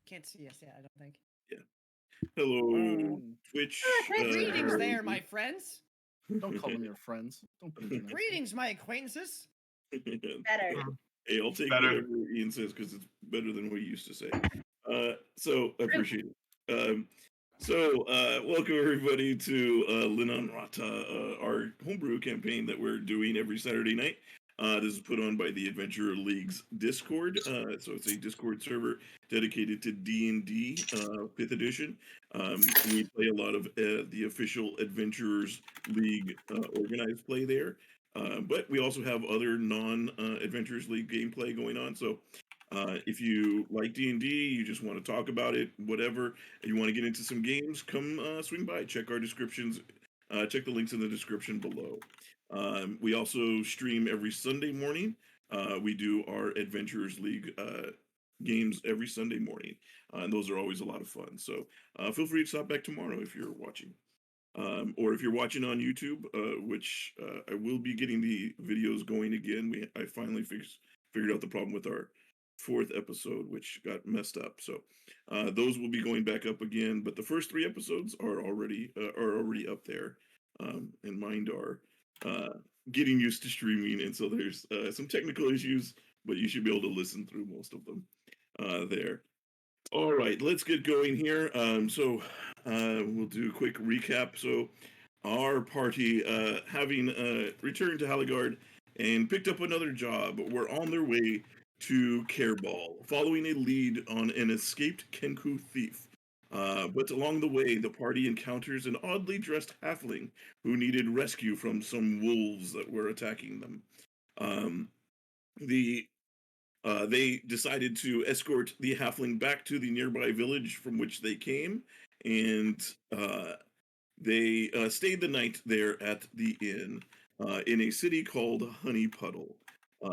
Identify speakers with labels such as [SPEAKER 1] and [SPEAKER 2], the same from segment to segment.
[SPEAKER 1] can't see us yet, I don't think.
[SPEAKER 2] Yeah. Hello, Twitch.
[SPEAKER 1] Greetings there, my friends.
[SPEAKER 3] Don't call them your friends. Don't patronize them.
[SPEAKER 1] Greetings, my acquaintances.
[SPEAKER 4] Better.
[SPEAKER 2] Hey, I'll take
[SPEAKER 5] Better.
[SPEAKER 2] whatever Ian says because it's better than what he used to say. So I appreciate it. Welcome everybody to Linnunrata, our homebrew campaign that we're doing every Saturday night. This is put on by the Adventurer League's Discord. So it's a Discord server dedicated to D&D 5th edition. We play a lot of the official Adventurers League organized play there. But we also have other non-Adventurers League gameplay going on. So if you like D&D, you just want to talk about it, whatever, and you want to get into some games, come swing by. Check our descriptions. Check the links in the description below. We also stream every Sunday morning. We do our Adventurers League games every Sunday morning, and those are always a lot of fun. So feel free to stop back tomorrow if you're watching. Or if you're watching on YouTube, which I will be getting the videos going again. I finally figured out the problem with our 4th episode, which got messed up. So those will be going back up again. But the first 3 episodes are already up there, and mine are getting used to streaming, and so there's some technical issues, but you should be able to listen through most of them there. All right, let's get going here. We'll do a quick recap. So our party, having returned to Haligard and picked up another job, were on their way to Careball, following a lead on an escaped Kenku thief. But along the way, the party encounters an oddly dressed halfling who needed rescue from some wolves that were attacking them. They decided to escort the halfling back to the nearby village from which they came, and they stayed the night there at the inn in a city called Honeypuddle.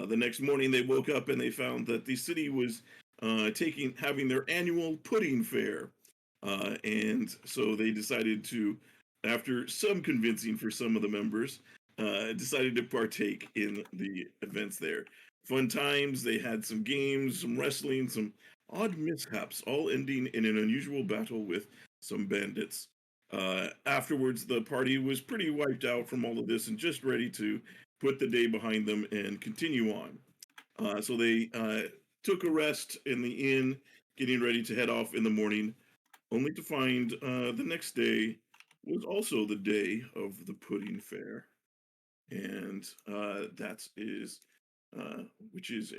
[SPEAKER 2] The next morning, they woke up and they found that the city was having their annual Pudding Faire. And so they decided to, after some convincing for some of the members, decided to partake in the events there. Fun times, they had some games, some wrestling, some odd mishaps, all ending in an unusual battle with some bandits. Afterwards, the party was pretty wiped out from all of this and just ready to put the day behind them and continue on. So they took a rest in the inn, getting ready to head off in the morning, only to find the next day was also the day of the Pudding Faire. And that is, which is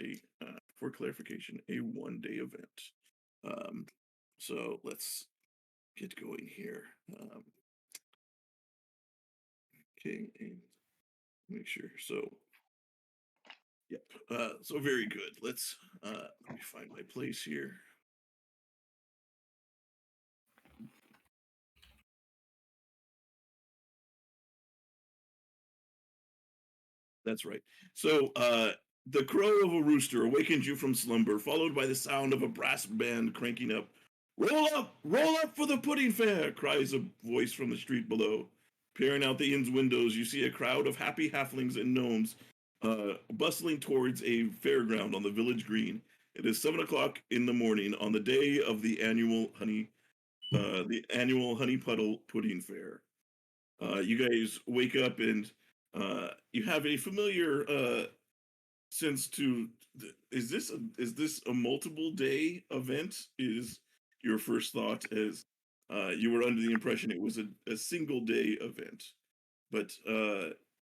[SPEAKER 2] for clarification, a 1-day event. So let's get going here. Okay, and make sure. So, yep. So very good. Let me find my place here. That's right. So, the crow of a rooster awakens you from slumber, followed by the sound of a brass band cranking up. Roll up for the Pudding Faire, cries a voice from the street below. Peering out the inn's windows, you see a crowd of happy halflings and gnomes bustling towards a fairground on the village green. It is 7 o'clock in the morning on the day of the annual Honeypuddle Pudding Faire. You guys wake up and you have a familiar sense to. Is this a multiple day event? Is your first thought as you were under the impression it was a single day event, but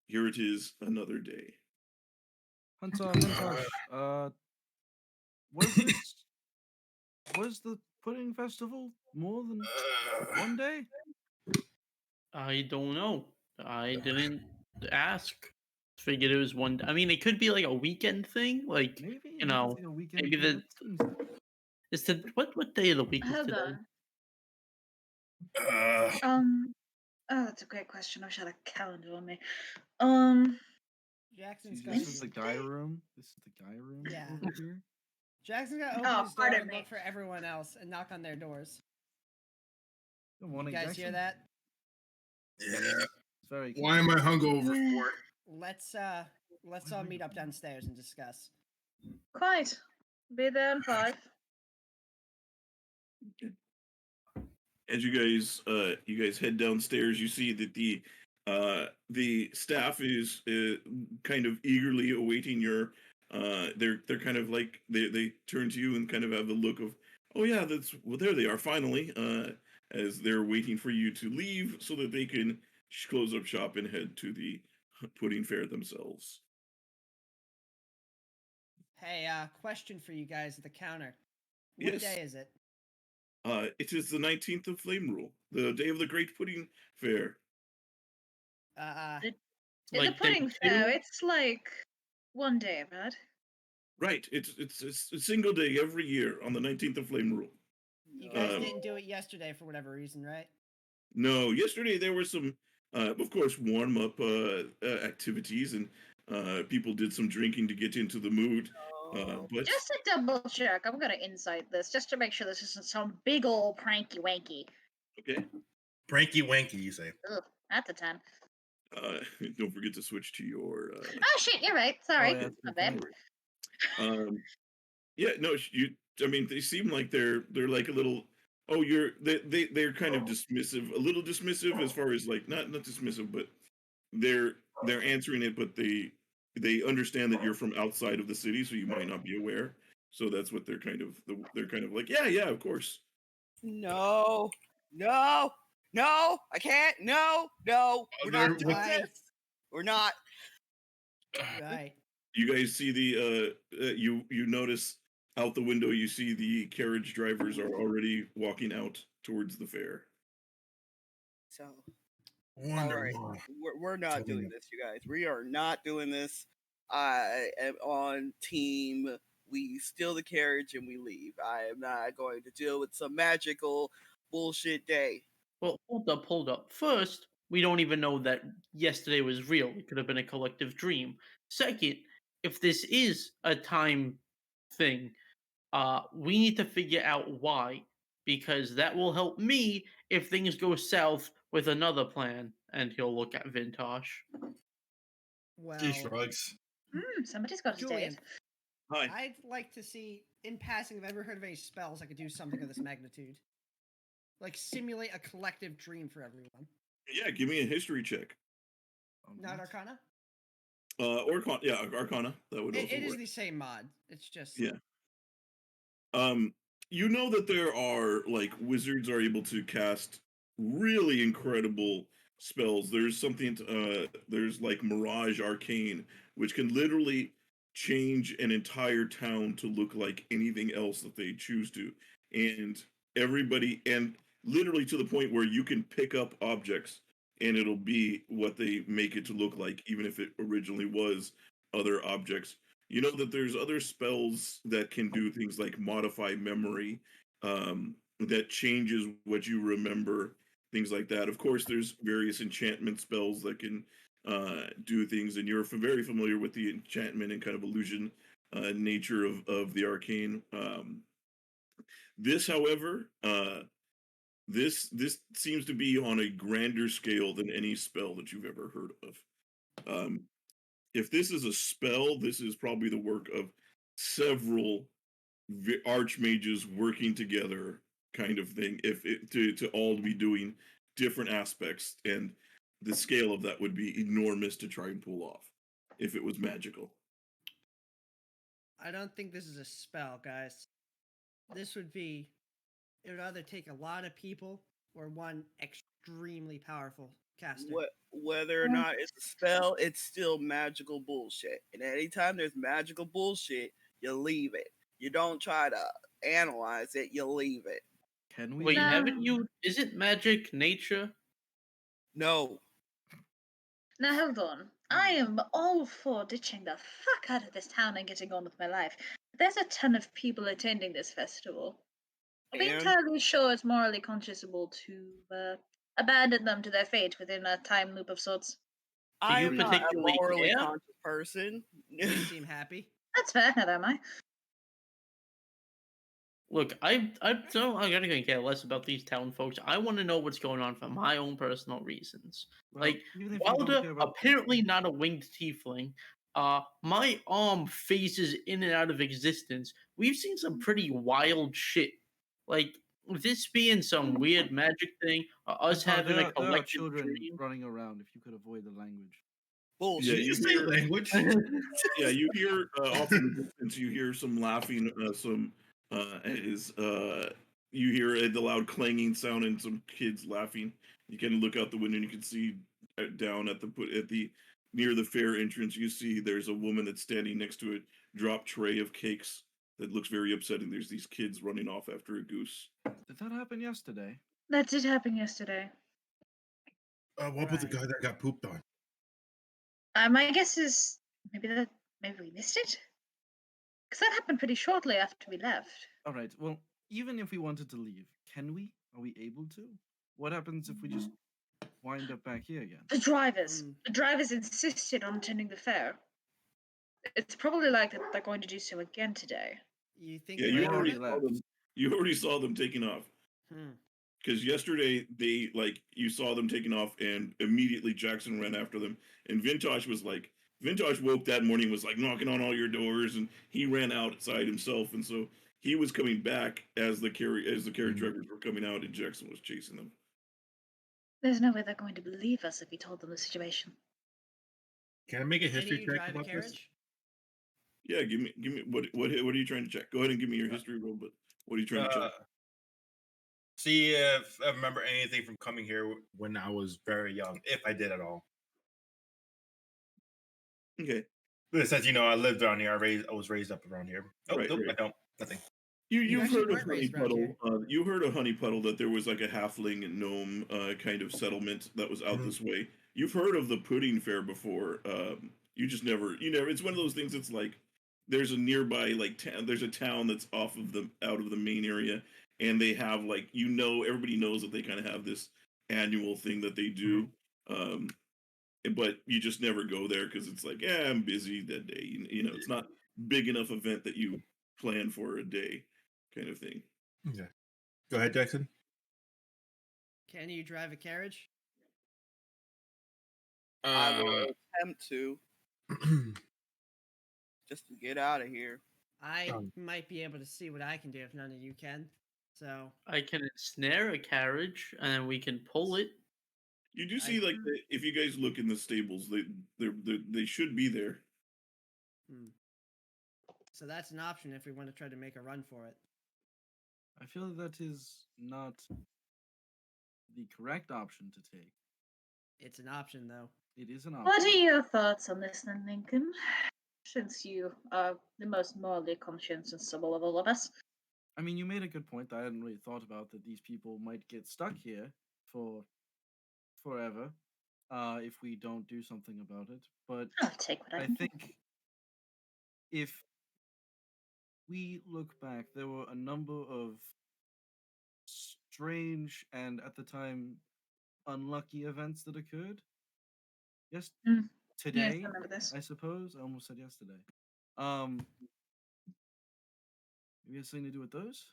[SPEAKER 2] here it is, another day.
[SPEAKER 3] Huntar, was the pudding festival more than 1 day?
[SPEAKER 5] I don't know. I didn't ask. Figured it was one. I mean, it could be like a weekend thing. Like,
[SPEAKER 3] Maybe
[SPEAKER 5] you know,
[SPEAKER 3] it's like a weekend
[SPEAKER 5] maybe
[SPEAKER 3] thing.
[SPEAKER 5] it's the what day of the week is
[SPEAKER 4] Hold
[SPEAKER 5] today?
[SPEAKER 4] on. Oh, that's a great question. I wish I had a calendar on me.
[SPEAKER 1] Jackson's
[SPEAKER 3] This is the guy room.
[SPEAKER 1] Yeah.
[SPEAKER 3] Over here.
[SPEAKER 1] Jackson's gonna open his door
[SPEAKER 4] pardon
[SPEAKER 1] and
[SPEAKER 4] me.
[SPEAKER 1] look for everyone else and knock on their doors.
[SPEAKER 3] Good morning,
[SPEAKER 1] You guys
[SPEAKER 3] Jackson.
[SPEAKER 1] hear that?
[SPEAKER 5] Yeah.
[SPEAKER 3] It's very
[SPEAKER 5] Why am I hungover for?
[SPEAKER 1] Let's all meet up downstairs and discuss.
[SPEAKER 4] Quite. Be there in 5.
[SPEAKER 2] As you guys head downstairs, you see that the staff is kind of eagerly awaiting your. They're kind of like they turn to you and kind of have the look of, oh yeah, that's well, there they are finally. As they're waiting for you to leave so that they can close up shop and head to the Pudding Faire themselves.
[SPEAKER 1] Hey, question for you guys at the counter. What
[SPEAKER 2] Yes.
[SPEAKER 1] day is it?
[SPEAKER 2] It is the 19th of Flame Rule, the day of the Great Pudding Fair.
[SPEAKER 4] In
[SPEAKER 5] Like
[SPEAKER 4] the Pudding
[SPEAKER 5] day
[SPEAKER 4] Faire,
[SPEAKER 5] two?
[SPEAKER 4] it's like one day, right?
[SPEAKER 2] Right, it's a single day every year on the 19th of Flame Rule.
[SPEAKER 1] You guys
[SPEAKER 2] Um,
[SPEAKER 1] didn't do it yesterday for whatever reason, right?
[SPEAKER 2] No, yesterday there were some, of course, warm up activities, and people did some drinking to get into the mood. But
[SPEAKER 4] Just to double check, I'm gonna insight this just to make sure this isn't some big old pranky wanky.
[SPEAKER 2] okay,
[SPEAKER 6] Pranky wanky, you say?
[SPEAKER 4] Ugh, that's a 10.
[SPEAKER 2] don't forget to switch to your.
[SPEAKER 4] Oh shit, you're right. Sorry,
[SPEAKER 3] yeah,
[SPEAKER 4] my bad.
[SPEAKER 2] Yeah, no, you. I mean, they seem like they're like a little. Oh, they're kind of dismissive, a little dismissive as far as like not dismissive, but they're answering it, but they understand that you're from outside of the city, so you might not be aware. So that's what they're kind of like, yeah, of course.
[SPEAKER 7] No, I can't. No, we're not doing this. We're not.
[SPEAKER 1] Right.
[SPEAKER 2] You guys see the you notice out the window, you see the carriage drivers are already walking out towards the fair.
[SPEAKER 7] So,
[SPEAKER 6] Wonder
[SPEAKER 7] all right,
[SPEAKER 6] why.
[SPEAKER 7] we're not doing this, you guys. We are not doing this. I am on team. We steal the carriage and we leave. I am not going to deal with some magical bullshit day.
[SPEAKER 5] Well, hold up. First, we don't even know that yesterday was real. It could have been a collective dream. Second, if this is a time thing, we need to figure out why, because that will help me if things go south with another plan. And he'll look at Vintash.
[SPEAKER 1] Well,
[SPEAKER 6] She shrugs.
[SPEAKER 4] Somebody's got to
[SPEAKER 1] Julian,
[SPEAKER 4] state.
[SPEAKER 2] Hi.
[SPEAKER 1] I'd like to see, in passing, if I've ever heard of any spells I could do something of this magnitude. Like simulate a collective dream for everyone.
[SPEAKER 2] Yeah, give me a history check.
[SPEAKER 1] Not Arcana?
[SPEAKER 2] Arcana. That would also
[SPEAKER 1] It is
[SPEAKER 2] work.
[SPEAKER 1] the same mod. It's just
[SPEAKER 2] Yeah. You know that there are like wizards are able to cast really incredible spells. There's something there's like Mirage Arcane, which can literally change an entire town to look like anything else that they choose to. And literally to the point where you can pick up objects and it'll be what they make it to look like, even if it originally was other objects. You know that there's other spells that can do things like modify memory, that changes what you remember, things like that. Of course, there's various enchantment spells that can do things, and you're very familiar with the enchantment and kind of illusion nature of the arcane. This, however, this seems to be on a grander scale than any spell that you've ever heard of. If this is a spell, this is probably the work of several archmages working together, kind of thing. If it to all be doing different aspects, and the scale of that would be enormous to try and pull off if it was magical.
[SPEAKER 1] I don't think this is a spell, guys. This would be, it would either take a lot of people or one extremely powerful caster.
[SPEAKER 7] Whether or not it's a spell, it's still magical bullshit. And anytime there's magical bullshit, you leave it. You don't try to analyze it, you leave it.
[SPEAKER 3] Can we?
[SPEAKER 5] Wait,
[SPEAKER 4] No.
[SPEAKER 5] haven't you? Isn't magic nature?
[SPEAKER 7] No.
[SPEAKER 4] Now hold on. I am all for ditching the fuck out of this town and getting on with my life. There's a ton of people attending this festival. Are we
[SPEAKER 7] And-
[SPEAKER 4] entirely sure it's morally conscionable to abandon them to their fate within a time loop of sorts?
[SPEAKER 7] I
[SPEAKER 5] you
[SPEAKER 7] am not a
[SPEAKER 5] particularly
[SPEAKER 7] morally
[SPEAKER 5] care?
[SPEAKER 7] conscious person.
[SPEAKER 1] You seem happy.
[SPEAKER 4] That's fair, neither am I.
[SPEAKER 5] Look, I gotta care less about these town folks. I want to know what's going on for my own personal reasons.
[SPEAKER 3] Well,
[SPEAKER 5] Like,
[SPEAKER 3] even if you don't
[SPEAKER 5] Wilder,
[SPEAKER 3] care about-
[SPEAKER 5] apparently not a winged tiefling. My arm phases in and out of existence. We've seen some pretty wild shit. Like, this being some weird magic thing, or us
[SPEAKER 3] Huntar,
[SPEAKER 5] having a
[SPEAKER 3] there are
[SPEAKER 5] collective
[SPEAKER 3] children
[SPEAKER 5] dream.
[SPEAKER 3] running around. If you could avoid the language.
[SPEAKER 7] Bullshit.
[SPEAKER 2] Yeah,
[SPEAKER 6] Did you
[SPEAKER 2] you
[SPEAKER 6] say
[SPEAKER 2] hear-
[SPEAKER 6] language?
[SPEAKER 2] Yeah, you hear off in the distance. You hear some laughing. You hear the loud clanging sound and some kids laughing. You can look out the window and you can see down at the near the fair entrance. You see there's a woman that's standing next to a drop tray of cakes that looks very upsetting. There's these kids running off after a goose.
[SPEAKER 3] Did that happen yesterday?
[SPEAKER 4] That did happen yesterday.
[SPEAKER 6] What about the
[SPEAKER 1] Right.
[SPEAKER 6] guy that got pooped on?
[SPEAKER 4] My guess is maybe we missed it, because that happened pretty shortly after we left.
[SPEAKER 3] All right. Well, even if we wanted to leave, can we? Are we able to? What happens if we just wind up back here again?
[SPEAKER 4] The drivers.
[SPEAKER 1] Mm.
[SPEAKER 4] The drivers insisted on attending the fair. It's probably like that they're going to do so again today.
[SPEAKER 1] You think
[SPEAKER 2] Yeah,
[SPEAKER 1] they're
[SPEAKER 2] you
[SPEAKER 1] doing
[SPEAKER 2] already
[SPEAKER 1] it?
[SPEAKER 2] saw them. You already saw them taking off.
[SPEAKER 1] Hmm.
[SPEAKER 2] Because yesterday you saw them taking off and immediately Jackson ran after them and Vintash woke that morning, was like knocking on all your doors, and he ran outside himself, and so he was coming back as the carriage drivers were coming out and Jackson was chasing them.
[SPEAKER 4] There's no way they're going to believe us if we told them the situation.
[SPEAKER 6] Can I make a
[SPEAKER 1] Can
[SPEAKER 6] history
[SPEAKER 1] you
[SPEAKER 6] check
[SPEAKER 1] drive a
[SPEAKER 6] about this?
[SPEAKER 1] carriage?
[SPEAKER 2] Yeah, give me what are you trying to check? Go ahead and give me your history roll, but what are you trying to check?
[SPEAKER 6] See if I remember anything from coming here when I was very young, if I did at all.
[SPEAKER 2] Okay.
[SPEAKER 6] But it says, I lived around here. I was raised up around here. Oh,
[SPEAKER 2] Right,
[SPEAKER 6] nope,
[SPEAKER 2] right.
[SPEAKER 6] I don't. Nothing.
[SPEAKER 2] You've
[SPEAKER 1] actually
[SPEAKER 2] heard of
[SPEAKER 1] weren't raised around
[SPEAKER 2] Honeypuddle. You heard of Honeypuddle, that there was like a halfling and gnome kind of settlement that was out
[SPEAKER 6] Mhm.
[SPEAKER 2] this way. You've heard of the Pudding Faire before. You just never. It's one of those things. It's like there's a nearby there's a town that's out of the main area, and they have everybody knows that they kind of have this annual thing that they do. But you just never go there because it's like, yeah, I'm busy that day. It's not big enough event that you plan for a day, kind of thing.
[SPEAKER 6] Okay. Go ahead, Jackson.
[SPEAKER 1] Can you drive a carriage?
[SPEAKER 7] I will attempt to, just to get out of here.
[SPEAKER 1] I
[SPEAKER 6] Um.
[SPEAKER 1] might be able to see what I can do if none of you can. So
[SPEAKER 5] I can ensnare a carriage and then we can pull it.
[SPEAKER 2] You do see if you guys look in the stables, they should be there.
[SPEAKER 1] So that's an option if we want to try to make a run for it.
[SPEAKER 3] I feel that is not the correct option to take.
[SPEAKER 1] It's an option though.
[SPEAKER 3] It is an option.
[SPEAKER 4] What are your thoughts on this then, Lincoln? Since you are the most morally conscientious-able of all of us.
[SPEAKER 3] I mean, you made a good point that I hadn't really thought about, that these people might get stuck here for forever if we don't do something about it. But
[SPEAKER 4] I'll take what I
[SPEAKER 3] I
[SPEAKER 4] can.
[SPEAKER 3] think if we look back, there were a number of strange and at the time unlucky events that occurred. Yes,
[SPEAKER 4] Mm.
[SPEAKER 3] today,
[SPEAKER 4] Yes, I remember this.
[SPEAKER 3] I suppose. I almost said yesterday. Maybe it has something to do with those?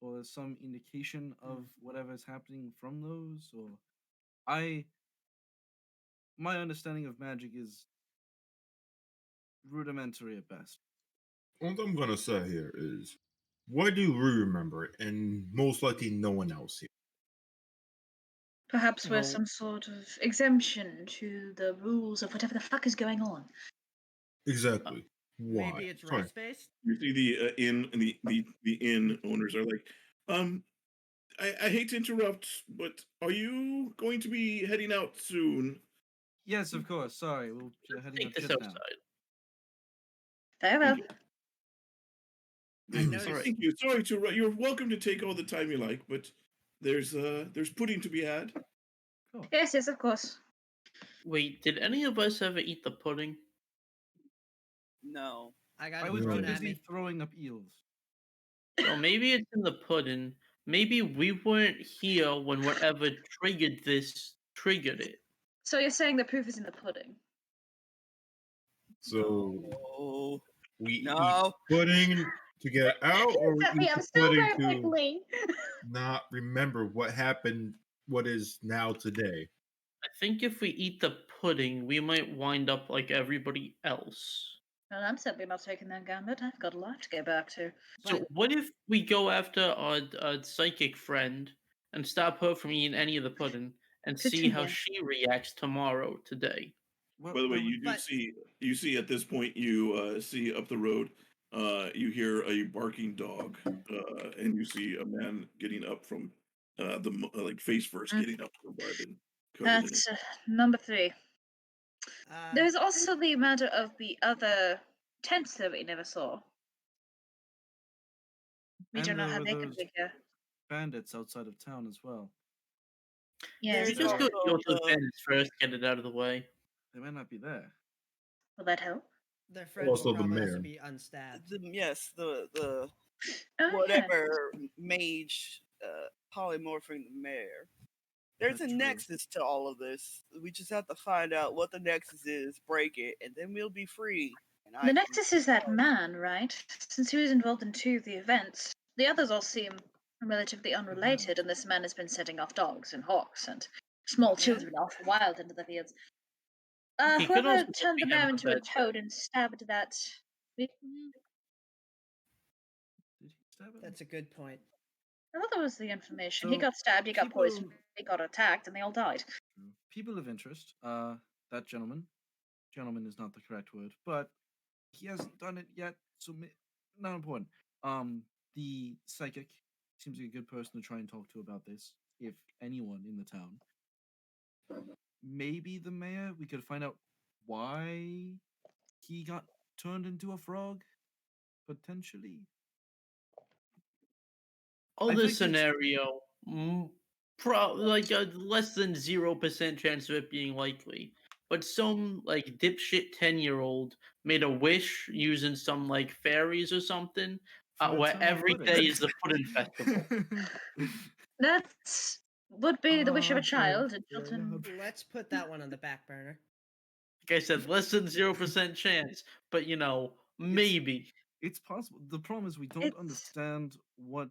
[SPEAKER 3] Or there's some indication of whatever's happening from those? Or my understanding of magic is rudimentary at best.
[SPEAKER 6] What I'm gonna say here is, why do we remember it, and most likely no one else here?
[SPEAKER 4] Perhaps we're
[SPEAKER 5] Well-
[SPEAKER 4] some sort of exemption to the rules of whatever the fuck is going on.
[SPEAKER 6] Exactly. Why?
[SPEAKER 1] Maybe it's
[SPEAKER 6] Sorry.
[SPEAKER 1] race based.
[SPEAKER 2] You see the inn owners are like, I hate to interrupt, but are you going to be heading out soon?
[SPEAKER 3] Yes, of course. Sorry, we'll heading
[SPEAKER 5] Take
[SPEAKER 3] out
[SPEAKER 5] this
[SPEAKER 3] just now.
[SPEAKER 5] outside.
[SPEAKER 4] Very well.
[SPEAKER 1] I noticed.
[SPEAKER 2] Thank you. Sorry to you're welcome to take all the time you like, but there's pudding to be had.
[SPEAKER 3] Cool.
[SPEAKER 4] Yes, yes, of course.
[SPEAKER 5] Wait, did any of us ever eat the pudding?
[SPEAKER 7] No.
[SPEAKER 1] I got
[SPEAKER 3] I
[SPEAKER 1] it
[SPEAKER 3] was too
[SPEAKER 1] thrown at
[SPEAKER 3] busy
[SPEAKER 1] me.
[SPEAKER 3] throwing up eels.
[SPEAKER 5] So maybe it's in the pudding. Maybe we weren't here when whatever triggered it.
[SPEAKER 4] So you're saying the proof is in the pudding?
[SPEAKER 6] So
[SPEAKER 7] Oh,
[SPEAKER 6] we
[SPEAKER 7] no.
[SPEAKER 6] eat pudding to get out, or we
[SPEAKER 4] Set me
[SPEAKER 6] eat
[SPEAKER 4] up
[SPEAKER 6] the
[SPEAKER 4] so
[SPEAKER 6] pudding to
[SPEAKER 4] perfectly.
[SPEAKER 6] not remember what happened, what is now today?
[SPEAKER 5] I think if we eat the pudding, we might wind up like everybody else.
[SPEAKER 4] Well, I'm certainly not taking that gambit. I've got a life to get back to.
[SPEAKER 5] So
[SPEAKER 1] But-
[SPEAKER 5] what if we go after our psychic friend and stop her from eating any of the pudding and see how
[SPEAKER 4] Continue.
[SPEAKER 5] she reacts tomorrow, today?
[SPEAKER 3] Well,
[SPEAKER 2] By the way,
[SPEAKER 3] well, we-
[SPEAKER 2] you do
[SPEAKER 1] But-
[SPEAKER 2] see at this point you see up the road, you hear a barking dog, and you see a man getting up from like face first, getting up from the blood and covered in it.
[SPEAKER 4] That's number 3.
[SPEAKER 1] Uh,
[SPEAKER 4] There's also the matter of the other tents that we never saw. We
[SPEAKER 3] And
[SPEAKER 4] don't know
[SPEAKER 3] there
[SPEAKER 4] how
[SPEAKER 3] were
[SPEAKER 4] they could
[SPEAKER 3] those
[SPEAKER 4] be here.
[SPEAKER 3] bandits outside of town as well.
[SPEAKER 4] Yes,
[SPEAKER 7] There's
[SPEAKER 5] Just go
[SPEAKER 7] also
[SPEAKER 5] to the
[SPEAKER 7] the-
[SPEAKER 5] bandits first, get it out of the way.
[SPEAKER 3] They might not be there.
[SPEAKER 4] will that help?
[SPEAKER 1] their friends
[SPEAKER 6] Also
[SPEAKER 1] will
[SPEAKER 6] the
[SPEAKER 1] probably also
[SPEAKER 6] mayor.
[SPEAKER 1] be unstabbed.
[SPEAKER 7] yes, the
[SPEAKER 4] Oh, yeah.
[SPEAKER 7] whatever mage polymorphing the mayor. There's
[SPEAKER 3] That's
[SPEAKER 7] a
[SPEAKER 3] true.
[SPEAKER 7] nexus to all of this. We just have to find out what the nexus is, break it, and then we'll be free. And
[SPEAKER 4] The Nexus is that man, right? Since he was involved in 2 of the events, the others all seem relatively unrelated, and this man has been setting off dogs and hawks and small
[SPEAKER 1] Yeah.
[SPEAKER 4] children off wild into the fields.
[SPEAKER 5] He could
[SPEAKER 4] Whoever
[SPEAKER 5] also
[SPEAKER 4] turned the
[SPEAKER 5] be
[SPEAKER 4] mayor
[SPEAKER 5] him,
[SPEAKER 4] into a
[SPEAKER 5] but-
[SPEAKER 4] toad and stabbed that.
[SPEAKER 3] Did he stab him?
[SPEAKER 1] That's a good point.
[SPEAKER 4] I thought that was the information. He
[SPEAKER 3] So,
[SPEAKER 4] got stabbed, he got
[SPEAKER 3] people-
[SPEAKER 4] poisoned, he got attacked, and they all died.
[SPEAKER 3] People of interest. That gentleman. Gentleman is not the correct word, but he hasn't done it yet, so not important. The psychic seems like a good person to try and talk to about this. If anyone in the town, maybe the mayor. We could find out why he got turned into a frog, potentially. I
[SPEAKER 5] Other
[SPEAKER 3] think it's-
[SPEAKER 5] scenario, like a less than 0% chance of it being likely. But some like dipshit 10-year-old made a wish using some like fairies or something,
[SPEAKER 3] For a
[SPEAKER 5] where
[SPEAKER 3] ton of
[SPEAKER 5] every
[SPEAKER 3] pudding.
[SPEAKER 5] day is the pudding festival.
[SPEAKER 4] That would be the wish of a
[SPEAKER 3] Oh,
[SPEAKER 4] child,
[SPEAKER 3] God.
[SPEAKER 4] and children.
[SPEAKER 1] Let's put that one on the back burner.
[SPEAKER 5] Like I said, less than 0% chance, but maybe.
[SPEAKER 3] It's possible. The problem is we don't
[SPEAKER 4] It's-
[SPEAKER 3] understand what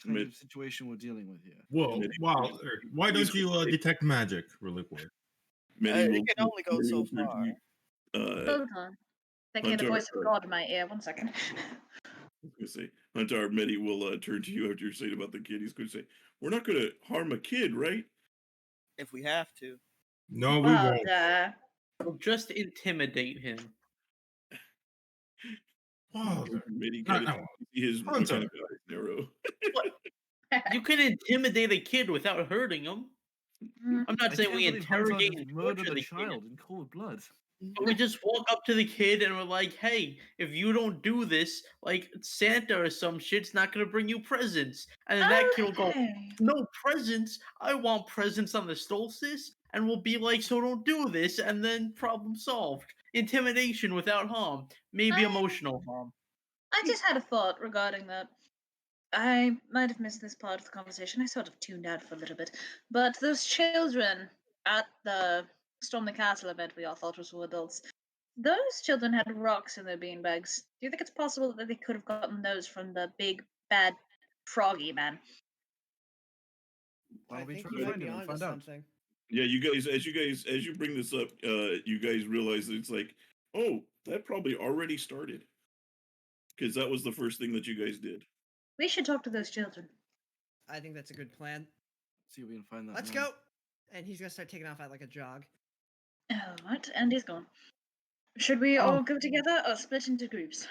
[SPEAKER 3] kind
[SPEAKER 2] Mid-
[SPEAKER 3] of situation we're dealing with here.
[SPEAKER 6] Well,
[SPEAKER 2] Medi-
[SPEAKER 6] wow. Why don't you detect magic really quick?
[SPEAKER 2] Medi
[SPEAKER 7] it
[SPEAKER 2] will-
[SPEAKER 7] can only go
[SPEAKER 2] Medi
[SPEAKER 7] so
[SPEAKER 2] will turn to
[SPEAKER 7] far.
[SPEAKER 2] you,
[SPEAKER 4] Hold on. Thinking the
[SPEAKER 2] Huntar,
[SPEAKER 4] voice of God in my ear. 1 second.
[SPEAKER 2] I was gonna say, Huntar Medi will turn to you after you're saying about the kid. He's going to say, "We're not going to harm a kid, right?"
[SPEAKER 7] If we have to.
[SPEAKER 6] No, we
[SPEAKER 4] Well,
[SPEAKER 6] won't.
[SPEAKER 5] We'll just intimidate him.
[SPEAKER 6] Wow.
[SPEAKER 2] Medi
[SPEAKER 6] No,
[SPEAKER 2] kind of
[SPEAKER 6] no.
[SPEAKER 2] his
[SPEAKER 6] Hunter.
[SPEAKER 2] kind of eyes narrow.
[SPEAKER 5] You can intimidate a kid without hurting him. I'm not
[SPEAKER 3] I
[SPEAKER 5] saying
[SPEAKER 3] can't
[SPEAKER 5] we
[SPEAKER 3] believe Hunter
[SPEAKER 5] interrogate
[SPEAKER 3] just
[SPEAKER 5] and
[SPEAKER 3] murdered
[SPEAKER 5] torture
[SPEAKER 3] a
[SPEAKER 5] the kid.
[SPEAKER 3] child in cold blood.
[SPEAKER 5] But we just walk up to the kid and we're like, hey, if you don't do this, like Santa or some shit's not gonna bring you presents. And then that kid will go,
[SPEAKER 4] Okay.
[SPEAKER 5] no presents? I want presents on the solstice. And we'll be like, so don't do this, and then problem solved. Intimidation without harm. Maybe
[SPEAKER 4] I-
[SPEAKER 5] emotional harm.
[SPEAKER 4] I just had a thought regarding that. I might have missed this part of the conversation. I sort of tuned out for a little bit. But those children at the Storm the Castle event we all thought was for adults, those children had rocks in their beanbags. Do you think it's possible that they could have gotten those from the big, bad, froggy man?
[SPEAKER 3] Why
[SPEAKER 1] I
[SPEAKER 3] don't we
[SPEAKER 1] think
[SPEAKER 3] try
[SPEAKER 1] you
[SPEAKER 3] to
[SPEAKER 1] might
[SPEAKER 3] find
[SPEAKER 1] be
[SPEAKER 3] him and
[SPEAKER 1] onto
[SPEAKER 3] find out?
[SPEAKER 1] something.
[SPEAKER 2] Yeah, you guys, as you bring this up, you guys realize that it's like, oh, that probably already started, because that was the first thing that you guys did.
[SPEAKER 4] We should talk to those children.
[SPEAKER 1] I think that's a good plan.
[SPEAKER 3] See if we can find that.
[SPEAKER 1] Let's
[SPEAKER 3] man.
[SPEAKER 1] go. And he's gonna start taking off at like a jog.
[SPEAKER 4] Alright, and he's gone. Should we
[SPEAKER 6] Oh.
[SPEAKER 4] all go together or split into groups?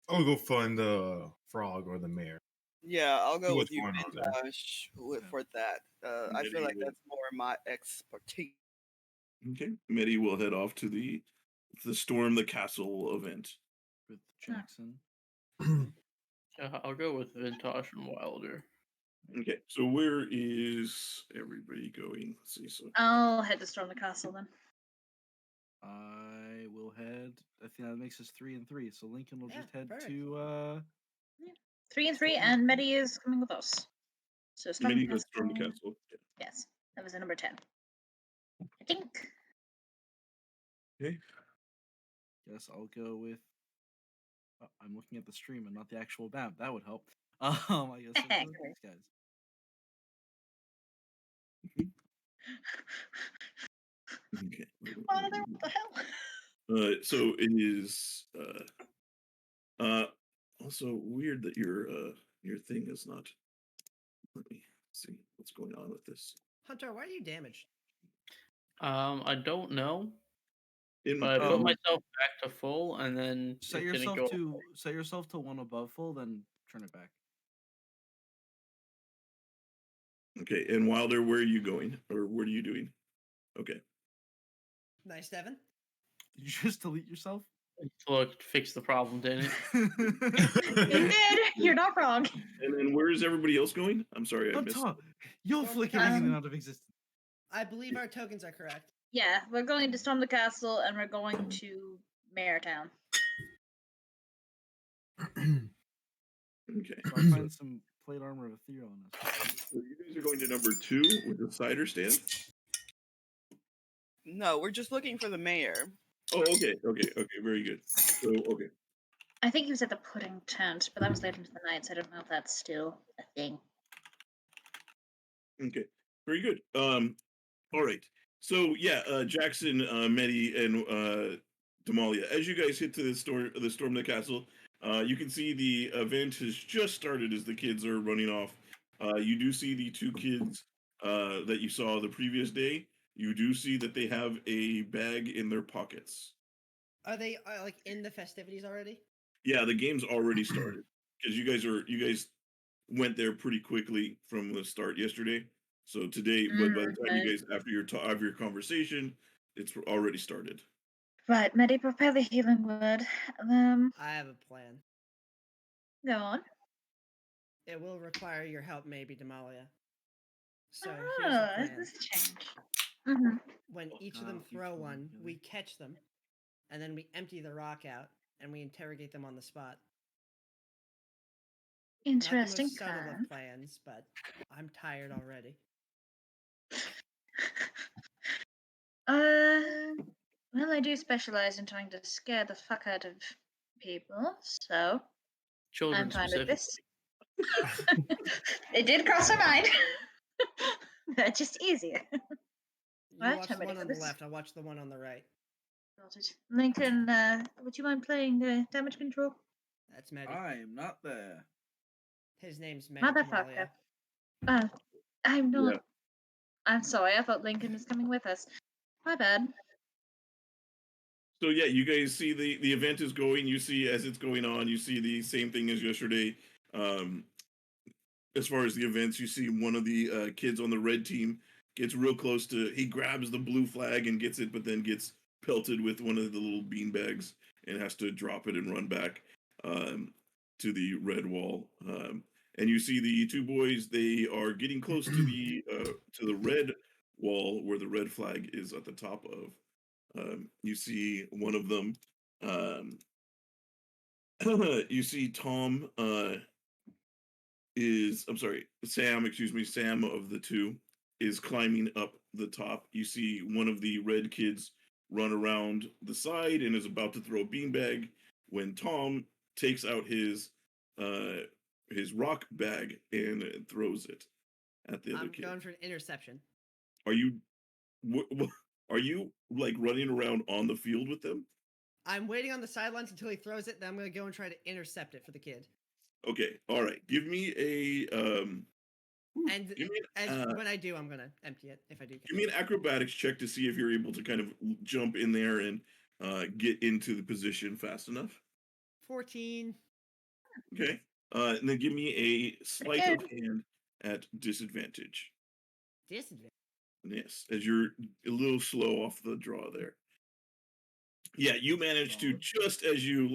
[SPEAKER 6] I'll go find the frog or the mayor.
[SPEAKER 7] Yeah, I'll
[SPEAKER 6] See
[SPEAKER 7] go
[SPEAKER 6] what's
[SPEAKER 7] with you,
[SPEAKER 6] going on there.
[SPEAKER 7] Vintash, for that. I feel
[SPEAKER 2] Medi
[SPEAKER 7] like
[SPEAKER 2] will-
[SPEAKER 7] that's more my expertise.
[SPEAKER 2] Okay, Medi will head off to the storm the castle event.
[SPEAKER 3] With Jackson.
[SPEAKER 5] I'll go with Vintash and Wilder.
[SPEAKER 2] Okay, so where is everybody going? Let's see. So
[SPEAKER 4] I'll head to Storm the Castle then.
[SPEAKER 3] I will head. I think that makes us 3 and 3. So Lincoln will
[SPEAKER 1] Yeah,
[SPEAKER 3] just head
[SPEAKER 1] perfect.
[SPEAKER 3] to
[SPEAKER 4] 3 and 3, and Medi is coming with us. So Storm
[SPEAKER 2] Medi
[SPEAKER 4] the
[SPEAKER 2] does storm the
[SPEAKER 4] Castle.
[SPEAKER 2] castle. Yeah.
[SPEAKER 4] Yes, that was a number 10. I think.
[SPEAKER 2] Okay.
[SPEAKER 3] Guess I'll go with. Oh, I'm looking at the stream and not the actual map. That would help. I guess I'll go with these guys.
[SPEAKER 2] Okay.
[SPEAKER 4] What the hell?
[SPEAKER 2] So it is also weird that your thing is not. Let me see what's going on with this.
[SPEAKER 1] Hunter, why are you damaged?
[SPEAKER 5] I don't know,
[SPEAKER 2] In
[SPEAKER 5] but I put
[SPEAKER 3] Um,
[SPEAKER 5] myself back to full, and then
[SPEAKER 3] set
[SPEAKER 5] it didn't
[SPEAKER 3] yourself
[SPEAKER 5] go.
[SPEAKER 3] to one above full, then turn it back.
[SPEAKER 2] okay, and Wilder, where are you going, or what are you doing? Okay.
[SPEAKER 1] Nice, Devin.
[SPEAKER 3] Did you just delete yourself?
[SPEAKER 5] Look, fix the problem, didn't it?
[SPEAKER 4] You did. You're not wrong.
[SPEAKER 2] And then where is everybody else going? I'm sorry, I missed.
[SPEAKER 3] Huntar, you're
[SPEAKER 1] Storm
[SPEAKER 3] flickering in
[SPEAKER 4] Castle.
[SPEAKER 3] and out of existence.
[SPEAKER 1] I believe our tokens are correct.
[SPEAKER 4] Yeah, we're going to storm the castle and we're going to Mare Town.
[SPEAKER 2] Okay.
[SPEAKER 3] So I find some plate armor of ethereal on us.
[SPEAKER 2] So you guys are going to number 2 with the cider stand.
[SPEAKER 7] No, we're just looking for the mayor.
[SPEAKER 2] Oh, okay, very good. So okay.
[SPEAKER 4] I think he was at the pudding tent, but that was late into the night, so I don't know if that's still a thing.
[SPEAKER 2] Okay, very good. All right. So yeah, Jackson, Medi, and Damalia. As you guys hit to the storm of the castle, you can see the event has just started as the kids are running off. You do see the 2 kids that you saw the previous day. You do see that they have a bag in their pockets.
[SPEAKER 1] Are they like in the festivities already?
[SPEAKER 2] Yeah, the game's already started because you guys went there pretty quickly from the start yesterday. So today, but by the time you guys after your conversation, it's already started.
[SPEAKER 4] Right, Medi, prepare the healing word.
[SPEAKER 1] I have a plan.
[SPEAKER 4] Go on.
[SPEAKER 1] It will require your help, maybe, Damalia. So here's
[SPEAKER 4] Oh,
[SPEAKER 1] the plan.
[SPEAKER 4] this change. Mm-hmm.
[SPEAKER 1] When each of them
[SPEAKER 3] God, you
[SPEAKER 1] throw
[SPEAKER 3] feel
[SPEAKER 1] one,
[SPEAKER 3] really-
[SPEAKER 1] we catch them, and then we empty the rock out, and we interrogate them on the spot.
[SPEAKER 4] Interesting
[SPEAKER 1] Not the most subtle
[SPEAKER 4] plan.
[SPEAKER 1] of plans, but I'm tired already.
[SPEAKER 4] Well, I do specialize in trying to scare the fuck out of people, so
[SPEAKER 5] Children
[SPEAKER 4] I'm fine with
[SPEAKER 5] specifically.
[SPEAKER 4] this. It did cross my mind. That's just easier.
[SPEAKER 1] You
[SPEAKER 4] Right,
[SPEAKER 1] watch
[SPEAKER 4] I'm
[SPEAKER 1] the
[SPEAKER 4] ready
[SPEAKER 1] one
[SPEAKER 4] for
[SPEAKER 1] on the
[SPEAKER 4] this.
[SPEAKER 1] left, I'll watch the one on the right.
[SPEAKER 4] Sorted. Lincoln, would you mind playing damage control?
[SPEAKER 1] That's Medi.
[SPEAKER 3] I am not there.
[SPEAKER 1] His name's Medi
[SPEAKER 4] Motherfucker.
[SPEAKER 1] Damalia.
[SPEAKER 4] I'm not.
[SPEAKER 2] Yeah.
[SPEAKER 4] I'm sorry, I thought Lincoln was coming with us. My bad.
[SPEAKER 2] So yeah, you guys see the event is going. You see as it's going on, you see the same thing as yesterday. As far as the events, you see one of the kids on the red team gets real close to. He grabs the blue flag and gets it, but then gets pelted with one of the little bean bags and has to drop it and run back to the red wall. And you see the 2 boys. They are getting close to the red wall where the red flag is at the top of. You see one of them. You see Tom. I'm sorry, Sam, excuse me, Sam of the 2 is climbing up the top. You see one of the red kids run around the side and is about to throw a beanbag when Tom takes out his rock bag and throws it at the other
[SPEAKER 1] I'm
[SPEAKER 2] kid.
[SPEAKER 1] going for an interception.
[SPEAKER 2] Are you are you like running around on the field with them?
[SPEAKER 1] I'm waiting on the sidelines until he throws it, then I'm going to go and try to intercept it for the kid.
[SPEAKER 2] Okay, all right. Give me a
[SPEAKER 1] And
[SPEAKER 2] give me an,
[SPEAKER 1] when I do, I'm going to empty it if I do.
[SPEAKER 2] give me an acrobatics check to see if you're able to kind of jump in there and get into the position fast enough.
[SPEAKER 1] 14.
[SPEAKER 2] Okay. And then give me a sleight of hand at disadvantage.
[SPEAKER 1] Disadvantage.
[SPEAKER 2] Yes, as you're a little slow off the draw there. Yeah, you managed to just as you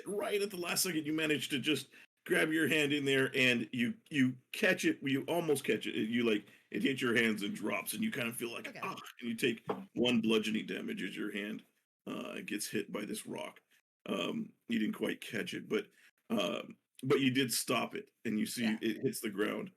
[SPEAKER 2] right at the last second, you managed to just grab your hand in there and you catch it. You almost catch it. It hits your hands and drops, and you kind of feel like
[SPEAKER 1] Okay.
[SPEAKER 2] and you take 1 bludgeoning damage as your hand gets hit by this rock. You didn't quite catch it, but you did stop it, and you see it hits the ground.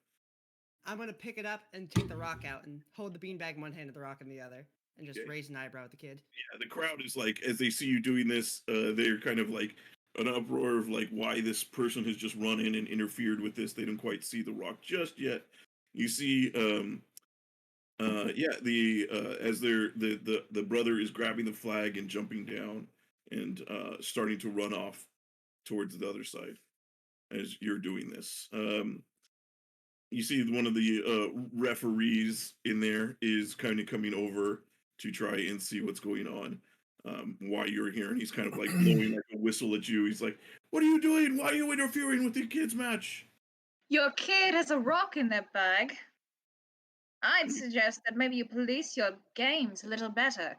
[SPEAKER 1] I'm going to pick it up and take the rock out and hold the beanbag in one hand and the rock in the other and just raise an eyebrow at the kid.
[SPEAKER 2] Yeah, the crowd is like, as they see you doing this, they're kind of like an uproar of like why this person has just run in and interfered with this. They don't quite see the rock just yet. You see, as the brother is grabbing the flag and jumping down. and starting to run off towards the other side as you're doing this. You see one of the referees in there is kind of coming over to try and see what's going on while you're here, and he's kind of like blowing like a whistle at you. He's like, "What are you doing? Why are you interfering with the kids' match?"
[SPEAKER 4] Your kid has a rock in their bag. I'd suggest that maybe you police your games a little better.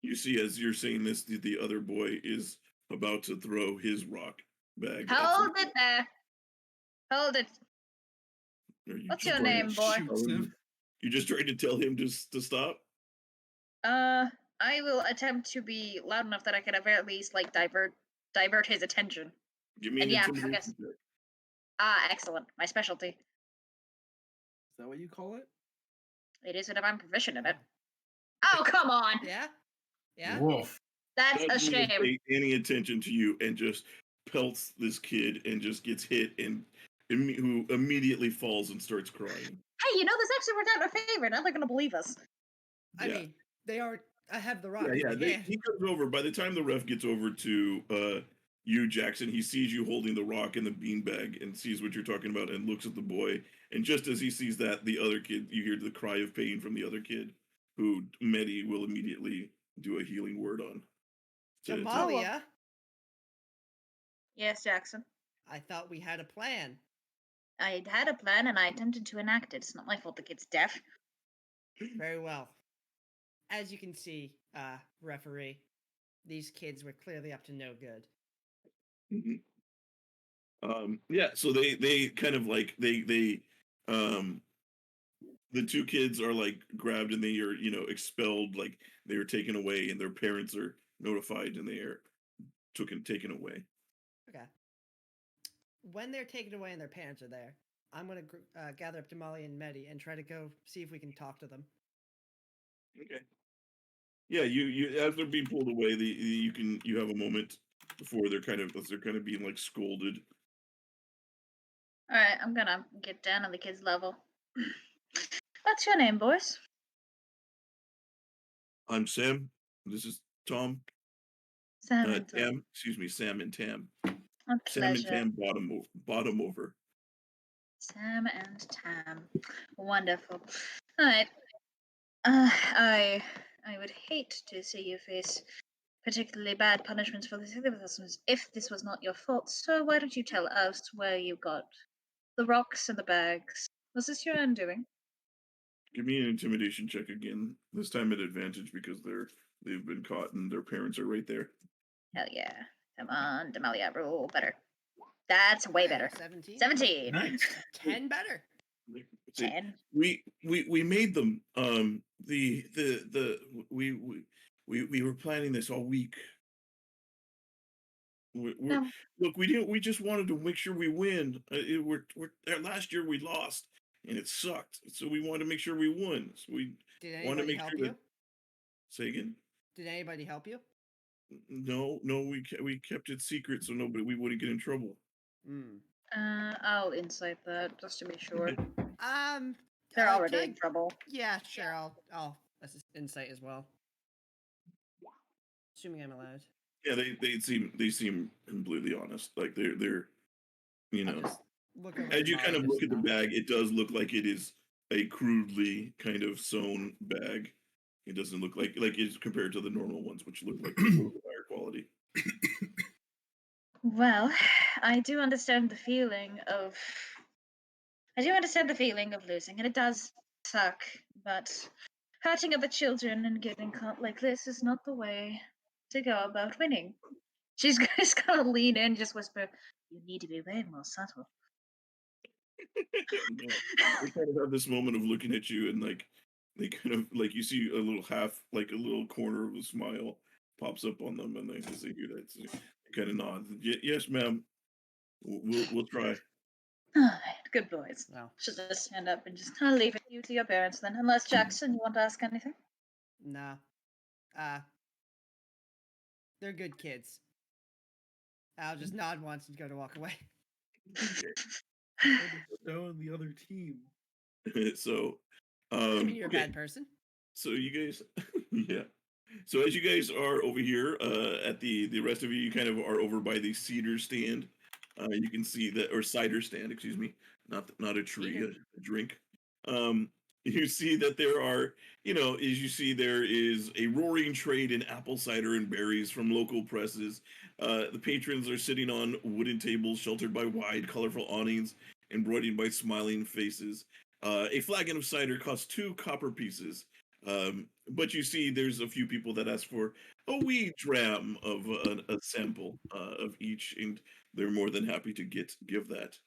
[SPEAKER 2] You see, as you're saying this, the other boy is about to throw his rock bag.
[SPEAKER 4] Hold it there. Hold it. What's your name, boy?
[SPEAKER 2] You just tried to tell him to stop?
[SPEAKER 4] I will attempt to be loud enough that I can at least like divert his attention.
[SPEAKER 2] Give me an intimidation check.
[SPEAKER 4] Excellent. My specialty.
[SPEAKER 3] Is that what you call it?
[SPEAKER 4] It is if I'm proficient in it. Oh, come on.
[SPEAKER 1] Yeah? Yeah?
[SPEAKER 6] Woof.
[SPEAKER 4] That's a
[SPEAKER 2] Doesn't even
[SPEAKER 4] shame.
[SPEAKER 2] pay any attention to you and just pelts this kid and just gets hit and who immediately falls and starts crying.
[SPEAKER 4] Hey, this actually worked out in our favor. Now they're going to believe us.
[SPEAKER 1] I mean, they are. I have the rock.
[SPEAKER 2] Yeah,
[SPEAKER 1] in my hand.
[SPEAKER 2] he comes over. By the time the ref gets over to you, Jackson, he sees you holding the rock and the beanbag and sees what you're talking about and looks at the boy. And just as he sees that, the other kid, you hear the cry of pain from the other kid, who Medi will immediately do a healing word on.
[SPEAKER 1] Damalia,
[SPEAKER 4] Yes, Jackson.
[SPEAKER 1] I thought we had a plan.
[SPEAKER 4] I had a plan and I attempted to enact it. It's not my fault the kid's deaf.
[SPEAKER 1] Very well. As you can see, referee, these kids were clearly up to no good.
[SPEAKER 2] Yeah, so they kind of like the two kids are like grabbed and they are expelled, like they are taken away, and their parents are notified and they are taken away.
[SPEAKER 1] Okay. When they're taken away and their parents are there, I'm gonna gather up Damalia and Medi and try to go see if we can talk to them.
[SPEAKER 2] Okay. Yeah, you as they're being pulled away, you have a moment before they're kind of being like scolded.
[SPEAKER 4] All right, I'm gonna get down on the kid's level. What's your name, boys?
[SPEAKER 2] I'm Sam. This is Tom.
[SPEAKER 4] Sam and Tom.
[SPEAKER 2] Tam. Excuse me, Sam and Tam.
[SPEAKER 4] A
[SPEAKER 2] Sam and
[SPEAKER 4] pleasure.
[SPEAKER 2] Tam bottom over.
[SPEAKER 4] Sam and Tam. Wonderful. All right. I would hate to see you face particularly bad punishments for this if this was not your fault. So why don't you tell us where you got the rocks and the bags? Was this your undoing?
[SPEAKER 2] Give me an intimidation check again. This time at advantage because they've been caught and their parents are right there.
[SPEAKER 4] Hell yeah. Come on, Damalia, roll better. That's way better.
[SPEAKER 1] 17.
[SPEAKER 4] 17.
[SPEAKER 6] Nice.
[SPEAKER 1] 10 better.
[SPEAKER 4] 10.
[SPEAKER 2] We made them. We were planning this all week. Look, we just wanted to make sure we win. Last year we lost and it sucked. So we wanted to make sure we won. So we
[SPEAKER 1] Did
[SPEAKER 2] want to
[SPEAKER 1] anybody
[SPEAKER 2] make
[SPEAKER 1] help
[SPEAKER 2] sure
[SPEAKER 1] you?
[SPEAKER 2] that. Say again.
[SPEAKER 1] Did anybody help you?
[SPEAKER 2] No, we kept it secret so we wouldn't get in trouble.
[SPEAKER 4] I'll insight that just to be sure. They're
[SPEAKER 1] can
[SPEAKER 4] already
[SPEAKER 1] I-
[SPEAKER 4] in trouble.
[SPEAKER 1] Yeah, sure. I'll that's insight as well. Assuming I'm allowed.
[SPEAKER 2] Yeah, they seem completely honest. Like they're
[SPEAKER 1] I'll just look over
[SPEAKER 2] as you
[SPEAKER 1] Damalia,
[SPEAKER 2] kind of
[SPEAKER 1] just
[SPEAKER 2] look at the
[SPEAKER 1] nod.
[SPEAKER 2] bag, it does look like it is a crudely kind of sewn bag. It doesn't look like it's compared to the normal ones, which look like a little bit higher quality.
[SPEAKER 4] Well, I do understand the feeling of losing, and it does suck, but hurting other children and getting caught like this is not the way to go about winning. She's just gonna lean in and just whisper, "You need to be way more subtle."
[SPEAKER 2] No, they kind of have this moment of looking at you and like they kind of like you see a little a little corner of a smile pops up on them and they just hear that. So they kind of nod. Yes, ma'am. We'll try.
[SPEAKER 4] Alright, good boys.
[SPEAKER 1] No.
[SPEAKER 4] Should just stand up and just leave it you to your parents then. Unless Jackson, you want to ask anything?
[SPEAKER 1] Nah. They're good kids. I'll just nod once and go to walk away.
[SPEAKER 3] Down the other team.
[SPEAKER 2] So,
[SPEAKER 1] I mean, you're a
[SPEAKER 2] okay.
[SPEAKER 1] bad person.
[SPEAKER 2] So you guys, yeah. So as you guys are over here, at the rest of you kind of are over by the cedar stand. You can see that, or cider stand, excuse me, not a tree,
[SPEAKER 1] Cedar.
[SPEAKER 2] a drink. Um, you see that there are, as you see, there is a roaring trade in apple cider and berries from local presses. The patrons are sitting on wooden tables sheltered by wide, colorful awnings, embroidered by smiling faces. A flagon of cider costs 2 copper pieces. But you see, there's a few people that ask for a wee dram of a sample of each, and they're more than happy to give that.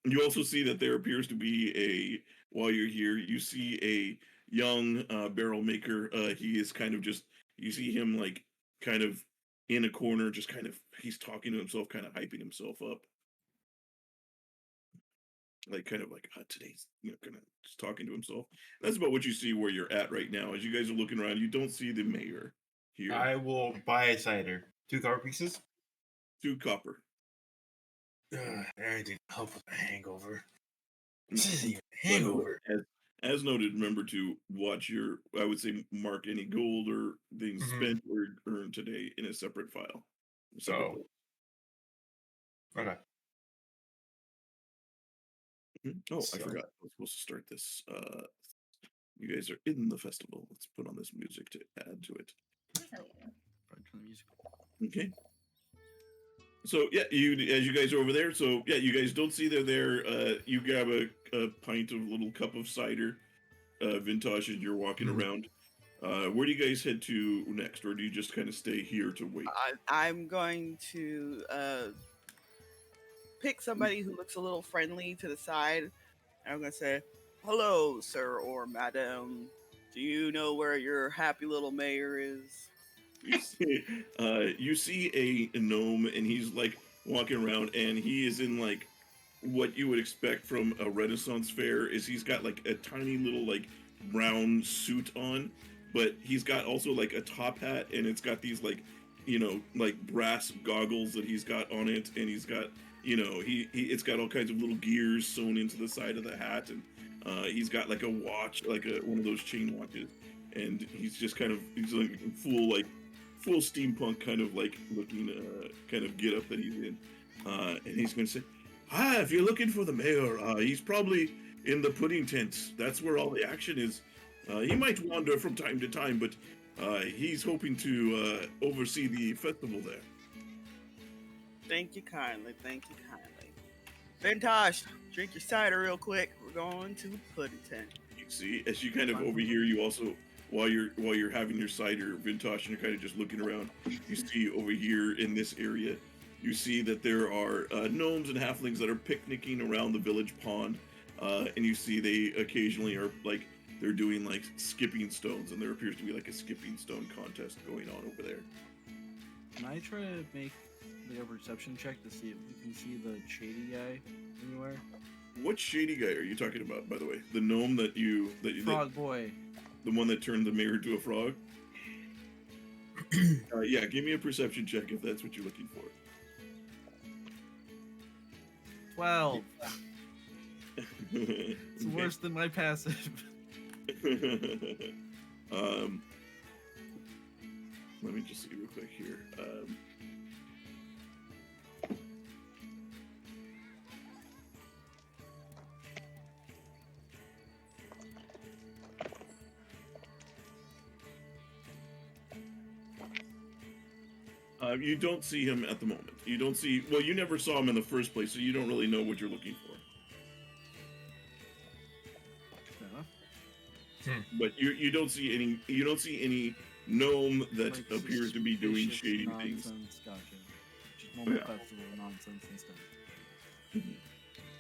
[SPEAKER 2] You also see that there appears to be while you're here, you see a young barrel maker. He is kind of just, you see him like kind of in a corner, just kind of, he's talking to himself, kind of hyping himself up. Like kind of like today's, kind of just talking to himself. That's about what you see where you're at right now. As you guys are looking around, you don't see the mayor here.
[SPEAKER 6] I will buy a cider. 2 copper pieces.
[SPEAKER 2] 2 copper.
[SPEAKER 6] Anything to help with a hangover. This isn't even a hangover.
[SPEAKER 2] As noted, remember to watch your, I would say, mark any gold or things spent or earned today in a separate file.
[SPEAKER 6] Okay.
[SPEAKER 2] Oh,
[SPEAKER 6] So-
[SPEAKER 2] I forgot. I was supposed to start this. You guys are in the festival. Let's put on this music to add to it.
[SPEAKER 4] Hell yeah.
[SPEAKER 3] Right, turn the music.
[SPEAKER 2] Okay. So yeah, as you guys are over there. So yeah, you guys don't see they're there. You grab a pint of little cup of cider, Vintash, and you're walking around. Where do you guys head to next, or do you just kind of stay here to wait?
[SPEAKER 7] I'm going to pick somebody who looks a little friendly to the side. And I'm going to say, "Hello, sir or madam. Do you know where your happy little mayor is?"
[SPEAKER 2] You see a gnome, and he's like walking around, and he is in like what you would expect from a Renaissance fair. Is he's got like a tiny little like brown suit on, but he's got also like a top hat, and it's got these like like brass goggles that he's got on it, and he's got it's got all kinds of little gears sewn into the side of the hat, and he's got like a watch, like one of those chain watches, and he's just he's like full steampunk kind of like looking kind of get up that he's in, and he's going to say, "Hi, if you're looking for the mayor, he's probably in the pudding tent. That's where all the action is. He might wander from time to time, but he's hoping to oversee the festival there."
[SPEAKER 7] Thank you kindly. Thank you kindly. Vintash, drink your cider real quick. We're going to the pudding tent.
[SPEAKER 2] You see, as you kind of over here, you also while you're having your cider, Vintash, and you're kind of just looking around, you see over here in this area, you see that there are gnomes and halflings that are picnicking around the village pond, and you see they occasionally are like they're doing like skipping stones, and there appears to be like a skipping stone contest going on over there.
[SPEAKER 3] Can I try to make like a perception check to see if we can see the shady guy anywhere?
[SPEAKER 2] What shady guy are you talking about, by the way? The gnome that you
[SPEAKER 3] Frog boy.
[SPEAKER 2] the one that turned the mayor into a frog? Yeah, give me a perception check if that's what you're looking for.
[SPEAKER 3] 12. It's worse than my passive.
[SPEAKER 2] Let me just see real quick here. You don't see him at the moment. You don't see. Well, you never saw him in the first place, so you don't really know what you're looking for.
[SPEAKER 3] Fair enough.
[SPEAKER 2] But you don't see any. You don't see any gnome that
[SPEAKER 3] Like
[SPEAKER 2] appears to be doing
[SPEAKER 3] suspicious
[SPEAKER 2] shady
[SPEAKER 3] nonsense.
[SPEAKER 2] things.
[SPEAKER 3] Gotcha. Just moment
[SPEAKER 2] Yeah.
[SPEAKER 3] festival nonsense and stuff.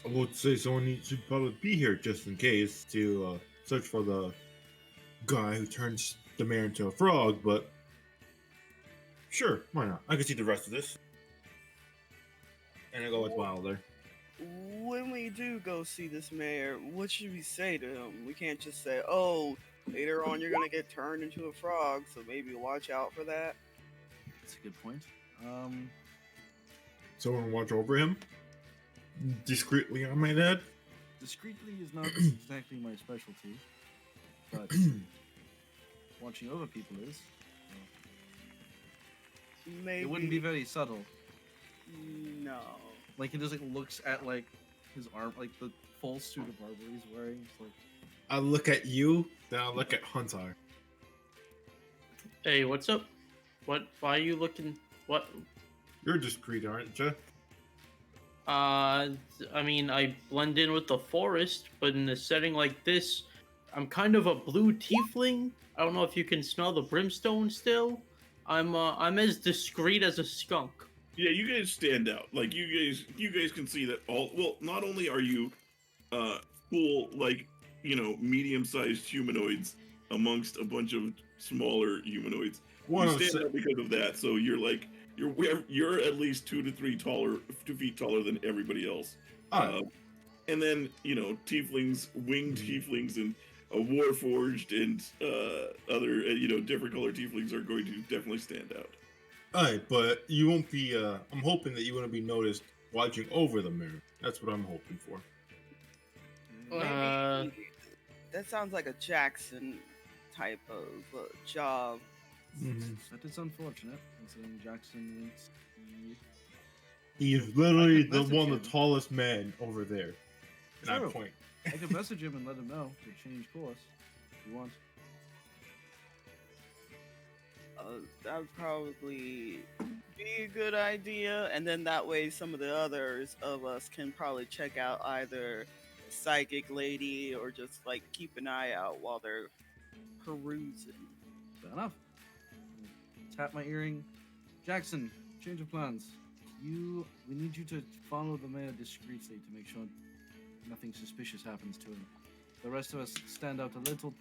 [SPEAKER 6] I would say someone should probably be here just in case to search for the guy who turns the mayor into a frog, but sure, why not? I can see the rest of this. And I go with Wilder.
[SPEAKER 7] When we do go see this mayor, what should we say to him? We can't just say, "Oh, later on you're gonna get turned into a frog, so maybe watch out for that."
[SPEAKER 3] That's a good point.
[SPEAKER 6] Someone watch over him discreetly, I might add.
[SPEAKER 3] Discreetly is not exactly my specialty, but watching over people is.
[SPEAKER 7] Maybe
[SPEAKER 3] It wouldn't be very subtle.
[SPEAKER 7] No.
[SPEAKER 3] Like he just like looks at like his arm, like the full suit of armor he's wearing. It's like,
[SPEAKER 6] I look at you, then I look at Huntar.
[SPEAKER 5] Hey, what's up? What? Why are you looking? What?
[SPEAKER 6] You're discreet, aren't you?
[SPEAKER 5] I mean, I blend in with the forest, but in a setting like this, I'm kind of a blue tiefling. I don't know if you can smell the brimstone still. I'm as discreet as a skunk.
[SPEAKER 2] Yeah, you guys stand out. Like you guys can see that all. Well, not only are you, full like medium-sized humanoids amongst a bunch of smaller humanoids.
[SPEAKER 6] One
[SPEAKER 2] You
[SPEAKER 6] of
[SPEAKER 2] stand
[SPEAKER 6] the
[SPEAKER 2] out because of that. So you're at least 2 feet taller than everybody else. And then tieflings, winged tieflings, and warforged and other different color tieflings are going to definitely stand out.
[SPEAKER 6] Alright, but you won't be. I'm hoping that you won't be noticed watching over the mirror. That's what I'm hoping for.
[SPEAKER 7] Maybe that sounds like a Jackson type of job.
[SPEAKER 3] that is unfortunate, considering Jackson links
[SPEAKER 6] He's literally
[SPEAKER 3] I can
[SPEAKER 6] the one, the
[SPEAKER 3] message him.
[SPEAKER 6] tallest man over there. And I
[SPEAKER 3] True.
[SPEAKER 6] point.
[SPEAKER 3] I can message him and let him know to change course if you want.
[SPEAKER 7] That would probably be a good idea, and then that way some of the others of us can probably check out either a psychic lady or just like keep an eye out while they're perusing.
[SPEAKER 3] Fair enough. Tap my earring. Jackson, change of plans. We need you to follow the mayor discreetly to make sure nothing suspicious happens to him. The rest of us stand out a little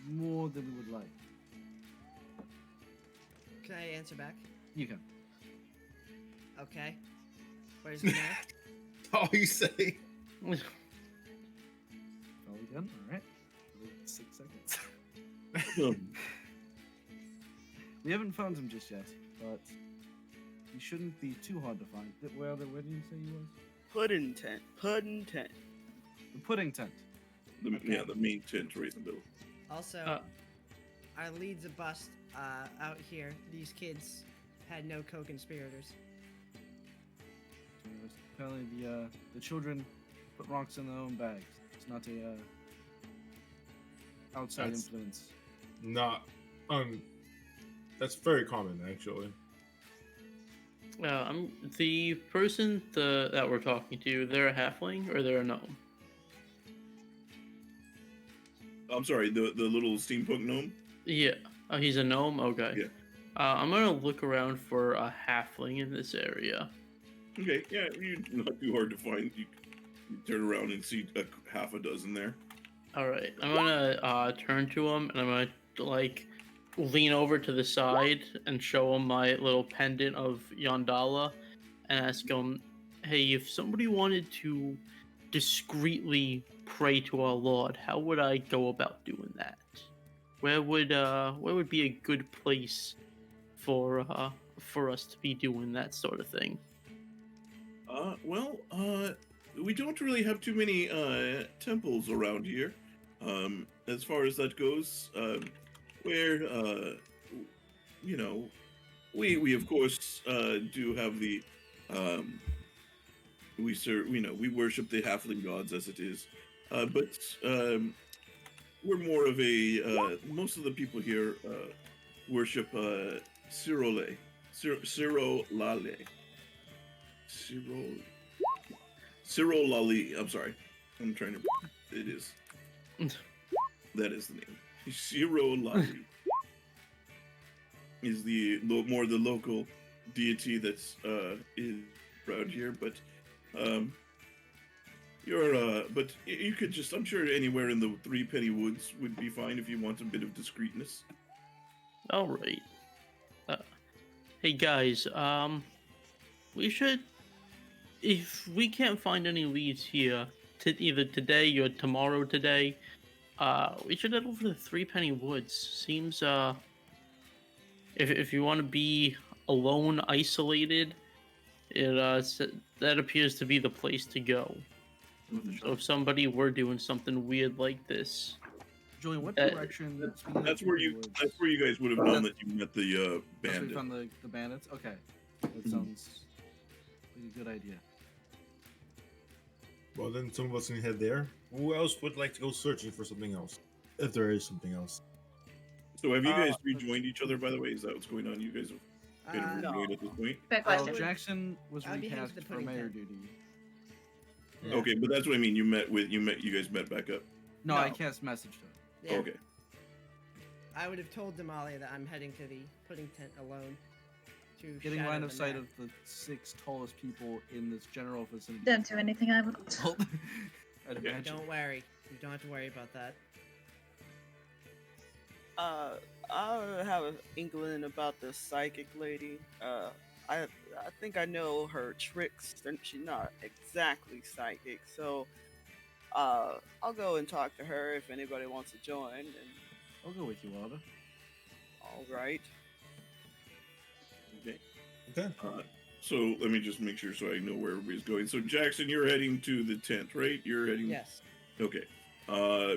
[SPEAKER 3] more than we would like.
[SPEAKER 1] Can I answer back?
[SPEAKER 3] You can.
[SPEAKER 1] Okay. Where's the mayor?
[SPEAKER 6] All you say.
[SPEAKER 3] Follow again. All right. 6 seconds. We haven't found him just yet, but he shouldn't be too hard to find. Where did you say he was?
[SPEAKER 7] Pudding tent.
[SPEAKER 3] The pudding tent.
[SPEAKER 2] Yeah, the main tent right in the middle.
[SPEAKER 1] Also, our lead's a bust out here. These kids had no co-conspirators.
[SPEAKER 3] Apparently the children put rocks in their own bags. It's not a outside
[SPEAKER 6] That's-
[SPEAKER 3] influence.
[SPEAKER 6] Not. That's very common, actually.
[SPEAKER 5] I'm the person that we're talking to. They're a halfling or they're a gnome.
[SPEAKER 2] I'm sorry, the little steampunk gnome.
[SPEAKER 5] Yeah. Oh, he's a gnome. Okay.
[SPEAKER 2] Yeah.
[SPEAKER 5] I'm gonna look around for a halfling in this area.
[SPEAKER 2] Okay, yeah, you're not too hard to find. You turn around and see half a dozen there.
[SPEAKER 5] All right. I'm gonna turn to him and I'm gonna like lean over to the side and show him my little pendant of Yandala and ask him, "Hey, if somebody wanted to discreetly pray to our Lord, how would I go about doing that? Where would be a good place for us to be doing that sort of thing?"
[SPEAKER 2] We don't really have too many temples around here. As far as that goes, where we of course do have the we worship the halfling gods as it is, but we're more of a most of the people here worship Cirolale. Cirolale. I'm sorry. I'm trying to. It is. That is the name. Cirolale is the local deity that's is around here, but but you could just, I'm sure anywhere in the Three Penny Woods would be fine if you want a bit of discreetness.
[SPEAKER 5] All right. Hey guys, we should, if we can't find any leads here, either today or tomorrow today, we should head over to the Three Penny Woods. Seems, if you want to be alone, isolated, that appears to be the place to go. So if somebody were doing something weird like this.
[SPEAKER 3] Julian, what
[SPEAKER 5] Uh,
[SPEAKER 3] direction? speaking of
[SPEAKER 2] That's where
[SPEAKER 3] through the
[SPEAKER 2] you.
[SPEAKER 3] woods,
[SPEAKER 2] That's where you guys would have known that you met the
[SPEAKER 3] that's where we
[SPEAKER 2] bandit.
[SPEAKER 3] found the bandits. Okay, that sounds like a good idea.
[SPEAKER 6] Well, then some of us can head there. Who else would like to go searching for something else? If there is something else.
[SPEAKER 2] So have you guys
[SPEAKER 7] Uh,
[SPEAKER 2] rejoined each other? By the way, is that what's going on? You guys have been
[SPEAKER 1] Uh,
[SPEAKER 2] rejoined at this point.
[SPEAKER 4] Fair
[SPEAKER 3] Well,
[SPEAKER 4] question.
[SPEAKER 3] Jackson was
[SPEAKER 1] I'd be heading
[SPEAKER 3] recast
[SPEAKER 1] to the
[SPEAKER 3] for
[SPEAKER 1] pudding
[SPEAKER 3] mayor
[SPEAKER 1] tent.
[SPEAKER 3] duty.
[SPEAKER 6] Yeah.
[SPEAKER 2] Okay, but that's what I mean. You guys met back up.
[SPEAKER 3] No, I
[SPEAKER 7] No.
[SPEAKER 3] cast message to him.
[SPEAKER 1] Yeah.
[SPEAKER 2] Okay.
[SPEAKER 1] I would have told Damalia that I'm heading to the pudding tent alone. To
[SPEAKER 3] Getting
[SPEAKER 1] shadow
[SPEAKER 3] line
[SPEAKER 1] the
[SPEAKER 3] of sight
[SPEAKER 1] man.
[SPEAKER 3] of the 6 tallest people in this general vicinity.
[SPEAKER 4] Don't do anything I would.
[SPEAKER 3] I'd
[SPEAKER 2] Okay.
[SPEAKER 3] imagine.
[SPEAKER 1] Don't worry. You don't have to worry about that.
[SPEAKER 7] I have an inkling about the psychic lady. I think I know her tricks. She's not exactly psychic, so I'll go and talk to her if anybody wants to join. And
[SPEAKER 3] I'll go with you, Alda.
[SPEAKER 7] all right.
[SPEAKER 2] Okay.
[SPEAKER 6] Okay.
[SPEAKER 2] So let me just make sure so I know where everybody's going. So Jackson, you're heading to the tent, right? You're heading.
[SPEAKER 1] Yes.
[SPEAKER 2] Okay.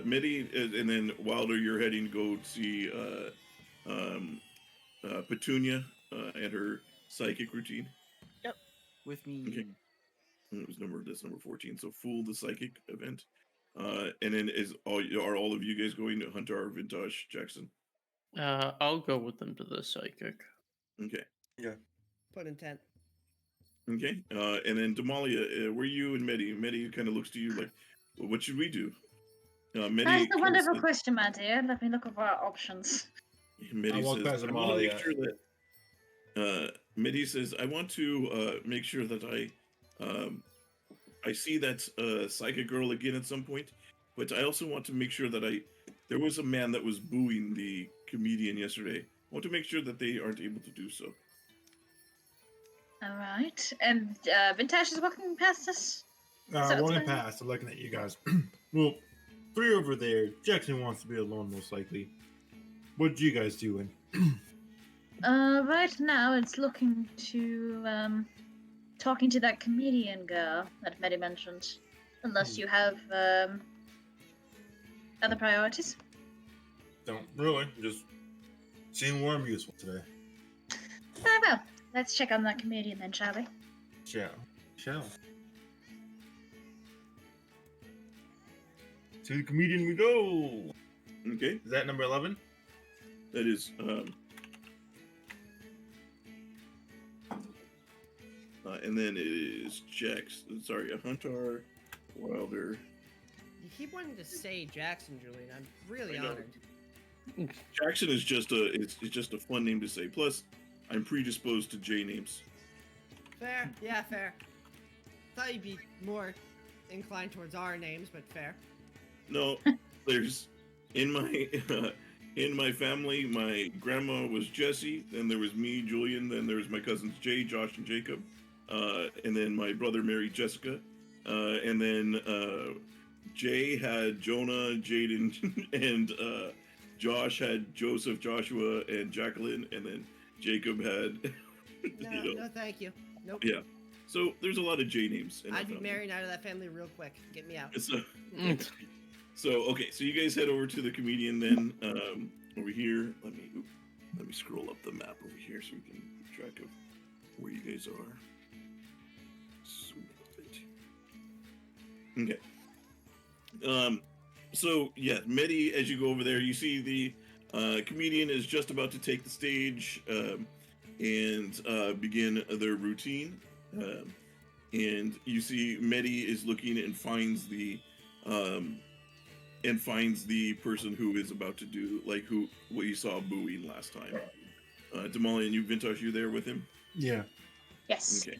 [SPEAKER 2] Medi, and then Wilder, you're heading to go see Petunia and her psychic routine.
[SPEAKER 3] With me.
[SPEAKER 2] Okay. That's number 14. So Fool the Psychic event. And then are all of you guys going to Huntar, Vintash, Jackson?
[SPEAKER 5] I'll go with them to the psychic.
[SPEAKER 2] Okay.
[SPEAKER 1] Pudding tent.
[SPEAKER 2] Okay. And then Damalia, where you and Medi? Medi kind of looks to you like, well, what should we do? Medi
[SPEAKER 4] That is a
[SPEAKER 2] kinda
[SPEAKER 4] wonderful
[SPEAKER 2] said-
[SPEAKER 4] question, my dear. Let me look over our options.
[SPEAKER 2] Medi
[SPEAKER 6] I walk
[SPEAKER 2] says,
[SPEAKER 6] past
[SPEAKER 2] I want to make
[SPEAKER 6] Damalia.
[SPEAKER 2] sure that. Medi says, I want to make sure that I see that psychic girl again at some point, but I also want to make sure that there was a man that was booing the comedian yesterday. I want to make sure that they aren't able to do so.
[SPEAKER 4] All right. And Vintash is walking past us. So it's
[SPEAKER 6] Walking
[SPEAKER 4] fine.
[SPEAKER 6] past, I'm looking at you guys. Well, 3 over there. Jackson wants to be alone, most likely. What you guys doing?
[SPEAKER 4] Right now it's looking to talking to that comedian girl that Medi mentioned. Unless you have other priorities.
[SPEAKER 6] Don't really. Just seeing where I'm useful today.
[SPEAKER 4] Very well. Let's check on that comedian then, shall we?
[SPEAKER 6] Shall. To the comedian we go.
[SPEAKER 2] Okay,
[SPEAKER 6] Is that number 11?
[SPEAKER 2] that is. And then it is Jackson. Sorry, a Huntar, Wilder.
[SPEAKER 1] You keep wanting to say Jackson, Julian. I'm really
[SPEAKER 2] I know.
[SPEAKER 1] honored.
[SPEAKER 2] Jackson is just it's just a fun name to say. Plus, I'm predisposed to J names.
[SPEAKER 1] Fair. Yeah, fair. Thought you'd be more inclined towards our names, but fair.
[SPEAKER 2] No, there's in my family, my grandma was Jessie, then there was me, Julian, then there was my cousins Jay, Josh, and Jacob, and then my brother married Jessica, and then Jay had Jonah, Jaden, and Josh had Joseph, Joshua, and Jacqueline, and then Jacob had
[SPEAKER 1] No,
[SPEAKER 2] you know,
[SPEAKER 1] no, thank you. Nope.
[SPEAKER 2] yeah. So there's a lot of J names. In our
[SPEAKER 1] I'd be
[SPEAKER 2] family.
[SPEAKER 1] marrying out of that family real quick. Get me out.
[SPEAKER 2] So okay, so you guys head over to the comedian then. Over here, let me scroll up the map over here so we can keep track of where you guys are. Okay. So yeah, Medi, as you go over there, you see the comedian is just about to take the stage and begin their routine. And you see Medi is looking and finds the person who is about to do what you saw booing last time. Damalia and you, Vintash, you there with him?
[SPEAKER 6] Yeah.
[SPEAKER 4] Yes.
[SPEAKER 2] Okay.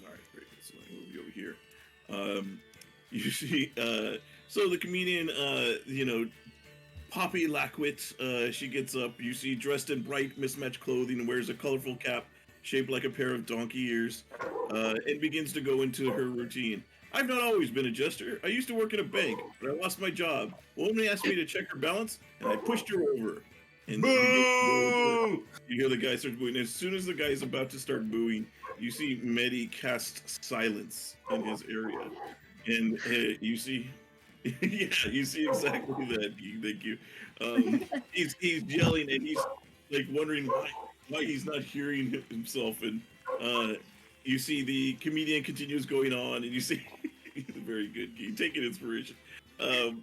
[SPEAKER 2] All right, great. So let me move you over here. You see, so the comedian, Poppy Lackwit, she gets up. You see, dressed in bright, mismatched clothing, wears a colorful cap shaped like a pair of donkey ears, and begins to go into her routine. I've not always been a jester. I used to work at a bank, but I lost my job. A woman asked me to check her balance, and I pushed her over. And
[SPEAKER 6] Boo!
[SPEAKER 2] you hear the guy start booing. As soon as the guy's about to start booing, you see Medi cast silence in his area. And you see Yeah, you see exactly that. Thank you. He's yelling and he's like wondering why he's not hearing himself, and you see the comedian continues going on, and you see very good. You taking inspiration. Um,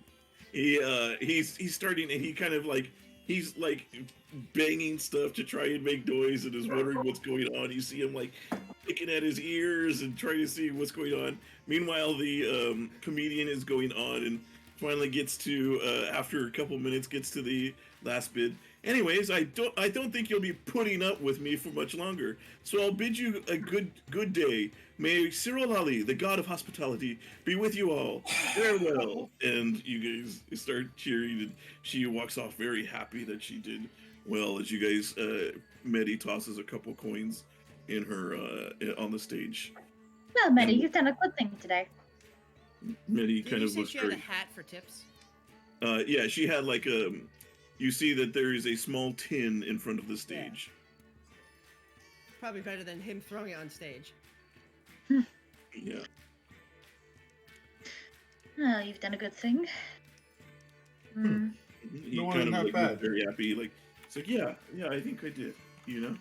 [SPEAKER 2] he's starting, and he kind of like he's like banging stuff to try and make noise, and is wondering what's going on. You see him like picking at his ears and trying to see what's going on. Meanwhile, the comedian is going on and finally gets to after a couple minutes gets to the last bid. Anyways, I don't think you'll be putting up with me for much longer. So I'll bid you a good day. May Cyril Ali, the god of hospitality, be with you all. Farewell. And you guys start cheering, and she walks off very happy that she did well. As you guys, Medi tosses a couple coins in her on the stage.
[SPEAKER 4] Well, Medi,
[SPEAKER 2] And-
[SPEAKER 4] you've done a good thing today.
[SPEAKER 2] Medi
[SPEAKER 1] Did
[SPEAKER 2] kind
[SPEAKER 1] you
[SPEAKER 2] of
[SPEAKER 1] say
[SPEAKER 2] looks
[SPEAKER 1] she had a
[SPEAKER 2] very.
[SPEAKER 1] hat for tips?
[SPEAKER 2] Yeah, she had like you see that there is a small tin in front of the stage.
[SPEAKER 1] Probably better than him throwing it on stage.
[SPEAKER 2] Yeah.
[SPEAKER 4] Well, you've done a good thing. Hmm.
[SPEAKER 2] He
[SPEAKER 6] No,
[SPEAKER 2] kind of
[SPEAKER 6] not
[SPEAKER 2] like
[SPEAKER 6] bad.
[SPEAKER 2] looked very happy. Like it's like yeah, I think I did. You know.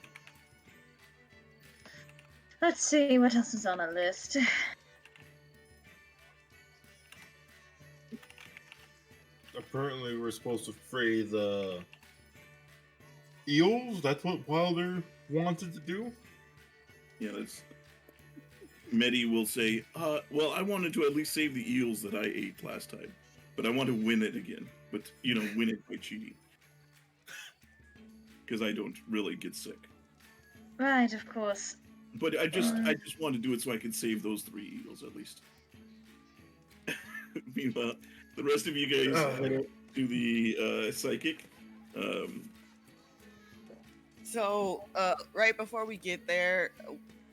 [SPEAKER 4] Let's see what else is on our list.
[SPEAKER 6] Apparently, we're supposed to fray the eels. That's what Wilder wanted to do.
[SPEAKER 2] Yeah, that's. Medi will say, well, I wanted to at least save the eels that I ate last time, but I want to win it again. But win it by cheating, because I don't really get sick.
[SPEAKER 4] Right, of course.
[SPEAKER 2] But I just want to do it so I can save those 3 eels at least. Meanwhile, the rest of you guys head up to the psychic.
[SPEAKER 7] So, right before we get there,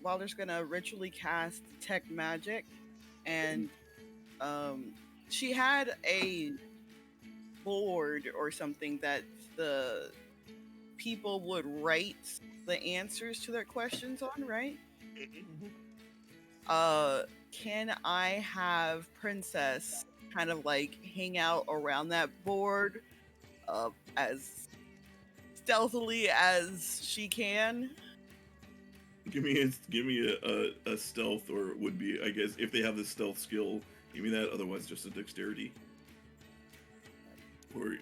[SPEAKER 7] Wilder's gonna ritually cast Detect Magic, and she had a board or something that the people would write the answers to their questions on, right? Can I have Princess kind of like hang out around that board as stealthily as she can?
[SPEAKER 2] Give me a stealth, or would be, I guess, if they have the stealth skill, give me that. Otherwise, just a dexterity. Or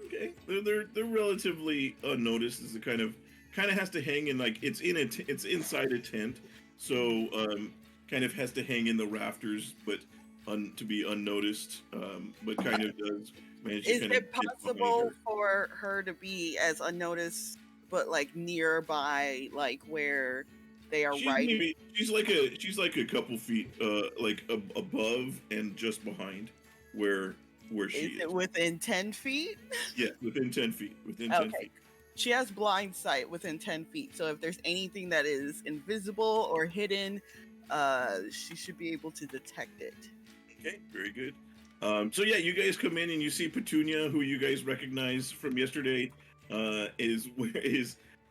[SPEAKER 2] okay, they're relatively unnoticed. Is the kind of has to hang in, like it's inside a tent, so kind of has to hang in the rafters, but to be unnoticed. But kind of does manage to
[SPEAKER 7] Is
[SPEAKER 2] kind of
[SPEAKER 7] it
[SPEAKER 2] get behind
[SPEAKER 7] possible
[SPEAKER 2] her.
[SPEAKER 7] for her to be as unnoticed, but like nearby, like where they are writing?
[SPEAKER 2] She's like a couple feet above and just behind where she
[SPEAKER 7] Is
[SPEAKER 2] is.
[SPEAKER 7] it within 10 feet?
[SPEAKER 2] Yeah, within 10 feet. Within 10
[SPEAKER 7] Okay.
[SPEAKER 2] feet.
[SPEAKER 7] She has blind sight within 10 feet. So if there's anything that is invisible or hidden, she should be able to detect it.
[SPEAKER 2] Okay, very good. So yeah, you guys come in and you see Petunia, who you guys recognize from yesterday, is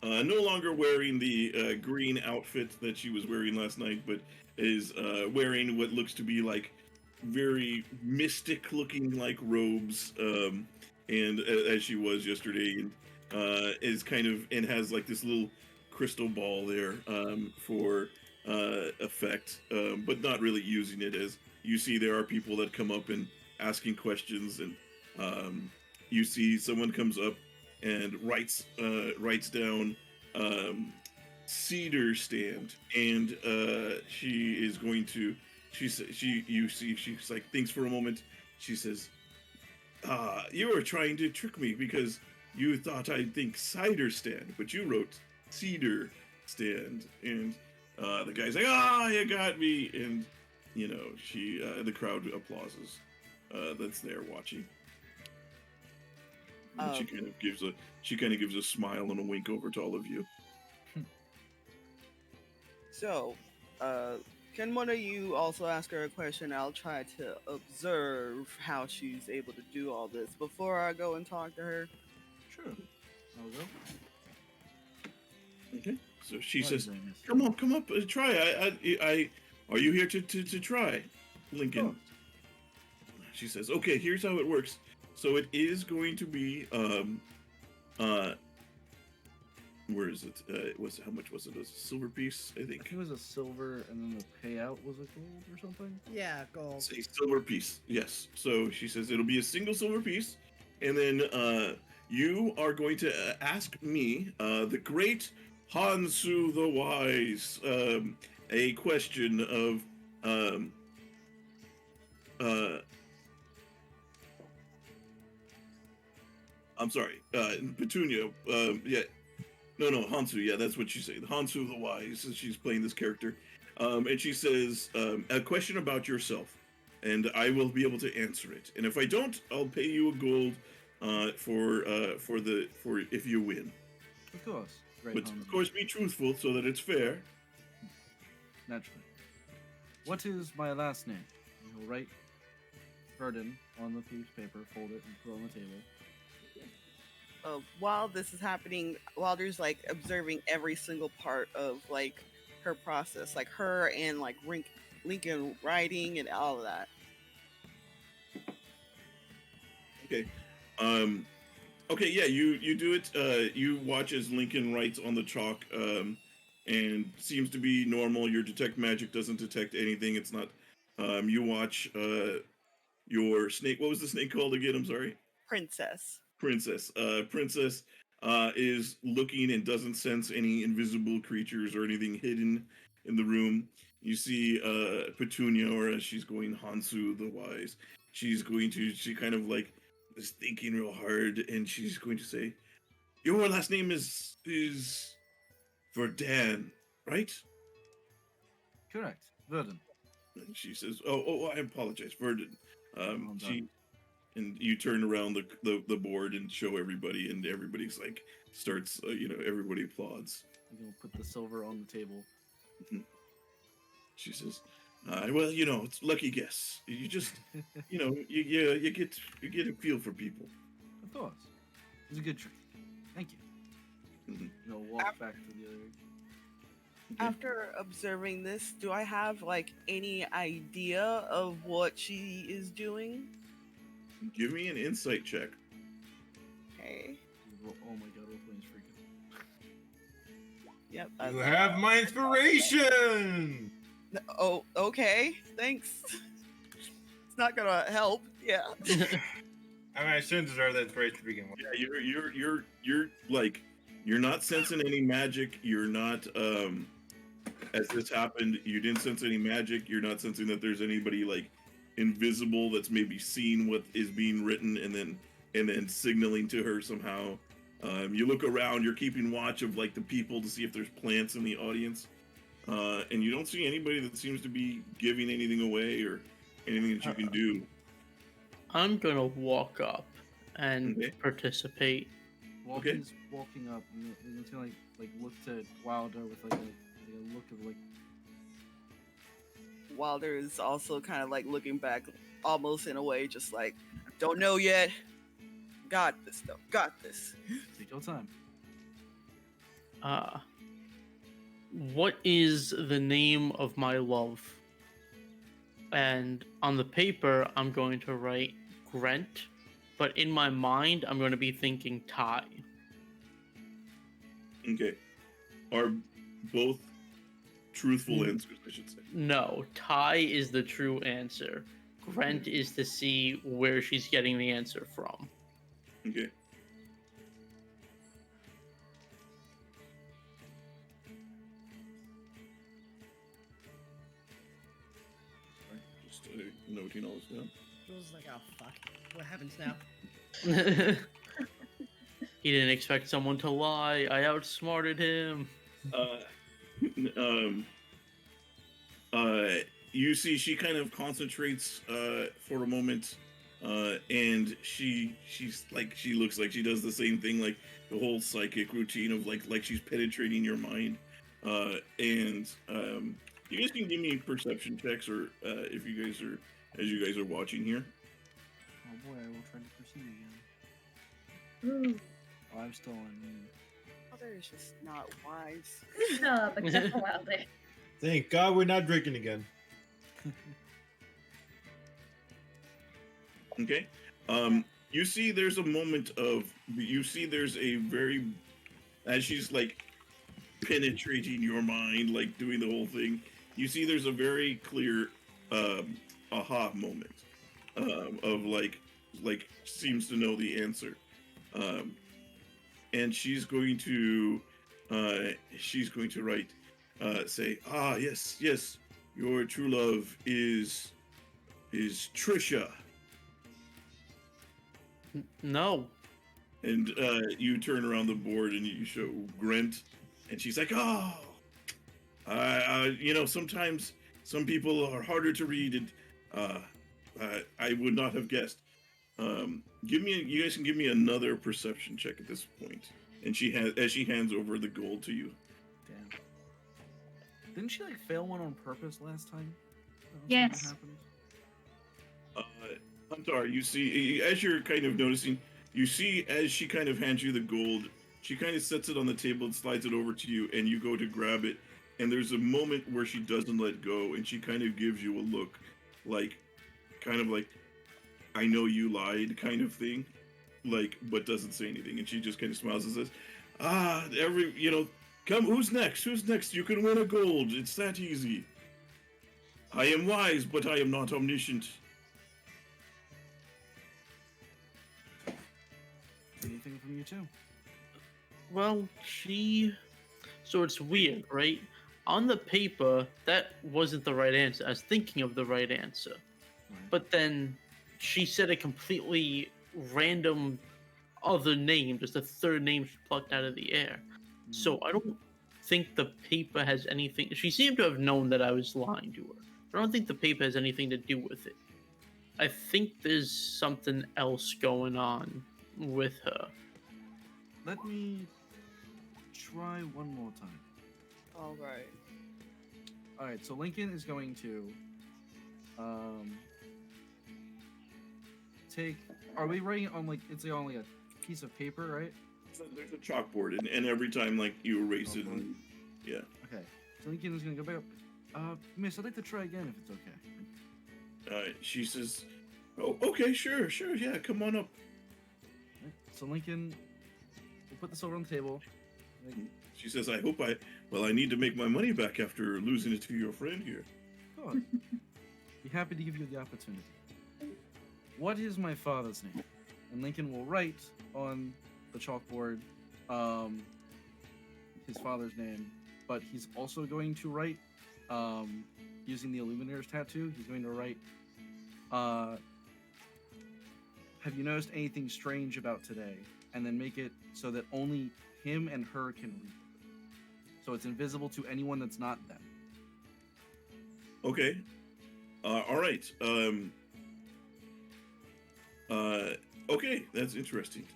[SPEAKER 2] no longer wearing the green outfit that she was wearing last night, but is wearing what looks to be like very mystic looking like robes, and as she was yesterday, and is kind of and has like this little crystal ball there for effect, but not really using it. As you see, there are people that come up and asking questions, and you see someone comes up and writes down cedar stand, and she is going to she's like thinks for a moment. She says, you were trying to trick me because you thought I'd think cider stand, but you wrote cedar stand. And the guy's like, you got me. And she the crowd applauses that's there watching. And she kind of gives a smile and a wink over to all of you.
[SPEAKER 7] So, can one of you also ask her a question? I'll try to observe how she's able to do all this before I go and talk to her.
[SPEAKER 3] Sure. I'll go.
[SPEAKER 2] Okay. So she
[SPEAKER 3] What
[SPEAKER 2] says,
[SPEAKER 3] is that, miss?
[SPEAKER 2] come up, try. I are you here to try, Lincoln? she says, okay, here's how it works. So it is going to be where is it? How much was it? A silver piece, I
[SPEAKER 3] I
[SPEAKER 2] think.
[SPEAKER 3] think it was a silver, and then the payout was a gold or something.
[SPEAKER 1] Yeah, gold.
[SPEAKER 2] It's a silver piece, yes. So she says it'll be a single silver piece, and then you are going to ask me, the great Hansu the Wise, a question of I'm sorry, Petunia. Yeah, no, Hansu. Yeah, that's what she said. Hansu the Wise. She's playing this character, and she says a question about yourself, and I will be able to answer it. And if I don't, I'll pay you a gold for if you win.
[SPEAKER 3] Of course. Great.
[SPEAKER 2] But
[SPEAKER 3] Hansu.
[SPEAKER 2] of course, be truthful so that it's fair.
[SPEAKER 3] Naturally. What is my last name? You'll write Verdan on the piece of paper, fold it, and put it on the table.
[SPEAKER 7] While this is happening, Wilder's like observing every single part of like her process, like her and like Lincoln writing and all of that.
[SPEAKER 2] Okay. Okay, yeah, you do it. You watch as Lincoln writes on the chalk, and seems to be normal. Your detect magic doesn't detect anything. It's not. You watch your snake. What was the snake called again? I'm sorry.
[SPEAKER 7] Princess.
[SPEAKER 2] Princess. Princess is looking and doesn't sense any invisible creatures or anything hidden in the room. You see Petunia, or as she's going, Hansu the Wise. She kind of like is thinking real hard, and she's going to say, "Your last name is Verdan, right?"
[SPEAKER 3] Correct. Verdan.
[SPEAKER 2] And she says, "Oh, I apologize, Verdan."
[SPEAKER 3] Well done.
[SPEAKER 2] And you turn around the board and show everybody, and everybody's like starts, everybody applauds.
[SPEAKER 3] I'm gonna put the silver on the table.
[SPEAKER 2] She says, "Well, it's lucky guess. You just, you get a feel for people."
[SPEAKER 3] Of course. It's a good trick. Thank you.
[SPEAKER 2] Mhm.
[SPEAKER 3] Walk back to the other.
[SPEAKER 7] After observing this, do I have like any idea of what she is doing?
[SPEAKER 2] Give me an insight check.
[SPEAKER 7] Okay.
[SPEAKER 3] Oh my god, we're playing freaking.
[SPEAKER 7] Yep.
[SPEAKER 6] You have my inspiration.
[SPEAKER 7] Oh, okay. Thanks. It's not gonna help. Yeah.
[SPEAKER 6] I mean, I shouldn't deserve that inspiration to begin with.
[SPEAKER 2] Yeah, you're like, you're not sensing any magic. You're not, as this happened, you didn't sense any magic. You're not sensing that there's anybody like invisible that's maybe seeing what is being written and then signaling to her somehow. You look around. You're keeping watch of like the people to see if there's plants in the audience, and you don't see anybody that seems to be giving anything away or anything that you can do.
[SPEAKER 5] I'm gonna walk up and
[SPEAKER 2] Okay.
[SPEAKER 5] participate.
[SPEAKER 3] While
[SPEAKER 2] Okay.
[SPEAKER 3] he's walking up, I'm gonna like look to Wilder with like a look of like.
[SPEAKER 7] Wilder is also kind of like looking back, almost in a way, just like, don't know yet. Got this though. Got this.
[SPEAKER 3] Take your time.
[SPEAKER 5] What is the name of my love? And on the paper, I'm going to write Grant, but in my mind, I'm going to be thinking Ty.
[SPEAKER 2] Okay. Are both truthful answers, I should say.
[SPEAKER 5] No, Ty is the true answer. Grant is to see where she's getting the answer from.
[SPEAKER 2] Okay. Just noting all this down.
[SPEAKER 1] Jules is like, oh fuck, what happens now?
[SPEAKER 5] He didn't expect someone to lie. I outsmarted him.
[SPEAKER 2] You see, she kind of concentrates for a moment, and she looks like she does the same thing, like the whole psychic routine of like she's penetrating your mind, and you guys can give me perception checks, or if you guys are watching here.
[SPEAKER 3] Oh boy, I will try to perceive again.
[SPEAKER 4] Ooh.
[SPEAKER 3] Oh, I'm still on mute.
[SPEAKER 7] Wilder is just not wise.
[SPEAKER 4] No, but careful, Wilder.
[SPEAKER 6] Thank God we're not drinking again.
[SPEAKER 2] Okay. You see, there's a moment of there's a very as she's like penetrating your mind, like doing the whole thing. You see, there's a very clear aha moment of like seems to know the answer, and she's going to write say, ah, yes, yes, your true love is Trisha.
[SPEAKER 5] No.
[SPEAKER 2] And you turn around the board and you show Grant, and she's like, oh, sometimes some people are harder to read, and I would not have guessed. You guys can give me another perception check at this point. And she hands over the gold to you.
[SPEAKER 3] Damn. Didn't she like fail one on purpose last time?
[SPEAKER 4] Yes.
[SPEAKER 2] Huntar, you see, as you're kind of noticing, you see as she kind of hands you the gold, she kind of sets it on the table and slides it over to you, and you go to grab it, and there's a moment where she doesn't let go, and she kind of gives you a look, like, kind of like, I know you lied kind of thing, like, but doesn't say anything, and she just kind of smiles and says, come, who's next? Who's next? You can win a gold. It's that easy. I am wise, but I am not omniscient.
[SPEAKER 3] Anything from you too?
[SPEAKER 5] Well, so it's weird, right? On the paper, that wasn't the right answer. I was thinking of the right answer.
[SPEAKER 3] Right.
[SPEAKER 5] But then she said a completely random other name, just a third name she plucked out of the air. So I don't think the paper has anything. She seemed to have known that I was lying to her. I don't think the paper has anything to do with it. I think there's something else going on with her.
[SPEAKER 3] Let me try one more time.
[SPEAKER 7] All right.
[SPEAKER 3] All right, so Lincoln is going to take. Are we writing on like it's on like a piece of paper, right?
[SPEAKER 2] So there's a chalkboard, and every time like you erase it, and yeah.
[SPEAKER 3] Okay, so Lincoln is gonna go back up. Miss, I'd like to try again if it's okay.
[SPEAKER 2] She says, "Oh, okay, sure, yeah, come on up."
[SPEAKER 3] Right, so Lincoln, we'll put this over on the table.
[SPEAKER 2] She says, I need to make my money back after losing it to your friend here.
[SPEAKER 3] Go on. Be happy to give you the opportunity. What is my father's name? And Lincoln will write on the chalkboard his father's name, but he's also going to write, using the Illuminator's tattoo, he's going to write, have you noticed anything strange about today? And then make it so that only him and her can read it. So it's invisible to anyone that's not them.
[SPEAKER 2] Okay. All right. Okay, that's interesting.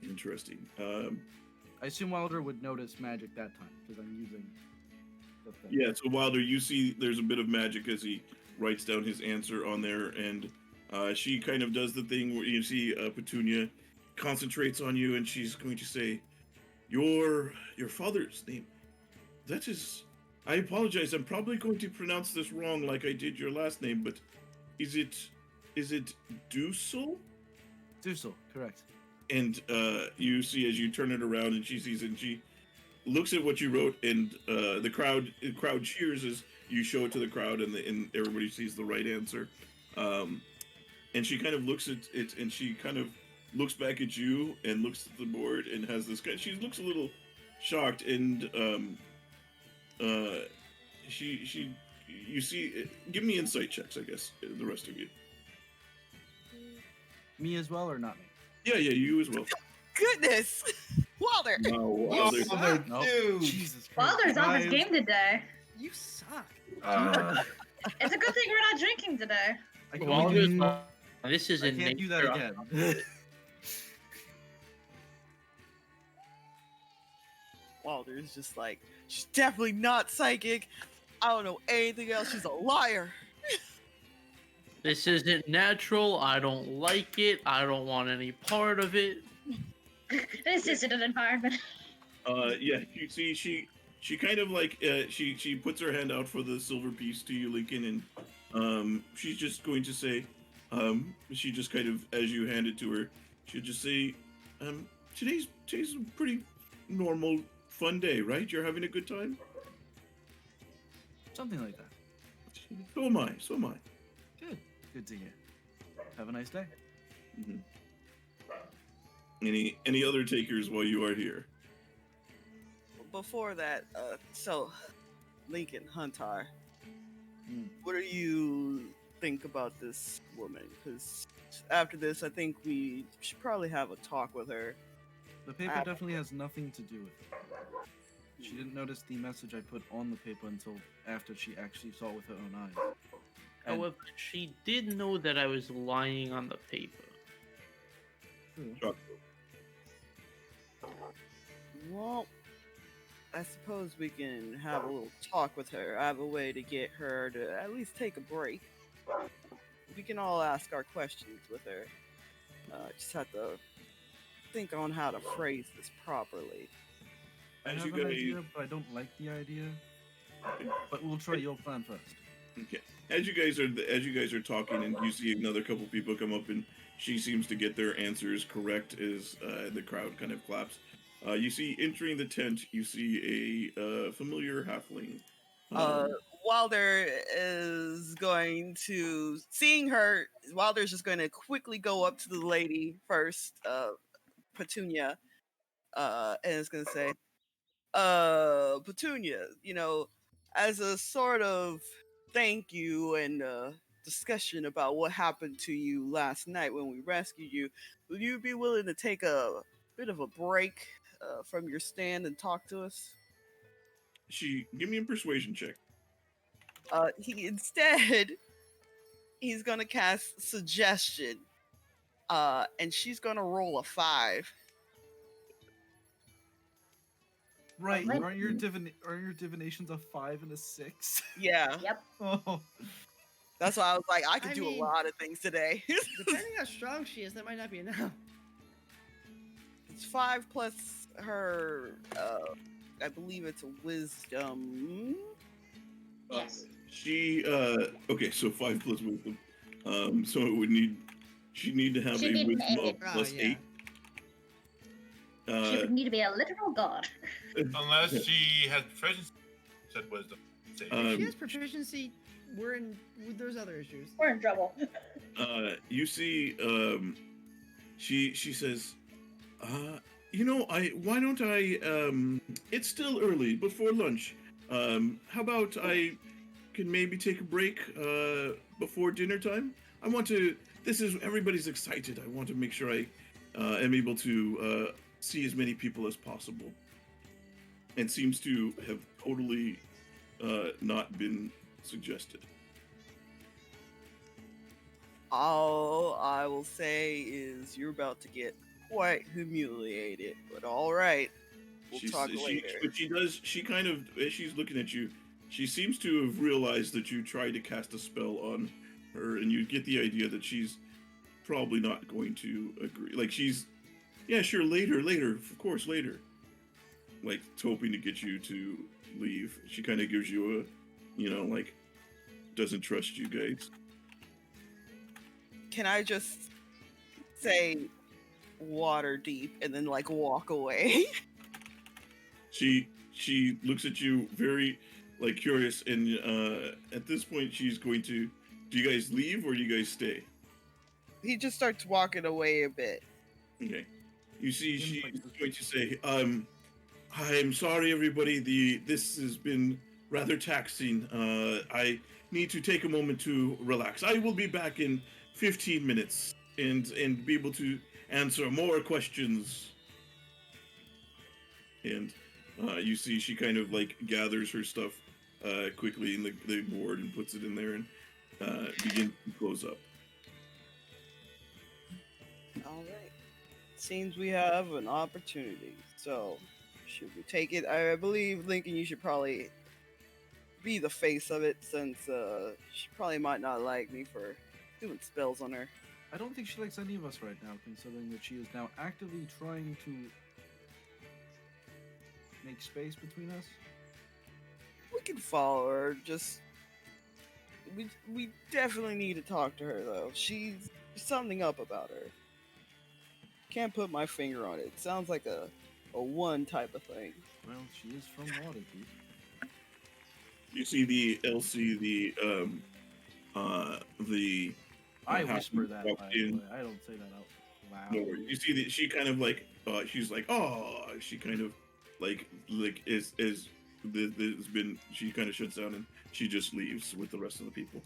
[SPEAKER 2] Interesting.
[SPEAKER 3] I assume Wilder would notice magic that time because I'm using the thing.
[SPEAKER 2] Yeah, so Wilder, you see there's a bit of magic as he writes down his answer on there, and she kind of does the thing where you see Petunia concentrates on you, and she's going to say, your father's name. That is, I apologize, I'm probably going to pronounce this wrong like I did your last name, but is it Dusel?
[SPEAKER 3] Dusel, correct.
[SPEAKER 2] And you see as you turn it around, and she sees it, and she looks at what you wrote, and the crowd cheers as you show it to the crowd, and everybody sees the right answer. And she kind of looks at it, and she kind of looks back at you and looks at the board and has this kind. She looks a little shocked, and you see. Give me insight checks, I guess. The rest of you.
[SPEAKER 3] Me as well, or not me?
[SPEAKER 2] Yeah, you as well.
[SPEAKER 7] Goodness, Walter.
[SPEAKER 2] No, Wilder.
[SPEAKER 3] Nope.
[SPEAKER 6] Dude.
[SPEAKER 3] Jesus Christ.
[SPEAKER 4] Wilder's off his game today.
[SPEAKER 1] You suck.
[SPEAKER 4] It's a good thing we're not drinking today.
[SPEAKER 3] I can
[SPEAKER 5] Wilder's
[SPEAKER 3] only do-
[SPEAKER 5] this is
[SPEAKER 3] I
[SPEAKER 5] in
[SPEAKER 3] can't do that
[SPEAKER 5] nature.
[SPEAKER 3] again.
[SPEAKER 7] Walter's just like, she's definitely not psychic. I don't know anything else. She's a liar.
[SPEAKER 5] This isn't natural. I don't like it. I don't want any part of it.
[SPEAKER 4] This isn't an environment.
[SPEAKER 2] Yeah, you see, she kind of like she puts her hand out for the silver piece to you, Lincoln, and she's just going to say, She just kind of, as you hand it to her, she'll just say, today's a pretty normal, fun day, right? You're having a good time?
[SPEAKER 3] Something like that.
[SPEAKER 2] So am I. So am I.
[SPEAKER 3] Good. Good to hear. Have a nice day.
[SPEAKER 2] Mm-hmm. Any other takers while you are here?
[SPEAKER 7] Before that, so Lincoln Huntar,
[SPEAKER 3] Hmm.
[SPEAKER 7] what do you think about this woman? Because after this, I think we should probably have a talk with her.
[SPEAKER 3] The paper definitely has nothing to do with it. She didn't notice the message I put on the paper until after she actually saw it with her own eyes. And
[SPEAKER 5] However, she did know that I was lying on the paper.
[SPEAKER 3] true.
[SPEAKER 7] Well, I suppose we can have a little talk with her. I have a way to get her to at least take a break. We can all ask our questions with her. Just have to think on how to phrase this properly.
[SPEAKER 3] I
[SPEAKER 2] As
[SPEAKER 3] have
[SPEAKER 2] you
[SPEAKER 3] an
[SPEAKER 2] guys,
[SPEAKER 3] idea, but I don't like the idea. But we'll try your plan first.
[SPEAKER 2] okay. As you guys are talking, and you see another couple people come up, and she seems to get their answers correct as the crowd kind of claps. You see entering the tent, you see a familiar halfling.
[SPEAKER 7] Wilder is going to seeing her. Wilder's just going to quickly go up to the lady first, Petunia, and is going to say, Petunia, as a sort of thank you and discussion about what happened to you last night when we rescued you, would you be willing to take a bit of a break from your stand and talk to us?
[SPEAKER 2] She give me a persuasion check.
[SPEAKER 7] He's gonna cast suggestion, and she's gonna roll a 5.
[SPEAKER 3] Right?
[SPEAKER 4] Alright.
[SPEAKER 3] Aren't your divinations a 5 and a 6?
[SPEAKER 7] Yeah,
[SPEAKER 4] Yep.
[SPEAKER 3] Oh,
[SPEAKER 7] that's why I was like, I could
[SPEAKER 1] I
[SPEAKER 7] do
[SPEAKER 1] mean-
[SPEAKER 7] a lot of things today.
[SPEAKER 1] Depending how strong she is, that might not be enough.
[SPEAKER 7] It's 5 plus her. I believe it's a wisdom.
[SPEAKER 4] Yes.
[SPEAKER 2] She okay, so 5 plus wisdom. So it would need she'd need to have
[SPEAKER 4] She'd
[SPEAKER 2] a
[SPEAKER 4] need an
[SPEAKER 2] wisdom of
[SPEAKER 4] 8.
[SPEAKER 2] plus
[SPEAKER 1] Oh, yeah.
[SPEAKER 2] 8.
[SPEAKER 4] She would need to be a literal god.
[SPEAKER 6] Unless she has proficiency, said wisdom. Save.
[SPEAKER 1] If she has proficiency, there's other issues.
[SPEAKER 4] We're in trouble.
[SPEAKER 2] You see, she says, why don't I, it's still early, before lunch. How about I can maybe take a break, before dinner time? Everybody's excited. I want to make sure I, am able to, see as many people as possible. And seems to have totally, not been suggested.
[SPEAKER 7] All I will say is you're about to get quite humiliated, but all right, we'll talk later.
[SPEAKER 2] But she kind of, as she's looking at you, she seems to have realized that you tried to cast a spell on her, and you get the idea that she's probably not going to agree. Like, yeah, sure, later, of course, later. Like, hoping to get you to leave. She kind of gives you a, doesn't trust you guys.
[SPEAKER 7] Can I just say water deep and then walk away?
[SPEAKER 2] She looks at you very curious, and at this point she's going to. Do you guys leave or do you guys stay?
[SPEAKER 7] He just starts walking away a bit.
[SPEAKER 2] Okay. You see, she's going to say, I'm sorry, everybody. This has been rather taxing. I need to take a moment to relax. I will be back in 15 minutes and be able to answer more questions. And you see, she kind of gathers her stuff quickly in the board and puts it in there and begins to close up.
[SPEAKER 7] All right. Seems we have an opportunity. So, should we take it? I believe, Lincoln, you should probably be the face of it, since she probably might not like me for doing spells on her.
[SPEAKER 3] I don't think she likes any of us right now, considering that she is now actively trying to make space between us.
[SPEAKER 7] We can follow her. Just we definitely need to talk to her though. She's something up about her. Can't put my finger on it. Sounds like a one type of thing.
[SPEAKER 3] Well, she is from Waterdeep.
[SPEAKER 2] You see the Elsie, the
[SPEAKER 3] I
[SPEAKER 2] half
[SPEAKER 3] whisper that,
[SPEAKER 2] walked
[SPEAKER 3] by the
[SPEAKER 2] in.
[SPEAKER 3] way. I don't say that out loud.
[SPEAKER 2] No worries. You see that she kind of like she's like, oh, she kind of like is there's been, she kind of shuts down and she just leaves with the rest of the people.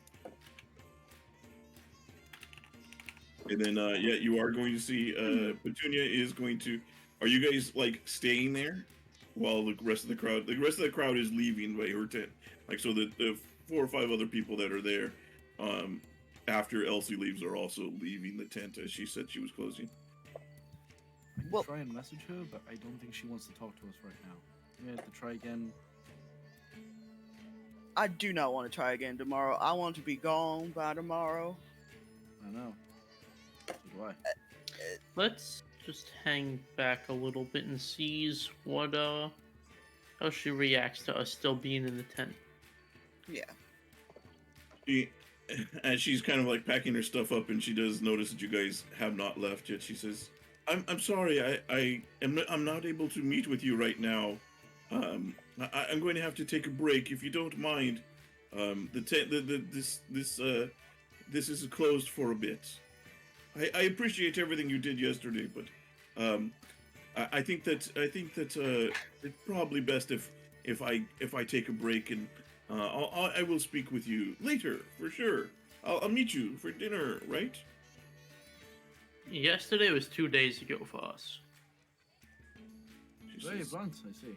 [SPEAKER 2] And then yeah, you are going to see Petunia is going to, are you guys like staying there while the rest of the crowd is leaving by her tent? Like, so the 4 or 5 other people that are there after Elsie leaves are also leaving the tent, as she said she was closing.
[SPEAKER 3] I can
[SPEAKER 7] Well-
[SPEAKER 3] try and message her, but I don't think she wants to talk to us right now. We have to try again.
[SPEAKER 7] I do not want to try again tomorrow. I want to be gone by tomorrow.
[SPEAKER 3] I know. So do I.
[SPEAKER 5] Let's just hang back a little bit and sees what how she reacts to us still being in the tent.
[SPEAKER 7] Yeah.
[SPEAKER 2] As she's kind of like packing her stuff up, and she does notice that you guys have not left yet, she says, I'm sorry, I'm not able to meet with you right now. I'm going to have to take a break if you don't mind. The tent, this is closed for a bit. I appreciate everything you did yesterday, but I think that it's probably best if I take a break, and I will speak with you later for sure. I'll meet you for dinner, right?
[SPEAKER 5] Yesterday was 2 days ago for us.
[SPEAKER 2] She
[SPEAKER 3] Very
[SPEAKER 2] says,
[SPEAKER 3] blunt, I see.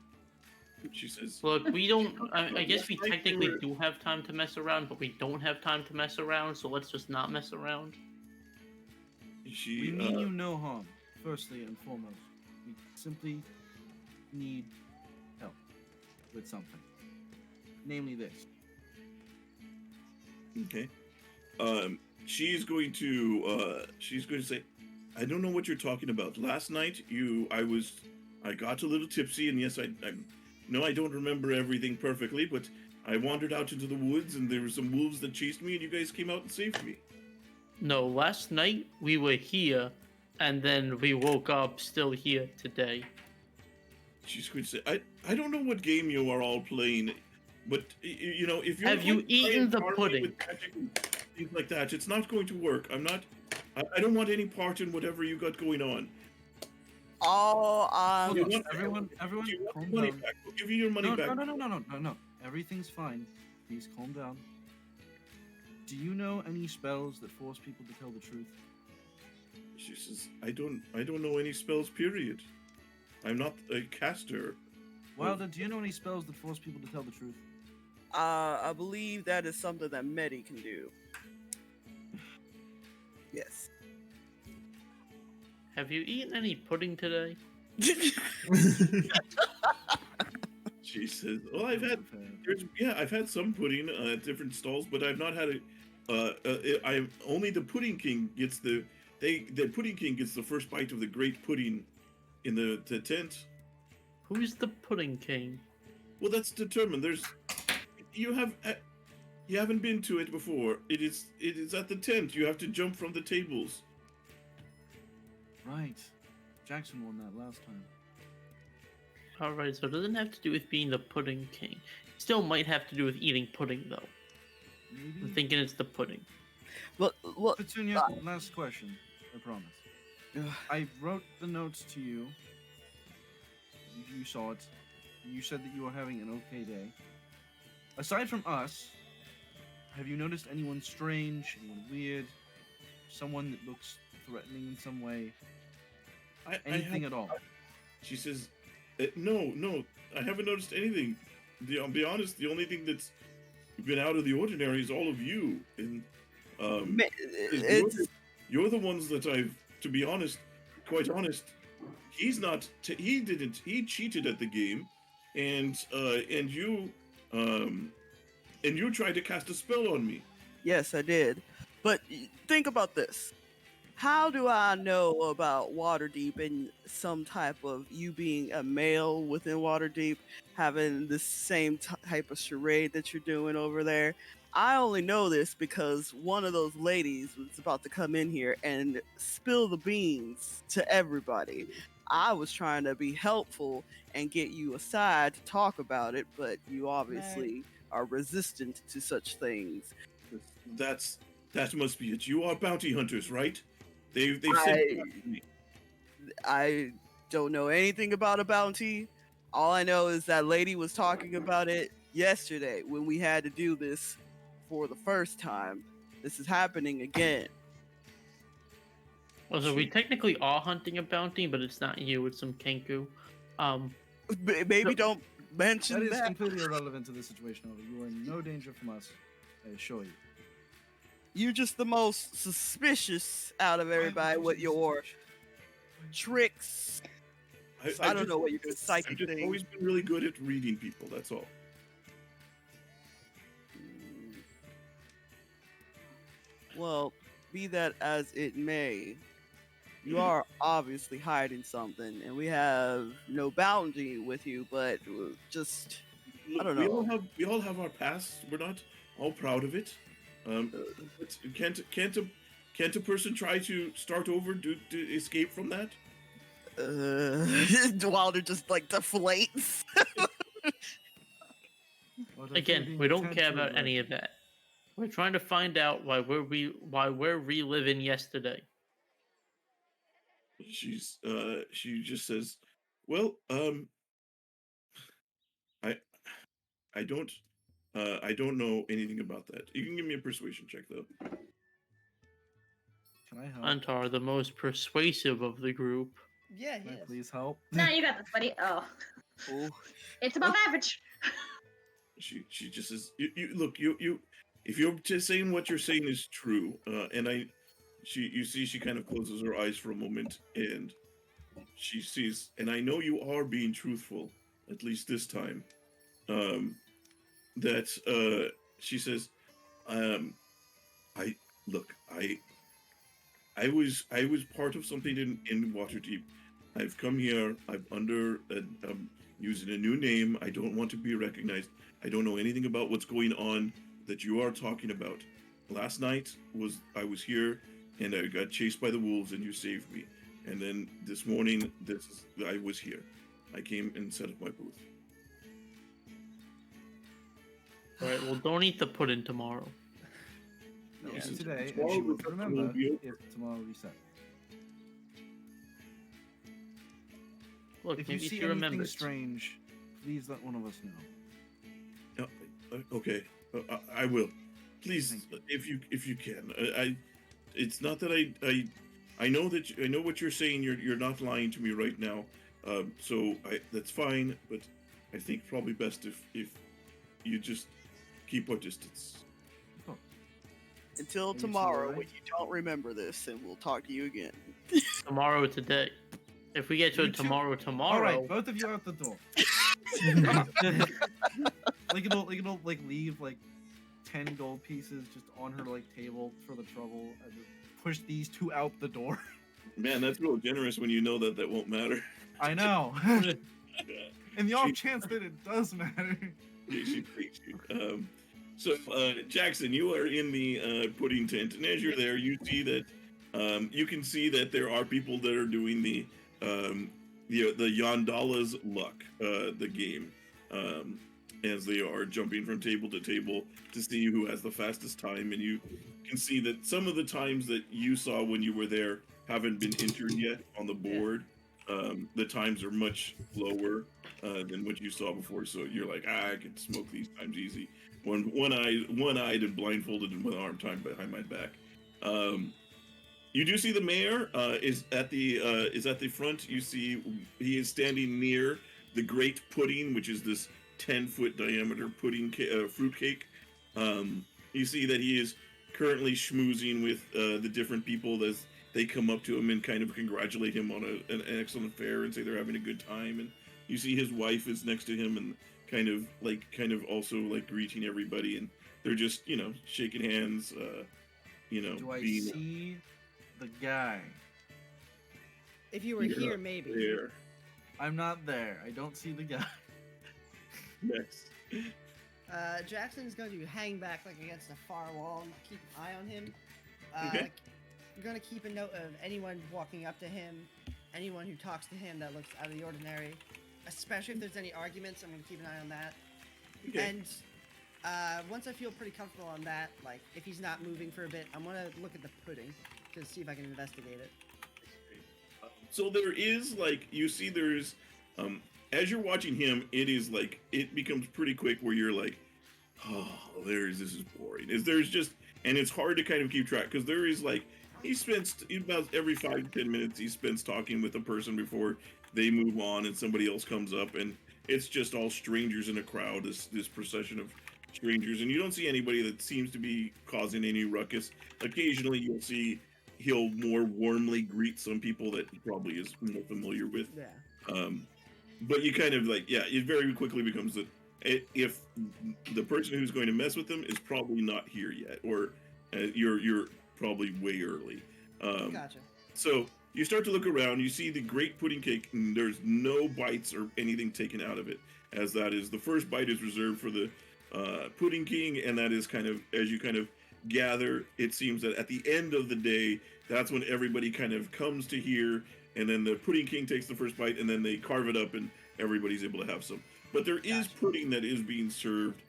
[SPEAKER 2] she says,
[SPEAKER 5] Look, we don't. I guess we
[SPEAKER 2] Last night
[SPEAKER 5] technically
[SPEAKER 2] we were-
[SPEAKER 5] do have time to mess around, but we don't have time to mess around, so let's just not mess around.
[SPEAKER 2] she
[SPEAKER 3] We mean you no harm, firstly and foremost. We simply need help with something. Namely this.
[SPEAKER 2] okay. She's going to say, I don't know what you're talking about. Last night I got a little tipsy, and yes, I no, I don't remember everything perfectly, but I wandered out into the woods, and there were some wolves that chased me, and you guys came out and saved me.
[SPEAKER 5] No, last night we were here, and then we woke up still here today.
[SPEAKER 2] She's going to say, I don't know what game you are all playing, but you know, if you're
[SPEAKER 5] Have you
[SPEAKER 2] going to try
[SPEAKER 5] eaten
[SPEAKER 2] and
[SPEAKER 5] the
[SPEAKER 2] harm me
[SPEAKER 5] pudding?
[SPEAKER 2] with magic and things like that, it's not going to work. I don't want any part in whatever you got going on.
[SPEAKER 7] All
[SPEAKER 3] Hold
[SPEAKER 2] You
[SPEAKER 3] on,
[SPEAKER 2] want-
[SPEAKER 3] everyone,
[SPEAKER 2] Do you want
[SPEAKER 3] calm
[SPEAKER 2] your money
[SPEAKER 3] down.
[SPEAKER 2] back? We'll give you your money
[SPEAKER 3] No,
[SPEAKER 2] back.
[SPEAKER 3] no. Everything's fine. Please calm down. Do you know any spells that force people to tell the truth?
[SPEAKER 2] She says, I don't know any spells, period. I'm not a caster.
[SPEAKER 3] Wilder, do you know any spells that force people to tell the truth?
[SPEAKER 7] I believe that is something that Medi can do. Yes.
[SPEAKER 5] Have you eaten any pudding today?
[SPEAKER 2] She says, well, I've had some pudding at different stalls, but I've not had it. I only the Pudding King gets the Pudding King gets the first bite of the great pudding in the tent.
[SPEAKER 5] Who's the Pudding King?
[SPEAKER 2] Well, that's determined. You haven't been to it before. It is at the tent. You have to jump from the tables.
[SPEAKER 3] Right. Jackson won that last time.
[SPEAKER 5] Alright, so it doesn't have to do with being the Pudding King. Still might have to do with eating pudding, though. I'm
[SPEAKER 3] Maybe.
[SPEAKER 5] thinking it's the pudding.
[SPEAKER 7] Look,
[SPEAKER 3] Petunia, last question. I promise. I wrote the notes to you. You saw it. You said that you were having an okay day. Aside from us, have you noticed anyone strange, anyone weird, someone that looks threatening in some way? Anything at all?
[SPEAKER 2] She says, no, I haven't noticed anything. I'll be honest, the only thing that's been out of the ordinary is all of you. And you're the ones that to be honest, quite honest, he cheated at the game, and you tried to cast a spell on me.
[SPEAKER 7] yes, I did. But think about this. How do I know about Waterdeep and some type of you being a male within Waterdeep, having the same type of charade that you're doing over there? I only know this because one of those ladies was about to come in here and spill the beans to everybody. I was trying to be helpful and get you aside to talk about it, but you obviously are resistant to such things.
[SPEAKER 2] That must be it. You are bounty hunters, right? They've said
[SPEAKER 7] I don't know anything about a bounty. All I know is that lady was talking about it yesterday when we had to do this for the first time. This is happening again.
[SPEAKER 5] Well, so we technically are hunting a bounty, but it's not you, it's some Kenku.
[SPEAKER 7] Maybe don't mention
[SPEAKER 3] That is
[SPEAKER 7] that.
[SPEAKER 3] completely irrelevant to this situation. Over. You are in no danger from us. I assure you.
[SPEAKER 7] You're just the most suspicious out of everybody with your tricks. I don't know what you're doing. Psychic
[SPEAKER 2] I've just
[SPEAKER 7] thing.
[SPEAKER 2] always been really good at reading people. That's all.
[SPEAKER 7] Well, be that as it may, you are obviously hiding something, and we have no bounty with you, but just I don't know.
[SPEAKER 2] We all have our past. We're not all proud of it. But can't a person try to start over to escape from that?
[SPEAKER 7] Wilder just like deflates.
[SPEAKER 5] Again, we don't care about any of that. We're trying to find out why we're reliving yesterday.
[SPEAKER 2] She just says, well, I don't know anything about that. You can give me a persuasion check though.
[SPEAKER 3] Can I help?
[SPEAKER 5] Huntar, the most persuasive of the group.
[SPEAKER 1] Yeah,
[SPEAKER 3] Can
[SPEAKER 1] he
[SPEAKER 3] I
[SPEAKER 1] is.
[SPEAKER 3] please help?
[SPEAKER 4] No, you got this, buddy. Oh,
[SPEAKER 7] Oh,
[SPEAKER 4] it's above average.
[SPEAKER 2] She just says, you if you're just saying what you're saying is true, and she kind of closes her eyes for a moment and she sees, and I know you are being truthful, at least this time. She says, I was part of something in Waterdeep. I've come here. I'm using a new name. I don't want to be recognized. I don't know anything about what's going on that you are talking about. Last night I was here and I got chased by the wolves and you saved me. And then this morning I was here. I came and set up my booth.
[SPEAKER 5] All right, well, don't eat the pudding tomorrow.
[SPEAKER 3] That
[SPEAKER 2] Yeah,
[SPEAKER 3] was today, and
[SPEAKER 2] tomorrow
[SPEAKER 3] she
[SPEAKER 2] the
[SPEAKER 3] will
[SPEAKER 2] festival
[SPEAKER 3] remember
[SPEAKER 2] will be over.
[SPEAKER 3] if tomorrow reset.
[SPEAKER 5] Look,
[SPEAKER 3] If you
[SPEAKER 5] maybe
[SPEAKER 3] see
[SPEAKER 5] she
[SPEAKER 3] anything
[SPEAKER 5] remembers.
[SPEAKER 3] strange, please let one of us know.
[SPEAKER 2] Okay, I will. Please,
[SPEAKER 3] Thank you.
[SPEAKER 2] if you can. It's not that I know I know what you're saying. You're not lying to me right now. So that's fine. But I think probably best if you just keep our distance.
[SPEAKER 7] until
[SPEAKER 3] Are you two
[SPEAKER 7] tomorrow
[SPEAKER 3] alright?
[SPEAKER 7] when you don't remember this, and we'll talk to you again.
[SPEAKER 5] Tomorrow today. If we get to
[SPEAKER 3] You
[SPEAKER 5] it
[SPEAKER 3] two-
[SPEAKER 5] tomorrow,
[SPEAKER 3] All right, both of you out the door. Like it'll like leave like 10 gold pieces just on her like table for the trouble, and just push these two out the door.
[SPEAKER 2] Man, that's real generous when you know that won't matter.
[SPEAKER 3] I know. In the off chance that it does matter.
[SPEAKER 2] She freaks you. So Jackson, you are in the pudding tent, and as you're there, you see that you can see that there are people that are doing the Yandala's Luck, the game, as they are jumping from table to table to see who has the fastest time, and you can see that some of the times that you saw when you were there haven't been entered yet on the board. The times are much lower than what you saw before, so you're like, I could smoke these times easy. One-eyed and blindfolded and one arm tied behind my back. You do see the mayor is at the front. You see he is standing near the Great Pudding, which is this 10-foot diameter pudding fruitcake. You see that he is currently schmoozing with the different people as they come up to him and kind of congratulate him on an excellent affair and say they're having a good time. And you see his wife is next to him and kind of also like greeting everybody, and they're just shaking hands.
[SPEAKER 3] Do I see the guy?
[SPEAKER 1] If you were
[SPEAKER 2] You're
[SPEAKER 1] here,
[SPEAKER 2] not
[SPEAKER 1] maybe.
[SPEAKER 2] there.
[SPEAKER 3] I'm not there. I don't see the guy.
[SPEAKER 2] Next.
[SPEAKER 1] Jackson's going to hang back like against a far wall and keep an eye on him.
[SPEAKER 2] Okay.
[SPEAKER 1] Like, I'm going to keep a note of anyone walking up to him, anyone who talks to him that looks out of the ordinary, especially if there's any arguments. I'm going to keep an eye on that.
[SPEAKER 2] Okay.
[SPEAKER 1] And once I feel pretty comfortable on that, like if he's not moving for a bit, I'm going to look at the pudding to see if I can investigate it.
[SPEAKER 2] So there is like you see there's as you're watching him, it is like it becomes pretty quick where you're like, oh, this is boring. There's just and it's hard to kind of keep track because there is like he spends about every 5 to 10 minutes he spends talking with a person before they move on and somebody else comes up and it's just all strangers in a crowd. This procession of strangers and you don't see anybody that seems to be causing any ruckus. Occasionally you'll see he'll more warmly greet some people that he probably is more familiar with.
[SPEAKER 1] Yeah.
[SPEAKER 2] But you kind of like, yeah, it very quickly becomes that if the person who's going to mess with them is probably not here yet, or you're probably way early.
[SPEAKER 1] Gotcha.
[SPEAKER 2] So you start to look around, you see the great pudding cake, and there's no bites or anything taken out of it, as that is the first bite is reserved for the Pudding King, and that is kind of, as you kind of gather, it seems that at the end of the day, that's when everybody kind of comes to here, and then the Pudding King takes the first bite, and then they carve it up, and everybody's able to have some. But there is pudding that is being served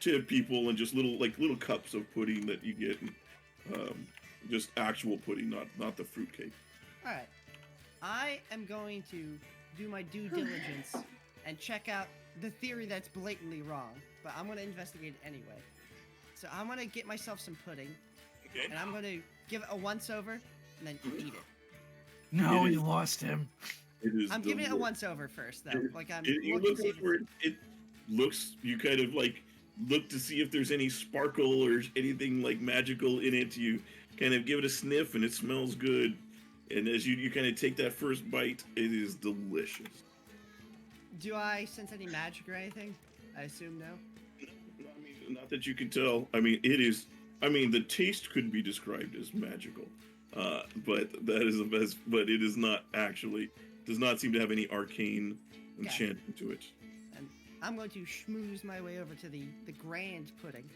[SPEAKER 2] to people, and just little cups of pudding that you get, and, just actual pudding, not the fruit cake.
[SPEAKER 1] All right. I am going to do my due diligence and check out the theory that's blatantly wrong, but I'm going to investigate it anyway. So I'm going to get myself some pudding,
[SPEAKER 2] Okay.
[SPEAKER 1] and I'm going to give it a once-over, and then eat it.
[SPEAKER 3] No,
[SPEAKER 2] It
[SPEAKER 3] we
[SPEAKER 2] is-
[SPEAKER 3] lost him.
[SPEAKER 2] It is
[SPEAKER 1] I'm giving it a
[SPEAKER 2] delicious.
[SPEAKER 1] once-over first, though. Like, I'm
[SPEAKER 2] You
[SPEAKER 1] looking
[SPEAKER 2] look
[SPEAKER 1] to see if
[SPEAKER 2] over it looks, you kind of like look to see if there's any sparkle or anything like magical in it. You kind of give it a sniff and it smells good. And as you kind of take that first bite, it is delicious.
[SPEAKER 1] Do I sense any magic or anything? I assume no.
[SPEAKER 2] I mean, not that you can tell. I mean, it is, I mean, the taste could be described as magical. But that is the best, but it is not actually, does not seem to have any arcane enchantment to it.
[SPEAKER 1] And I'm going to schmooze my way over to the grand pudding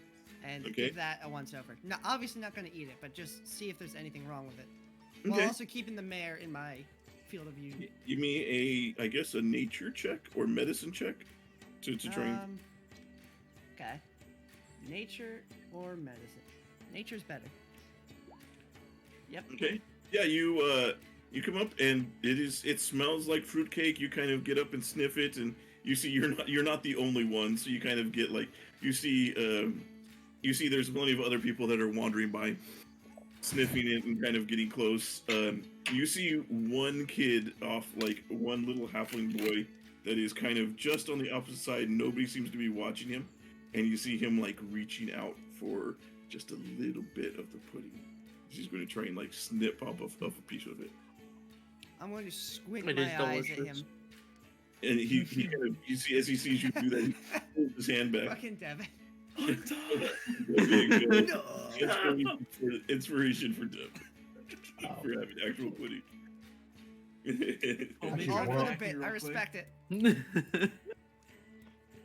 [SPEAKER 1] and
[SPEAKER 2] Okay.
[SPEAKER 1] give that a once-over. No, obviously not going to eat it, but just see if there's anything wrong with it.
[SPEAKER 2] Okay.
[SPEAKER 1] While also keeping the mare in my field of view.
[SPEAKER 2] Give me I guess a nature check or medicine check to try and...
[SPEAKER 1] Okay. Nature or medicine? Nature's better. Yep.
[SPEAKER 2] Okay. Yeah, you come up and it smells like fruitcake. You kind of get up and sniff it, and you see you're not the only one. So you kind of get like you see there's plenty of other people that are wandering by, sniffing it and kind of getting close. You see one kid off, like one little halfling boy that is kind of just on the opposite side. Nobody seems to be watching him, and you see him like reaching out for just a little bit of the pudding. She's going to try and like snip off a piece of it.
[SPEAKER 1] I'm going to squint
[SPEAKER 5] It
[SPEAKER 1] my
[SPEAKER 5] is
[SPEAKER 1] eyes at
[SPEAKER 5] delicious.
[SPEAKER 1] him.
[SPEAKER 2] And he kind of, you see, as he sees you do that, he pulls his hand back.
[SPEAKER 1] Fucking Devin.
[SPEAKER 2] Inspiration for Devin. For having actual pudding.
[SPEAKER 3] Actually,
[SPEAKER 1] All
[SPEAKER 3] one-
[SPEAKER 1] for the bit. I
[SPEAKER 3] real
[SPEAKER 1] respect it.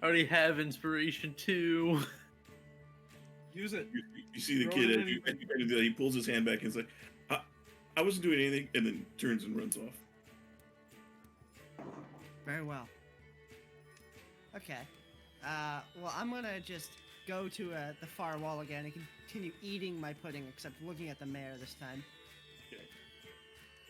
[SPEAKER 5] I already have inspiration too.
[SPEAKER 3] Use it.
[SPEAKER 2] You see the
[SPEAKER 3] Throw
[SPEAKER 2] kid
[SPEAKER 3] it
[SPEAKER 2] as you
[SPEAKER 3] anything.
[SPEAKER 2] kind of do that, he pulls his hand back and is like, I wasn't doing anything, and then turns and runs off.
[SPEAKER 1] Very well. Okay. Well, I'm gonna just go to the far wall again and continue eating my pudding, except looking at the mare this time.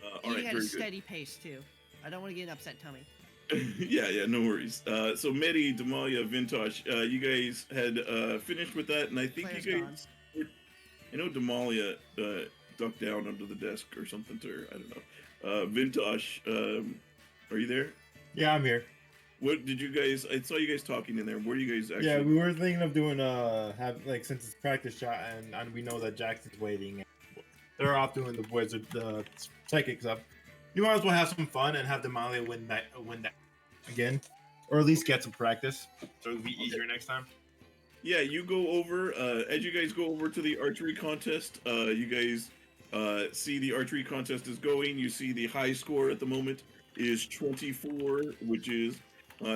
[SPEAKER 2] All
[SPEAKER 1] Eating
[SPEAKER 2] right,
[SPEAKER 1] at a
[SPEAKER 2] very
[SPEAKER 1] steady pace too. I don't want to get an upset tummy.
[SPEAKER 2] good. yeah, no worries. So Medi, Damalia, Vintash, you guys had finished with that, and I think
[SPEAKER 1] Player's
[SPEAKER 2] you guys. I know Damalia ducked down under the desk or something to her. I don't know. Vintash, are you there?
[SPEAKER 6] Yeah, I'm here.
[SPEAKER 2] What did you guys? I saw you guys talking in there. What are you guys actually?
[SPEAKER 6] Yeah, we were thinking of doing since it's practice shot and we know that Jackson's waiting. They're off doing the psychic stuff. You might as well have some fun and have Damalia win that again, or at least get some practice, so it'll be easier next time.
[SPEAKER 2] Yeah, you go over. As you guys go over to the archery contest, you guys see the archery contest is going. You see the high score at the moment is 24, which is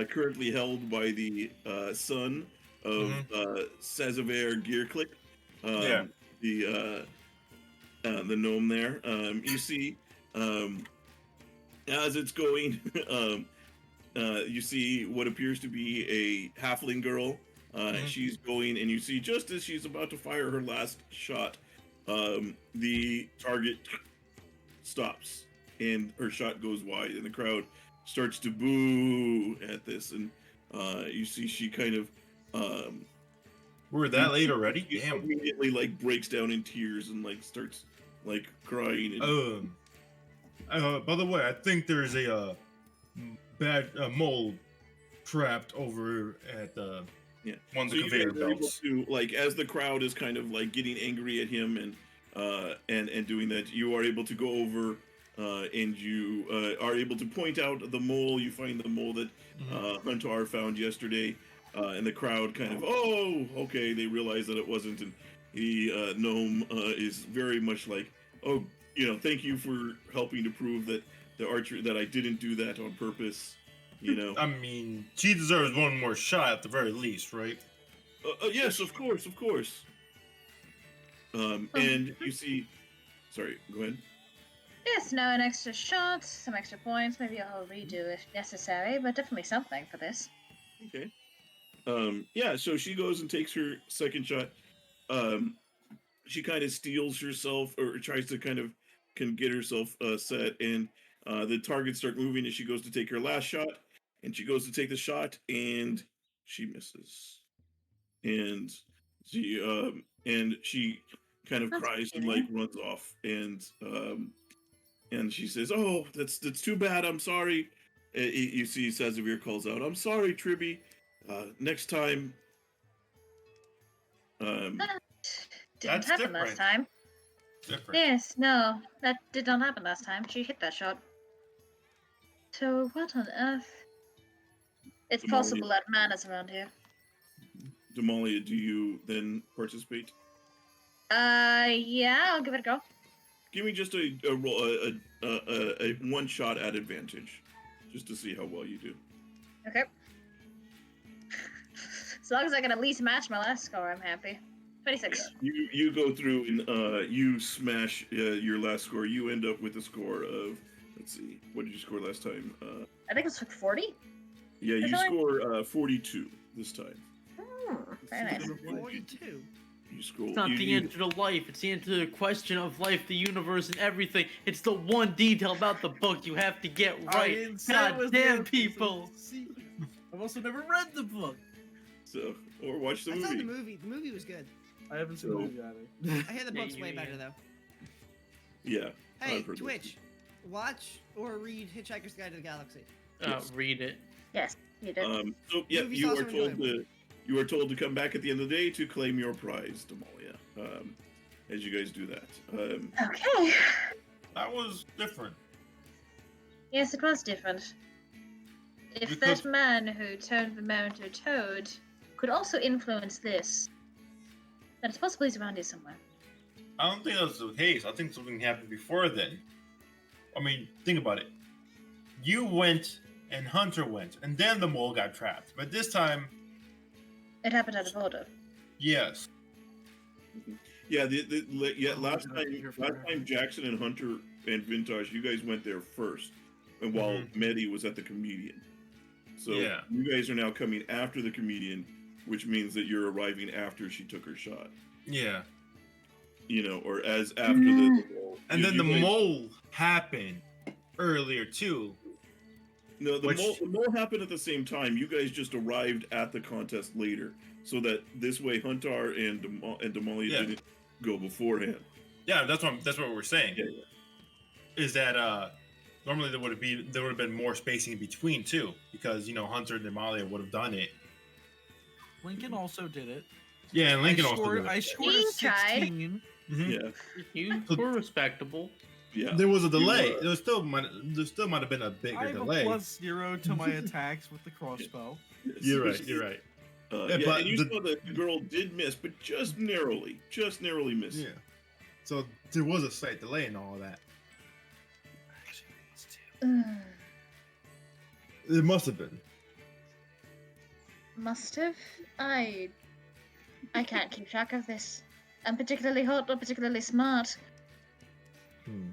[SPEAKER 2] currently held by the son of Sazaver Gear Click.
[SPEAKER 6] Yeah.
[SPEAKER 2] The gnome there. You see, as it's going, you see what appears to be a halfling girl. She's going, and you see just as she's about to fire her last shot, the target stops, and her shot goes wide, and the crowd starts to boo at this, and you see she kind of
[SPEAKER 6] We're that late already?
[SPEAKER 2] she
[SPEAKER 6] Damn.
[SPEAKER 2] immediately like breaks down in tears and like starts like crying. And,
[SPEAKER 6] By the way, I think there's a bad mole trapped over at one of the
[SPEAKER 2] you
[SPEAKER 6] conveyor
[SPEAKER 2] guys are able
[SPEAKER 6] belts.
[SPEAKER 2] to, like, as the crowd is kind of like getting angry at him and doing that, you are able to go over and you are able to point out the mole. You find the mole that Huntar found yesterday, and the crowd kind of, oh, okay, they realize that it wasn't, and the gnome is very much like, oh, thank you for helping to prove that the archer that I didn't do that on purpose.
[SPEAKER 6] I mean, she deserves one more shot at the very least, right?
[SPEAKER 2] Yes, of course. And you see, sorry, go ahead.
[SPEAKER 4] Yes, now an extra shot, some extra points, maybe a whole redo if necessary, but definitely something for this.
[SPEAKER 2] Okay. Yeah, so she goes and takes her second shot. She kind of steals herself, or tries to kind of can get herself set, and the targets start moving, and she goes to take her last shot, and she goes to take the shot, and she misses. And she kind of
[SPEAKER 4] That's
[SPEAKER 2] cries and
[SPEAKER 4] kidding.
[SPEAKER 2] like runs off, and she says, "Oh, that's too bad. I'm sorry." You see, Sazavir calls out, "I'm sorry, Tribby. Next time."
[SPEAKER 4] Didn't
[SPEAKER 6] That's
[SPEAKER 4] happen last
[SPEAKER 6] different.
[SPEAKER 4] time.
[SPEAKER 6] Different.
[SPEAKER 4] Yes, no, that did not happen last time. She hit that shot. So what on earth? It's
[SPEAKER 2] Damalia.
[SPEAKER 4] possible that man is around here.
[SPEAKER 2] Damalia, do you then participate?
[SPEAKER 4] Yeah, I'll give it a go.
[SPEAKER 2] Give me just a roll, a one shot at advantage, just to see how well you do.
[SPEAKER 4] Okay. As long as I can at least match my last score, I'm happy. 26.
[SPEAKER 2] Yeah, you go through and you smash your last score. You end up with a score of, let's see, what did you score last time?
[SPEAKER 4] I think it's like 40.
[SPEAKER 2] Yeah, you
[SPEAKER 4] Definitely.
[SPEAKER 2] score 42 this time.
[SPEAKER 4] Very nice.
[SPEAKER 1] 42.
[SPEAKER 2] You score.
[SPEAKER 5] It's not the
[SPEAKER 2] you,
[SPEAKER 5] answer to life. It's the answer to the question of life, the universe, and everything. It's the one detail about the book you have to get
[SPEAKER 3] I
[SPEAKER 5] right.
[SPEAKER 3] didn't say it
[SPEAKER 5] God
[SPEAKER 3] was
[SPEAKER 5] damn,
[SPEAKER 3] the
[SPEAKER 5] people.
[SPEAKER 3] secret. I've also never read the book.
[SPEAKER 2] So, or watch the
[SPEAKER 1] I saw
[SPEAKER 2] movie.
[SPEAKER 1] the movie. The movie was good.
[SPEAKER 3] I haven't seen
[SPEAKER 2] So-
[SPEAKER 3] the movie either.
[SPEAKER 1] I hear the
[SPEAKER 5] Yeah,
[SPEAKER 1] book's way
[SPEAKER 5] you-
[SPEAKER 1] better though.
[SPEAKER 2] Yeah.
[SPEAKER 1] Hey,
[SPEAKER 2] I've heard
[SPEAKER 1] Twitch, watch or read Hitchhiker's Guide to the Galaxy.
[SPEAKER 2] Yes.
[SPEAKER 5] Read it.
[SPEAKER 4] Yes, you did.
[SPEAKER 2] So yeah,
[SPEAKER 1] Movie's
[SPEAKER 2] you are
[SPEAKER 1] also
[SPEAKER 2] told
[SPEAKER 1] enjoyable.
[SPEAKER 2] you are told to come back at the end of the day to claim your prize, Damalia. As you guys do that.
[SPEAKER 4] Okay.
[SPEAKER 6] That was different.
[SPEAKER 4] Yes, it was different. If
[SPEAKER 6] Because-
[SPEAKER 4] that man who turned the mare into a toad could also influence this, then it's possible he's around here somewhere.
[SPEAKER 6] I don't think that's the case. I think something happened before then. I mean, think about it. You went and Hunter went, and then the mole got trapped. But this time,
[SPEAKER 4] It happened out of order.
[SPEAKER 6] yes.
[SPEAKER 2] Yeah, last
[SPEAKER 3] God, you're
[SPEAKER 2] time Jackson and Hunter and Vintash, you guys went there first, and while Medi was at the comedian. So
[SPEAKER 6] Yeah.
[SPEAKER 2] you guys are now coming after the comedian, which means that you're arriving after she took her shot.
[SPEAKER 6] Yeah.
[SPEAKER 2] Or as after the
[SPEAKER 6] And
[SPEAKER 2] you-
[SPEAKER 6] then
[SPEAKER 2] you
[SPEAKER 6] the
[SPEAKER 2] guys-
[SPEAKER 6] mole happened earlier too.
[SPEAKER 2] No, the
[SPEAKER 6] which-
[SPEAKER 2] mole happened at the same time. You guys just arrived at the contest later, so that this way Huntar and Damalia
[SPEAKER 6] Yeah.
[SPEAKER 2] didn't go beforehand.
[SPEAKER 6] Yeah, that's what we're saying.
[SPEAKER 2] Yeah.
[SPEAKER 6] Is that normally there would have been more spacing in between too, because Hunter and Damalia would have done it.
[SPEAKER 3] Lincoln also did it.
[SPEAKER 6] Yeah, and Lincoln
[SPEAKER 3] I
[SPEAKER 6] also
[SPEAKER 3] scored,
[SPEAKER 6] did it.
[SPEAKER 3] I scored a
[SPEAKER 4] He tried.
[SPEAKER 3] 16.
[SPEAKER 6] Mhm.
[SPEAKER 2] Yeah,
[SPEAKER 5] You
[SPEAKER 6] So-
[SPEAKER 5] were respectable.
[SPEAKER 2] yeah.
[SPEAKER 6] There was a delay.
[SPEAKER 2] were.
[SPEAKER 6] There still might have been a bigger
[SPEAKER 3] I have
[SPEAKER 6] delay.
[SPEAKER 3] a +0 to my attacks with the crossbow.
[SPEAKER 6] You're right. You're right. Yeah,
[SPEAKER 2] Yeah,
[SPEAKER 6] but
[SPEAKER 2] and you
[SPEAKER 6] the-
[SPEAKER 2] saw that the girl did miss, but just narrowly missed.
[SPEAKER 6] Yeah. So there was a slight delay in all of that.
[SPEAKER 3] Actually, it's 2.
[SPEAKER 6] It must have been.
[SPEAKER 4] Must have. I can't keep track of this. I'm particularly hot or particularly smart.
[SPEAKER 6] Hmm.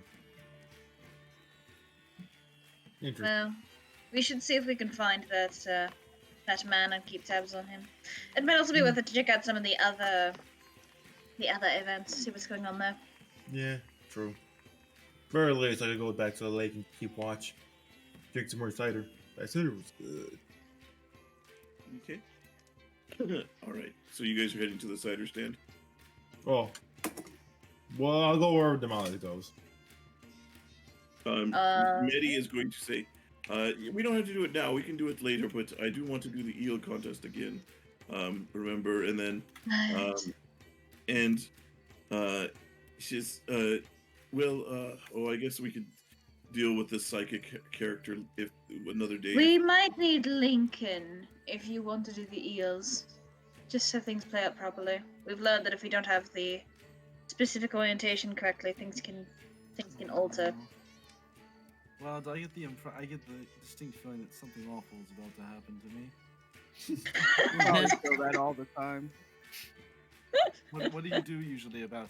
[SPEAKER 6] Interesting.
[SPEAKER 4] Well, we should see if we can find that man and keep tabs on him. It might also be worth it to check out some of the other events, see what's going on there.
[SPEAKER 6] Yeah, true. Very late, so I could go back to the lake and keep watch. Drink some more cider. That cider was good.
[SPEAKER 2] Okay. All right. So you guys are heading to the cider stand.
[SPEAKER 6] Oh. Well, I'll go wherever Damalia goes.
[SPEAKER 2] Medi is going to say, we don't have to do it now. We can do it later, but I do want to do the eel contest again. Remember, and then, she's, I guess we could deal with this psychic character if another day.
[SPEAKER 4] We might need Lincoln if you want to do the eels, just so things play out properly. We've learned that if we don't have the specific orientation correctly, things can alter.
[SPEAKER 3] Well, I get the distinct feeling that something awful is about to happen to me.
[SPEAKER 7] I always feel that all the time.
[SPEAKER 3] What do you do usually about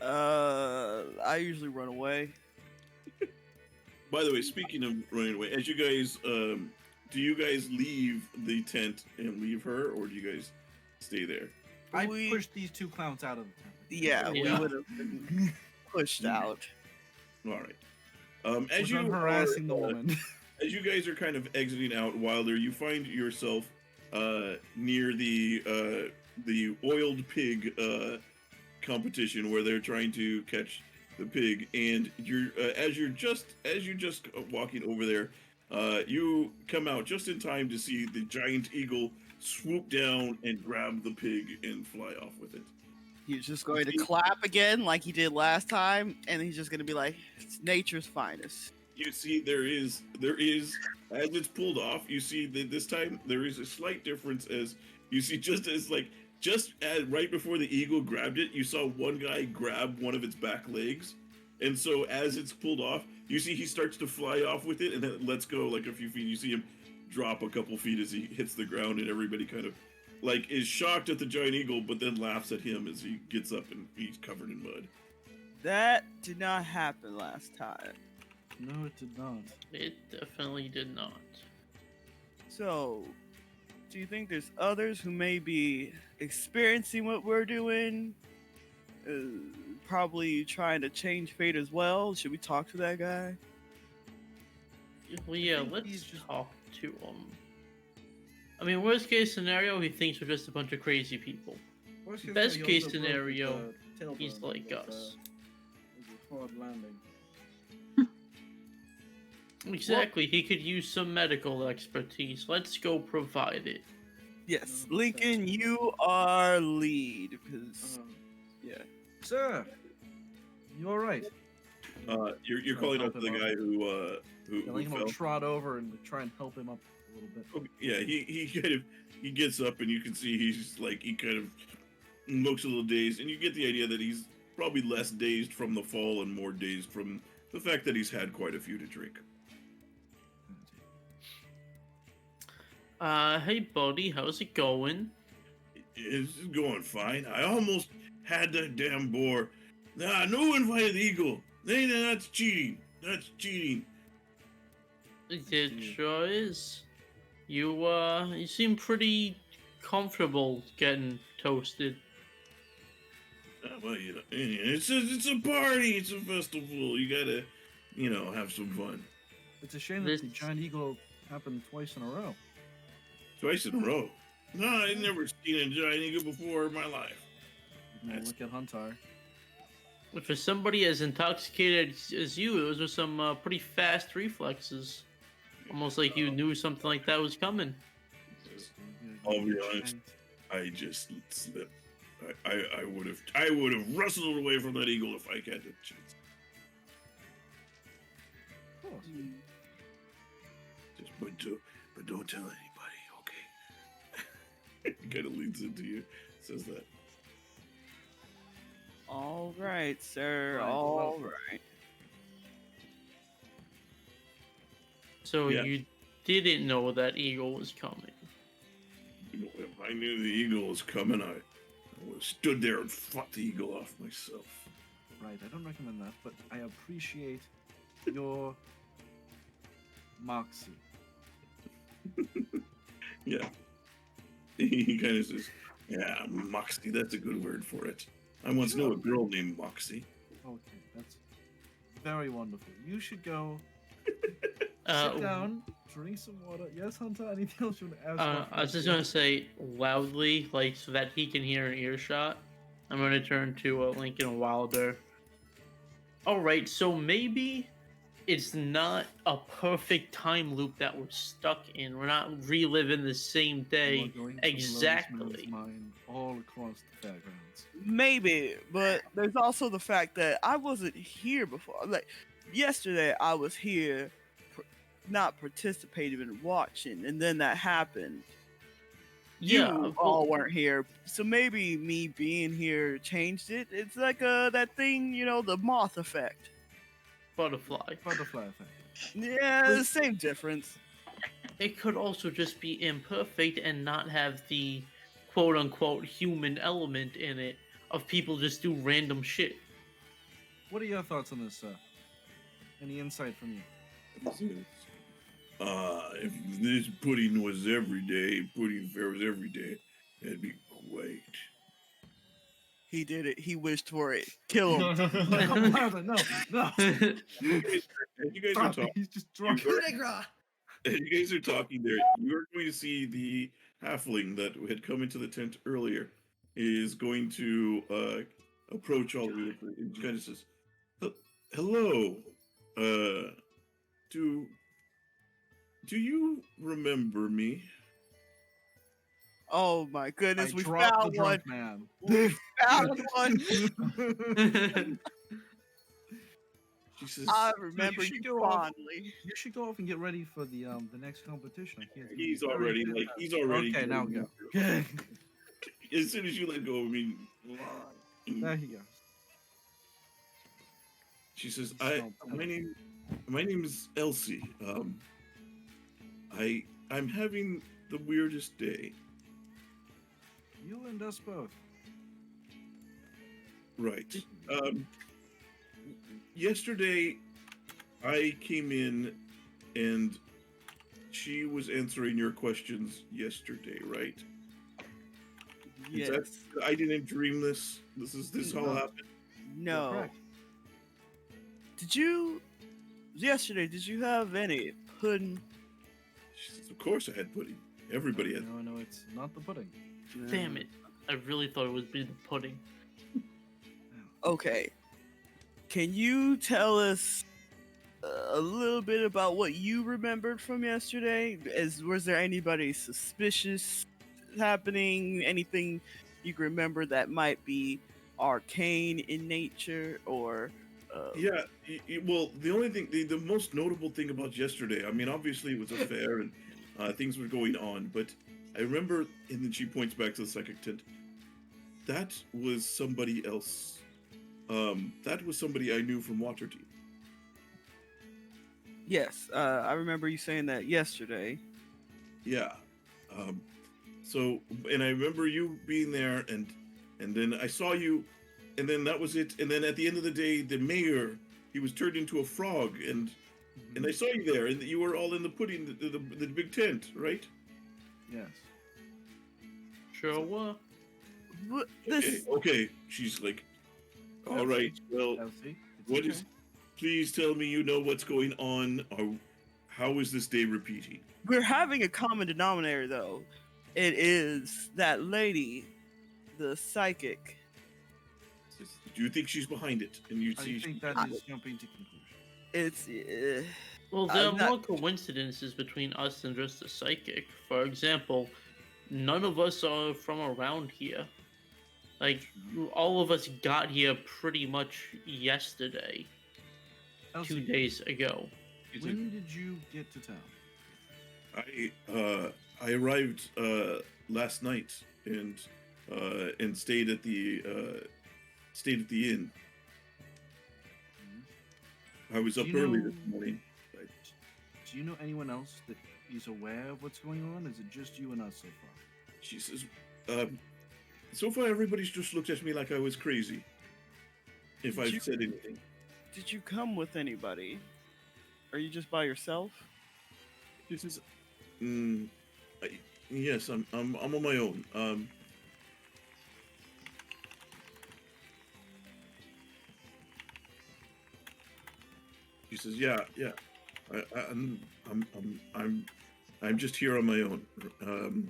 [SPEAKER 3] it?
[SPEAKER 7] I usually run away.
[SPEAKER 2] By the way, speaking of running away, as you guys, do you guys leave the tent and leave her, or do you guys stay there?
[SPEAKER 3] I pushed these two clowns out of the tent.
[SPEAKER 7] Yeah, we would have been pushed out.
[SPEAKER 2] All right. As you
[SPEAKER 3] I'm harassing the woman.
[SPEAKER 2] As you guys are kind of exiting out Wilder, you find yourself near the oiled pig competition where they're trying to catch the pig, and you're as you just walking over there, you come out just in time to see the giant eagle swoop down and grab the pig and fly off with it.
[SPEAKER 7] He's just going to clap again like he did last time, and he's just going to be like, it's nature's finest.
[SPEAKER 2] You see, there is, as it's pulled off, you see that this time there is a slight difference as you see just as right before the eagle grabbed it, you saw one guy grab one of its back legs. And so as it's pulled off, you see he starts to fly off with it and then it lets go like a few feet. You see him drop a couple feet as he hits the ground, and everybody kind of like is shocked at the giant eagle, but then laughs at him as he gets up and he's covered in mud.
[SPEAKER 7] That did not happen last time.
[SPEAKER 3] No, it did not.
[SPEAKER 5] It definitely did not.
[SPEAKER 7] So, do you think there's others who may be experiencing what we're doing? Probably trying to change fate as well? Should we talk to that guy?
[SPEAKER 5] Well, yeah, let's talk to him. I mean, worst case scenario, he thinks we're just a bunch of crazy people. Best case scenario, he's like us.
[SPEAKER 3] Hard landing.
[SPEAKER 5] Exactly, he could use some medical expertise. Let's go provide it.
[SPEAKER 7] Yes, Lincoln, you are lead. Because, yeah.
[SPEAKER 3] Sir, you all right?
[SPEAKER 2] You're calling out to the guy who
[SPEAKER 3] Like
[SPEAKER 2] fell.
[SPEAKER 3] I'll trot over and try and help him up a little bit.
[SPEAKER 2] Okay, yeah, he gets up and you can see he's like he kind of looks a little dazed, and you get the idea that he's probably less dazed from the fall and more dazed from the fact that he's had quite a few to drink.
[SPEAKER 5] Hey buddy, how's it going?
[SPEAKER 2] It's going fine. I almost had that damn boar. Nah, no invited eagle. That's cheating. That's cheating.
[SPEAKER 5] It sure is. You seem pretty comfortable getting toasted.
[SPEAKER 2] Well, it's a party. It's a festival. You gotta, have some fun.
[SPEAKER 3] It's a shame that the giant eagle happened twice in a row.
[SPEAKER 2] Twice in a row? No, I've never seen a giant eagle before in my life.
[SPEAKER 3] Look at Huntar.
[SPEAKER 5] For somebody as intoxicated as you, those are some pretty fast reflexes. Almost like you knew something like that was coming.
[SPEAKER 2] I'll be honest. I just slipped. I would have wrestled away from that eagle if I had the chance.
[SPEAKER 3] Of course.
[SPEAKER 2] But don't tell anybody, okay? He kind of leads into you, says that.
[SPEAKER 7] All right, sir. All right.
[SPEAKER 5] So
[SPEAKER 2] Yeah.
[SPEAKER 5] you didn't know that eagle was coming.
[SPEAKER 2] I knew the eagle was coming. I stood there and fought the eagle off myself.
[SPEAKER 3] Right, I don't recommend that, but I appreciate your moxie.
[SPEAKER 2] Yeah. He kind of says, "Yeah, Moxie. That's a good word for it. I once knew a girl named Moxie."
[SPEAKER 3] Okay, that's very wonderful. You should go
[SPEAKER 5] Uh,
[SPEAKER 3] sit down, drink some water. Yes, Hunter, anything else you want to ask? about
[SPEAKER 5] I was just
[SPEAKER 3] Fastmouth?
[SPEAKER 5] gonna say loudly, like so that he can hear an earshot. I'm gonna turn to Lincoln Wilder. All right, so maybe it's not a perfect time loop that we're stuck in. We're not reliving the same
[SPEAKER 3] You are
[SPEAKER 5] day
[SPEAKER 3] going to blow this
[SPEAKER 5] exactly.
[SPEAKER 3] man's mind all across the fairgrounds.
[SPEAKER 7] Maybe, but there's also the fact that I wasn't here before. Like yesterday, I was here, not participating and watching, and then that happened.
[SPEAKER 5] Yeah,
[SPEAKER 7] You all weren't here, so maybe me being here changed it. It's like that thing, you know, the moth effect.
[SPEAKER 5] butterfly.
[SPEAKER 3] Butterfly effect.
[SPEAKER 7] Yeah, same difference.
[SPEAKER 5] It could also just be imperfect and not have the quote unquote human element in it of people just do random shit.
[SPEAKER 3] What are your thoughts on this, sir? Any insight from you?
[SPEAKER 2] If this pudding was every day, Pudding Faire was every day, that'd be great.
[SPEAKER 7] He did it. He wished for it. Kill him.
[SPEAKER 3] Wilder, no.
[SPEAKER 2] As you guys are
[SPEAKER 3] Stop,
[SPEAKER 2] talking,
[SPEAKER 3] he's just drunk.
[SPEAKER 1] Coup de grace.
[SPEAKER 2] as you guys are talking there, you're going to see the halfling that had come into the tent earlier is going to approach all of you and kind of says, "Hello, do you remember me?"
[SPEAKER 7] Oh my
[SPEAKER 3] I
[SPEAKER 7] goodness, we
[SPEAKER 3] dropped the
[SPEAKER 7] found one.
[SPEAKER 3] drunk man.
[SPEAKER 7] We found one.
[SPEAKER 2] She says,
[SPEAKER 7] I remember
[SPEAKER 3] should
[SPEAKER 7] you
[SPEAKER 3] go off.
[SPEAKER 7] fondly.
[SPEAKER 3] You should go off and get ready for the next competition. I hear it's gonna be
[SPEAKER 2] "He's
[SPEAKER 3] very
[SPEAKER 2] already
[SPEAKER 3] fantastic.
[SPEAKER 2] he's already."
[SPEAKER 3] Okay, now go.
[SPEAKER 2] As soon as you let go, I mean,
[SPEAKER 3] There he goes.
[SPEAKER 2] she says,
[SPEAKER 3] He smelled
[SPEAKER 2] my name is Elsie. I'm having the weirdest day."
[SPEAKER 3] You and us both.
[SPEAKER 2] Right. Yesterday, I came in and she was answering your questions yesterday, right? Is
[SPEAKER 7] Yes.
[SPEAKER 2] that, I didn't dream this. This all
[SPEAKER 3] No.
[SPEAKER 2] happened.
[SPEAKER 7] No.
[SPEAKER 3] Correct.
[SPEAKER 7] Yesterday, did you have any pudding?
[SPEAKER 2] She says, "Of course I had pudding. Everybody had."
[SPEAKER 3] No, it's not the pudding.
[SPEAKER 5] Damn it. I really thought it would be the pudding.
[SPEAKER 7] Okay. Can you tell us a little bit about what you remembered from yesterday? Was there anybody suspicious happening? Anything you can remember that might be arcane in nature or?
[SPEAKER 2] Yeah, well, the only thing, the most notable thing about yesterday, I mean, obviously it was a fair and things were going on, but I remember, and then she points back to the psychic tent, that was somebody else. That was somebody I knew from Waterdeep.
[SPEAKER 7] Yes, I remember you saying that yesterday.
[SPEAKER 2] Yeah. So, and I remember you being there, and then I saw you, and then that was it. And then at the end of the day, the mayor, he was turned into a frog, and I saw you there, and you were all in the pudding, the big tent, right?
[SPEAKER 3] Yes.
[SPEAKER 5] Sure were.
[SPEAKER 7] What, this
[SPEAKER 2] Okay. She's like, all right. Well,
[SPEAKER 3] Elsie, it's
[SPEAKER 2] what
[SPEAKER 3] okay.
[SPEAKER 2] is? Please tell me you know what's going on, or how is this day repeating?
[SPEAKER 7] We're having a common denominator, though. It is that lady, the psychic.
[SPEAKER 2] Do you think she's behind it? And you
[SPEAKER 3] I
[SPEAKER 2] see,
[SPEAKER 3] think that is jumping to conclusion.
[SPEAKER 7] It's
[SPEAKER 5] Well, there are
[SPEAKER 7] I'm not-
[SPEAKER 5] more coincidences between us than just the psychic. For example, none of us are from around here. Like, all of us got here pretty much yesterday, 2
[SPEAKER 3] Elsie,
[SPEAKER 5] days ago.
[SPEAKER 3] when did you get to town?
[SPEAKER 2] I arrived last night and stayed at the inn. I was up
[SPEAKER 3] Do you
[SPEAKER 2] early
[SPEAKER 3] know-
[SPEAKER 2] this morning.
[SPEAKER 3] Do you know anyone else that is aware of what's going on? Is it just you and us so far?
[SPEAKER 2] She says, so far everybody's just looked at me like I was crazy. If
[SPEAKER 7] Did
[SPEAKER 2] I've
[SPEAKER 7] you-
[SPEAKER 2] said anything.
[SPEAKER 7] Did you come with anybody? Are you just by yourself?
[SPEAKER 2] She says, yes, I'm on my own. She says, yeah. I'm just here on my own.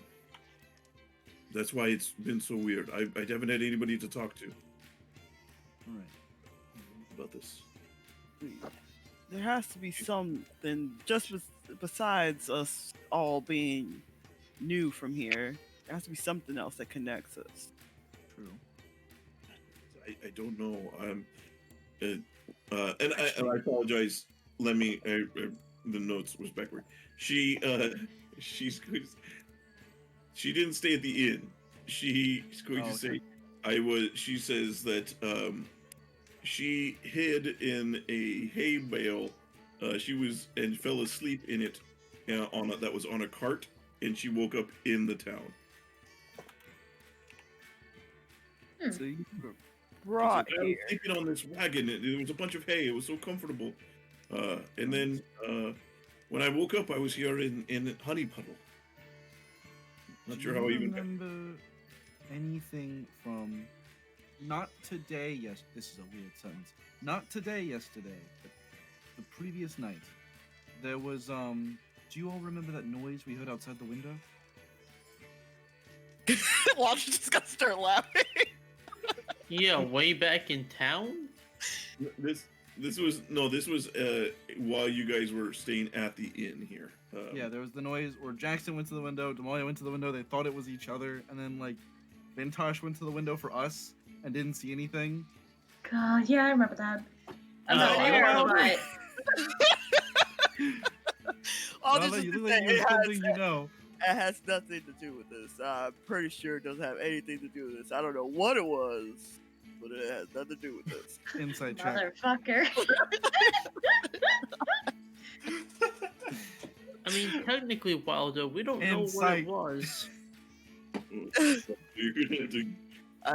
[SPEAKER 2] That's why it's been so weird. I haven't had anybody to talk to
[SPEAKER 3] All right.
[SPEAKER 2] about this.
[SPEAKER 7] There has to be something just besides us all being new from here. There has to be something else that connects us.
[SPEAKER 3] True.
[SPEAKER 2] I don't know. And I apologize. Let me. The notes was backward. She didn't stay at the inn. She's going to say, She says that she hid in a hay bale. She was and fell asleep in it that was on a cart, and she woke up in the town.
[SPEAKER 7] So you were
[SPEAKER 2] She's
[SPEAKER 7] brought
[SPEAKER 2] like, I was
[SPEAKER 7] here.
[SPEAKER 2] sleeping on this wagon. It was a bunch of hay. It was so comfortable. And then when I woke up, I was here in Honeypuddle. Not sure how I even.
[SPEAKER 3] remember anything from not today. Yes, this is a weird sentence. Not today, yesterday, but the previous night. There was Do you all remember that noise we heard outside the window?
[SPEAKER 7] Watch just gotta start laughing.
[SPEAKER 5] Yeah, way back in town.
[SPEAKER 2] This was while you guys were staying at the inn here.
[SPEAKER 3] Yeah, there was the noise where Jackson went to the window, Damalia went to the window, they thought it was each other, and then like Vintash went to the window for us and didn't see anything.
[SPEAKER 4] God, yeah, I remember that. I'm
[SPEAKER 5] No,
[SPEAKER 4] not
[SPEAKER 5] I
[SPEAKER 4] sure
[SPEAKER 5] don't
[SPEAKER 4] about it.
[SPEAKER 7] All
[SPEAKER 3] Lava,
[SPEAKER 7] this is
[SPEAKER 3] you
[SPEAKER 7] to
[SPEAKER 3] look
[SPEAKER 7] say,
[SPEAKER 3] like you have something you know.
[SPEAKER 7] it has nothing to do with this. I'm pretty sure it doesn't have anything to do with this. I don't know what it was, but it has nothing to do with this.
[SPEAKER 3] Inside check.
[SPEAKER 4] Motherfucker.
[SPEAKER 5] I mean, technically, Wilder, we don't know what
[SPEAKER 3] Insight.
[SPEAKER 5] it was.
[SPEAKER 2] You're gonna have to.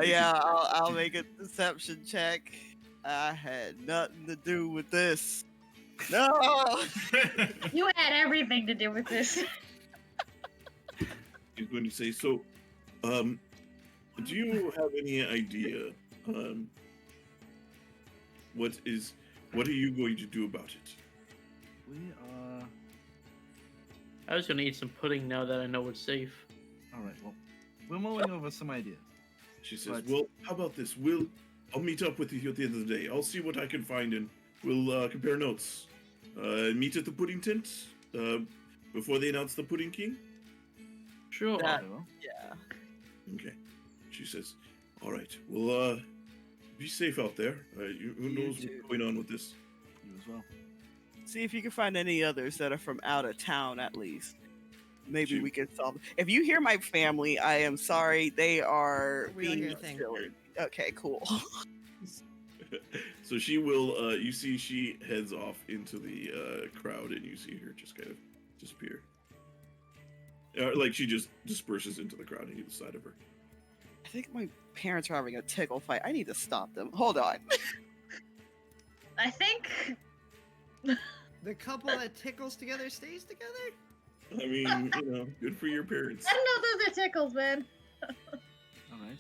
[SPEAKER 7] Yeah, I'll make a deception check. I had nothing to do with this. No.
[SPEAKER 4] You had everything to do with this.
[SPEAKER 2] He's going to say, so, do you have any idea, what are you going to do about it?
[SPEAKER 3] We
[SPEAKER 5] I was gonna eat some pudding now that I know it's safe.
[SPEAKER 3] Alright, well, we're mulling over some ideas.
[SPEAKER 2] She says,
[SPEAKER 3] Right.
[SPEAKER 2] well, how about this? I'll meet up with you at the end of the day. I'll see what I can find and we'll compare notes. Meet at the pudding tent, before they announce the Pudding King?
[SPEAKER 5] Sure.
[SPEAKER 7] Yeah.
[SPEAKER 3] Okay, well,
[SPEAKER 7] Yeah.
[SPEAKER 2] Okay. She says, all right, well, be safe out there. Who
[SPEAKER 7] You
[SPEAKER 2] knows
[SPEAKER 7] too.
[SPEAKER 2] what's going on with this?
[SPEAKER 3] you as well.
[SPEAKER 7] See if you can find any others that are from out of town at least. Maybe
[SPEAKER 2] Shoot.
[SPEAKER 7] we can solve it. If you hear my family, I am sorry. They are
[SPEAKER 1] We don't
[SPEAKER 7] being
[SPEAKER 1] hear a thing.
[SPEAKER 7] silly. Okay, cool.
[SPEAKER 2] So she will, you see she heads off into the crowd and you see her just kind of disappear. Like she just disperses into the crowd on either side of her.
[SPEAKER 7] I think my parents are having a tickle fight. I need to stop them. Hold on.
[SPEAKER 4] I think
[SPEAKER 1] The couple that tickles together stays together?
[SPEAKER 2] I mean, good for your parents.
[SPEAKER 4] I don't know those are tickles, man.
[SPEAKER 3] Alright.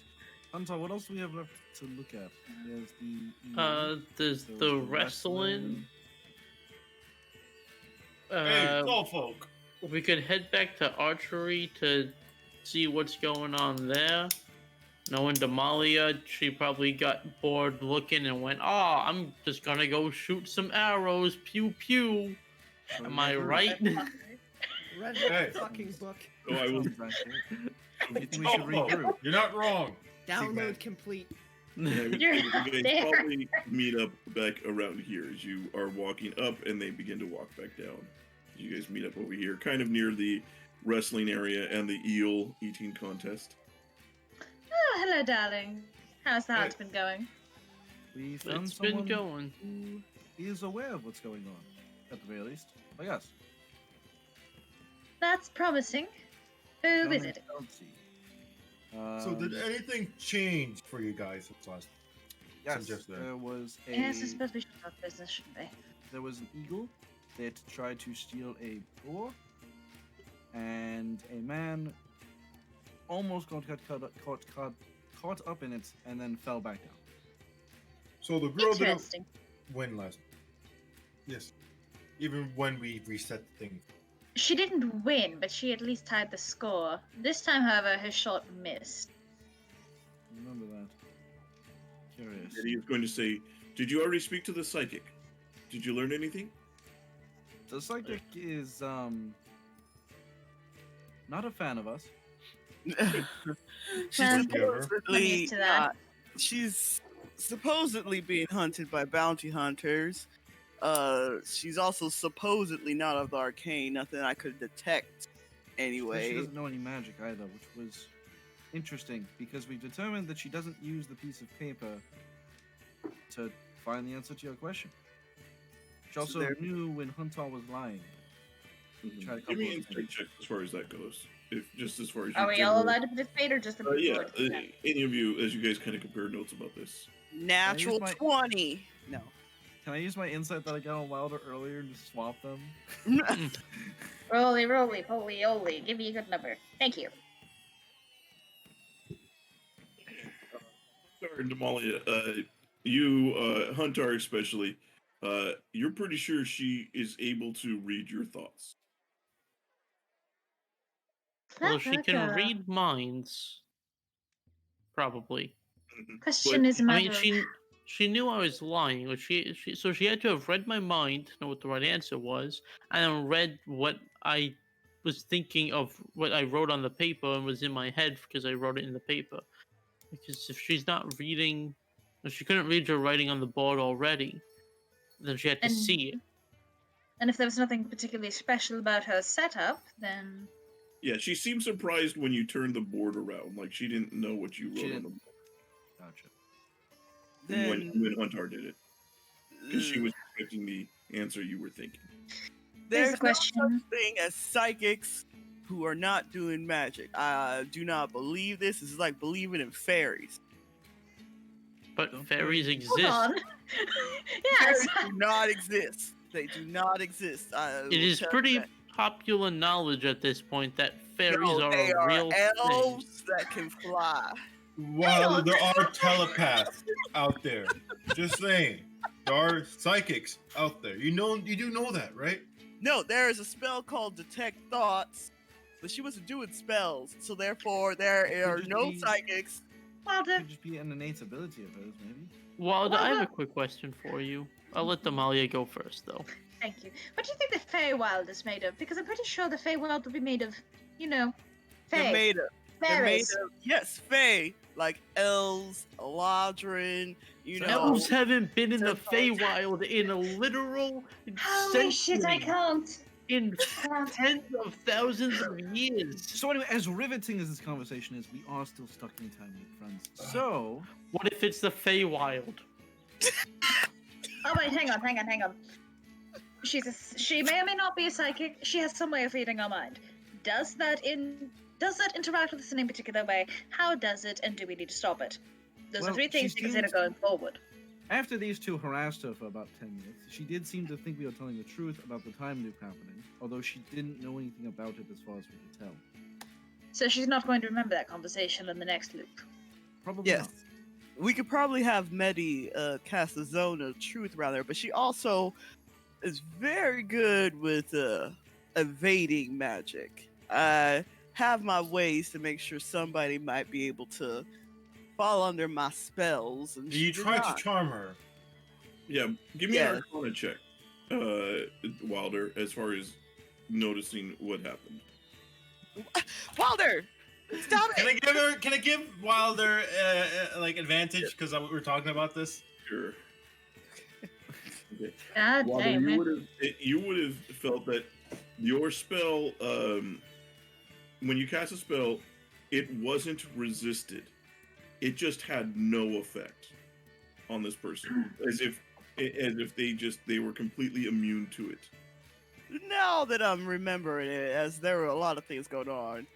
[SPEAKER 3] Huntar, what else do we have left to look at? There's the
[SPEAKER 5] There's
[SPEAKER 3] there was
[SPEAKER 5] the wrestling.
[SPEAKER 6] Hey, tall folk.
[SPEAKER 5] We could head back to archery to see what's going on there. Knowing Damalia, she probably got bored looking and went, "Oh, I'm just gonna go shoot some arrows, pew pew." Am I right?
[SPEAKER 1] Read
[SPEAKER 6] Hey.
[SPEAKER 1] the fucking book.
[SPEAKER 2] So I will.
[SPEAKER 3] Sounds accurate. You think we
[SPEAKER 6] Tall
[SPEAKER 3] should read
[SPEAKER 6] folk.
[SPEAKER 3] through?
[SPEAKER 6] You're not wrong.
[SPEAKER 1] Download
[SPEAKER 6] man.
[SPEAKER 1] complete.
[SPEAKER 4] You're
[SPEAKER 2] You
[SPEAKER 4] not
[SPEAKER 2] guys
[SPEAKER 4] there.
[SPEAKER 2] probably meet up back around here as you are walking up and they begin to walk back down. You guys meet up over here, kind of near the wrestling area and the eel eating contest.
[SPEAKER 4] Oh, hello, darling. How's the hunt been going?
[SPEAKER 3] We found
[SPEAKER 5] It's been
[SPEAKER 3] someone
[SPEAKER 5] going.
[SPEAKER 3] who is aware of what's going on, at the very least. Like us.
[SPEAKER 4] That's promising. Who is
[SPEAKER 3] Down
[SPEAKER 4] it?
[SPEAKER 3] in Chelsea.
[SPEAKER 6] So did
[SPEAKER 3] Um,
[SPEAKER 6] anything change for you guys since last?
[SPEAKER 3] Yes,
[SPEAKER 6] yesterday?
[SPEAKER 3] there was a
[SPEAKER 4] Yes, I suppose we should talk business, shouldn't we?
[SPEAKER 3] there was an eagle that tried to steal a boar, and a man almost got caught up in it and then fell back down.
[SPEAKER 6] So the girl didn't
[SPEAKER 4] Interesting.
[SPEAKER 6] win last. Yes. Even when we reset the thing.
[SPEAKER 4] She didn't win, but she at least tied the score. This time, however, her shot missed.
[SPEAKER 3] Remember that. Curious.
[SPEAKER 2] And he was going to say, "Did you already speak to the psychic? Did you learn anything?"
[SPEAKER 3] The psychic is not a fan of us.
[SPEAKER 7] She's
[SPEAKER 4] Well,
[SPEAKER 7] supposedly
[SPEAKER 4] I'm used to that.
[SPEAKER 7] she's supposedly being hunted by bounty hunters. She's also supposedly not of the arcane, nothing I could detect
[SPEAKER 3] She
[SPEAKER 7] anyway.
[SPEAKER 3] doesn't know any magic either, which was interesting because we determined that she doesn't use the piece of paper to find the answer to your question. She also
[SPEAKER 7] there-
[SPEAKER 3] knew when Huntar was lying. Try a
[SPEAKER 2] Give
[SPEAKER 3] couple
[SPEAKER 2] me
[SPEAKER 3] of
[SPEAKER 2] insight
[SPEAKER 3] things.
[SPEAKER 2] check as far as that goes. If just as far as
[SPEAKER 4] Are
[SPEAKER 2] your
[SPEAKER 4] we all
[SPEAKER 2] general-
[SPEAKER 4] allowed to participate or just the people
[SPEAKER 2] Yeah,
[SPEAKER 4] who are-
[SPEAKER 2] any of you, as you guys kind of compare notes about this.
[SPEAKER 7] Natural
[SPEAKER 3] my-
[SPEAKER 7] 20. No.
[SPEAKER 3] Can I use my insight that I got on Wilder earlier and just swap them?
[SPEAKER 4] Roly, roly, poly, oly. Give me a good number. Thank you.
[SPEAKER 2] Sorry, Damalia, you, Huntar especially, you're pretty sure she is able to read your thoughts.
[SPEAKER 5] Well, she can
[SPEAKER 4] Rebecca.
[SPEAKER 5] read minds. Probably.
[SPEAKER 4] Question
[SPEAKER 2] But-
[SPEAKER 4] is a
[SPEAKER 5] I
[SPEAKER 4] matter
[SPEAKER 5] mean,
[SPEAKER 4] of...
[SPEAKER 5] she knew I was lying. Or so she had to have read my mind to know what the right answer was, and then read what I was thinking of, what I wrote on the paper, and was in my head because I wrote it in the paper. Because if she's not reading, if she couldn't read your writing on the board already, then she had to
[SPEAKER 4] And-
[SPEAKER 5] see it.
[SPEAKER 4] And if there was nothing particularly special about her setup, then...
[SPEAKER 2] Yeah, she seemed surprised when you turned the board around. Like she didn't know what you
[SPEAKER 3] She
[SPEAKER 2] wrote on
[SPEAKER 3] didn't.
[SPEAKER 2] the board
[SPEAKER 3] Gotcha.
[SPEAKER 2] when Huntar did it. Because she was expecting the answer you were thinking.
[SPEAKER 4] Here's
[SPEAKER 7] There's
[SPEAKER 4] the question.
[SPEAKER 7] no such thing as psychics who are not doing magic. I do not believe this. This is like believing in fairies.
[SPEAKER 5] But
[SPEAKER 3] Don't
[SPEAKER 5] fairies
[SPEAKER 3] worry.
[SPEAKER 4] Hold
[SPEAKER 5] exist.
[SPEAKER 4] on. Yes.
[SPEAKER 7] Fairies do not exist. They do not exist. I
[SPEAKER 5] It
[SPEAKER 7] will
[SPEAKER 5] is
[SPEAKER 7] tell you
[SPEAKER 5] pretty
[SPEAKER 7] that.
[SPEAKER 5] popular knowledge at this point that fairies
[SPEAKER 7] No,
[SPEAKER 5] are
[SPEAKER 7] they
[SPEAKER 5] a real thing.
[SPEAKER 7] elves that can fly.
[SPEAKER 6] Well,
[SPEAKER 4] on.
[SPEAKER 6] there are telepaths out there. Just saying. There are psychics out there. You do know that, right?
[SPEAKER 7] No, there is a spell called Detect Thoughts, but she wasn't doing spells, so therefore there are
[SPEAKER 3] just
[SPEAKER 7] no
[SPEAKER 3] be-
[SPEAKER 7] psychics.
[SPEAKER 4] Wilder,
[SPEAKER 3] Could just be an innate ability of hers, maybe.
[SPEAKER 5] Wilder,
[SPEAKER 4] What
[SPEAKER 5] I have a
[SPEAKER 4] about-
[SPEAKER 5] quick question for you. I'll let Damalia go first, though.
[SPEAKER 4] thank you. What do you think the Feywild is made of? Because I'm pretty sure the Feywild would be made of, you know,
[SPEAKER 7] They're
[SPEAKER 4] Fey.
[SPEAKER 7] made of, they're made
[SPEAKER 4] Fairies.
[SPEAKER 7] of, yes, fae, like elves, eladrin, you know.
[SPEAKER 5] Elves haven't been in the
[SPEAKER 7] They're
[SPEAKER 5] Feywild in a literal
[SPEAKER 4] Holy shit, I
[SPEAKER 5] century,
[SPEAKER 4] can't.
[SPEAKER 5] in tens of thousands of years.
[SPEAKER 3] So anyway, as riveting as this conversation is, we are still stuck in time, friends. So
[SPEAKER 5] What if it's the Feywild?
[SPEAKER 4] Oh wait, hang on. She may or may not be a psychic. She has some way of reading our mind. Does that interact with us in a particular way? How does it, and do we need to stop it? Those
[SPEAKER 3] Well,
[SPEAKER 4] are three things
[SPEAKER 3] she
[SPEAKER 4] to consider
[SPEAKER 3] seems-
[SPEAKER 4] going forward.
[SPEAKER 3] after these two harassed her for about 10 minutes, she did seem to think we were telling the truth about the time loop happening, although she didn't know anything about it as far as we could tell.
[SPEAKER 4] So she's not going to remember that conversation in the next loop.
[SPEAKER 3] Probably
[SPEAKER 7] Yes.
[SPEAKER 3] not.
[SPEAKER 7] We could probably have Medi cast a zone of truth rather, but she also is very good with evading magic. I have my ways to make sure somebody might be able to fall under my spells. And
[SPEAKER 6] Do you
[SPEAKER 7] she did
[SPEAKER 6] try
[SPEAKER 7] not.
[SPEAKER 6] to charm her?
[SPEAKER 2] Yeah, give me
[SPEAKER 7] Yeah.
[SPEAKER 2] an Arcana check, Wilder, as far as noticing what happened.
[SPEAKER 7] Wilder, stop it!
[SPEAKER 6] Can I give Wilder like advantage because we're talking about this?
[SPEAKER 2] Sure. Okay.
[SPEAKER 4] God
[SPEAKER 2] Wilder,
[SPEAKER 4] damn
[SPEAKER 2] you
[SPEAKER 4] it.
[SPEAKER 2] would have felt that your spell, when you cast a spell, it wasn't resisted. It just had no effect on this person, as if they were completely immune to it.
[SPEAKER 7] Now that I'm remembering it, as there were a lot of things going on,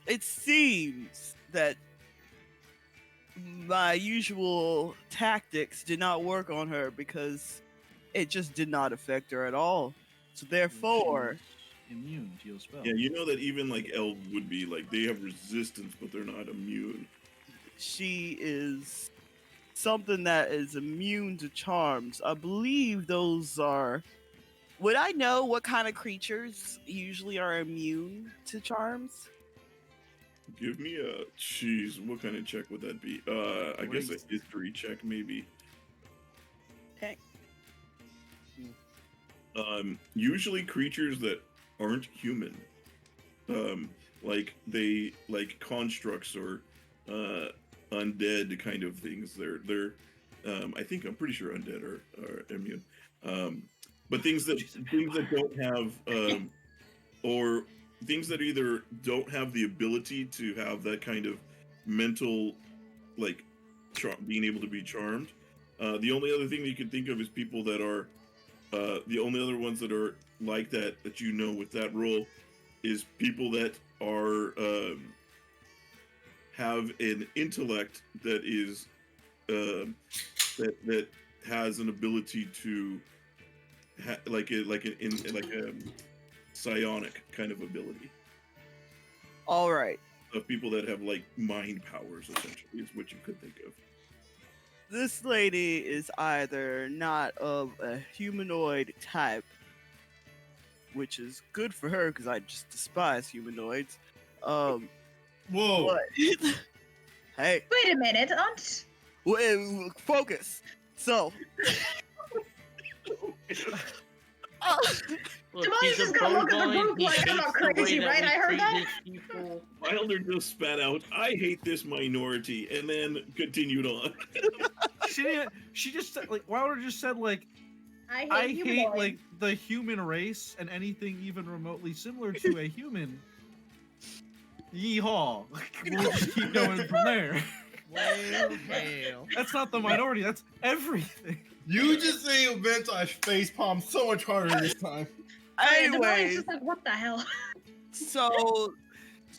[SPEAKER 7] it seems that my usual tactics did not work on her because it just did not affect her at all. So therefore,
[SPEAKER 3] Immune to your spell.
[SPEAKER 2] Yeah, you know that even like elves would be like they have resistance, but they're not immune.
[SPEAKER 7] she is something that is immune to charms. I believe those are. Would I know what kind of creatures usually are immune to charms?
[SPEAKER 2] Give me a jeez. What kind of check would that be? I guess a history check maybe.
[SPEAKER 7] Okay.
[SPEAKER 2] Usually creatures that aren't human, like constructs or undead kind of things. They're I think I'm pretty sure undead are immune. But things that don't have or things that either don't have the ability to have that kind of mental like being able to be charmed. The only other thing that you can think of is people that are the only other ones that are like that you know with that role is people that are have an intellect that is that has an ability to like a psionic kind of ability.
[SPEAKER 7] All right.
[SPEAKER 2] Of people that have like mind powers, essentially, is what you could think of.
[SPEAKER 7] This lady is either not of a humanoid type, which is good for her because I just despise humanoids.
[SPEAKER 6] Whoa!
[SPEAKER 7] But, hey,
[SPEAKER 4] Wait a minute, Aunt.
[SPEAKER 7] wait, focus. So,
[SPEAKER 5] Look,
[SPEAKER 4] Devon's
[SPEAKER 5] he's a
[SPEAKER 4] just gonna look at the
[SPEAKER 5] bovine,
[SPEAKER 4] group
[SPEAKER 5] he
[SPEAKER 4] like, I'm
[SPEAKER 5] hates
[SPEAKER 4] not
[SPEAKER 5] the way
[SPEAKER 4] crazy,
[SPEAKER 5] that
[SPEAKER 4] right?
[SPEAKER 5] we
[SPEAKER 4] I heard
[SPEAKER 5] treat
[SPEAKER 4] that.
[SPEAKER 5] his people.
[SPEAKER 2] Wilder just spat out, "I hate this minority," and then continued on.
[SPEAKER 3] She just said, like, Wilder just said, like,
[SPEAKER 4] I
[SPEAKER 3] I
[SPEAKER 4] hate
[SPEAKER 3] hate
[SPEAKER 4] humanoids.
[SPEAKER 3] like the human race and anything even remotely similar to a human. Yeehaw! We'll just keep going from there.
[SPEAKER 1] Well, hell.
[SPEAKER 3] That's not the minority. That's everything.
[SPEAKER 6] You just say Vintash facepalm so much harder this time.
[SPEAKER 4] Devon's
[SPEAKER 7] anyways,
[SPEAKER 4] just like, what the hell?
[SPEAKER 7] so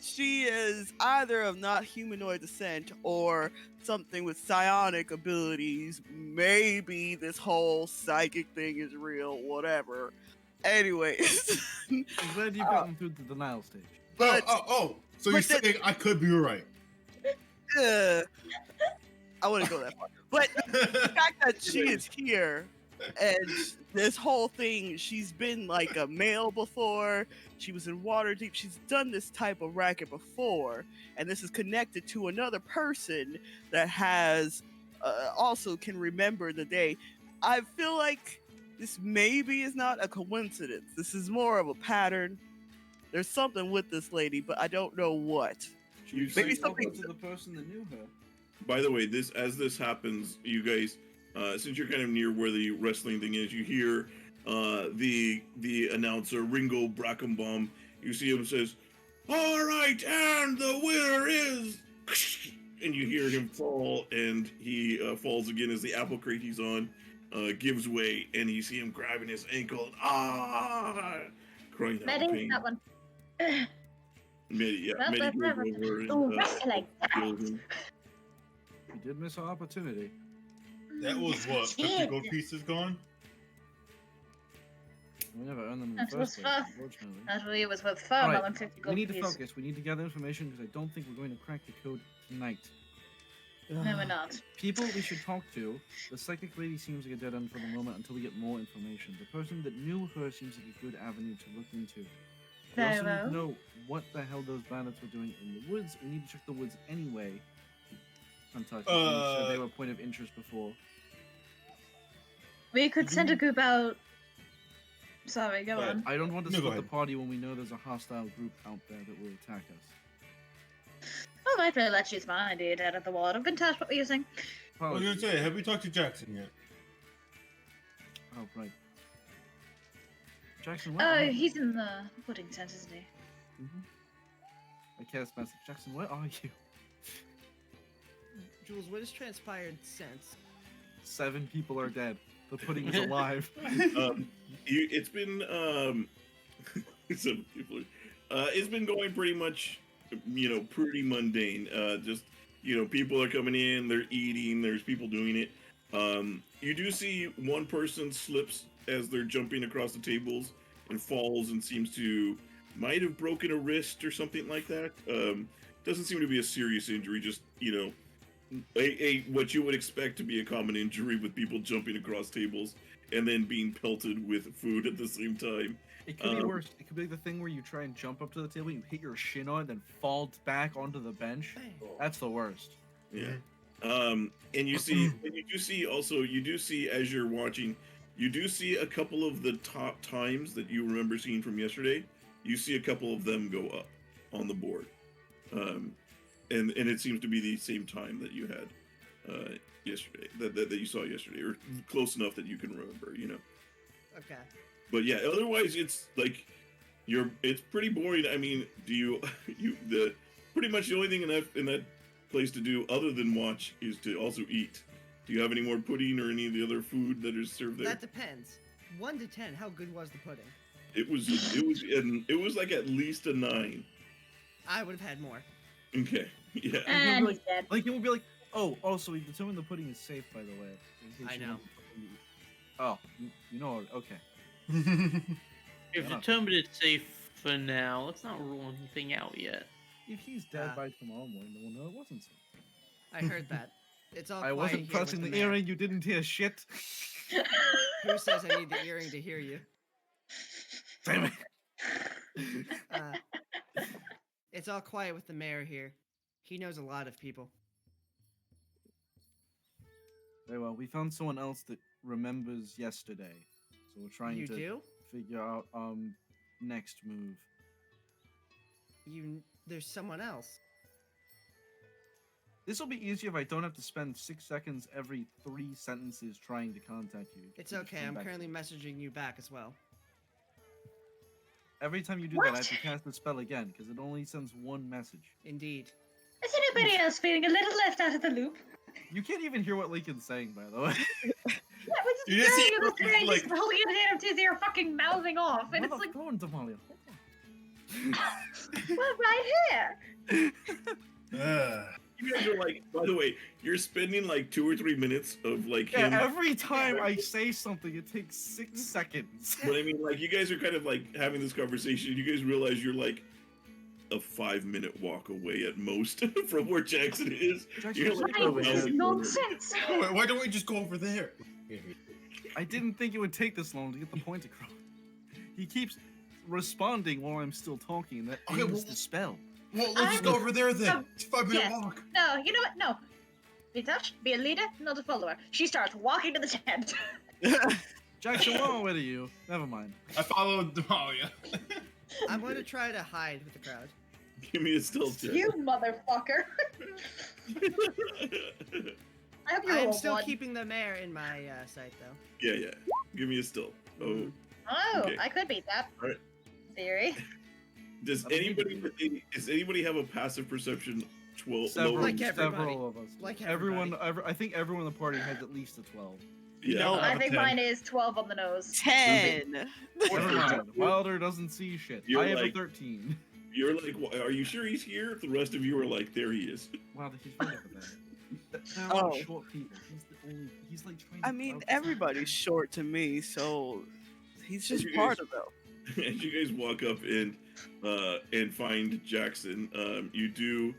[SPEAKER 7] she is either of not humanoid descent or something with psionic abilities. Maybe this whole psychic thing is real, whatever. Anyways,
[SPEAKER 3] I'm glad you've gotten through the denial stage.
[SPEAKER 7] But-
[SPEAKER 6] So you're
[SPEAKER 7] but the-
[SPEAKER 6] saying I could be right?
[SPEAKER 7] I wouldn't go that far. But the fact that she is here and this whole thing, she's been like a male before, she was in Waterdeep, she's done this type of racket before, and this is connected to another person that has also can remember the day. I feel like this maybe is not a coincidence. This is more of a pattern. There's something with this lady, but I don't know what.
[SPEAKER 2] You
[SPEAKER 7] Maybe
[SPEAKER 2] see-
[SPEAKER 7] something-
[SPEAKER 3] to the person that knew her.
[SPEAKER 2] By the way, as this happens, you guys, since you're kind of near where the wrestling thing is, you hear the announcer Ringo Brackenbaum. You see him says, "All right, and the winner is," and you hear him fall, and he falls again as the apple crate he's on gives way, and you see him grabbing his ankle, crying out in
[SPEAKER 4] Medi,
[SPEAKER 2] pain.
[SPEAKER 4] that one.
[SPEAKER 2] Medi
[SPEAKER 4] That-
[SPEAKER 2] goes
[SPEAKER 4] that-
[SPEAKER 2] over and
[SPEAKER 4] Oh, wrestling.
[SPEAKER 2] kills him.
[SPEAKER 3] We did miss our opportunity.
[SPEAKER 6] That was what? 50 gold pieces gone?
[SPEAKER 3] We never earned them in the
[SPEAKER 4] That was
[SPEAKER 3] first place,
[SPEAKER 4] fun.
[SPEAKER 3] unfortunately.
[SPEAKER 4] Naturally, it was worth far
[SPEAKER 3] Alright,
[SPEAKER 4] more than 50
[SPEAKER 3] We
[SPEAKER 4] gold
[SPEAKER 3] need to
[SPEAKER 4] pieces.
[SPEAKER 3] focus. We need to gather information because I don't think we're going to crack the code tonight.
[SPEAKER 4] No, we're not.
[SPEAKER 3] People we should talk to. The psychic lady seems like a dead end for the moment until we get more information. The person that knew her seems like a good avenue to look into. We
[SPEAKER 4] Very
[SPEAKER 3] also need
[SPEAKER 4] well.
[SPEAKER 3] to know what the hell those bandits were doing in the woods. We need to check the woods anyway. Huntar, you said they were a point of interest before.
[SPEAKER 4] We could send a group out. Sorry, go
[SPEAKER 6] Right.
[SPEAKER 4] on.
[SPEAKER 3] I don't want to
[SPEAKER 6] No, go
[SPEAKER 3] split the
[SPEAKER 6] ahead.
[SPEAKER 3] party when we know there's a hostile group out there that will attack us.
[SPEAKER 4] Oh, I'd really let you use my idea out of the water. Vintash, what were you saying?
[SPEAKER 6] I was gonna say, have we talked to Jackson yet?
[SPEAKER 3] Oh, right. Jackson, where
[SPEAKER 4] He's in the pudding tent, isn't he?
[SPEAKER 3] I cast message. Jackson, where are you?
[SPEAKER 1] Jules, what has transpired since?
[SPEAKER 3] 7 people are dead. The pudding is alive.
[SPEAKER 2] It's been some people. It's been going pretty much pretty mundane. Just people are coming in, they're eating. There's people doing it. You do see one person slips as they're jumping across the tables and falls and might have broken a wrist or something like that. Doesn't seem to be a serious injury. Just what you would expect to be a common injury with people jumping across tables and then being pelted with food at the same time.
[SPEAKER 3] It could be worse. It could be the thing where you try and jump up to the table, you hit your shin on it, then fall back onto the bench. That's the worst.
[SPEAKER 2] Yeah. And you do see as you're watching, you do see a couple of the top times that you remember seeing from yesterday. You see a couple of them go up on the board. And it seems to be the same time that you had yesterday, that you saw yesterday, or close enough that you can remember,
[SPEAKER 1] Okay.
[SPEAKER 2] But yeah, otherwise it's like it's pretty boring. I mean, pretty much the only thing in that place to do other than watch is to also eat. Do you have any more pudding or any of the other food that is served there?
[SPEAKER 1] That depends. 1 to 10, how good was the pudding?
[SPEAKER 2] It was like at least a 9.
[SPEAKER 1] I would have had more.
[SPEAKER 2] Okay. Yeah.
[SPEAKER 4] And he's dead.
[SPEAKER 3] Like it would be like, oh, also we determined the pudding is safe, by the way. in case
[SPEAKER 1] I
[SPEAKER 3] you
[SPEAKER 1] know.
[SPEAKER 3] want to eat. Oh, you know, okay.
[SPEAKER 5] We've determined it's safe for now. Let's not rule anything out yet.
[SPEAKER 3] If he's dead by tomorrow morning, no one know it wasn't safe.
[SPEAKER 1] I heard that. It's all
[SPEAKER 3] I
[SPEAKER 1] quiet
[SPEAKER 3] wasn't
[SPEAKER 1] here
[SPEAKER 3] pressing
[SPEAKER 1] with
[SPEAKER 3] the
[SPEAKER 1] mayor.
[SPEAKER 3] earring, you didn't hear shit.
[SPEAKER 1] Who says I need the earring to hear you?
[SPEAKER 3] Damn it.
[SPEAKER 1] It's all quiet with the mayor here. He knows a lot of people.
[SPEAKER 3] Very well, we found someone else that remembers yesterday. So we're trying
[SPEAKER 1] You
[SPEAKER 3] to
[SPEAKER 1] do?
[SPEAKER 3] figure out next move.
[SPEAKER 1] There's someone else.
[SPEAKER 3] This will be easier if I don't have to spend 6 seconds every 3 sentences trying to contact you.
[SPEAKER 1] It's
[SPEAKER 3] You just
[SPEAKER 1] okay.
[SPEAKER 3] come
[SPEAKER 1] I'm
[SPEAKER 3] back to
[SPEAKER 1] currently
[SPEAKER 3] me.
[SPEAKER 1] messaging you back as well.
[SPEAKER 3] Every time you do that, I have to cast the spell again because it only sends 1 message.
[SPEAKER 1] Indeed.
[SPEAKER 4] Is anybody else feeling a little left out of the loop?
[SPEAKER 3] You can't even hear what Lincoln's saying, by the way.
[SPEAKER 4] Yeah, we're just
[SPEAKER 2] You just
[SPEAKER 4] staring
[SPEAKER 2] see
[SPEAKER 4] at the screen,
[SPEAKER 2] like-
[SPEAKER 4] just holding it in until they're fucking mouthing off, and
[SPEAKER 3] What
[SPEAKER 4] it's
[SPEAKER 3] the
[SPEAKER 4] like,
[SPEAKER 3] phone, Damalia?
[SPEAKER 4] well, right here.
[SPEAKER 2] You guys are like, by the way, you're spending like 2 or 3 minutes of like
[SPEAKER 3] Yeah,
[SPEAKER 2] him.
[SPEAKER 3] every time I say something, it takes 6 seconds.
[SPEAKER 2] But I mean, like, you guys are kind of like having this conversation. You guys realize you're like a 5-minute walk away at most from where Jackson is.
[SPEAKER 3] Jackson,
[SPEAKER 2] You're like,
[SPEAKER 3] over
[SPEAKER 4] This
[SPEAKER 3] here.
[SPEAKER 4] is nonsense.
[SPEAKER 6] Why don't we just go over there?
[SPEAKER 3] I didn't think it would take this long to get the point across. He keeps responding while I'm still talking. That
[SPEAKER 6] Okay,
[SPEAKER 3] ends
[SPEAKER 6] well-
[SPEAKER 3] the spell.
[SPEAKER 6] Well, let's just go over there then.
[SPEAKER 4] Um,
[SPEAKER 6] It's a 5-minute
[SPEAKER 4] yes.
[SPEAKER 6] walk.
[SPEAKER 4] No, you know what? No. Vintash, be a leader, not a follower. She starts walking to the tent.
[SPEAKER 3] Jackson, what are you? Never mind.
[SPEAKER 6] I followed Damalia.
[SPEAKER 1] I'm going to try to hide with the crowd.
[SPEAKER 2] Give me a stealth check.
[SPEAKER 4] You motherfucker. I hope you're
[SPEAKER 1] I'm
[SPEAKER 4] all
[SPEAKER 1] still
[SPEAKER 4] one.
[SPEAKER 1] keeping the mayor in my sight, though.
[SPEAKER 2] Yeah. Give me a stealth. Oh,
[SPEAKER 4] Oh,
[SPEAKER 2] Okay.
[SPEAKER 4] I could beat that.
[SPEAKER 2] Alright.
[SPEAKER 4] Theory.
[SPEAKER 2] does anybody have a passive perception 12?
[SPEAKER 3] Several,
[SPEAKER 2] lower?
[SPEAKER 1] Like everybody.
[SPEAKER 3] several of us.
[SPEAKER 1] Like
[SPEAKER 3] everyone.
[SPEAKER 1] everybody.
[SPEAKER 3] I think everyone in the party has at least a 12.
[SPEAKER 2] Yeah.
[SPEAKER 6] No.
[SPEAKER 4] I
[SPEAKER 6] have a
[SPEAKER 4] think
[SPEAKER 6] 10.
[SPEAKER 4] mine is 12 on the nose.
[SPEAKER 8] 10.
[SPEAKER 3] Never mind. Wilder doesn't see shit.
[SPEAKER 2] You're
[SPEAKER 3] I have
[SPEAKER 2] like-
[SPEAKER 3] a 13.
[SPEAKER 2] You're like, are you sure he's here? The rest of you are like, there he is.
[SPEAKER 3] Wow, he's right over there. They're
[SPEAKER 8] Oh.
[SPEAKER 3] all short people. He's the only. He's like trying to.
[SPEAKER 8] I mean,
[SPEAKER 3] out-
[SPEAKER 8] everybody's short to me, so he's just
[SPEAKER 2] You
[SPEAKER 8] part
[SPEAKER 2] guys-
[SPEAKER 8] of them.
[SPEAKER 2] As you guys walk up and find Jackson, you do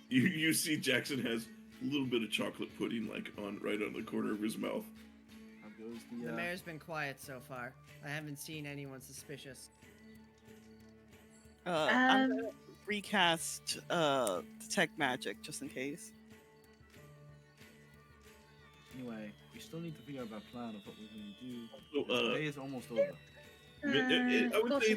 [SPEAKER 2] you see Jackson has a little bit of chocolate pudding like right on the corner of his mouth.
[SPEAKER 3] How goes
[SPEAKER 1] The
[SPEAKER 3] the?
[SPEAKER 1] mayor's been quiet so far. I haven't seen anyone suspicious.
[SPEAKER 8] I'm gonna recast detect magic just in case.
[SPEAKER 3] Anyway, we still need to figure out our plan of what we're going to do.
[SPEAKER 2] So,
[SPEAKER 3] The day is almost over.
[SPEAKER 2] I would say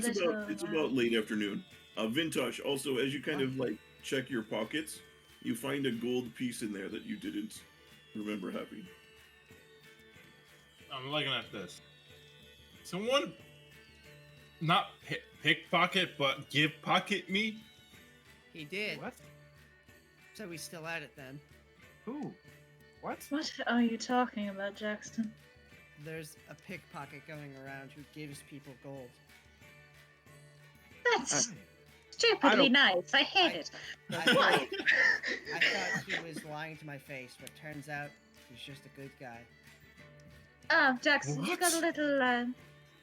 [SPEAKER 2] it's about late afternoon. Vintash, also, as you kind of like check your pockets, you find a gold piece in there that you didn't remember having.
[SPEAKER 6] I'm looking at this. Someone not pickpocket, but give pocket me?
[SPEAKER 1] He did.
[SPEAKER 3] What?
[SPEAKER 1] So he's still at it then.
[SPEAKER 3] Who? What?
[SPEAKER 4] What are you talking about, Jackson?
[SPEAKER 1] There's a pickpocket going around who gives people gold.
[SPEAKER 4] That's
[SPEAKER 3] Why?
[SPEAKER 4] Stupidly nice. I hate it.
[SPEAKER 1] I
[SPEAKER 4] Why?
[SPEAKER 1] thought he was lying to my face, but turns out he's just a good guy.
[SPEAKER 4] Oh, Jackson, you got a
[SPEAKER 6] What?
[SPEAKER 4] little,
[SPEAKER 3] There's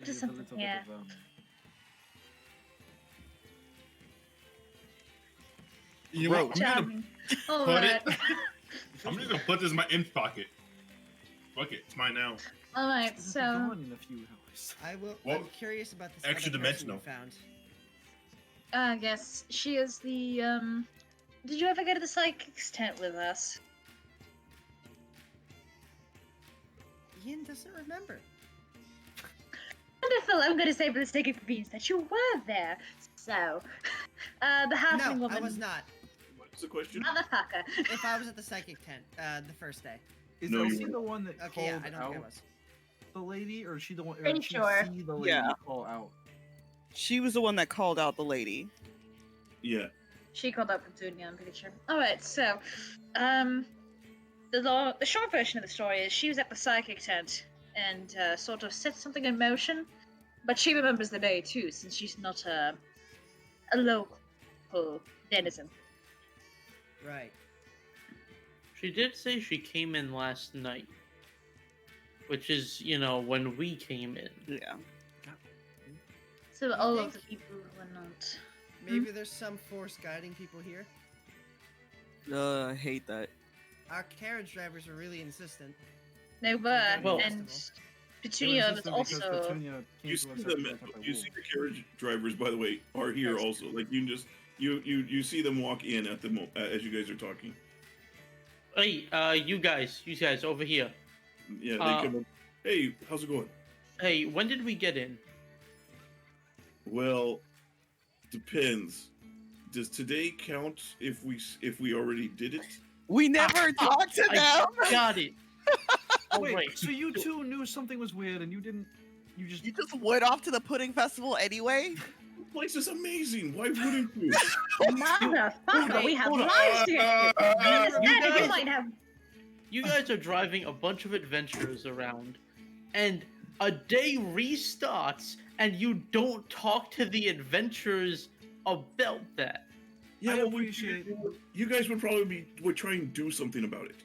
[SPEAKER 4] just
[SPEAKER 3] a
[SPEAKER 4] something
[SPEAKER 3] little
[SPEAKER 4] here.
[SPEAKER 3] bit of,
[SPEAKER 6] You know what?
[SPEAKER 4] Charming. All
[SPEAKER 6] put
[SPEAKER 4] right.
[SPEAKER 6] it. I'm just gonna put this in my inch pocket. Fuck it, it's mine now.
[SPEAKER 4] All right.
[SPEAKER 3] it's gonna be
[SPEAKER 4] So,
[SPEAKER 3] gone in a few hours.
[SPEAKER 1] I will.
[SPEAKER 6] Well,
[SPEAKER 1] I'm curious about this
[SPEAKER 6] extra
[SPEAKER 1] other person you
[SPEAKER 6] dimensional.
[SPEAKER 1] found.
[SPEAKER 4] yes, she is the. Did you ever go to the psychic's tent with us?
[SPEAKER 1] Ian doesn't remember.
[SPEAKER 4] Wonderful. I'm going to say for the sake of convenience that you were there. So, the halfling
[SPEAKER 1] No,
[SPEAKER 4] woman.
[SPEAKER 1] I was not.
[SPEAKER 2] What's the question?
[SPEAKER 4] Motherfucker.
[SPEAKER 1] If I was at the psychic tent, the first day.
[SPEAKER 3] Is
[SPEAKER 2] No, you
[SPEAKER 3] Elsie
[SPEAKER 2] weren't.
[SPEAKER 3] the one that
[SPEAKER 1] Okay, yeah,
[SPEAKER 3] called
[SPEAKER 1] I don't
[SPEAKER 3] out
[SPEAKER 1] think I was.
[SPEAKER 3] the lady, or is she the one? Or
[SPEAKER 4] Pretty
[SPEAKER 3] did she
[SPEAKER 4] sure.
[SPEAKER 3] see the lady
[SPEAKER 7] Yeah.
[SPEAKER 3] call out?
[SPEAKER 8] She was the one that called out the lady.
[SPEAKER 2] Yeah.
[SPEAKER 4] She called up from Julian, I'm pretty sure. Alright, so, the short version of the story is she was at the psychic tent and sort of set something in motion, but she remembers the day too, since she's not a local denizen.
[SPEAKER 1] Right.
[SPEAKER 5] She did say she came in last night, which is, you know, when we came in.
[SPEAKER 8] Yeah.
[SPEAKER 4] So all of the people who are not.
[SPEAKER 1] Maybe there's some force guiding people here.
[SPEAKER 8] I hate that.
[SPEAKER 1] Our carriage drivers are really insistent.
[SPEAKER 4] They were,
[SPEAKER 5] Well-
[SPEAKER 4] and
[SPEAKER 3] They were
[SPEAKER 4] Petunia was
[SPEAKER 3] insistent because
[SPEAKER 4] also.
[SPEAKER 3] Petunia came
[SPEAKER 2] You
[SPEAKER 3] to
[SPEAKER 2] see
[SPEAKER 3] us
[SPEAKER 2] them.
[SPEAKER 3] after we got
[SPEAKER 2] You
[SPEAKER 3] by
[SPEAKER 2] see the carriage drivers, by the way, are here
[SPEAKER 4] Yes.
[SPEAKER 2] also. Like you can just you see them walk in at the as you guys are talking.
[SPEAKER 5] Hey, you guys over here.
[SPEAKER 2] Yeah, they
[SPEAKER 5] Uh,
[SPEAKER 2] come up. Hey, how's it going?
[SPEAKER 5] Hey, when did we get in?
[SPEAKER 2] Well, depends. Does today count if we already did it?
[SPEAKER 7] We never talked to them.
[SPEAKER 5] I got it.
[SPEAKER 3] Wait,
[SPEAKER 5] Alright,
[SPEAKER 3] so you two knew something was weird and you didn't? You just
[SPEAKER 7] You just went off to the pudding festival anyway.
[SPEAKER 2] The place is amazing. Why wouldn't you?
[SPEAKER 4] Motherfucker, we have
[SPEAKER 5] hold on.
[SPEAKER 4] lives to get through. I understand that you
[SPEAKER 5] guys-
[SPEAKER 4] might have.
[SPEAKER 5] You guys are driving a bunch of adventurers around, and a day restarts, and you don't talk to the adventurers about that.
[SPEAKER 2] Yeah,
[SPEAKER 3] I
[SPEAKER 2] well,
[SPEAKER 3] appreciate-
[SPEAKER 2] you guys would try and do something about it.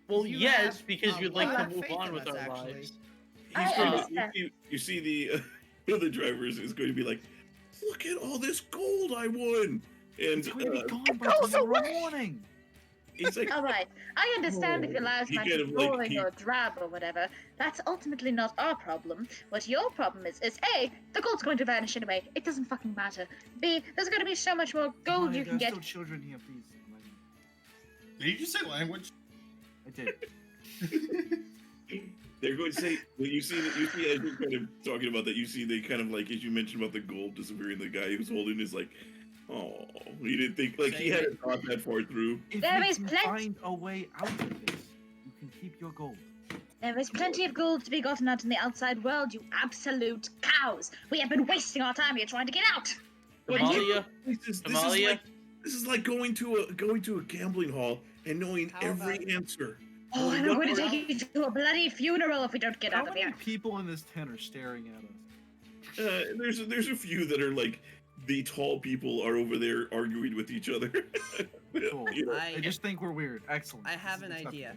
[SPEAKER 5] Well,
[SPEAKER 1] You
[SPEAKER 5] yes,
[SPEAKER 1] have
[SPEAKER 5] because
[SPEAKER 1] a
[SPEAKER 5] you'd like
[SPEAKER 1] lot
[SPEAKER 5] to
[SPEAKER 1] of
[SPEAKER 5] move
[SPEAKER 1] faith
[SPEAKER 5] on
[SPEAKER 1] in
[SPEAKER 5] with
[SPEAKER 1] us,
[SPEAKER 5] our
[SPEAKER 1] actually.
[SPEAKER 5] lives.
[SPEAKER 4] I
[SPEAKER 2] He's going
[SPEAKER 4] understand.
[SPEAKER 2] you see the one of the drivers is going to be like, "Look at all this gold I won," and
[SPEAKER 3] it's going to be gone by
[SPEAKER 7] goes
[SPEAKER 3] tomorrow
[SPEAKER 7] away.
[SPEAKER 3] morning.
[SPEAKER 2] he's like,
[SPEAKER 4] All right, I understand if your lives
[SPEAKER 2] He
[SPEAKER 4] might
[SPEAKER 2] kind
[SPEAKER 4] be
[SPEAKER 2] of like-
[SPEAKER 4] boring
[SPEAKER 2] he-
[SPEAKER 4] or drab or whatever. That's ultimately not our problem. What your problem is A, the gold's going to vanish anyway. It doesn't fucking matter. B, there's going to be so much more gold
[SPEAKER 3] Maya,
[SPEAKER 4] you can
[SPEAKER 3] there are
[SPEAKER 4] get.
[SPEAKER 3] still children here, please.
[SPEAKER 6] Did you just say language?
[SPEAKER 3] I did.
[SPEAKER 2] they're going to say, well, you see as you're kind of talking about that, you see they kind of like, as you mentioned about the gold disappearing, the guy who's holding is like, oh, he didn't think, like he hadn't thought that far through.
[SPEAKER 3] If
[SPEAKER 4] There
[SPEAKER 3] we
[SPEAKER 4] is
[SPEAKER 3] can
[SPEAKER 4] plenty-
[SPEAKER 3] find a way out of this, you can keep your gold.
[SPEAKER 4] There is plenty of gold to be gotten out in the outside world, you absolute cows. We have been wasting our time here trying to get out.
[SPEAKER 5] Damalia,
[SPEAKER 2] This is like going to a gambling hall and knowing
[SPEAKER 1] How
[SPEAKER 2] every
[SPEAKER 1] about-
[SPEAKER 2] answer.
[SPEAKER 4] Oh, and I'm
[SPEAKER 2] What
[SPEAKER 4] going to
[SPEAKER 2] about-
[SPEAKER 4] take you to a bloody funeral if we don't get
[SPEAKER 3] How
[SPEAKER 4] out of
[SPEAKER 3] many
[SPEAKER 4] here.
[SPEAKER 3] people in this tent are staring at us?
[SPEAKER 2] There's a few that are like the tall people are over there arguing with each other.
[SPEAKER 3] Cool.
[SPEAKER 2] You know,
[SPEAKER 3] I just think we're weird. Excellent.
[SPEAKER 1] I
[SPEAKER 3] This
[SPEAKER 1] have
[SPEAKER 3] is
[SPEAKER 1] an
[SPEAKER 3] acceptable.
[SPEAKER 1] idea.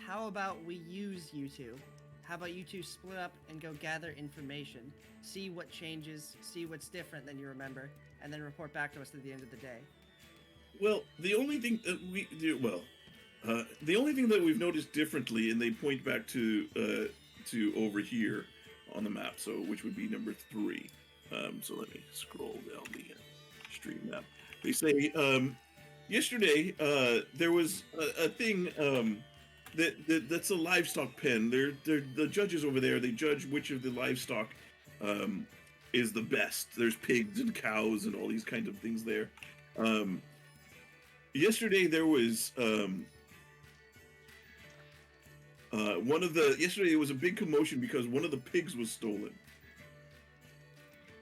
[SPEAKER 1] How about we use you two? How about you two split up and go gather information, see what changes, see what's different than you remember, and then report back to us at the end of the day.
[SPEAKER 2] well, the only thing that we do, the only thing that we've noticed differently, and they point back to over here on the map, so which would be number 3. So let me scroll down the stream map. They say yesterday there was a thing that's a livestock pen. They're the judges over there. They judge which of the livestock is the best. There's pigs and cows and all these kinds of things there. Yesterday there was yesterday it was a big commotion because one of the pigs was stolen.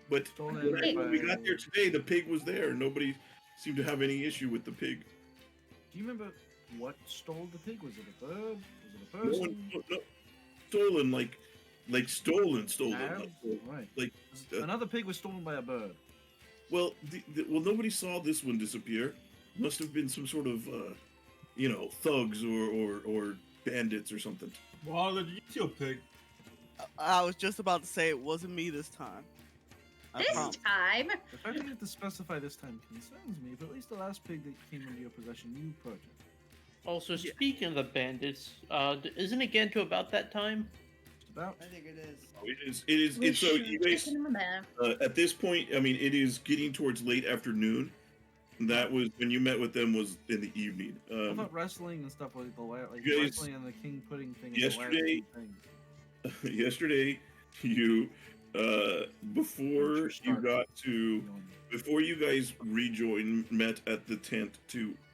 [SPEAKER 2] But
[SPEAKER 3] Stolen
[SPEAKER 2] when we
[SPEAKER 3] by-
[SPEAKER 2] got there today, the pig was there. Nobody seemed to have any issue with the pig.
[SPEAKER 3] Do you remember what stole the pig? Was it a bird? Was it a
[SPEAKER 2] No
[SPEAKER 3] person?
[SPEAKER 2] one, no, stolen like stolen.
[SPEAKER 3] Cow?
[SPEAKER 2] Like,
[SPEAKER 3] Right.
[SPEAKER 2] like,
[SPEAKER 3] Another pig was stolen by a bird.
[SPEAKER 2] Well, well, nobody saw this one disappear. Must have been some sort of, thugs or bandits or something.
[SPEAKER 6] Well, did you steal pig?
[SPEAKER 7] I was just about to say it wasn't me this time. I
[SPEAKER 4] This
[SPEAKER 7] promise.
[SPEAKER 4] time,
[SPEAKER 3] The fact that you have to specify this time concerns me, but at least the last pig that came into your possession, you purchased.
[SPEAKER 5] Also, speaking of the bandits, isn't it getting to about that time?
[SPEAKER 3] Just about.
[SPEAKER 1] I think it is.
[SPEAKER 2] It is.
[SPEAKER 4] we
[SPEAKER 2] It's so
[SPEAKER 4] should
[SPEAKER 2] you
[SPEAKER 4] check
[SPEAKER 2] guys
[SPEAKER 4] in on there.
[SPEAKER 2] at this point. I mean, it is getting towards late afternoon. That was when you met with them. Was in the evening.
[SPEAKER 3] I thought wrestling and stuff like
[SPEAKER 2] you guys-
[SPEAKER 3] wrestling and the king pudding thing.
[SPEAKER 2] yesterday-
[SPEAKER 3] Is the last things.
[SPEAKER 2] Yesterday, you before
[SPEAKER 3] Start.
[SPEAKER 2] you got to before you guys rejoined, met at the tent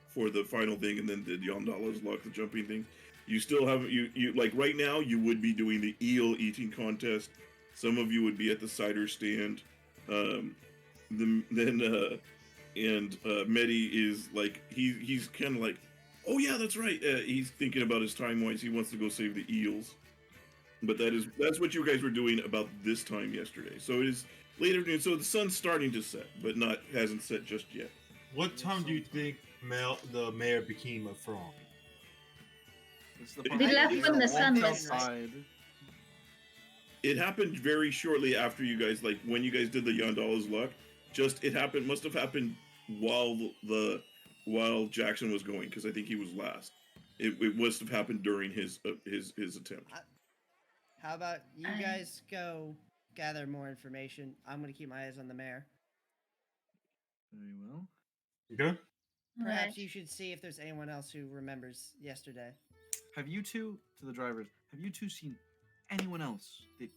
[SPEAKER 2] for the final thing, and then did Yondalas lock the jumping thing. You still haven't you like right now. You would be doing the eel eating contest. Some of you would be at the cider stand. Medi is like he's kind of like, oh yeah, that's right. He's thinking about his time wise. He wants to go save the eels. But that's what you guys were doing about this time yesterday. So it is late afternoon. So the sun's starting to set, but hasn't set just yet.
[SPEAKER 6] What time do you think the mayor became a frog?
[SPEAKER 4] We left when the sun was
[SPEAKER 3] outside.
[SPEAKER 2] It happened very shortly after you guys, like when you guys did the Yondalas luck. Must have happened while Jackson was going, because I think he was last. It must have happened during his attempt.
[SPEAKER 1] How about you guys go gather more information? I'm gonna keep my eyes on the mayor.
[SPEAKER 3] Very well.
[SPEAKER 6] You good?
[SPEAKER 1] Perhaps
[SPEAKER 4] Alright.
[SPEAKER 1] you should see if there's anyone else who remembers yesterday.
[SPEAKER 3] Have you two, to the drivers, have you two seen anyone else that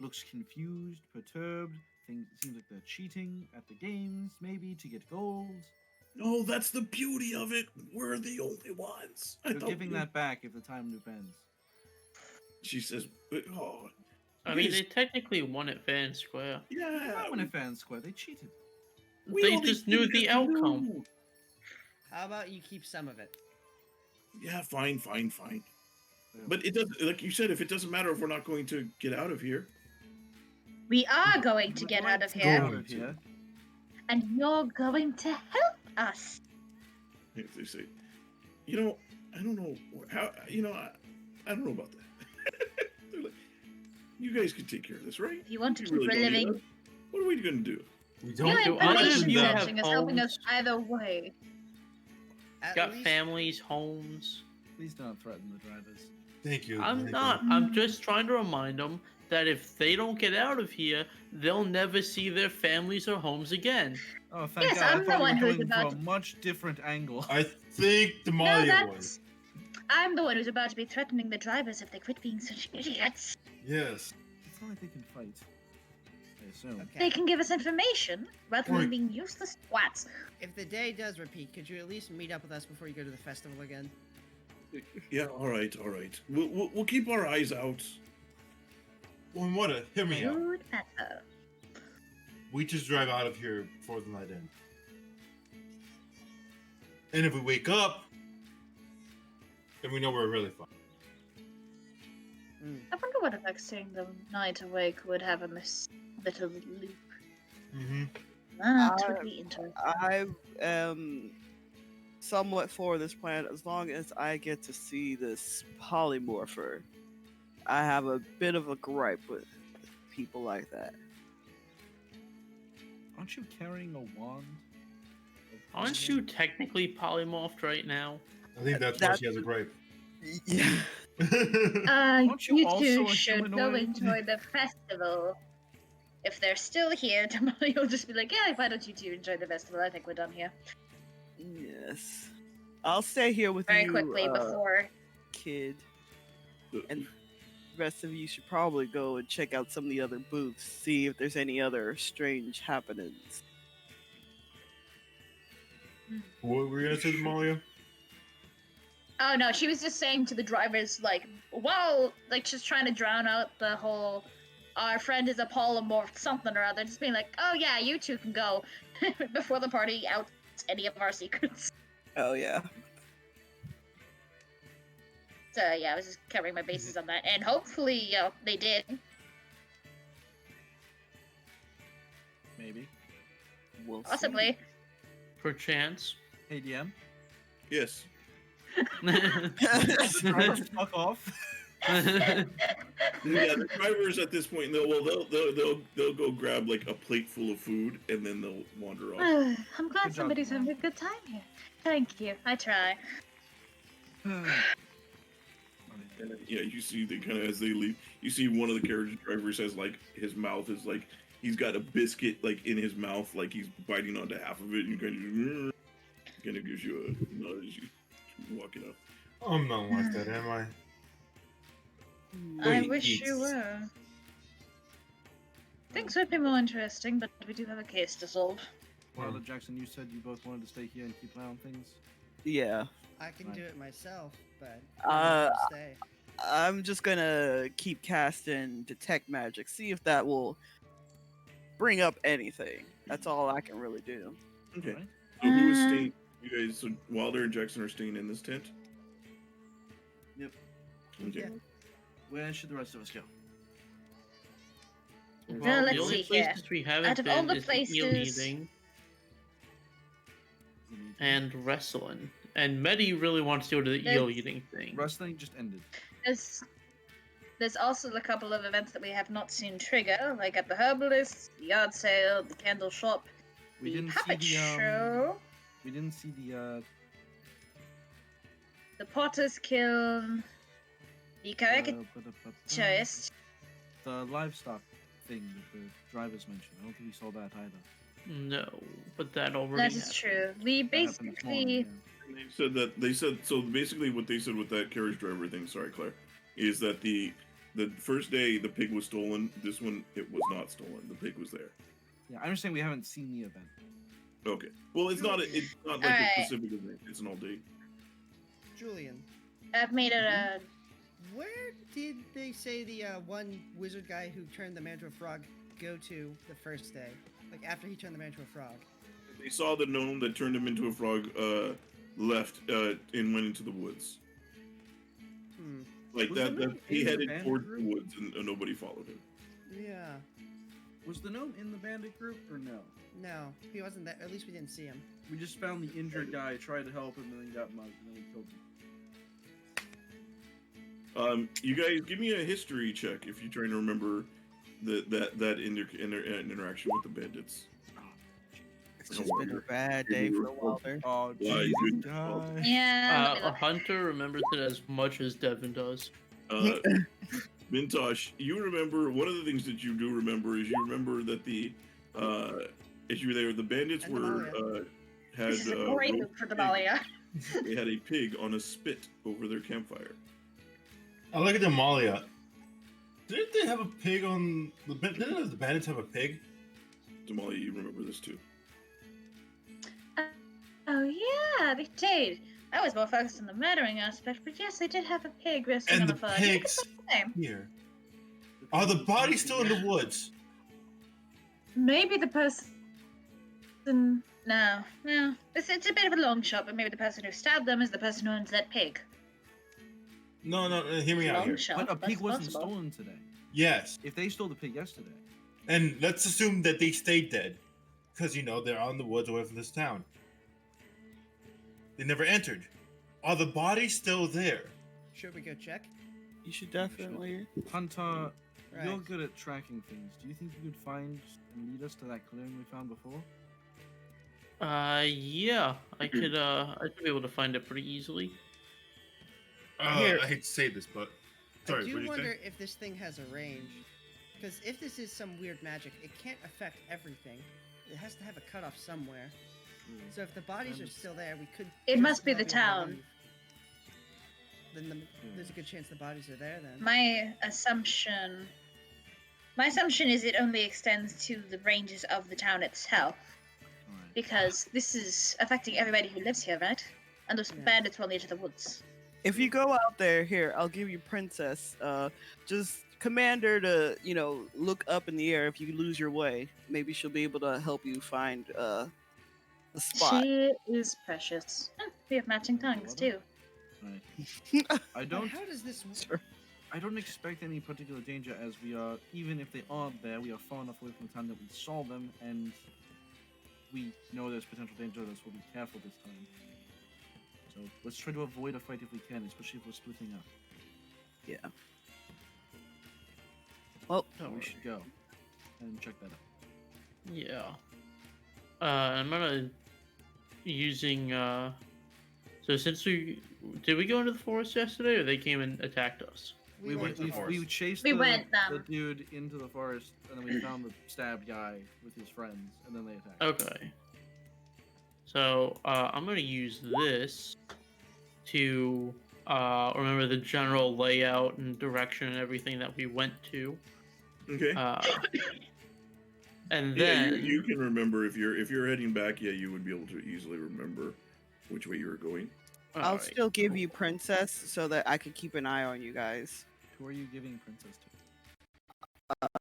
[SPEAKER 3] looks confused, perturbed, seems like they're cheating at the games, maybe, to get gold?
[SPEAKER 2] No, that's the beauty of it. We're the only ones.
[SPEAKER 3] They're giving that back if the time depends.
[SPEAKER 2] She says, "Oh,
[SPEAKER 5] I mean, they technically won at Van Square.
[SPEAKER 2] yeah."
[SPEAKER 3] Not when it Fan Square, they cheated.
[SPEAKER 5] They just knew the outcome.
[SPEAKER 1] How about you keep some of it?
[SPEAKER 2] Yeah, fine.
[SPEAKER 3] Yeah.
[SPEAKER 2] But it doesn't, like you said, if it doesn't matter if we're not going to get out of here.
[SPEAKER 4] We are going to get out of
[SPEAKER 3] Get
[SPEAKER 4] here,
[SPEAKER 3] out of here.
[SPEAKER 4] and you're going to help us.
[SPEAKER 2] If they say, I don't know how, I don't know about that. They're like, you guys can take care of this, right?
[SPEAKER 4] If you want to
[SPEAKER 2] You
[SPEAKER 4] keep
[SPEAKER 2] really don't need
[SPEAKER 4] reliving,
[SPEAKER 2] us. What are we going to do?
[SPEAKER 6] We
[SPEAKER 4] your
[SPEAKER 6] don't.
[SPEAKER 5] do either of
[SPEAKER 4] information
[SPEAKER 5] you have
[SPEAKER 4] matching is helping us
[SPEAKER 5] homes?
[SPEAKER 4] either way.
[SPEAKER 1] At
[SPEAKER 5] Got
[SPEAKER 1] least-
[SPEAKER 5] families, homes.
[SPEAKER 3] Please don't threaten the drivers.
[SPEAKER 6] Thank you.
[SPEAKER 5] I'm
[SPEAKER 6] Nathan.
[SPEAKER 5] not. I'm just trying to remind them that if they don't get out of here, they'll never see their families or homes again.
[SPEAKER 3] Oh, thank
[SPEAKER 4] Yes,
[SPEAKER 3] God. I
[SPEAKER 4] I'm the
[SPEAKER 3] thought you
[SPEAKER 4] one
[SPEAKER 3] were
[SPEAKER 4] who's
[SPEAKER 3] coming
[SPEAKER 4] about
[SPEAKER 3] from a much different angle.
[SPEAKER 6] I think Damalia
[SPEAKER 4] No,
[SPEAKER 6] was.
[SPEAKER 4] I'm the one who's about to be threatening the drivers if they quit being such idiots.
[SPEAKER 6] Yes.
[SPEAKER 3] It's not like they can fight. I assume.
[SPEAKER 1] Okay.
[SPEAKER 4] They can give us information rather
[SPEAKER 6] Right.
[SPEAKER 4] than being useless twats.
[SPEAKER 1] If the day does repeat, could you at least meet up with us before you go to the festival again?
[SPEAKER 2] Yeah, all right. We'll keep our eyes out.
[SPEAKER 6] Well, what? Hear me out.
[SPEAKER 4] Good matter.
[SPEAKER 6] We just drive out of here before the night ends. And if we wake up, then we know we're really fine.
[SPEAKER 4] I wonder what effect seeing the night awake would have on this little loop.
[SPEAKER 6] Mm-hmm.
[SPEAKER 4] That would be interesting.
[SPEAKER 7] I am somewhat for this plan as long as I get to see this polymorpher. I have a bit of a gripe with people like that.
[SPEAKER 3] Aren't you carrying a wand?
[SPEAKER 5] Aren't you technically polymorphed right now?
[SPEAKER 6] I think that's why she has a gripe.
[SPEAKER 7] Yeah.
[SPEAKER 3] Aren't you
[SPEAKER 4] You
[SPEAKER 3] also
[SPEAKER 4] two
[SPEAKER 3] a
[SPEAKER 4] should go
[SPEAKER 3] humanoid?
[SPEAKER 4] enjoy the festival. If they're still here, Damalia will just be like, yeah, why don't you two enjoy the festival? I think we're done here.
[SPEAKER 7] Yes. I'll stay here with
[SPEAKER 4] Very
[SPEAKER 7] you,
[SPEAKER 4] quickly before.
[SPEAKER 7] kid. And the rest of you should probably go and check out some of the other booths, see if there's any other strange happenings.
[SPEAKER 6] What were you gonna say, Damalia?
[SPEAKER 4] Oh no, she was just saying to the drivers, like, whoa, like just trying to drown out the whole, our friend is a polymorph something or other, just being like, oh yeah, you two can go before the party outs any of our secrets.
[SPEAKER 7] Oh yeah.
[SPEAKER 4] So yeah, I was just covering my bases on that, and hopefully they did.
[SPEAKER 3] Maybe.
[SPEAKER 7] We'll see.
[SPEAKER 4] Possibly.
[SPEAKER 5] Perchance.
[SPEAKER 3] Hey, DM.
[SPEAKER 2] Yes.
[SPEAKER 3] Fuck off.
[SPEAKER 2] Yeah, the drivers at this point, they'll go grab like a plate full of food and then they'll wander off.
[SPEAKER 4] I'm glad
[SPEAKER 3] Good job,
[SPEAKER 4] somebody's
[SPEAKER 3] Mom.
[SPEAKER 4] having a good time here. Thank you. I try.
[SPEAKER 2] And yeah, you see they kind of as they leave, you see one of the carriage drivers has like his mouth is like he's got a biscuit like in his mouth, like he's biting onto half of it, and kind of gives you a nod as you walking up.
[SPEAKER 6] I'm not like that, am I?
[SPEAKER 4] I
[SPEAKER 6] Wait,
[SPEAKER 4] wish
[SPEAKER 6] eats.
[SPEAKER 4] you were. Things would be more interesting, but we do have a case to solve.
[SPEAKER 3] Well, Jackson, you said you both wanted to stay here and keep an eye on things.
[SPEAKER 7] Yeah.
[SPEAKER 1] I can do it myself, but stay.
[SPEAKER 7] I'm just gonna keep casting detect magic, see if that will bring up anything. That's all I can really do.
[SPEAKER 2] Okay.
[SPEAKER 3] Alright.
[SPEAKER 2] So who is staying? You guys, so Wilder and Jackson are staying in this tent.
[SPEAKER 3] Yep.
[SPEAKER 2] Okay.
[SPEAKER 1] Yeah.
[SPEAKER 3] Where should the rest of us go?
[SPEAKER 4] Well, let's
[SPEAKER 5] the only
[SPEAKER 4] see here.
[SPEAKER 5] places we haven't
[SPEAKER 4] Out of all
[SPEAKER 5] been
[SPEAKER 4] the
[SPEAKER 5] is
[SPEAKER 4] places-
[SPEAKER 5] eel eating and wrestling. And Medi really wants to go to the eel
[SPEAKER 4] There's-
[SPEAKER 5] eating thing.
[SPEAKER 3] Wrestling just ended.
[SPEAKER 4] There's also a couple of events that we have not seen trigger, like at the herbalist, the yard sale, the candle shop,
[SPEAKER 3] We
[SPEAKER 4] the
[SPEAKER 3] didn't see
[SPEAKER 4] puppet
[SPEAKER 3] the
[SPEAKER 4] show,
[SPEAKER 3] We didn't see
[SPEAKER 4] the potter's kiln, the caricaturist.
[SPEAKER 3] the livestock thing that the drivers mentioned. I don't think we saw that either.
[SPEAKER 5] No, but that already
[SPEAKER 4] That is
[SPEAKER 5] happened.
[SPEAKER 4] true. We
[SPEAKER 3] That happened this morning,
[SPEAKER 4] basically.
[SPEAKER 3] yeah.
[SPEAKER 2] They said so basically what they said with that carriage driver thing, sorry Claire, is that the first day the pig was stolen, this one it was not stolen. The pig was there.
[SPEAKER 3] Yeah, I understand we haven't seen the event.
[SPEAKER 2] Okay. Well it's not like
[SPEAKER 4] Alright.
[SPEAKER 2] a specific event, it's an all day.
[SPEAKER 1] Julian,
[SPEAKER 4] I've made it a.
[SPEAKER 1] where did they say the one wizard guy who turned the man to a frog go to the first day? Like after he turned the man to a frog.
[SPEAKER 2] They saw the gnome that turned him into a frog left and went into the woods.
[SPEAKER 1] Hmm.
[SPEAKER 2] Like
[SPEAKER 3] Was
[SPEAKER 2] that
[SPEAKER 3] the gnome
[SPEAKER 2] he
[SPEAKER 3] in the
[SPEAKER 2] headed
[SPEAKER 3] bandit
[SPEAKER 2] towards
[SPEAKER 3] group?
[SPEAKER 2] the woods and nobody followed him.
[SPEAKER 1] Yeah.
[SPEAKER 3] Was the gnome in the bandit group or no?
[SPEAKER 1] No, he wasn't there. At least we didn't see him.
[SPEAKER 3] We just found the injured guy, tried to help him, and then he got mugged, and then we killed him.
[SPEAKER 2] You guys give me a history check if you're trying to remember that interaction with the bandits.
[SPEAKER 7] It's just been a bad day for Wilder.
[SPEAKER 3] Oh,
[SPEAKER 2] Why,
[SPEAKER 3] Jesus,
[SPEAKER 2] good-
[SPEAKER 3] guy.
[SPEAKER 4] Yeah. let me
[SPEAKER 5] A
[SPEAKER 4] look.
[SPEAKER 5] hunter remembers it as much as Devin does.
[SPEAKER 2] Vintash, you remember one of the things that you do remember is you remember that the as you were there, the bandits
[SPEAKER 1] And
[SPEAKER 2] were had
[SPEAKER 4] This is a great
[SPEAKER 2] roast
[SPEAKER 4] move for
[SPEAKER 2] pig.
[SPEAKER 4] Damalia.
[SPEAKER 2] They had a pig on a spit over their campfire.
[SPEAKER 6] I look at Damalia. Didn't they have a pig on the? Didn't the bandits have a pig?
[SPEAKER 2] Damalia, you remember this too.
[SPEAKER 4] Oh yeah, they did. I was more focused on the murdering aspect, but yes, they did have a pig resting
[SPEAKER 6] And
[SPEAKER 4] on
[SPEAKER 6] the
[SPEAKER 4] a fire.
[SPEAKER 6] pigs
[SPEAKER 4] Same.
[SPEAKER 6] here. Are the bodies still in the woods?
[SPEAKER 4] Maybe the person. No. It's a bit of a long shot, but maybe the person who stabbed them is the person who owns that pig.
[SPEAKER 6] No, hear me out
[SPEAKER 4] Long
[SPEAKER 6] here.
[SPEAKER 4] shot.
[SPEAKER 3] But a
[SPEAKER 4] that's
[SPEAKER 3] pig wasn't
[SPEAKER 4] possible.
[SPEAKER 3] stolen today.
[SPEAKER 6] Yes,
[SPEAKER 3] If they stole the pig yesterday,
[SPEAKER 6] and let's assume that they stayed dead, because they're out in the woods away from this town. They never entered. Are the bodies still there?
[SPEAKER 1] Should we go check?
[SPEAKER 7] You should definitely.
[SPEAKER 3] Hunter, you're
[SPEAKER 1] Right.
[SPEAKER 3] good at tracking things. Do you think you could find and lead us to that clearing we found before?
[SPEAKER 5] Yeah, I could be able to find it pretty easily.
[SPEAKER 7] Here.
[SPEAKER 6] I hate to say this, but sorry.
[SPEAKER 1] I do
[SPEAKER 6] what did you
[SPEAKER 1] wonder
[SPEAKER 6] say?
[SPEAKER 1] if this thing has a range. Because if this is some weird magic, it can't affect everything. It has to have a cutoff somewhere. So if the bodies are still there, we could.
[SPEAKER 4] It
[SPEAKER 1] just
[SPEAKER 4] must be
[SPEAKER 1] not
[SPEAKER 4] the
[SPEAKER 1] able to
[SPEAKER 4] town.
[SPEAKER 1] leave. Then there's a good chance the bodies are there then.
[SPEAKER 4] My assumption is it only extends to the ranges of the town itself,
[SPEAKER 3] Alright.
[SPEAKER 4] because this is affecting everybody who lives here, right? And those
[SPEAKER 1] Yeah.
[SPEAKER 4] bandits will lead to the woods.
[SPEAKER 7] If you go out there, here, I'll give you Princess. Just command her to, look up in the air if you lose your way. Maybe she'll be able to help you find the spot.
[SPEAKER 4] She is precious. We have matching tongues too.
[SPEAKER 3] Right. I
[SPEAKER 1] But
[SPEAKER 3] don't.
[SPEAKER 1] how does this?
[SPEAKER 7] Sure.
[SPEAKER 3] I don't expect any particular danger, as we are. Even if they are there, we are far enough away from the town that we saw them, and we know there's potential danger to us, we'll be careful this time. So let's try to avoid a fight if we can, especially if we're splitting up.
[SPEAKER 7] Yeah. Well,
[SPEAKER 3] So we should go and check that out.
[SPEAKER 5] Yeah. I'm gonna using so since did we go into the forest yesterday, or they came and attacked us?
[SPEAKER 3] We chased
[SPEAKER 4] We
[SPEAKER 3] the,
[SPEAKER 4] went
[SPEAKER 3] the
[SPEAKER 4] them.
[SPEAKER 3] dude into the forest, and then we found the stabbed guy with his friends, and then they attacked.
[SPEAKER 5] Okay. So I'm gonna use this to remember the general layout and direction and everything that we went to.
[SPEAKER 2] Okay.
[SPEAKER 5] And
[SPEAKER 2] Yeah,
[SPEAKER 5] then
[SPEAKER 2] you can remember if you're heading back. Yeah, you would be able to easily remember which way you were going.
[SPEAKER 7] I'll
[SPEAKER 5] Alright.
[SPEAKER 7] still give you Princess so that I can keep an eye on you guys.
[SPEAKER 3] Who are you giving Princess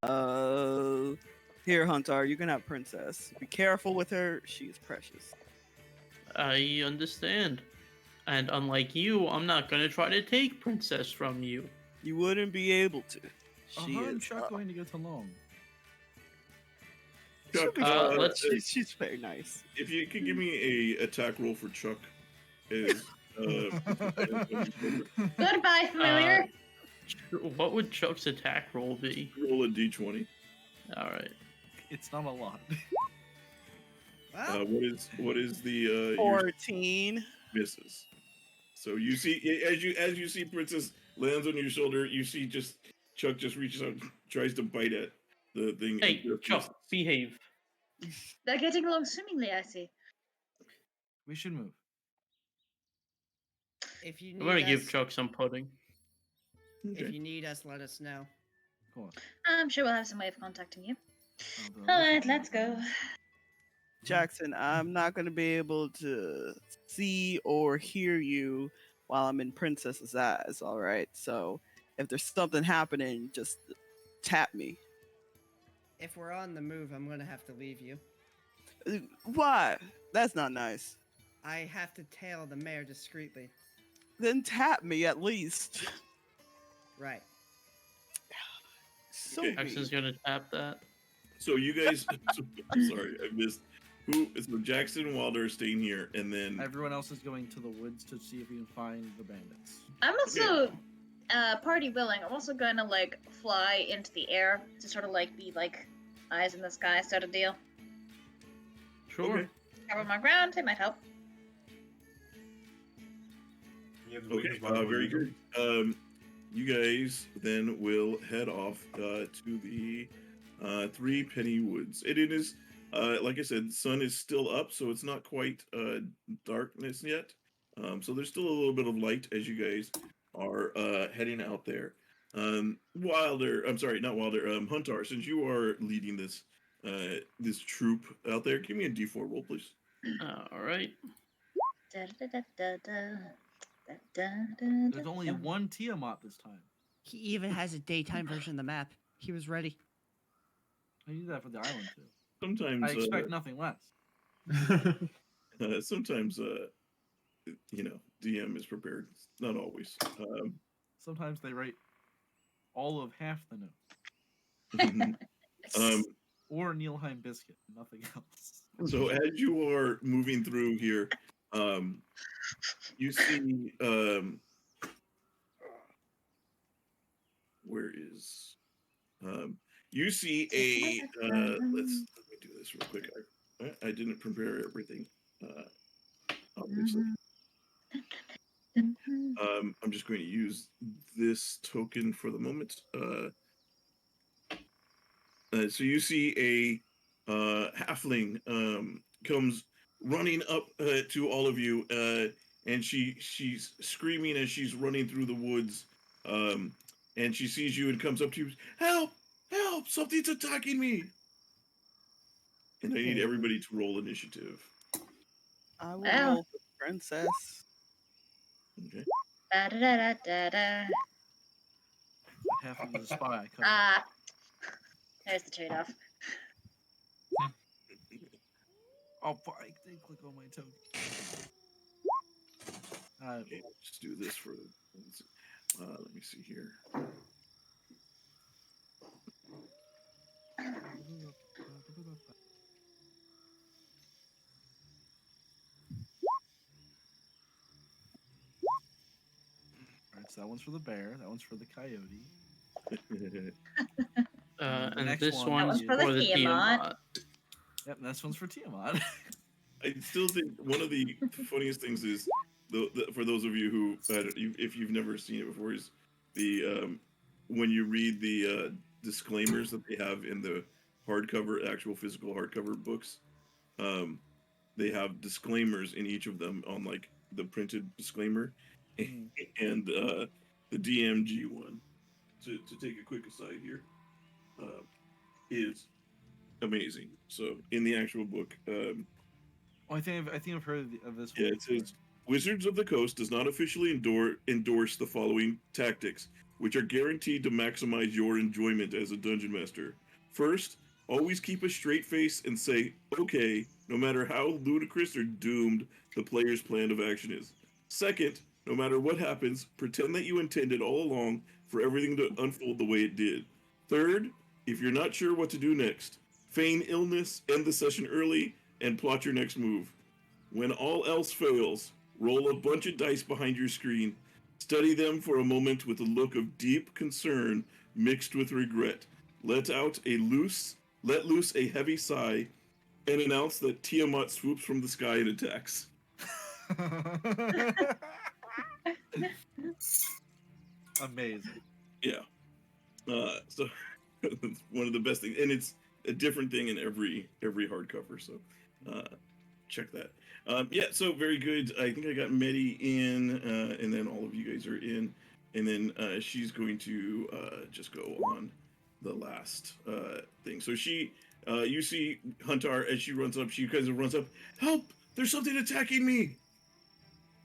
[SPEAKER 3] to?
[SPEAKER 7] Here, Huntar, you can have Princess. Be careful with her. She is precious.
[SPEAKER 5] I understand. And unlike you, I'm not gonna try to take Princess from you.
[SPEAKER 7] You wouldn't be able to. She
[SPEAKER 3] Her and
[SPEAKER 7] is.
[SPEAKER 3] Chuck going to get along.
[SPEAKER 7] she'll be
[SPEAKER 5] Chuck,
[SPEAKER 7] fine.
[SPEAKER 5] let's-
[SPEAKER 7] She's very nice.
[SPEAKER 2] If you could give me a attack roll for Chuck, is
[SPEAKER 4] Goodbye, familiar.
[SPEAKER 5] What would Chuck's attack roll be?
[SPEAKER 2] roll a d20.
[SPEAKER 5] Alright.
[SPEAKER 3] It's not a lot.
[SPEAKER 1] Well,
[SPEAKER 2] What is the your
[SPEAKER 7] 14.
[SPEAKER 2] misses? So you see as you see Princess lands on your shoulder, you see just Chuck just reaches out, tries to bite at the thing. and
[SPEAKER 5] Hey,
[SPEAKER 2] just
[SPEAKER 5] Chuck,
[SPEAKER 2] misses.
[SPEAKER 5] behave.
[SPEAKER 4] They're getting along swimmingly, I see.
[SPEAKER 3] We should move.
[SPEAKER 1] if you
[SPEAKER 5] I'm
[SPEAKER 1] need
[SPEAKER 5] gonna
[SPEAKER 1] us,
[SPEAKER 5] give Chuck some pudding.
[SPEAKER 1] if
[SPEAKER 2] Okay.
[SPEAKER 1] you need us, let us know.
[SPEAKER 3] Cool.
[SPEAKER 4] I'm sure we'll have some way of contacting you.
[SPEAKER 3] Although-
[SPEAKER 4] Alright, let's go.
[SPEAKER 7] Jackson, I'm not going to be able to see or hear you while I'm in Princess's eyes, all right? So if there's something happening, just tap me.
[SPEAKER 1] If we're on the move, I'm gonna have to leave you.
[SPEAKER 7] Why? That's not nice.
[SPEAKER 1] I have to tail the mare discreetly.
[SPEAKER 7] Then tap me at least.
[SPEAKER 1] Right.
[SPEAKER 7] So
[SPEAKER 2] Okay.
[SPEAKER 5] Jackson's gonna tap that.
[SPEAKER 2] So you guys, I'm sorry, I missed. So Jackson and Wilder are staying here, and then
[SPEAKER 3] Everyone else is going to the woods to see if we can find the bandits.
[SPEAKER 4] I'm also party willing. I'm also gonna like fly into the air to sort of like be like eyes in the sky sort of deal.
[SPEAKER 5] Sure.
[SPEAKER 2] Okay.
[SPEAKER 4] Cover my ground, it might help.
[SPEAKER 2] Okay, very good. You guys then will head off to the Three Penny Woods. It is, like I said, the sun is still up, so it's not quite darkness yet. So there's still a little bit of light as you guys are heading out there. Wilder, I'm sorry, not Wilder. Huntar, since you are leading this this troop out there, give me a D4 roll, please.
[SPEAKER 5] Alright.
[SPEAKER 3] There's only one Tiamat this time.
[SPEAKER 1] He even has a daytime version of the map. He was ready.
[SPEAKER 3] I need that for the island too.
[SPEAKER 2] Sometimes
[SPEAKER 3] I expect nothing less.
[SPEAKER 2] sometimes DM is prepared. Not always.
[SPEAKER 3] Sometimes they write all of half the note. Or Nilheim biscuit, nothing else.
[SPEAKER 2] So as you are moving through here, you see where is you see a let me do this real quick. I didn't prepare everything. Obviously. I'm just going to use this token for the moment. So you see a halfling comes running up to all of you, and she's screaming as she's running through the woods, and she sees you and comes up to you. Help! Help! Something's attacking me! And I need everybody to roll initiative.
[SPEAKER 7] I will
[SPEAKER 4] Well.
[SPEAKER 7] roll for Princess.
[SPEAKER 2] Okay.
[SPEAKER 4] Da-da-da-da-da-da.
[SPEAKER 3] Half of the spy. I cut
[SPEAKER 4] Ah, there's the trade-off.
[SPEAKER 3] Oh, fuck, I did click on my token.
[SPEAKER 2] Okay, just do this for. Let me see here.
[SPEAKER 3] That one's for the bear. That one's for the coyote.
[SPEAKER 5] And
[SPEAKER 3] next
[SPEAKER 5] this
[SPEAKER 3] one
[SPEAKER 5] one's
[SPEAKER 3] is
[SPEAKER 5] for the
[SPEAKER 4] Tiamat.
[SPEAKER 5] Tiamat.
[SPEAKER 3] Yep, this one's for Tiamat.
[SPEAKER 2] I still think one of the funniest things is, for those of you who, if you've never seen it before, is the when you read the disclaimers that they have in the hardcover, actual physical hardcover books. They have disclaimers in each of them on like the printed disclaimer, and the DMG one. To take a quick aside here, is amazing. So in the actual book,
[SPEAKER 3] I think I've heard of this one.
[SPEAKER 2] yeah, it says Wizards of the Coast does not officially endorse the following tactics, which are guaranteed to maximize your enjoyment as a dungeon master. First, always keep a straight face and say, okay, no matter how ludicrous or doomed the player's plan of action is. Second, no matter what happens, pretend that you intended all along for everything to unfold the way it did. Third, if you're not sure what to do next, feign illness, end the session early, and plot your next move. When all else fails, roll a bunch of dice behind your screen, study them for a moment with a look of deep concern mixed with regret. Let loose a heavy sigh, and announce that Tiamat swoops from the sky and attacks.
[SPEAKER 3] Amazing.
[SPEAKER 2] Yeah. So it's one of the best things, and it's a different thing in every hardcover. So check that. Yeah. So very good. I think I got Medi in, and then all of you guys are in, and then she's going to just go on the last thing. So she, you see Huntar as she runs up. She kind of runs up. Help! There's something attacking me.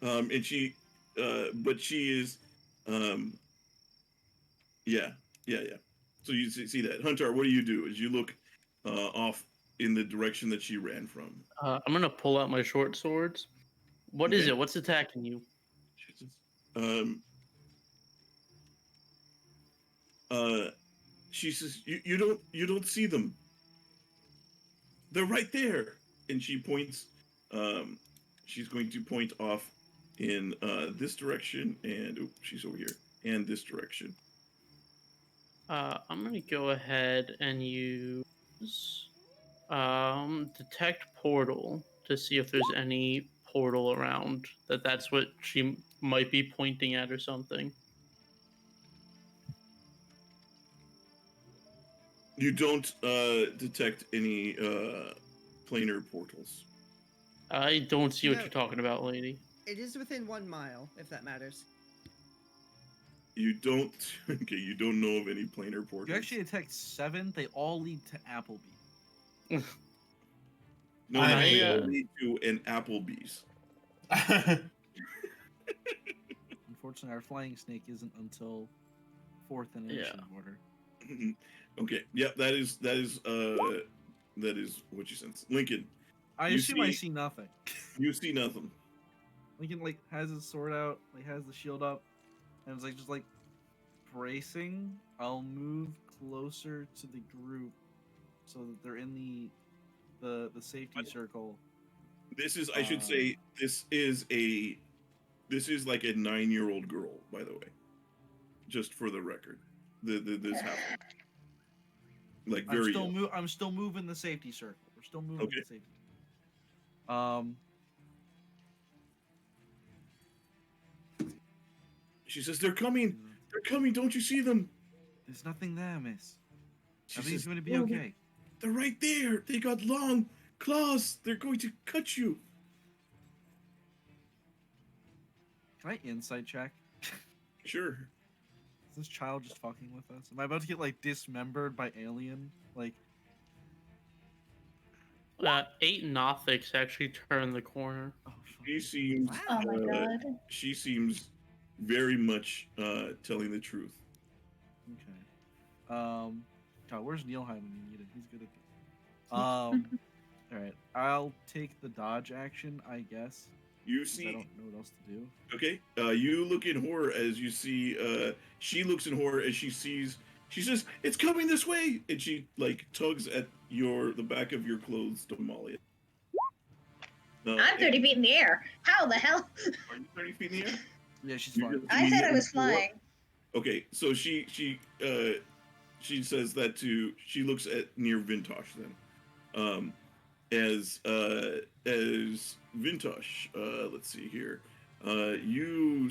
[SPEAKER 2] And she, but she is, yeah. So you see that. Huntar, what do you do as you look off in the direction that she ran from?
[SPEAKER 5] I'm gonna pull out my short swords. What is
[SPEAKER 2] Okay.
[SPEAKER 5] it? What's attacking you?
[SPEAKER 2] Jesus. She says, you don't see them. They're right there. And she points, she's going to point off in this direction, and she's over here, and this direction.
[SPEAKER 5] I'm gonna go ahead and use detect portal to see if there's any portal around. That's what she might be pointing at or something.
[SPEAKER 2] You don't detect any planar portals.
[SPEAKER 5] I don't see what
[SPEAKER 1] No.
[SPEAKER 5] you're talking about, lady.
[SPEAKER 1] It is within 1 mile, if that matters.
[SPEAKER 2] You don't. Okay, you don't know of any planar portals.
[SPEAKER 3] You actually detect 7. They all lead to Applebee's.
[SPEAKER 2] No,
[SPEAKER 6] I
[SPEAKER 2] they
[SPEAKER 6] mean-
[SPEAKER 2] all lead to an Applebee's.
[SPEAKER 3] Unfortunately, our flying snake isn't until 4th in initiative order.
[SPEAKER 2] Okay. Yep. That is what you sense. Lincoln,
[SPEAKER 3] I
[SPEAKER 2] You
[SPEAKER 3] assume I
[SPEAKER 2] see-
[SPEAKER 3] see nothing.
[SPEAKER 2] you see nothing.
[SPEAKER 3] Lincoln has his sword out, has the shield up, and it's just bracing. I'll move closer to the group so that they're in the safety circle.
[SPEAKER 2] This is, I should say, this is like a 9-year-old girl, by the way. Just for the record, this happened. Like very young.
[SPEAKER 3] I'm still moving the safety circle. We're still moving
[SPEAKER 2] Okay.
[SPEAKER 3] the safety.
[SPEAKER 2] She says, "They're coming. They're coming. Don't you see them?"
[SPEAKER 3] There's nothing there, miss.
[SPEAKER 2] She
[SPEAKER 3] Everything's
[SPEAKER 2] says,
[SPEAKER 3] going to be
[SPEAKER 2] "No,
[SPEAKER 3] okay.
[SPEAKER 2] They're right there. They got long claws. They're going to cut you."
[SPEAKER 3] Can I insight check?
[SPEAKER 2] Sure.
[SPEAKER 3] Is this child just fucking with us? Am I about to get dismembered by alien?
[SPEAKER 5] 8 Nothics actually turn the corner.
[SPEAKER 3] Oh, fuck.
[SPEAKER 2] She seems.
[SPEAKER 4] Oh my god.
[SPEAKER 2] She seems very much telling the truth.
[SPEAKER 3] Okay. God, where's Neilheim when you need him? He's good at this. All right. I'll take the dodge action, I guess.
[SPEAKER 2] You
[SPEAKER 3] 'cause I
[SPEAKER 2] see.
[SPEAKER 3] don't know what else to do.
[SPEAKER 2] Okay. You look in horror as you see. She looks in horror as she sees. She says, "It's coming this way," and she tugs at the back of your clothes, Damalia.
[SPEAKER 4] I'm 30 feet in the air. How the hell?
[SPEAKER 2] Are you 30 feet in the air?
[SPEAKER 3] Yeah, she's
[SPEAKER 2] You're
[SPEAKER 3] flying.
[SPEAKER 2] just
[SPEAKER 4] I said I
[SPEAKER 2] immediately
[SPEAKER 4] was
[SPEAKER 2] go up.
[SPEAKER 4] flying.
[SPEAKER 2] Okay, so she says that to she looks at near Vintash then. As Vintash, let's see here. You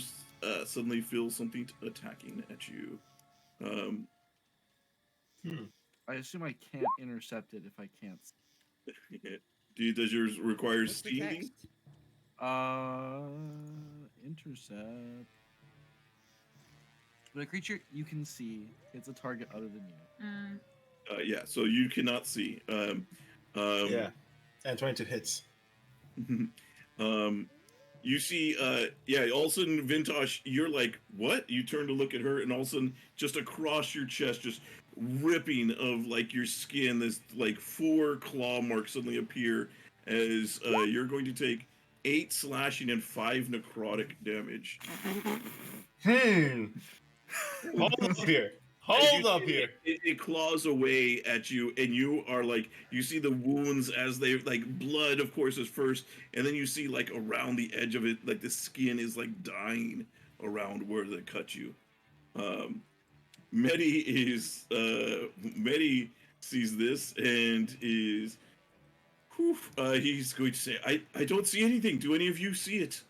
[SPEAKER 2] suddenly feel something attacking at you. Um,
[SPEAKER 3] I assume I can't intercept it if I can't.
[SPEAKER 2] does yours require
[SPEAKER 1] What's the
[SPEAKER 2] stealing?
[SPEAKER 1] text?
[SPEAKER 3] Intercept. When a creature you can see hits a target other than you.
[SPEAKER 4] Mm.
[SPEAKER 2] Yeah, so you cannot see.
[SPEAKER 6] Yeah. And 22 hits.
[SPEAKER 2] You see, yeah, all of a sudden, Vintash, you're like, what? You turn to look at her, and all of a sudden, just across your chest, just ripping of like your skin, this like 4 claw marks suddenly appear as you're going to take 8 slashing and 5 necrotic damage.
[SPEAKER 6] Hold up here. Hold up here.
[SPEAKER 2] It claws away at you, and you are like, you see the wounds as they like blood, of course, is first, and then you see like around the edge of it, like the skin is like dying around where they cut you. Medi sees this and is, he's going to say, I don't see anything. Do any of you see it?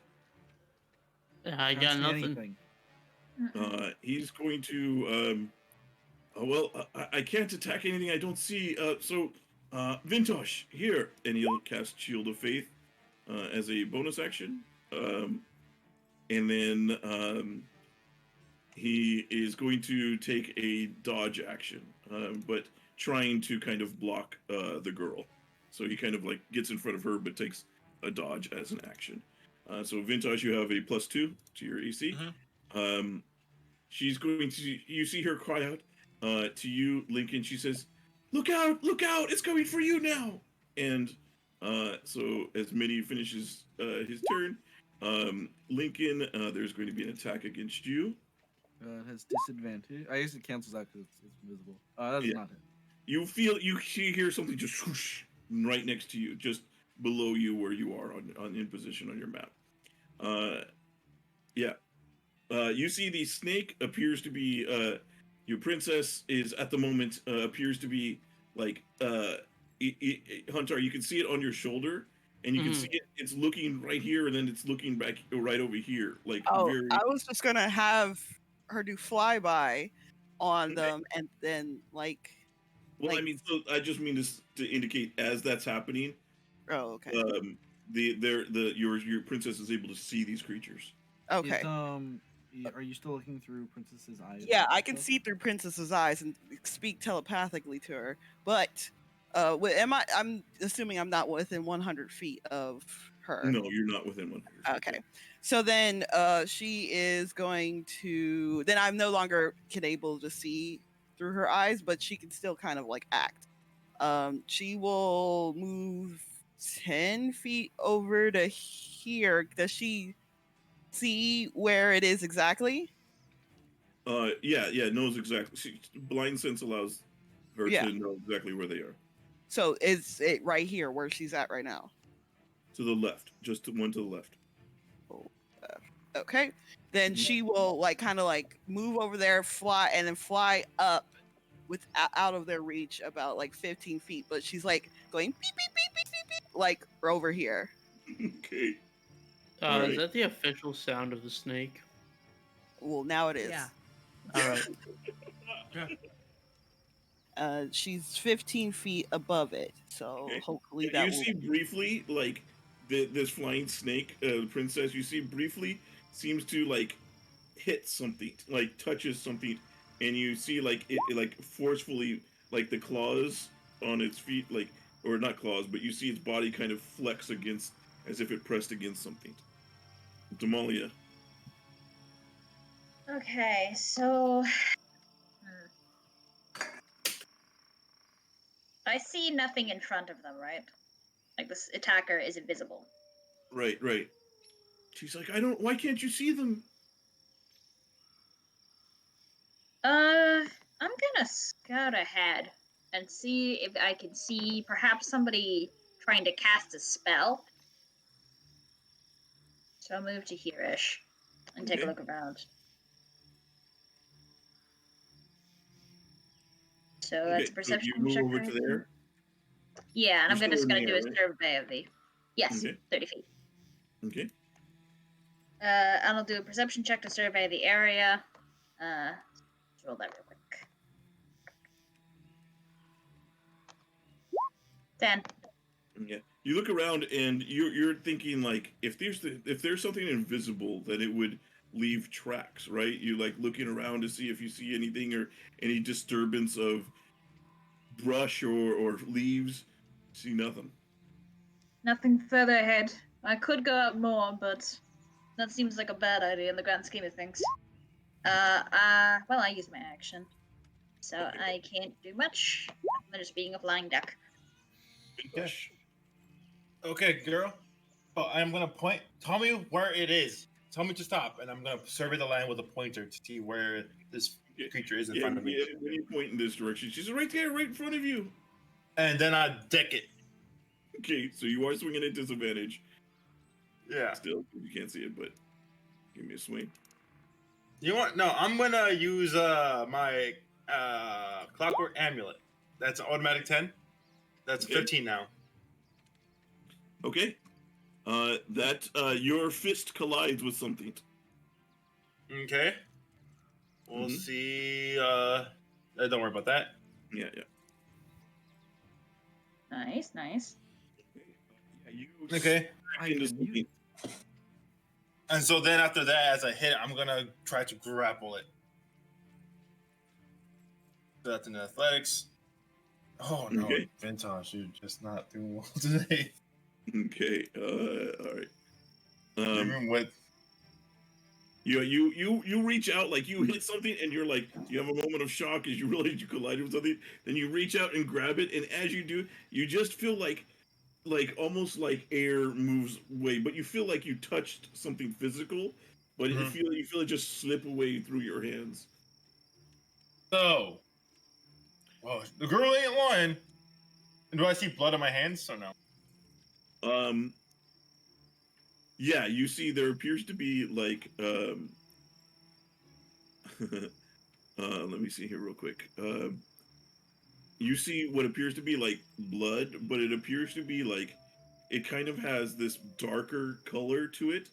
[SPEAKER 5] I
[SPEAKER 3] Can't
[SPEAKER 5] got
[SPEAKER 3] see
[SPEAKER 5] nothing.
[SPEAKER 3] anything.
[SPEAKER 2] He's going to I can't attack anything I don't see. Vintash, here, and he'll cast Shield of Faith as a bonus action. And then he is going to take a dodge action, but trying to kind of block the girl. So he kind of like gets in front of her, but takes a dodge as an action. So Vintash, you have a +2 to your AC. She's going to, you see her cry out to you, Lincoln. She says, look out, it's coming for you now. And so as Medi finishes his turn, Lincoln, there's going to be an attack against you.
[SPEAKER 3] It has disadvantage. I guess it cancels out because it's invisible. That does
[SPEAKER 2] Yeah.
[SPEAKER 3] not hit.
[SPEAKER 2] You hear something just whoosh right next to you, just below you where you are on in position on your map. You see the snake appears to be your princess is at the moment appears to be like Huntar. You can see it on your shoulder, and you can see it's looking right here, and then it's looking back right over here. Like very.
[SPEAKER 7] I was just gonna have her do flyby on them, and then like.
[SPEAKER 2] Well, I mean, so I just mean this to indicate as that's happening.
[SPEAKER 7] Oh, okay.
[SPEAKER 2] Your princess is able to see these creatures.
[SPEAKER 7] Okay.
[SPEAKER 3] Are you still looking through Princess's eyes?
[SPEAKER 7] Yeah, I can see through Princess's eyes and speak telepathically to her. But I'm assuming I'm not within 100 feet of her.
[SPEAKER 2] No, you're not within 100 feet.
[SPEAKER 7] Okay. So then she is going to. Then I'm no longer able to see through her eyes, but she can still kind of like act. She will move 10 feet over to here. Does she see where it is exactly?
[SPEAKER 2] Yeah, knows exactly. Blind sense allows her to know exactly where they are.
[SPEAKER 7] So is it right here where she's at right now?
[SPEAKER 2] To the left, just one to the left.
[SPEAKER 7] Okay. Then she will like kind of like move over there, fly, and then fly up with out of their reach about like 15 feet. But she's like going beep beep beep beep beep beep like over here.
[SPEAKER 2] Okay.
[SPEAKER 5] Is that the official sound of the snake?
[SPEAKER 7] Well, now it is.
[SPEAKER 1] Yeah.
[SPEAKER 5] All right.
[SPEAKER 7] She's 15 feet above it, so hopefully that
[SPEAKER 2] you see briefly like this flying snake, the princess. You see briefly seems to like hit something, like touches something, and you see like it like forcefully like the claws on its feet, like or not claws, but you see its body kind of flex against as if it pressed against something. Damalia.
[SPEAKER 4] Okay, so I see nothing in front of them, right? Like this attacker is invisible.
[SPEAKER 2] Right. She's like, why can't you see them?
[SPEAKER 4] I'm gonna scout ahead and see if I can see perhaps somebody trying to cast a spell. So I'll move to here-ish. and take a
[SPEAKER 2] Okay.
[SPEAKER 4] look around. So
[SPEAKER 2] Okay,
[SPEAKER 4] that's a
[SPEAKER 2] so
[SPEAKER 4] perception
[SPEAKER 2] you move
[SPEAKER 4] check.
[SPEAKER 2] over
[SPEAKER 4] I
[SPEAKER 2] to
[SPEAKER 4] think.
[SPEAKER 2] there.
[SPEAKER 4] Yeah, and
[SPEAKER 2] You're
[SPEAKER 4] I'm
[SPEAKER 2] still
[SPEAKER 4] just
[SPEAKER 2] in
[SPEAKER 4] gonna
[SPEAKER 2] the
[SPEAKER 4] do
[SPEAKER 2] air,
[SPEAKER 4] a
[SPEAKER 2] right?
[SPEAKER 4] survey of the. Yes,
[SPEAKER 2] Okay.
[SPEAKER 4] 30 feet.
[SPEAKER 2] Okay.
[SPEAKER 4] And I'll do a perception check to survey the area. Let's roll that real quick. 10.
[SPEAKER 2] Yeah. You look around and you're thinking like if there's something invisible then it would leave tracks, right? You like looking around to see if you see anything or any disturbance of brush or leaves. See nothing.
[SPEAKER 4] Nothing further ahead. I could go out more, but that seems like a bad idea in the grand scheme of things. Well, I used my action, so
[SPEAKER 2] Okay.
[SPEAKER 4] I can't do much. I'm just being a flying duck.
[SPEAKER 2] Vintash.
[SPEAKER 6] Okay, girl. Oh, I'm gonna point. Tell me where it is. Tell me to stop, and I'm gonna survey the land with a pointer to see where this
[SPEAKER 2] Okay.
[SPEAKER 6] creature is in
[SPEAKER 2] Yeah,
[SPEAKER 6] front of me.
[SPEAKER 2] yeah, when you point in this direction, she's right there, right in front of you.
[SPEAKER 6] And then I deck it.
[SPEAKER 2] Okay, so you are swinging at disadvantage.
[SPEAKER 6] Yeah.
[SPEAKER 2] Still, you can't see it, but give me a swing.
[SPEAKER 6] You want? No, I'm gonna use my clockwork amulet. That's an automatic 10. That's
[SPEAKER 2] Okay.
[SPEAKER 6] 15 now.
[SPEAKER 2] Okay. That your fist collides with something.
[SPEAKER 6] Okay. We'll
[SPEAKER 2] Mhm.
[SPEAKER 6] see. Don't worry about that.
[SPEAKER 2] Yeah, yeah.
[SPEAKER 4] Nice, nice.
[SPEAKER 2] Yeah, you
[SPEAKER 6] Okay.
[SPEAKER 2] smack into something.
[SPEAKER 6] And so then after that, as I hit, I'm gonna try to grapple it. So that's in athletics. Oh no,
[SPEAKER 2] Okay.
[SPEAKER 6] Vintash, you're just not doing well today.
[SPEAKER 2] Okay. All right.
[SPEAKER 6] Even with
[SPEAKER 2] You reach out like you hit something and you're like you have a moment of shock as you realize you collided with something. Then you reach out and grab it, and as you do, you just feel like almost like air moves away, but you feel like you touched something physical, but
[SPEAKER 6] Mhm.
[SPEAKER 2] you feel it just slip away through your hands.
[SPEAKER 6] so. Well, the girl ain't lying. And do I see blood on my hands or no?
[SPEAKER 2] Yeah, you see there appears to be like let me see here real quick. You see what appears to be like blood, but it appears to be like it kind of has this darker color to it,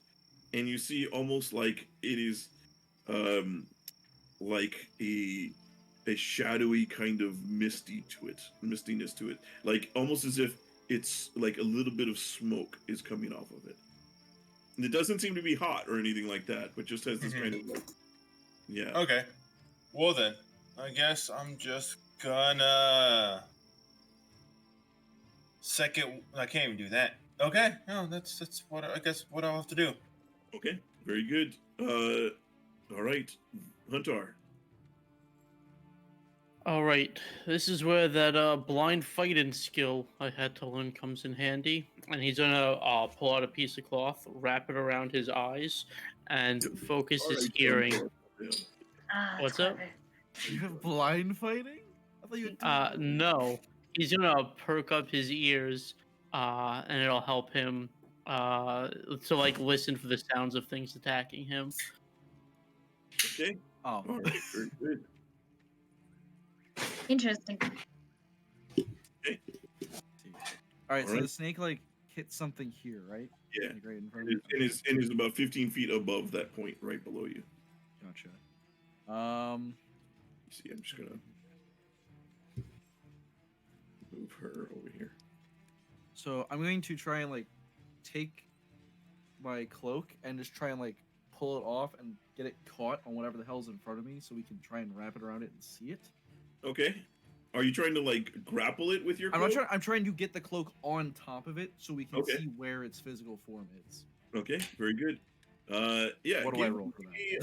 [SPEAKER 2] and you see almost like it is like a shadowy kind of mistiness to it, like almost as if it's like a little bit of smoke is coming off of it. And it doesn't seem to be hot or anything like that, but just has this kind of like, yeah.
[SPEAKER 6] Okay. Well then, I guess I'm just gonna second. I can't even do that. Okay. No, that's what I guess what I'll have to do.
[SPEAKER 2] Okay, very good. All right, Huntar.
[SPEAKER 5] All right, this is where that blind fighting skill I had to learn comes in handy, and he's gonna pull out a piece of cloth, wrap it around his eyes, and focus
[SPEAKER 2] All
[SPEAKER 5] his
[SPEAKER 2] right,
[SPEAKER 5] hearing.
[SPEAKER 2] yeah.
[SPEAKER 4] Ah, that's
[SPEAKER 5] What's up?
[SPEAKER 4] clever.
[SPEAKER 3] You have blind fighting? I thought you had
[SPEAKER 5] No, he's gonna perk up his ears, and it'll help him to like listen for the sounds of things attacking him.
[SPEAKER 2] Okay.
[SPEAKER 3] Oh.
[SPEAKER 2] All right. Very good.
[SPEAKER 4] Interesting.
[SPEAKER 3] All right, so
[SPEAKER 2] Alright.
[SPEAKER 3] the snake like hit something here, right?
[SPEAKER 2] Yeah.
[SPEAKER 3] Like right in front of me.
[SPEAKER 2] And is about 15 feet above that point, right below you.
[SPEAKER 3] Gotcha.
[SPEAKER 2] You see, I'm just gonna move her over here.
[SPEAKER 3] So I'm going to try and like take my cloak and just try and like pull it off and get it caught on whatever the hell's in front of me, so we can try and wrap it around it and see it.
[SPEAKER 2] Okay. Are you trying to like grapple it with your
[SPEAKER 3] I'm
[SPEAKER 2] cloak?
[SPEAKER 3] not trying. I'm trying to get the cloak on top of it so we can
[SPEAKER 2] Okay.
[SPEAKER 3] see where its physical form is.
[SPEAKER 2] Okay, very good. Yeah.
[SPEAKER 3] What do I
[SPEAKER 2] give
[SPEAKER 3] roll for that?
[SPEAKER 2] me,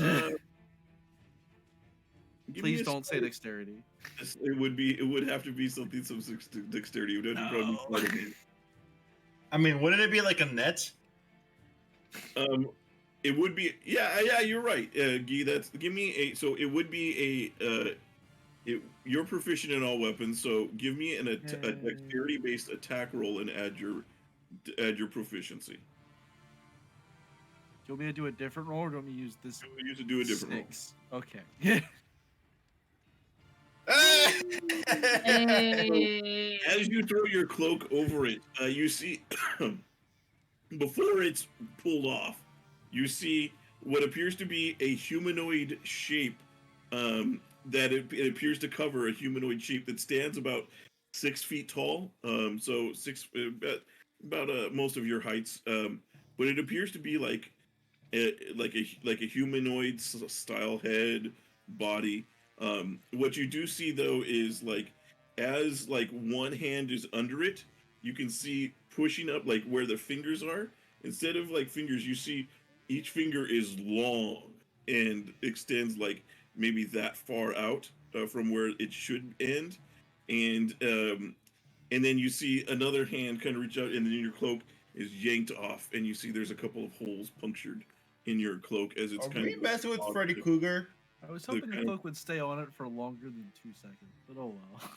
[SPEAKER 2] give me
[SPEAKER 3] Please
[SPEAKER 2] a
[SPEAKER 3] don't say
[SPEAKER 2] sleight-
[SPEAKER 3] dexterity.
[SPEAKER 2] It would have to be some dexterity. It would have to probably be sleight of hand.
[SPEAKER 6] I mean, wouldn't it be like a net?
[SPEAKER 2] It would be, yeah. You're right, Guy. Give me a. So it would be a. You're proficient in all weapons, so give me a dexterity-based attack roll and add your proficiency.
[SPEAKER 3] you want me to do a different roll, or do you want me to use this?
[SPEAKER 2] We used to do a different roll.
[SPEAKER 3] 6. Okay.
[SPEAKER 4] Hey.
[SPEAKER 2] As you throw your cloak over it, you see before it's pulled off, you see what appears to be a humanoid shape. That it appears to cover a humanoid shape that stands about 6 feet tall. So about most of your heights. But it appears to be like a humanoid style head, body. What you do see though is as one hand is under it, you can see pushing up where the fingers are. Instead of fingers, you see each finger is long and extends maybe that far out from where it should end, and then you see another hand kind of reach out, and then your cloak is yanked off, and you see there's a couple of holes punctured in your cloak as it's
[SPEAKER 6] Are
[SPEAKER 2] kind
[SPEAKER 6] we
[SPEAKER 2] of
[SPEAKER 6] messing with Freddy Krueger?
[SPEAKER 3] I was
[SPEAKER 2] The
[SPEAKER 3] hoping the
[SPEAKER 2] kind of-
[SPEAKER 3] cloak would stay on it for longer than 2 seconds, but oh well.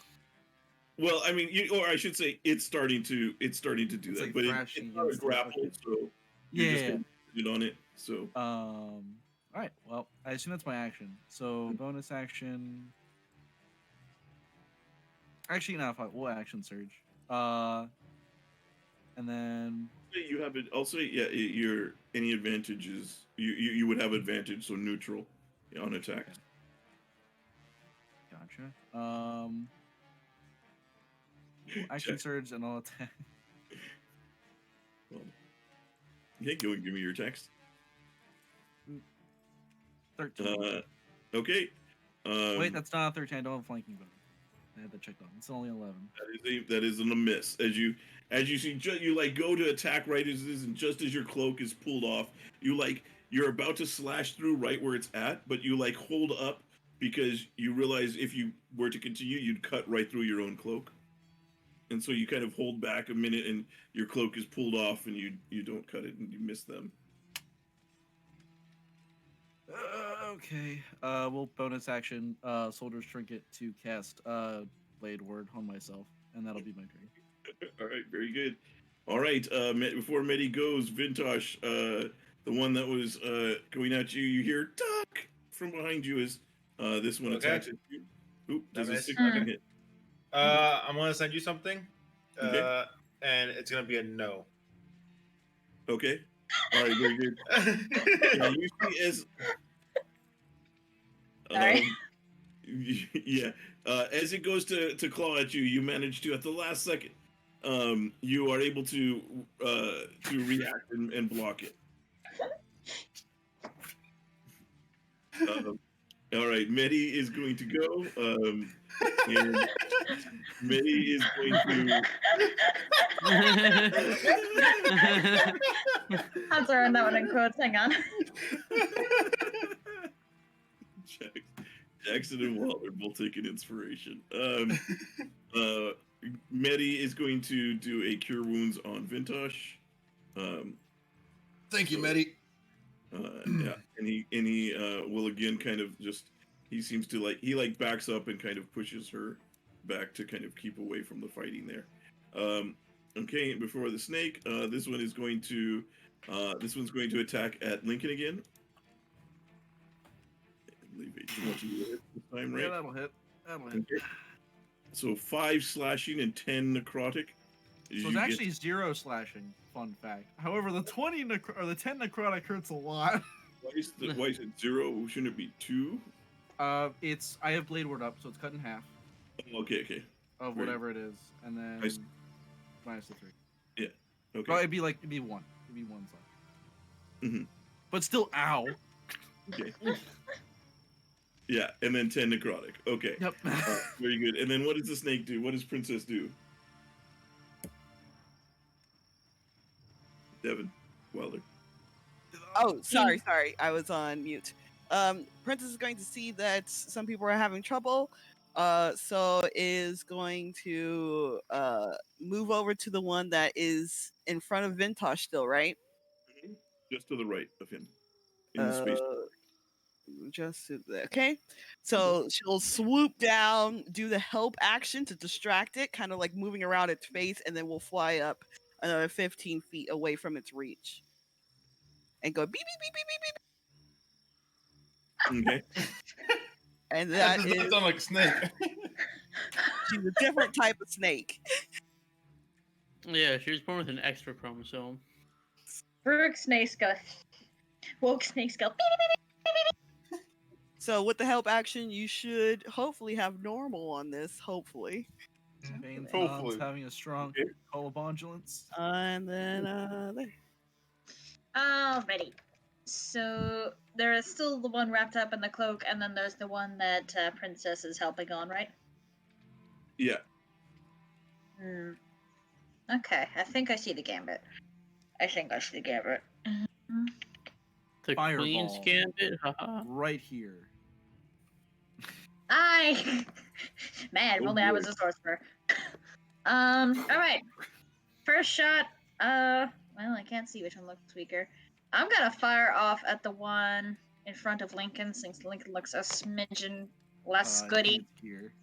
[SPEAKER 2] Well, I mean, or I should say, it's starting to do
[SPEAKER 3] It's
[SPEAKER 2] that, but
[SPEAKER 3] thrashing
[SPEAKER 2] it's not a
[SPEAKER 3] against it,
[SPEAKER 2] grapple,
[SPEAKER 3] okay.
[SPEAKER 2] so you're just
[SPEAKER 3] Yeah.
[SPEAKER 2] gonna put it on it. So
[SPEAKER 3] All right. Well, I assume that's my action. So bonus action. Actually, no. We'll action surge. And then
[SPEAKER 2] you have it. I'll say, yeah, your any advantages you would have advantage, so neutral on attacks.
[SPEAKER 3] gotcha. Action surge and I'll attack.
[SPEAKER 2] Well, okay, go and give me your text.
[SPEAKER 3] 13.
[SPEAKER 2] Okay.
[SPEAKER 3] Wait, that's not a 13. I don't have flanking bonus. I had that checked on. It's only 11.
[SPEAKER 2] That is a miss. As you see, you go to attack right as it is, and just as your cloak is pulled off, you're about to slash through right where it's at, but you hold up because you realize if you were to continue, you'd cut right through your own cloak, and so you kind of hold back a minute, and your cloak is pulled off, and you don't cut it, and you miss them.
[SPEAKER 3] Okay. We'll bonus action Soldier's Trinket to cast Blade Word on myself, and that'll be my turn.
[SPEAKER 2] All right, very good. All right, before Medi goes, Vintash, the one that was going at you, you hear "duck" from behind you as this one
[SPEAKER 6] Okay.
[SPEAKER 2] attacks at you. Oop, does a
[SPEAKER 6] Nice.
[SPEAKER 2] 6 hit?
[SPEAKER 6] I'm gonna send you something,
[SPEAKER 2] Okay.
[SPEAKER 6] and it's gonna be a no.
[SPEAKER 2] Okay. All right, very good. You see as
[SPEAKER 4] Sorry.
[SPEAKER 2] yeah, as it goes to claw at you, you manage to at the last second, you are able to react and block it. All right, Medi is going to go, and Medi is going to.
[SPEAKER 4] I'm throwing that one in quotes. Hang on.
[SPEAKER 2] Jackson and Waller both taking inspiration. Medi is going to do a cure wounds on Vintash.
[SPEAKER 6] Thank you, Medi.
[SPEAKER 2] Yeah, and he will again kind of he seems to he backs up and kind of pushes her back to kind of keep away from the fighting there. Okay, before the snake, this one's going to attack at Lincoln again. I believe it's 20 this time, right?
[SPEAKER 3] Yeah, that'll hit. That'll hit.
[SPEAKER 2] Okay. So 5 slashing and 10 necrotic.
[SPEAKER 3] So it's actually 0 slashing. Fun fact. However, the 10 necrotic hurts a lot.
[SPEAKER 2] Why is it 0? Shouldn't it be 2?
[SPEAKER 3] I have Blade Ward up, so it's cut in half.
[SPEAKER 2] Okay.
[SPEAKER 3] Of
[SPEAKER 2] Right.
[SPEAKER 3] whatever it is, and then minus the 3.
[SPEAKER 2] Yeah. Okay.
[SPEAKER 3] Oh, it'd be 1. It'd be 1 slash.
[SPEAKER 2] Mhm.
[SPEAKER 3] But still, ow.
[SPEAKER 2] Okay. Yeah, and then 10 necrotic. Okay.
[SPEAKER 3] Yep.
[SPEAKER 2] Very good. And then what does the snake do? What does Princess do? Devin. Weller.
[SPEAKER 7] Oh, sorry. I was on mute. Princess is going to see that some people are having trouble, so is going to move over to the one that is in front of Vintash still, right?
[SPEAKER 2] Just to the right of him. In the space.
[SPEAKER 7] Okay. So she'll swoop down, do the help action to distract it, kind of like moving around its face, and then we'll fly up another 15 feet away from its reach. and go beep beep beep beep beep beep.
[SPEAKER 2] Okay.
[SPEAKER 7] And
[SPEAKER 6] That
[SPEAKER 7] that
[SPEAKER 6] does not
[SPEAKER 7] is
[SPEAKER 6] sound like a snake.
[SPEAKER 7] she's a different type of snake.
[SPEAKER 5] Yeah, she was born with an extra chromosome.
[SPEAKER 4] Berg snakes go. Woke snakes go.
[SPEAKER 7] So with the help action, you should hopefully have normal on this. Hopefully,
[SPEAKER 3] Bane's
[SPEAKER 6] Hopefully.
[SPEAKER 3] mom's having a strong
[SPEAKER 2] Okay.
[SPEAKER 3] colobondulance.
[SPEAKER 7] and then there.
[SPEAKER 4] Alrighty. So there is still the one wrapped up in the cloak, and then there's the one that Princess is helping on, right?
[SPEAKER 2] Yeah.
[SPEAKER 4] Hmm. Okay, I think I see the gambit.
[SPEAKER 5] The Queen's
[SPEAKER 3] Fireball.
[SPEAKER 5] Gambit? Haha.
[SPEAKER 3] Right here.
[SPEAKER 4] Man, if
[SPEAKER 2] Oh
[SPEAKER 4] only I
[SPEAKER 2] boy.
[SPEAKER 4] was a sorcerer. Alright. First shot, well, I can't see which one looks weaker. I'm gonna fire off at the one in front of Lincoln, since Lincoln looks a smidgen less
[SPEAKER 3] I
[SPEAKER 4] goody.
[SPEAKER 3] think it's here.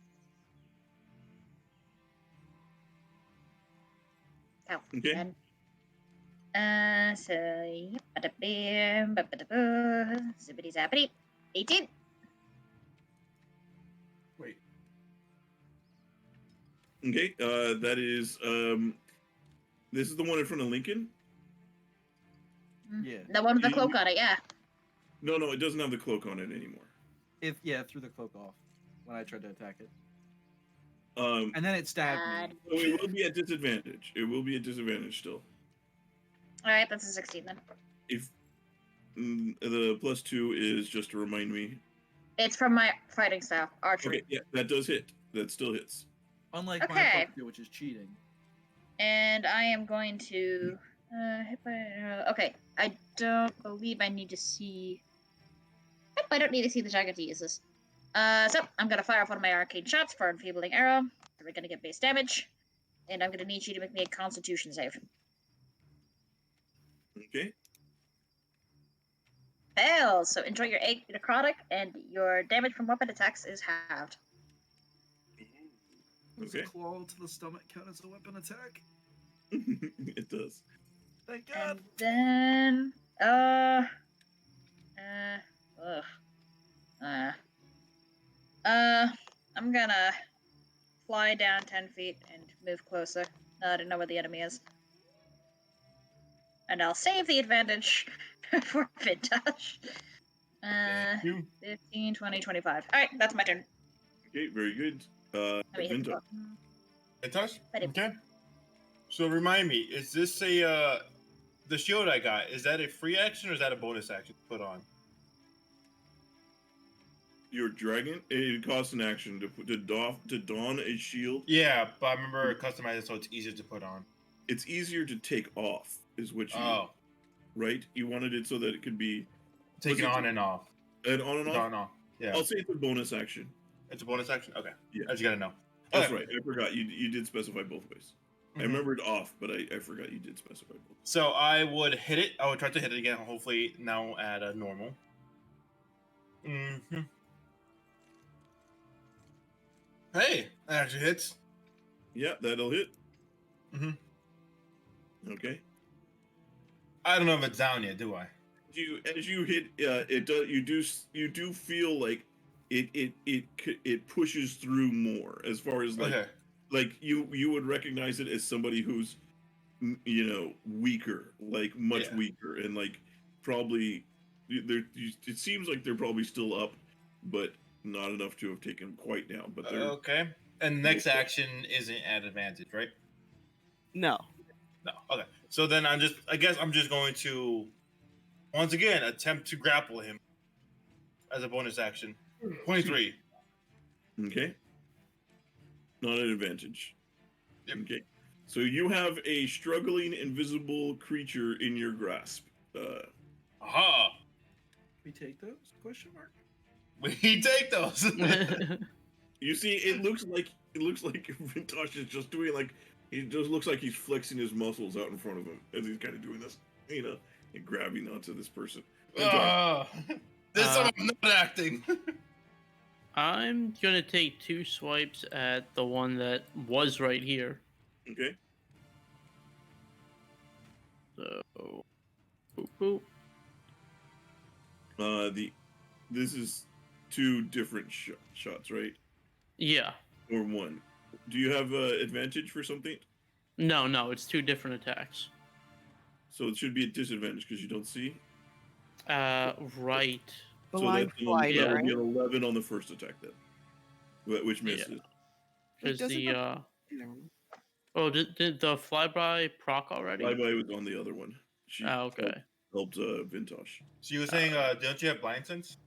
[SPEAKER 4] Oh,
[SPEAKER 2] Okay.
[SPEAKER 4] man. So, yep, zippity zappity. 18.
[SPEAKER 6] Wait.
[SPEAKER 2] Okay. That is this is the one in front of Lincoln.
[SPEAKER 3] Yeah.
[SPEAKER 4] The one with the
[SPEAKER 2] You-
[SPEAKER 4] cloak on it, yeah.
[SPEAKER 2] No, it doesn't have the cloak on it anymore.
[SPEAKER 3] Threw the cloak off when I tried to attack it.
[SPEAKER 2] Um,
[SPEAKER 3] And then it stabbed me.
[SPEAKER 2] so it will be at disadvantage. It will be at disadvantage still.
[SPEAKER 4] Alright, that's a 16 then.
[SPEAKER 2] If the +2 is just to remind me.
[SPEAKER 4] It's from my fighting style, archery.
[SPEAKER 2] Okay, yeah, that does hit. That still hits.
[SPEAKER 3] Unlike
[SPEAKER 4] Okay.
[SPEAKER 3] my plus 2, which is cheating.
[SPEAKER 4] And I am going to hit by, okay. I don't believe I need to see. Yep, I don't need to see the dragon to use this. So I'm gonna fire off one of my arcane shots for enfeebling arrow. We're gonna get base damage, and I'm gonna need you to make me a Constitution save.
[SPEAKER 2] Okay.
[SPEAKER 4] Fails. So enjoy your 8 necrotic, and your damage from weapon attacks is halved.
[SPEAKER 3] Does
[SPEAKER 2] Okay.
[SPEAKER 3] a claw to the stomach count as a weapon attack?
[SPEAKER 2] It does.
[SPEAKER 3] Thank God.
[SPEAKER 4] And then ugh. I'm gonna fly down 10 feet and move closer. I don't know where the enemy is. And I'll save the advantage for Vintash.
[SPEAKER 6] Thank you.
[SPEAKER 4] 15, 20, 25. Alright, that's my turn.
[SPEAKER 2] Okay, very good.
[SPEAKER 4] Let me hit the
[SPEAKER 2] Vinta.
[SPEAKER 4] button.
[SPEAKER 6] Vintash?
[SPEAKER 4] Ready.
[SPEAKER 6] Okay. So remind me, is this a the shield I got? Is that a free action or is that a bonus action to put on?
[SPEAKER 2] Your dragon, it costs an action to don a shield.
[SPEAKER 6] Yeah, but I remember customizing so it's easier to put on.
[SPEAKER 2] It's easier to take off, is what you
[SPEAKER 6] Oh,
[SPEAKER 2] right? You wanted it so that it could be
[SPEAKER 6] take it
[SPEAKER 2] Was it-
[SPEAKER 6] on and off.
[SPEAKER 2] an on and off.
[SPEAKER 6] On. Yeah,
[SPEAKER 2] I'll say it's a bonus action.
[SPEAKER 6] it's a bonus action. Okay,
[SPEAKER 2] Yeah.
[SPEAKER 6] I just gotta know.
[SPEAKER 2] That's
[SPEAKER 6] Okay.
[SPEAKER 2] right. I forgot you did specify both ways. I
[SPEAKER 6] Mhm.
[SPEAKER 2] remembered off, but I forgot you did specify both.
[SPEAKER 6] So I would hit it. I would try to hit it again. Hopefully now at a normal. Mm-hmm. Hey, that actually hits.
[SPEAKER 2] Yeah, that'll hit.
[SPEAKER 6] Mhm.
[SPEAKER 2] Okay.
[SPEAKER 6] I don't know if it's down yet, do I?
[SPEAKER 2] As you hit, it does. You do feel like it pushes through more as far as
[SPEAKER 6] Okay.
[SPEAKER 2] like you would recognize it as somebody who's weaker, like much
[SPEAKER 6] Yeah.
[SPEAKER 2] weaker, and like probably it seems like they're probably still up, but not enough to have taken quite down. But they're
[SPEAKER 6] Okay. And next
[SPEAKER 2] Okay.
[SPEAKER 6] action isn't at advantage, right?
[SPEAKER 7] No.
[SPEAKER 6] No. Okay. So then I guess I'm just going to once again attempt to grapple him as a bonus action. 23.
[SPEAKER 2] okay. Not an advantage.
[SPEAKER 6] Yep.
[SPEAKER 2] Okay. So you have a struggling invisible creature in your grasp.
[SPEAKER 6] Aha!
[SPEAKER 3] We take those? Question mark.
[SPEAKER 6] We take those.
[SPEAKER 2] You see, it looks like Vintash is just doing like he just looks like he's flexing his muscles out in front of him as he's kind of doing this, and grabbing onto this person. Vintash,
[SPEAKER 6] This time I'm not acting.
[SPEAKER 5] I'm gonna take 2 swipes at the one that was right here.
[SPEAKER 2] okay.
[SPEAKER 5] So, boop, boop.
[SPEAKER 2] This is two different shots, right?
[SPEAKER 5] Yeah.
[SPEAKER 2] Or one. Do you have advantage for something?
[SPEAKER 5] No, it's two different attacks.
[SPEAKER 2] So it should be a disadvantage because you don't see.
[SPEAKER 5] Right.
[SPEAKER 8] Blind
[SPEAKER 2] that
[SPEAKER 8] flight,
[SPEAKER 2] will
[SPEAKER 8] right?
[SPEAKER 2] be an 11 on the first attack then, which misses.
[SPEAKER 5] Because
[SPEAKER 8] doesn't
[SPEAKER 5] the
[SPEAKER 8] Never mind.
[SPEAKER 5] oh, did the flyby proc already?
[SPEAKER 2] Flyby was on the other one. She
[SPEAKER 5] Okay.
[SPEAKER 2] helped Vintash.
[SPEAKER 6] So you were saying, don't you have blind sense?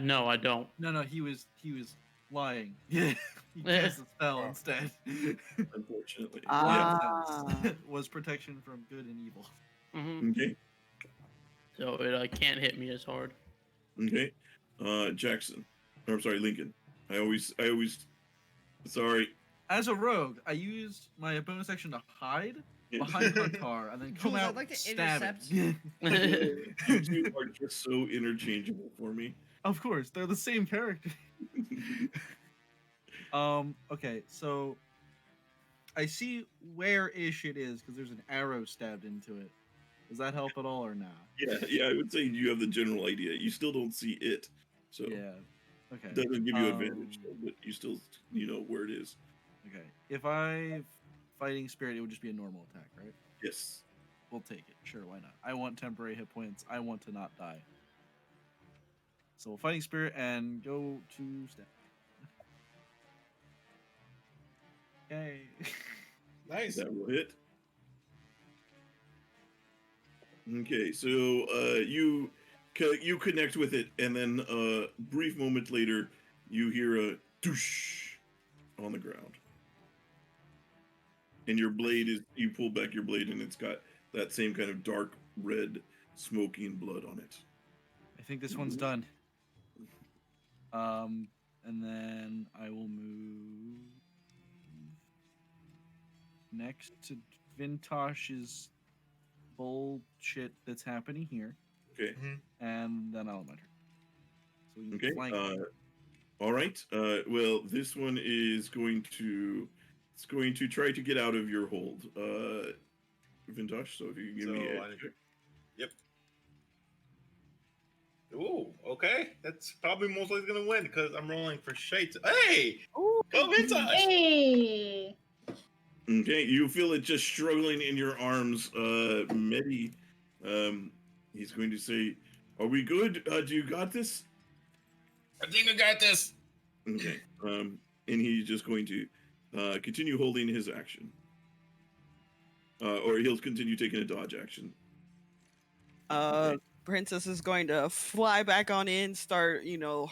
[SPEAKER 5] No, I don't.
[SPEAKER 3] No, he was lying. he cast a spell
[SPEAKER 6] Oh.
[SPEAKER 3] instead.
[SPEAKER 2] Unfortunately.
[SPEAKER 3] Blind
[SPEAKER 8] Ah.
[SPEAKER 3] sense was protection from good and evil.
[SPEAKER 5] Hmm.
[SPEAKER 2] Okay.
[SPEAKER 5] So it can't hit me as hard.
[SPEAKER 2] Okay. Jackson. Or, I'm sorry, Lincoln. I always sorry.
[SPEAKER 3] As a rogue, I used my bonus action to hide behind Huntar and then come
[SPEAKER 1] Jules, I'd
[SPEAKER 3] out
[SPEAKER 1] like to
[SPEAKER 3] stabbing.
[SPEAKER 2] You two are just so interchangeable for me.
[SPEAKER 3] Of course, they're the same character. Okay, so I see where ish it is because there's an arrow stabbed into it. Does that help at all or not?
[SPEAKER 2] Yeah, I would say you have the general idea. You still don't see it, so
[SPEAKER 3] Yeah. Okay.
[SPEAKER 2] it doesn't give you advantage, though, but you still know where it is.
[SPEAKER 3] Okay. If I fighting spirit, it would just be a normal attack, right?
[SPEAKER 2] Yes.
[SPEAKER 3] We'll take it. Sure, why not? I want temporary hit points. I want to not die. So fighting spirit and go to stab. Okay.
[SPEAKER 6] Nice.
[SPEAKER 2] That will hit. Okay, so you connect with it, and then a brief moment later, you hear a doosh on the ground, and your blade you pull back your blade, and it's got that same kind of dark red smoking blood on it.
[SPEAKER 3] I think this one's done. And then I will move next to Vintash's bullshit that's happening here,
[SPEAKER 2] Okay.
[SPEAKER 3] and then I'll have my turn. So we
[SPEAKER 2] Okay.
[SPEAKER 3] can flank.
[SPEAKER 2] All right. Well, this one is going to try to get out of your hold, Vintash. So if you give me a check.
[SPEAKER 6] Yep. Ooh, okay. That's probably most likely gonna win because I'm rolling for shades. Hey,
[SPEAKER 8] Ooh.
[SPEAKER 6] go Vintash!
[SPEAKER 4] Hey!
[SPEAKER 2] Okay, you feel it just struggling in your arms, Medi. He's going to say, "Are we good? Do you got this?"
[SPEAKER 6] I think I got this.
[SPEAKER 2] Okay. And he's just going to continue holding his action, or he'll continue taking a dodge action. Okay.
[SPEAKER 8] Princess is going to fly back on in, start,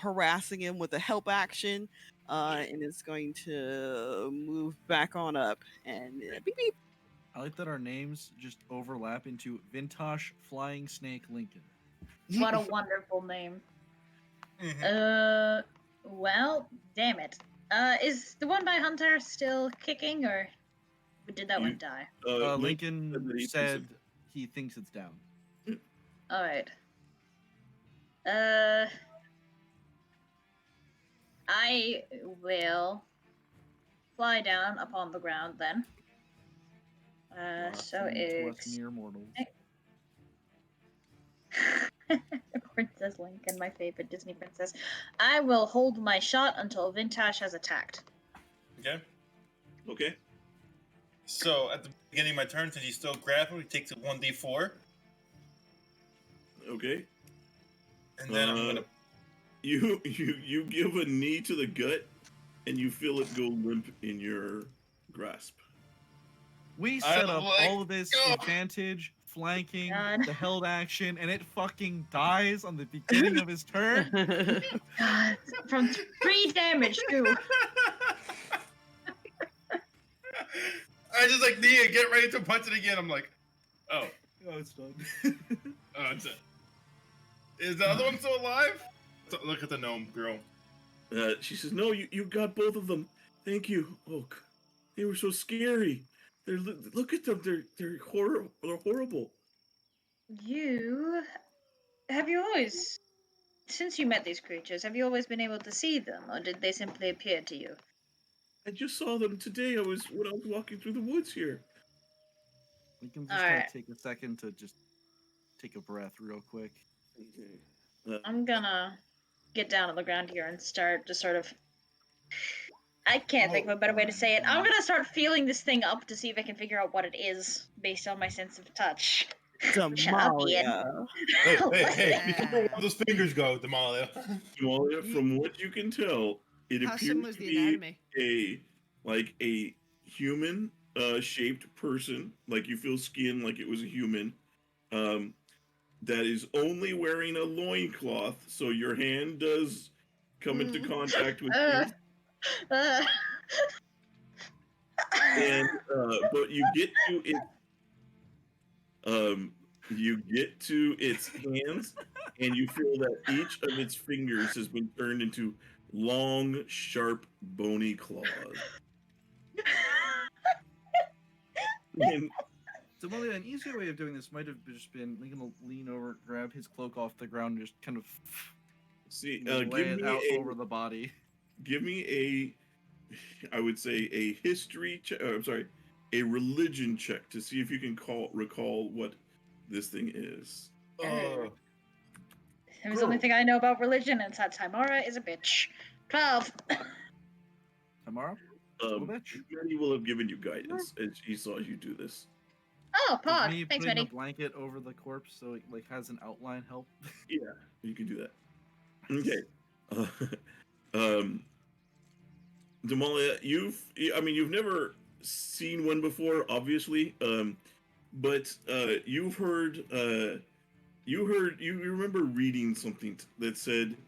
[SPEAKER 8] harassing him with a help action, and is going to move back on up and beep beep.
[SPEAKER 3] I like that our names just overlap into Vintash Flying Snake Lincoln.
[SPEAKER 4] What a wonderful name.
[SPEAKER 6] Mhm.
[SPEAKER 4] Well, damn it. Is the one by Huntar still kicking, or did that one die?
[SPEAKER 3] Lincoln said he thinks it's down.
[SPEAKER 4] Alright. I will fly down upon the ground then. So
[SPEAKER 3] to us mere mortals.
[SPEAKER 4] Princess Lincoln, my favorite Disney princess. I will hold my shot until Vintash has attacked.
[SPEAKER 6] Okay.
[SPEAKER 2] Okay.
[SPEAKER 6] So at the beginning of my turn, since he's still grappled, he takes a 1d4,
[SPEAKER 2] Okay.
[SPEAKER 6] and then I'm gonna.
[SPEAKER 2] You give a knee to the gut, and you feel it go limp in your grasp.
[SPEAKER 3] We set up
[SPEAKER 6] like,
[SPEAKER 3] all of this
[SPEAKER 6] go.
[SPEAKER 3] advantage, flanking,
[SPEAKER 4] God.
[SPEAKER 3] the held action, and it fucking dies on the beginning of his turn.
[SPEAKER 4] God, from 3 damage too.
[SPEAKER 6] I just like Nia get ready to punch it again. I'm like, oh,
[SPEAKER 3] it's done.
[SPEAKER 6] it's it. Is the other one still alive? So, look at the gnome girl.
[SPEAKER 2] She says, "No, you got both of them. Thank you. Oh, they were so scary. Look at them. They're horrible. They're horrible."
[SPEAKER 4] Have you always, since you met these creatures, have you always been able to see them, or did they simply appear to you?
[SPEAKER 2] I just saw them today. When I was walking through the woods here.
[SPEAKER 3] We can just
[SPEAKER 4] Alright.
[SPEAKER 3] take a second to just take a breath real quick.
[SPEAKER 2] Okay.
[SPEAKER 4] I'm gonna get down on the ground here and start to sort of. I can't think of a better way to say it. I'm gonna start feeling this thing up to see if I can figure out what it is based on my sense of touch.
[SPEAKER 8] Damalia.
[SPEAKER 6] Hey,
[SPEAKER 4] What's
[SPEAKER 6] be careful where those fingers go, Damalia.
[SPEAKER 2] Damalia, from what you can tell, it
[SPEAKER 1] How
[SPEAKER 2] appears
[SPEAKER 1] similar is
[SPEAKER 2] to
[SPEAKER 1] the
[SPEAKER 2] be
[SPEAKER 1] anatomy?
[SPEAKER 2] a human shaped person, like you feel skin like it was a human, that is only wearing a loincloth, so your hand does come into contact with things. And but you get to its hands, and you feel that each of its fingers has been turned into long, sharp, bony claws. And
[SPEAKER 3] Damalia, an easier way of doing this might have just been making him lean over, grab his cloak off the ground, and just kind of
[SPEAKER 2] see,
[SPEAKER 3] lay
[SPEAKER 2] give
[SPEAKER 3] it
[SPEAKER 2] me
[SPEAKER 3] out over the body.
[SPEAKER 2] give me I would say a history check. I'm sorry, a religion check to see if you can recall what this thing is.
[SPEAKER 4] It was the only thing I know about religion, and it's that Timora is a bitch. 12.
[SPEAKER 3] Tomorrow? Still a bitch.
[SPEAKER 2] Medi will have given you guidance as he saw you do this.
[SPEAKER 4] Oh,
[SPEAKER 3] Does
[SPEAKER 4] Pog.
[SPEAKER 3] me
[SPEAKER 4] Thanks,
[SPEAKER 3] putting
[SPEAKER 4] Medi.
[SPEAKER 3] the blanket over the corpse so it like has an outline help?
[SPEAKER 2] Yeah, you can do that. Okay. Damalia, you've never seen one before, obviously, but you remember reading something that said,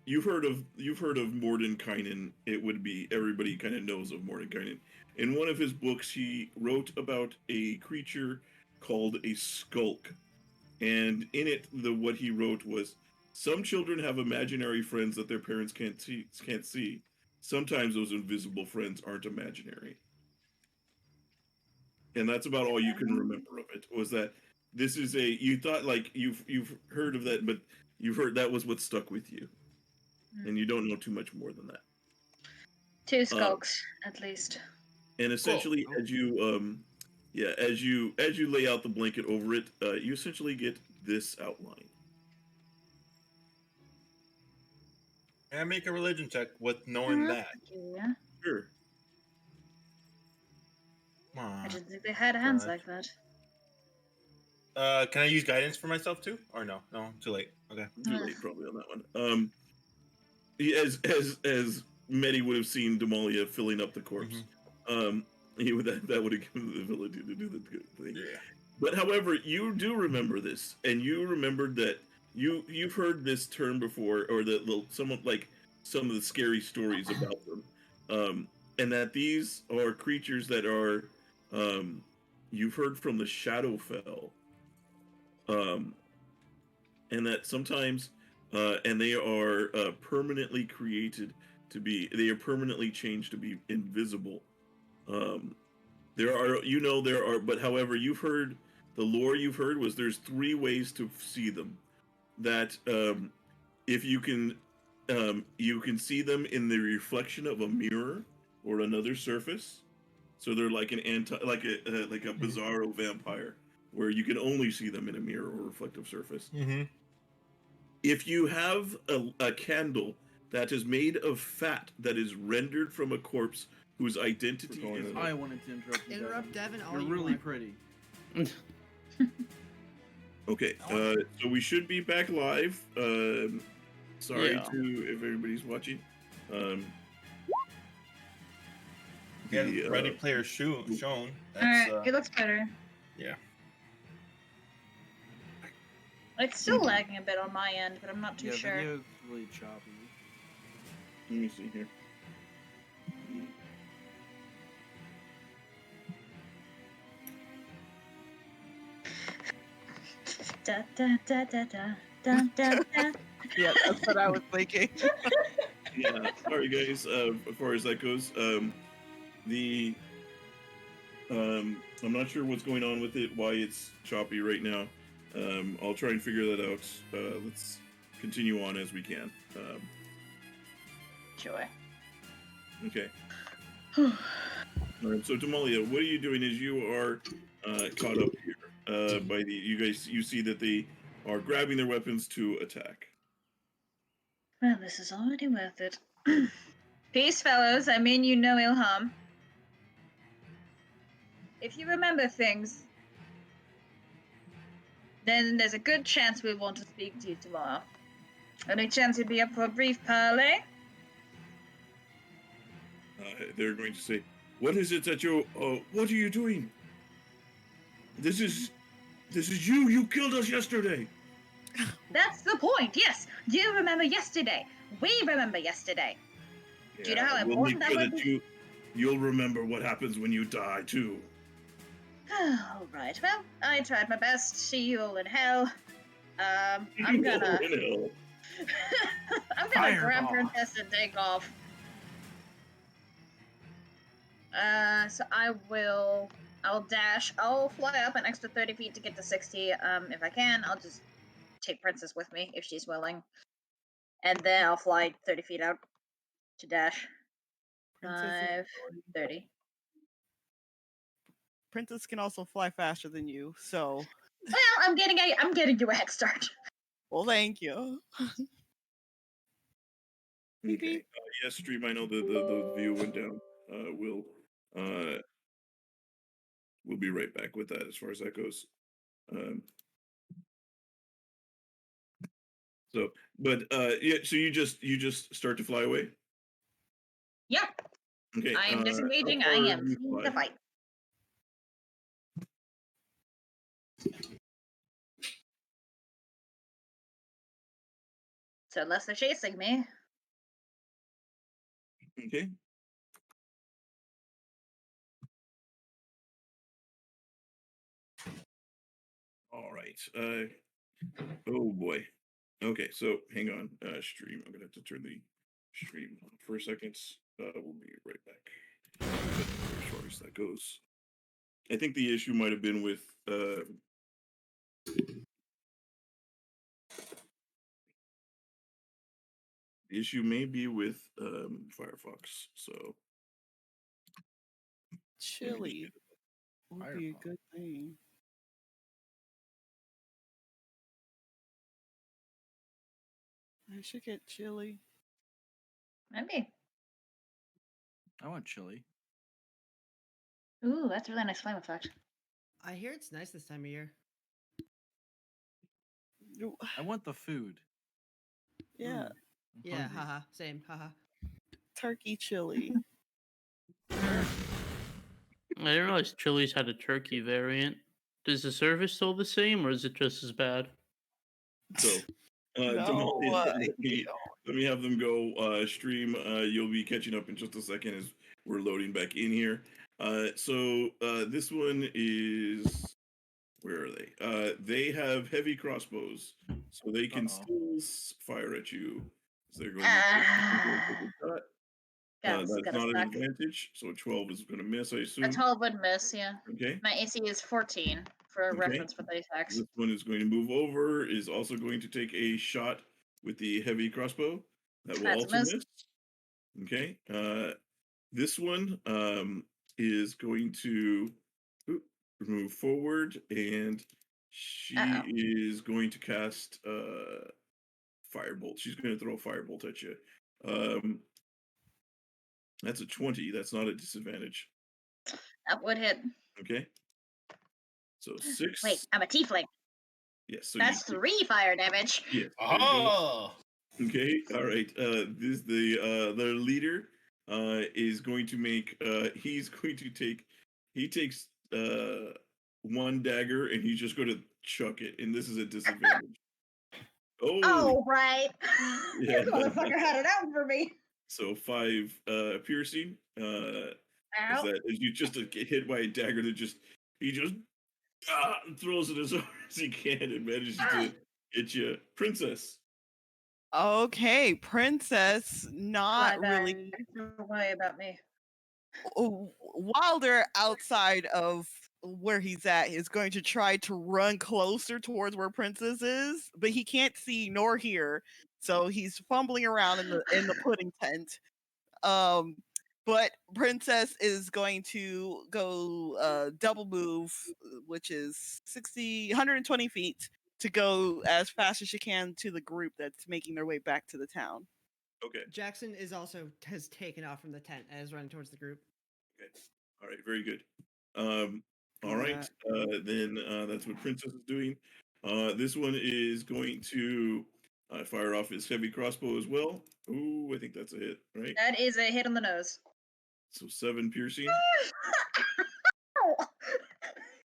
[SPEAKER 2] you've heard of Mordenkainen. It would be everybody kind of knows of Mordenkainen. In one of his books, he wrote about a creature called a skulk, and in it, what he wrote was, some children have imaginary friends that their parents can't see. Sometimes those invisible friends aren't imaginary. And that's about all you can remember of it. Was that this is you thought like you've heard of that, but you've heard that was what stuck with you, and you don't know too much more than that.
[SPEAKER 4] 2 skulks, at least.
[SPEAKER 2] And essentially, as you lay out the blanket over it, you essentially get this outline.
[SPEAKER 6] Can I make a religion check with knowing that?
[SPEAKER 4] Yeah.
[SPEAKER 2] Sure.
[SPEAKER 6] Come on.
[SPEAKER 4] I didn't think they had hands
[SPEAKER 6] God.
[SPEAKER 4] like that.
[SPEAKER 6] Can I use guidance for myself too? Or no? No, too late. Okay.
[SPEAKER 2] Too late probably on that one. As Medi would have seen Damalia filling up the corpse, that would have given him the ability to do the good thing.
[SPEAKER 6] Yeah.
[SPEAKER 2] But however, you do remember this, and you remembered that you've heard this term before, or some of the scary stories about them, and that these are creatures that are you've heard from the Shadowfell, and that sometimes and they are permanently created to be. They are permanently changed to be invisible. There are, but however, you've heard the lore. You've heard was there's 3 ways to see them. That if you can see them in the reflection of a mirror or another surface. So they're like like a bizarro vampire, where you can only see them in a mirror or reflective surface.
[SPEAKER 6] Mm-hmm.
[SPEAKER 2] If you have a candle that is made of fat that is rendered from a corpse whose identity is...
[SPEAKER 3] I wanted to interrupt you.
[SPEAKER 1] Interrupt Devin all
[SPEAKER 3] You're
[SPEAKER 1] you
[SPEAKER 3] really
[SPEAKER 1] want.
[SPEAKER 3] pretty.
[SPEAKER 2] Okay, so we should be back live. Sorry
[SPEAKER 5] Yeah.
[SPEAKER 2] if everybody's watching.
[SPEAKER 6] Yeah, Ready Player shown. That's,
[SPEAKER 4] Alright, it looks better.
[SPEAKER 6] Yeah.
[SPEAKER 4] It's still lagging a bit on my end, but I'm not too
[SPEAKER 3] Yeah,
[SPEAKER 4] sure.
[SPEAKER 3] video is really choppy.
[SPEAKER 2] Let me see here.
[SPEAKER 4] Da, da, da, da, da, da, da, da.
[SPEAKER 8] Yeah, that's what I was thinking.
[SPEAKER 2] Yeah, sorry guys. As far as that goes, I'm not sure what's going on with it, why it's choppy right now. I'll try and figure that out. Let's continue on as we can.
[SPEAKER 4] Sure.
[SPEAKER 2] Okay. All right, so Damalia, what are you doing as you are caught up here? by the you see that they are grabbing their weapons to attack.
[SPEAKER 4] Well, this is already worth it. Peace, fellows. I mean you no ill harm. If you remember things, then there's a good chance we'll want to speak to you tomorrow. Any chance you'd be up for a brief parley?
[SPEAKER 2] They're going to say, "What is it that you? What are you doing? This is you. You killed us yesterday."
[SPEAKER 4] That's the point, yes. You remember yesterday. We remember yesterday. Do you know how
[SPEAKER 2] we'll
[SPEAKER 4] important
[SPEAKER 2] make
[SPEAKER 4] that
[SPEAKER 2] sure
[SPEAKER 4] would
[SPEAKER 2] that
[SPEAKER 4] be?
[SPEAKER 2] you'll remember what happens when you die too.
[SPEAKER 4] All right, well, I tried my best. See you all in hell. I'm gonna...
[SPEAKER 2] Oh, in hell.
[SPEAKER 4] I'm gonna grab
[SPEAKER 3] Fireball.
[SPEAKER 4] Princess and take off. So I'll dash. I'll fly up an extra 30 feet to get to 60. If I can, I'll just take Princess with me if she's willing. And then I'll fly 30 feet out to dash.
[SPEAKER 8] Princess
[SPEAKER 4] 30.
[SPEAKER 8] Princess can also fly faster than you, so
[SPEAKER 4] Well, I'm getting you a head start.
[SPEAKER 8] well, thank you. Beep,
[SPEAKER 2] Okay.
[SPEAKER 8] beep.
[SPEAKER 2] Yes, stream. I know the view went down. We'll be right back with that as far as that goes. Yeah. So you just start to fly away.
[SPEAKER 4] Yep.
[SPEAKER 2] Okay.
[SPEAKER 4] I am disengaging.
[SPEAKER 2] how
[SPEAKER 4] I
[SPEAKER 2] far
[SPEAKER 4] am
[SPEAKER 2] do you
[SPEAKER 4] fleeing
[SPEAKER 2] fly?
[SPEAKER 4] the fight. So unless they're chasing me.
[SPEAKER 2] Okay. All right. Oh boy. Okay. So hang on. Stream. I'm gonna have to turn the stream on for a second. We'll be right back. As far as that goes, I think the issue might have been with the issue may be with Firefox. So
[SPEAKER 8] Chili would be a
[SPEAKER 3] Fireball.
[SPEAKER 8] good thing. I should get chili.
[SPEAKER 4] Maybe.
[SPEAKER 3] I want chili.
[SPEAKER 4] Ooh, that's a really nice flame effect.
[SPEAKER 1] I hear it's nice this time of year.
[SPEAKER 8] Ooh,
[SPEAKER 3] I want the food.
[SPEAKER 8] yeah,
[SPEAKER 3] I'm
[SPEAKER 1] Yeah,
[SPEAKER 3] hungry.
[SPEAKER 1] haha, same, haha.
[SPEAKER 8] turkey chili.
[SPEAKER 5] I didn't realize Chili's had a turkey variant. Is the service still the same, or is it just as bad?
[SPEAKER 2] so
[SPEAKER 8] No,
[SPEAKER 2] Damalia,
[SPEAKER 8] you
[SPEAKER 2] let me have them go stream. You'll be catching up in just a second as we're loading back in here. This one is where are they? They have heavy crossbows, so they can still fire at you. So they're going to take a shot. That's
[SPEAKER 4] Gotta
[SPEAKER 2] not an
[SPEAKER 4] suck.
[SPEAKER 2] advantage, so a 12 is going to miss, I
[SPEAKER 4] A
[SPEAKER 2] assume.
[SPEAKER 4] 12 would miss, yeah.
[SPEAKER 2] Okay.
[SPEAKER 4] My AC is 14 for
[SPEAKER 2] Okay.
[SPEAKER 4] reference for the attacks.
[SPEAKER 2] This one is going to move over, is also going to take a shot with the heavy crossbow. That will
[SPEAKER 4] That's a
[SPEAKER 2] also
[SPEAKER 4] miss.
[SPEAKER 2] miss. Okay. This one is going to move forward, and she is going to cast firebolt. She's going to throw a firebolt at you. That's a 20. That's not a disadvantage.
[SPEAKER 4] That would hit.
[SPEAKER 2] Okay. So 6.
[SPEAKER 4] Wait, I'm a tiefling.
[SPEAKER 2] Yes. So
[SPEAKER 4] That's 3 fire damage.
[SPEAKER 2] Yes.
[SPEAKER 6] Oh,
[SPEAKER 2] Okay. All right. This the leader is going to make he's going to take he takes one dagger and he's just going to chuck it, and this is a disadvantage.
[SPEAKER 4] Oh, right.
[SPEAKER 2] Yeah.
[SPEAKER 4] This motherfucker had it out for me.
[SPEAKER 2] So 5 piercing.
[SPEAKER 4] Ow.
[SPEAKER 2] As you just get hit by a dagger that he just throws it as hard as he can and manages to hit you. Princess.
[SPEAKER 8] Okay, princess, not really.
[SPEAKER 4] Don't worry about me.
[SPEAKER 8] Wilder, outside of where he's at, is going to try to run closer towards where Princess is, but he can't see nor hear, so he's fumbling around in the pudding tent. But but Princess is going to go double move, which is 120 feet, to go as fast as she can to the group that's making their way back to the town.
[SPEAKER 2] Okay.
[SPEAKER 1] Jackson has taken off from the tent and is running towards the group.
[SPEAKER 2] Okay. All right. Very good. All right. Then that's what Princess is doing. This one is going to fire off his heavy crossbow as well. Ooh, I think that's a hit, right?
[SPEAKER 4] That is a hit on the nose.
[SPEAKER 2] So 7 piercing.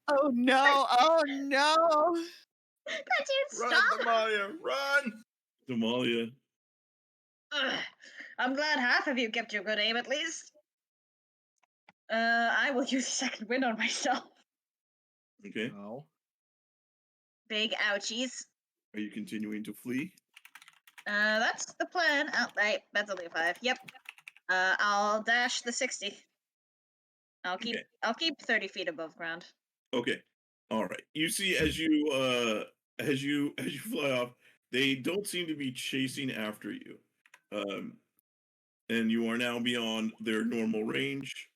[SPEAKER 8] Oh no! Oh no!
[SPEAKER 4] That dude,
[SPEAKER 6] Run,
[SPEAKER 4] stop!
[SPEAKER 6] Damalia, run!
[SPEAKER 2] Damalia.
[SPEAKER 4] Ugh. I'm glad half of you kept your good aim at least. I will use a second wind on myself.
[SPEAKER 2] Okay.
[SPEAKER 3] No.
[SPEAKER 4] Big ouchies.
[SPEAKER 2] Are you continuing to flee?
[SPEAKER 4] That's the plan. Oh, right, that's only a 5. Yep. I'll dash the 60. I'll keep 30 feet above ground.
[SPEAKER 2] Okay. All right. You see, as you fly off, they don't seem to be chasing after you, and you are now beyond their normal range.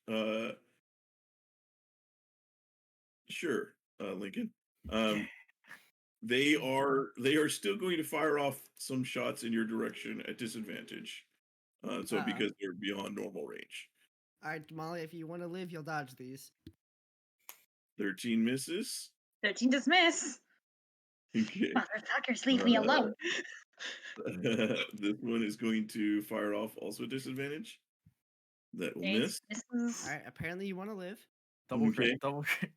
[SPEAKER 2] Sure, Lincoln. They are still going to fire off some shots in your direction at disadvantage. So because they're beyond normal range.
[SPEAKER 1] All right, Damalia, if you want to live, you'll dodge these.
[SPEAKER 2] 13 misses.
[SPEAKER 4] 13 dismiss.
[SPEAKER 2] Okay.
[SPEAKER 4] Motherfuckers, leave me alone.
[SPEAKER 2] This one is going to fire off also disadvantage. That will miss.
[SPEAKER 4] Misses.
[SPEAKER 1] All right, apparently you want to live.
[SPEAKER 3] Double crit.
[SPEAKER 2] Okay.
[SPEAKER 3] Double crit.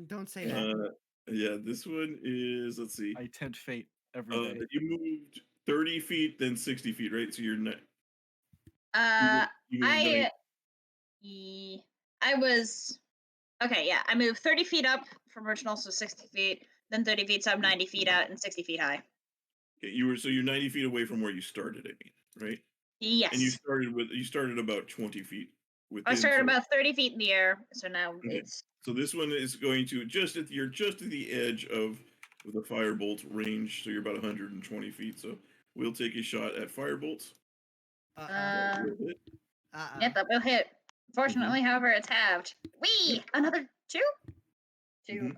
[SPEAKER 1] Don't say that.
[SPEAKER 2] Yeah, this one is, let's see.
[SPEAKER 3] I tempt fate every day.
[SPEAKER 2] You moved 30 feet, then 60 feet, right? So you're not.
[SPEAKER 4] I was okay. Yeah, I moved 30 feet up from original, so 60 feet, then 30 feet, so I'm 90 feet out and 60 feet high.
[SPEAKER 2] Okay, you're 90 feet away from where you started. I mean, right?
[SPEAKER 4] Yes.
[SPEAKER 2] And you started about 20 feet.
[SPEAKER 4] I started about 30 feet in the air, so now it's.
[SPEAKER 2] So this one is going to you're just at the edge of the firebolt range, so you're about 120 feet. So we'll take a shot at firebolt. That will hit.
[SPEAKER 4] Yeah, that will hit. Fortunately, however, it's halved. Wee! Another 2? 2.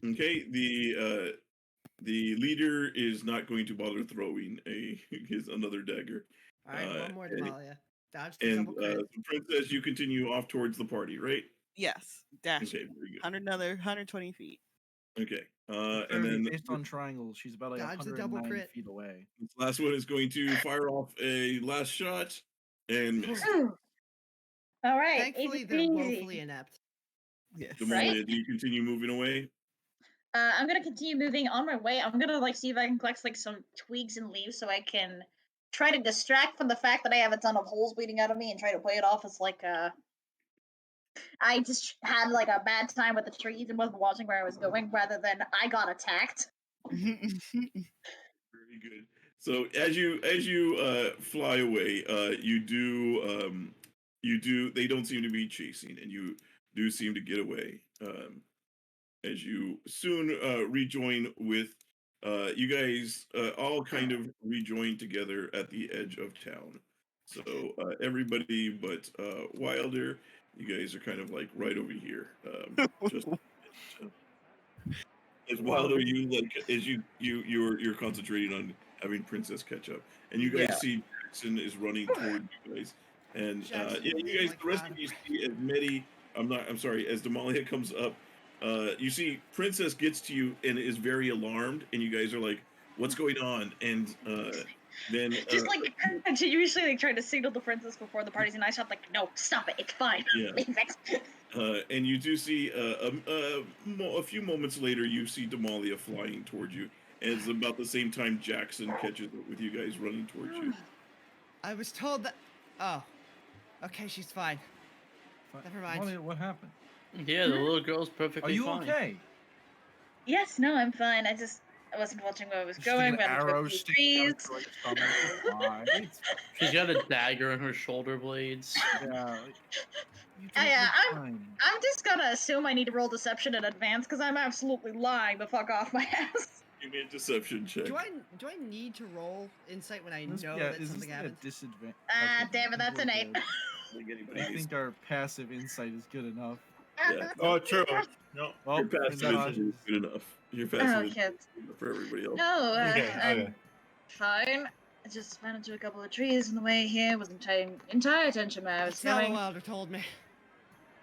[SPEAKER 2] Okay, the leader is not going to bother throwing another dagger.
[SPEAKER 1] All right, one more, Damalia. Dodge the
[SPEAKER 2] And
[SPEAKER 1] double crit.
[SPEAKER 2] Princess, you continue off towards the party, right?
[SPEAKER 8] Yes, dash.
[SPEAKER 2] Okay, very good.
[SPEAKER 8] 120 feet.
[SPEAKER 2] Okay, and then
[SPEAKER 3] based on triangles, she's about like
[SPEAKER 1] Dodge the double
[SPEAKER 3] 190
[SPEAKER 1] crit.
[SPEAKER 3] feet away.
[SPEAKER 2] this last one is going to fire off a last shot and miss.
[SPEAKER 4] All right.
[SPEAKER 1] Thankfully,
[SPEAKER 4] easy
[SPEAKER 1] they're
[SPEAKER 4] peasy.
[SPEAKER 1] woefully inept.
[SPEAKER 8] Yes.
[SPEAKER 2] Damalia,
[SPEAKER 4] Right?
[SPEAKER 2] do you continue moving away?
[SPEAKER 4] I'm gonna continue moving on my way. I'm gonna see if I can collect some twigs and leaves so I can try to distract from the fact that I have a ton of holes bleeding out of me and try to play it off as I just had a bad time with the trees and wasn't watching where I was going, rather than I got attacked.
[SPEAKER 2] Very good. So as you fly away, you do. They don't seem to be chasing, and you do seem to get away. As you soon rejoin with, you guys all kind of rejoin together at the edge of town. So everybody but Wilder, you guys are kind of right over here. Just as Wilder, you're concentrating on having Princess catch up, and you guys see Jackson is running toward you guys, and you guys, the rest of you see as Medi. I'm sorry, as Damalia comes up. You see Princess gets to you and is very alarmed, and you guys are like, "What's going on?" And then
[SPEAKER 4] just continuously trying to signal the princess before the party's, and I shot no, stop it, it's fine.
[SPEAKER 2] Yeah. And you do see a few moments later, you see Damalia flying towards you, and it's about the same time Jackson catches it with you guys running towards you.
[SPEAKER 1] I was told that. Oh, okay, she's fine. Never mind.
[SPEAKER 3] Molly, what happened?
[SPEAKER 5] Yeah, the little girl's perfectly
[SPEAKER 3] Are you
[SPEAKER 5] fine.
[SPEAKER 3] okay?
[SPEAKER 4] Yes, no, I'm fine. I wasn't watching where I was going.
[SPEAKER 3] Arrows sticking out
[SPEAKER 4] trees.
[SPEAKER 3] your stomach. It's fine.
[SPEAKER 5] She's got a dagger in her shoulder blades.
[SPEAKER 3] Yeah.
[SPEAKER 4] I'm just gonna assume I need to roll deception in advance because I'm absolutely lying the fuck off my ass.
[SPEAKER 2] Give me a deception check.
[SPEAKER 1] Do I need to roll insight when I
[SPEAKER 3] This-
[SPEAKER 1] know
[SPEAKER 3] yeah,
[SPEAKER 1] that
[SPEAKER 3] is
[SPEAKER 1] something
[SPEAKER 3] this like a
[SPEAKER 1] happens?
[SPEAKER 3] disadvantage?
[SPEAKER 4] Damn it, that's an 8.
[SPEAKER 2] Like anybody
[SPEAKER 3] I
[SPEAKER 2] else.
[SPEAKER 3] think our passive insight is good enough.
[SPEAKER 2] Yeah.
[SPEAKER 6] Oh, true. No.
[SPEAKER 3] Well,
[SPEAKER 2] Your passive
[SPEAKER 3] Vintash
[SPEAKER 2] is good enough. Your
[SPEAKER 4] Oh,
[SPEAKER 2] passive is
[SPEAKER 4] shit.
[SPEAKER 2] good enough for everybody else.
[SPEAKER 4] No,
[SPEAKER 6] Okay,
[SPEAKER 4] I'm
[SPEAKER 6] okay.
[SPEAKER 4] fine. I just ran into a couple of trees on the way here. Wasn't paying entire attention where I was
[SPEAKER 1] That's not what
[SPEAKER 4] going.
[SPEAKER 1] Wilder told me.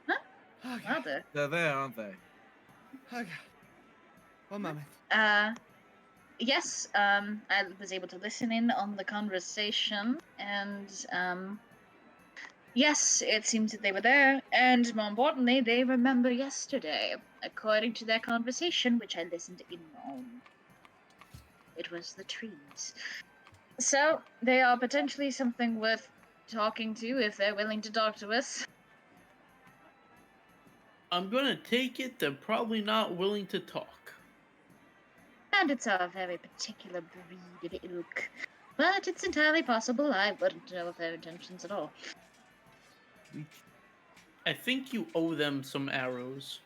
[SPEAKER 4] Huh?
[SPEAKER 1] Okay.
[SPEAKER 4] Rather.
[SPEAKER 3] They're there, aren't they?
[SPEAKER 1] Okay. One moment.
[SPEAKER 4] Yes, I was able to listen in on the conversation, and yes, it seems that they were there, and more importantly, they remember yesterday, according to their conversation, which I listened in on. It was the trees. So, they are potentially something worth talking to if they're willing to talk to us.
[SPEAKER 5] I'm gonna take it they're probably not willing to talk.
[SPEAKER 4] And it's a very particular breed of ilk. But it's entirely possible I wouldn't know of their intentions at all.
[SPEAKER 5] I think you owe them some arrows.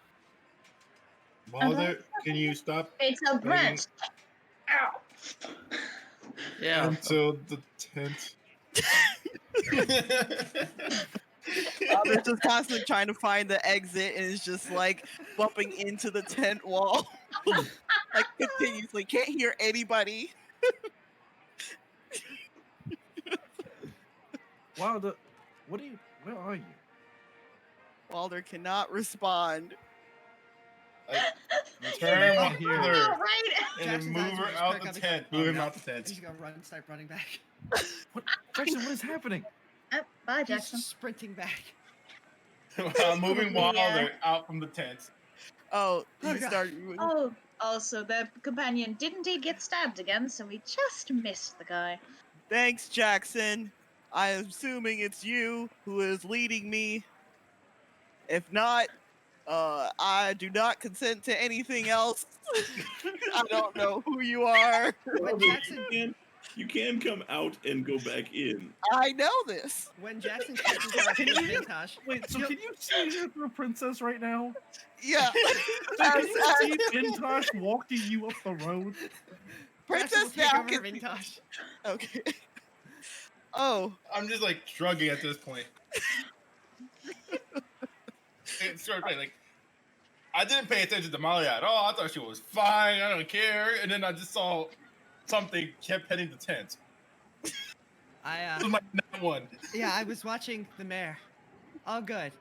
[SPEAKER 6] Balder, can you stop
[SPEAKER 4] It's a branch! Ow!
[SPEAKER 5] Yeah.
[SPEAKER 6] until the tent?
[SPEAKER 7] They're just constantly trying to find the exit and it's just like bumping into the tent wall. Like continuously. Can't hear anybody.
[SPEAKER 3] Wow, what are you? Where are you?
[SPEAKER 7] Walder cannot respond.
[SPEAKER 6] Turn
[SPEAKER 3] Oh,
[SPEAKER 6] my
[SPEAKER 3] here.
[SPEAKER 6] healer
[SPEAKER 4] Right!
[SPEAKER 6] and then
[SPEAKER 1] Jackson's
[SPEAKER 6] move
[SPEAKER 1] eyes will
[SPEAKER 6] her
[SPEAKER 1] just
[SPEAKER 6] out
[SPEAKER 1] perk
[SPEAKER 6] the
[SPEAKER 1] up. He's
[SPEAKER 6] tent.
[SPEAKER 1] like,
[SPEAKER 6] Move
[SPEAKER 1] oh,
[SPEAKER 6] him
[SPEAKER 1] no.
[SPEAKER 6] out the tent.
[SPEAKER 1] He's gonna run, start running back.
[SPEAKER 3] What, Jackson? What is happening?
[SPEAKER 4] Bye,
[SPEAKER 1] He's
[SPEAKER 4] Jackson.
[SPEAKER 1] sprinting back.
[SPEAKER 6] I'm moving
[SPEAKER 4] Yeah.
[SPEAKER 6] Wilder out from the tent.
[SPEAKER 7] Oh,
[SPEAKER 1] Oh,
[SPEAKER 7] he
[SPEAKER 1] God.
[SPEAKER 7] started.
[SPEAKER 4] Oh, also, their companion did indeed get stabbed again, so we just missed the guy.
[SPEAKER 7] Thanks, Jackson. I am assuming it's you who is leading me. If not, I do not consent to anything else. I don't know who you are.
[SPEAKER 1] When Jackson,
[SPEAKER 2] You can come out and go back in.
[SPEAKER 7] I know this.
[SPEAKER 1] when Jackson's taking care of
[SPEAKER 3] Can
[SPEAKER 1] his
[SPEAKER 3] you-
[SPEAKER 1] Vintash,
[SPEAKER 3] Wait, so
[SPEAKER 1] Yep.
[SPEAKER 3] can you see her through princess right now?
[SPEAKER 7] Yeah.
[SPEAKER 3] So can
[SPEAKER 7] As-
[SPEAKER 3] you see Vintash walking you up the road?
[SPEAKER 1] Jackson will
[SPEAKER 7] Princess
[SPEAKER 1] take
[SPEAKER 7] now
[SPEAKER 1] over her
[SPEAKER 7] can.
[SPEAKER 1] Vintash.
[SPEAKER 7] Okay. Oh,
[SPEAKER 6] I'm just like shrugging at this point. It's sort of funny, like I didn't pay attention to Damalia at all. I thought she was fine. I don't care. And then I just saw something kept heading to tent.
[SPEAKER 1] I
[SPEAKER 6] This was my that one.
[SPEAKER 1] yeah, I was watching the mayor. All good,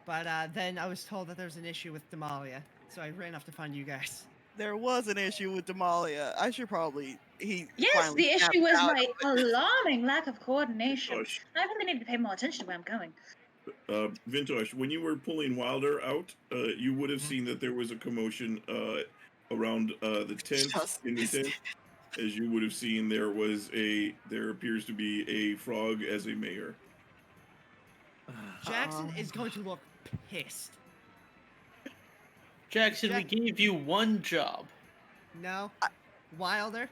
[SPEAKER 1] but then I was told that there was an issue with Damalia, so I ran off to find you guys.
[SPEAKER 7] there was an issue with Damalia. I should probably.
[SPEAKER 4] Yes,
[SPEAKER 7] finally
[SPEAKER 4] the
[SPEAKER 7] snapped
[SPEAKER 4] issue was
[SPEAKER 7] out
[SPEAKER 4] my
[SPEAKER 7] of it.
[SPEAKER 4] alarming lack of coordination.
[SPEAKER 2] Gosh.
[SPEAKER 4] I really need to pay more attention to where I'm going.
[SPEAKER 2] Vintash, when you were pulling Wilder out, you would have seen that there was a commotion around the tent.
[SPEAKER 7] Just
[SPEAKER 2] In the
[SPEAKER 7] missed
[SPEAKER 2] tent,
[SPEAKER 7] it.
[SPEAKER 2] as you would have seen, there appears to be a frog as a mayor.
[SPEAKER 1] Jackson is going to look pissed.
[SPEAKER 5] Jackson, we
[SPEAKER 1] Jack-
[SPEAKER 5] gave you one job.
[SPEAKER 1] No, Wilder,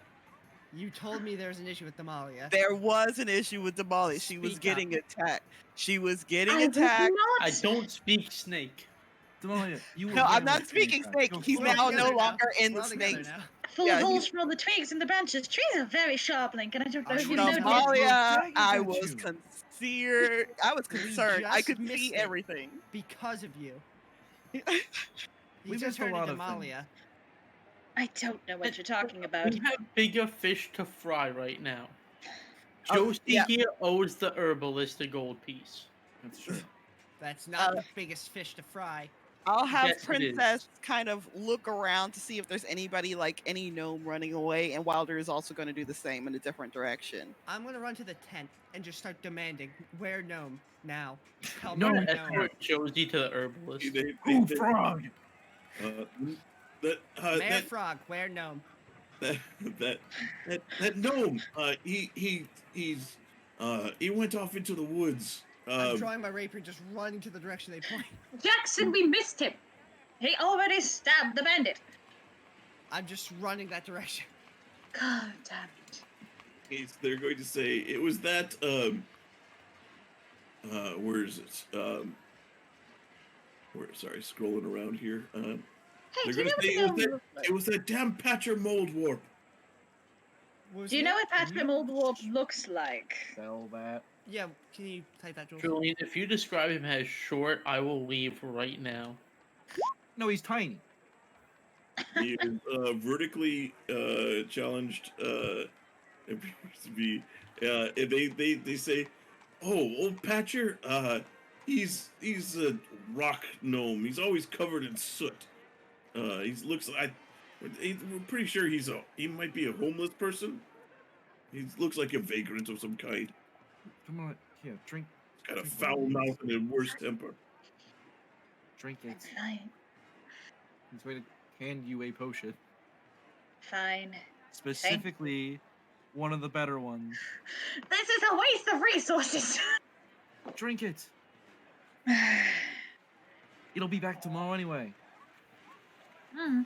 [SPEAKER 1] you told me there was an issue with Damalia.
[SPEAKER 7] There was an issue with Damalia. She was
[SPEAKER 1] Speak up.
[SPEAKER 7] getting attacked. She was getting
[SPEAKER 4] I was
[SPEAKER 7] attacked.
[SPEAKER 4] not.
[SPEAKER 5] I don't speak snake.
[SPEAKER 3] Damalia, you were
[SPEAKER 7] No, I'm
[SPEAKER 3] there
[SPEAKER 7] not
[SPEAKER 3] with
[SPEAKER 7] speaking
[SPEAKER 3] Vintash.
[SPEAKER 7] snake.
[SPEAKER 3] You're
[SPEAKER 7] He's
[SPEAKER 1] We're
[SPEAKER 3] fine.
[SPEAKER 7] now
[SPEAKER 1] together
[SPEAKER 7] no longer in
[SPEAKER 1] We're
[SPEAKER 7] the
[SPEAKER 1] all together
[SPEAKER 7] snakes.
[SPEAKER 1] now.
[SPEAKER 4] Full
[SPEAKER 7] Yeah,
[SPEAKER 4] of
[SPEAKER 7] he-
[SPEAKER 4] holes from all the twigs and the branches. Trees are very sharp, Lincoln. I don't know
[SPEAKER 1] Are
[SPEAKER 4] if
[SPEAKER 1] we
[SPEAKER 4] you've
[SPEAKER 1] not
[SPEAKER 4] noticed.
[SPEAKER 7] Damalia,
[SPEAKER 3] Dragging
[SPEAKER 7] I
[SPEAKER 3] at
[SPEAKER 7] was
[SPEAKER 3] you.
[SPEAKER 7] concerned. I was
[SPEAKER 1] We
[SPEAKER 7] concerned. I
[SPEAKER 1] just
[SPEAKER 7] could
[SPEAKER 1] missed
[SPEAKER 7] see
[SPEAKER 1] it.
[SPEAKER 7] everything.
[SPEAKER 1] Because of you.
[SPEAKER 3] We
[SPEAKER 1] He just
[SPEAKER 3] missed a
[SPEAKER 1] heard
[SPEAKER 3] lot
[SPEAKER 1] of
[SPEAKER 3] of things.
[SPEAKER 1] Damalia.
[SPEAKER 4] I don't know what you're talking about.
[SPEAKER 5] We have bigger fish to fry right now.
[SPEAKER 7] Oh,
[SPEAKER 5] Josie
[SPEAKER 7] yeah.
[SPEAKER 5] here owes the herbalist a gold piece.
[SPEAKER 3] That's true.
[SPEAKER 1] That's not the biggest fish to fry.
[SPEAKER 7] I'll have
[SPEAKER 5] Yes, it is.
[SPEAKER 7] Princess kind of look around to see if there's anybody like any gnome running away, and Wilder is also going to do the same in a different direction.
[SPEAKER 1] I'm gonna run to the tent and just start demanding, where gnome now? Tell me
[SPEAKER 3] No,
[SPEAKER 1] where
[SPEAKER 5] Let's
[SPEAKER 1] gnome.
[SPEAKER 5] escort Josie to the herbalist.
[SPEAKER 3] Who frog?
[SPEAKER 1] Mayor
[SPEAKER 2] That
[SPEAKER 1] Frog, where gnome?
[SPEAKER 2] that gnome. He went off into the woods.
[SPEAKER 1] I'm drawing my rapier, just running to the direction they point.
[SPEAKER 4] Jackson, we missed him. He already stabbed the bandit.
[SPEAKER 1] I'm just running that direction.
[SPEAKER 4] God damn it.
[SPEAKER 2] They're going to say it was that. Where is it? Sorry, scrolling around here.
[SPEAKER 4] Hey,
[SPEAKER 2] They're
[SPEAKER 4] do you
[SPEAKER 2] gonna
[SPEAKER 4] know what
[SPEAKER 2] say
[SPEAKER 4] the gnome looks like?
[SPEAKER 2] it was that damn Patcher mold warp.
[SPEAKER 1] Was
[SPEAKER 4] Do you
[SPEAKER 1] it?
[SPEAKER 4] know what
[SPEAKER 3] Can
[SPEAKER 4] Patchcam
[SPEAKER 3] you
[SPEAKER 4] Old Warp looks like?
[SPEAKER 3] Spell that.
[SPEAKER 1] Yeah, can you type that, Jules?
[SPEAKER 5] Julian, if you describe him as short, I will leave right now.
[SPEAKER 3] No, he's tiny.
[SPEAKER 2] He is vertically challenged. Appears to be. They say, "Oh, old Patcher. He's a rock gnome. He's always covered in soot. He looks like we're pretty sure he might be a homeless person. He looks like a vagrant of some kind.
[SPEAKER 3] Come on, here, drink.
[SPEAKER 2] He's got a
[SPEAKER 3] Drink
[SPEAKER 2] foul
[SPEAKER 3] one of these.
[SPEAKER 2] mouth and a worse temper."
[SPEAKER 3] Drink
[SPEAKER 4] I'm
[SPEAKER 3] it.
[SPEAKER 4] fine.
[SPEAKER 3] He's going to hand you a potion.
[SPEAKER 4] Fine.
[SPEAKER 3] Specifically, one of the better ones.
[SPEAKER 4] This is a waste of resources.
[SPEAKER 3] Drink it. It'll be back tomorrow anyway.
[SPEAKER 4] All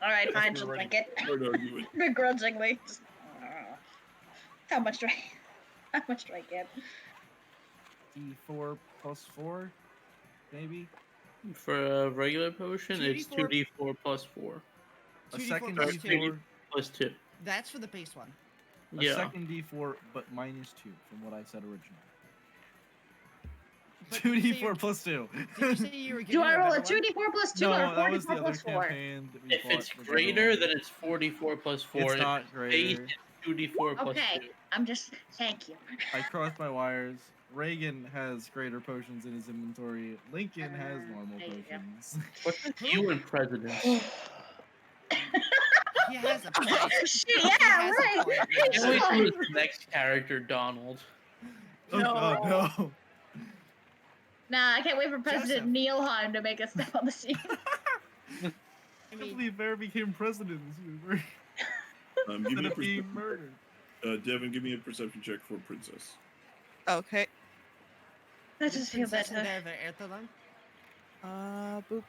[SPEAKER 4] right, fine.
[SPEAKER 6] we're
[SPEAKER 4] She'll
[SPEAKER 6] ready.
[SPEAKER 4] drink it
[SPEAKER 2] Hard to argue it.
[SPEAKER 4] begrudgingly. Just, how much do I? How much do I get?
[SPEAKER 3] D4 plus 4, maybe.
[SPEAKER 5] For a regular potion, it's
[SPEAKER 1] 2d4.
[SPEAKER 5] 2d4 plus 4.
[SPEAKER 3] A
[SPEAKER 1] 2d4
[SPEAKER 3] second
[SPEAKER 1] plus
[SPEAKER 3] D4.
[SPEAKER 5] Plus 2.
[SPEAKER 1] That's for the base one.
[SPEAKER 3] A
[SPEAKER 5] Yeah.
[SPEAKER 3] second D4, but minus 2 from what I said originally.
[SPEAKER 1] But
[SPEAKER 3] 2D4 plus 2.
[SPEAKER 1] Did you say you were
[SPEAKER 4] Do
[SPEAKER 1] giving
[SPEAKER 4] I
[SPEAKER 1] her
[SPEAKER 4] roll a
[SPEAKER 1] better one?
[SPEAKER 4] 2d4 plus 2
[SPEAKER 3] No,
[SPEAKER 4] or
[SPEAKER 3] that
[SPEAKER 4] 44
[SPEAKER 3] was the other
[SPEAKER 4] plus 4?
[SPEAKER 3] campaign that we
[SPEAKER 5] If
[SPEAKER 3] fought
[SPEAKER 5] it's
[SPEAKER 3] for
[SPEAKER 5] greater,
[SPEAKER 3] Devon.
[SPEAKER 5] then it's 44 plus 4.
[SPEAKER 3] It's
[SPEAKER 5] If
[SPEAKER 3] not
[SPEAKER 5] base,
[SPEAKER 3] greater.
[SPEAKER 5] it's 2d4 plus
[SPEAKER 4] Okay,
[SPEAKER 5] 2.
[SPEAKER 4] I'm just. Thank you.
[SPEAKER 3] I crossed my wires. Reagan has greater potions in his inventory. Lincoln has normal
[SPEAKER 4] there you go.
[SPEAKER 3] potions.
[SPEAKER 5] What's with you and presidents?
[SPEAKER 1] He has a point.
[SPEAKER 4] Oh, shit,
[SPEAKER 1] He
[SPEAKER 4] yeah,
[SPEAKER 1] has a
[SPEAKER 4] right.
[SPEAKER 1] point,
[SPEAKER 5] I can't wait
[SPEAKER 4] Come
[SPEAKER 5] for
[SPEAKER 4] on.
[SPEAKER 5] his next character, Donald.
[SPEAKER 3] Oh god, no.
[SPEAKER 4] Nah, I can't wait for President
[SPEAKER 1] Joseph.
[SPEAKER 4] Neilheim to make a step on the scene.
[SPEAKER 1] I
[SPEAKER 3] I can't
[SPEAKER 1] mean,
[SPEAKER 3] believe Bear became president in this universe.
[SPEAKER 2] Give
[SPEAKER 3] Instead
[SPEAKER 2] me a
[SPEAKER 3] of being
[SPEAKER 2] perception
[SPEAKER 3] murdered.
[SPEAKER 2] check. Devin, give me a perception check for Princess.
[SPEAKER 7] Okay.
[SPEAKER 4] That just feel
[SPEAKER 1] Princess
[SPEAKER 4] better.
[SPEAKER 1] Endeavor, Erthalan.
[SPEAKER 7] Boop.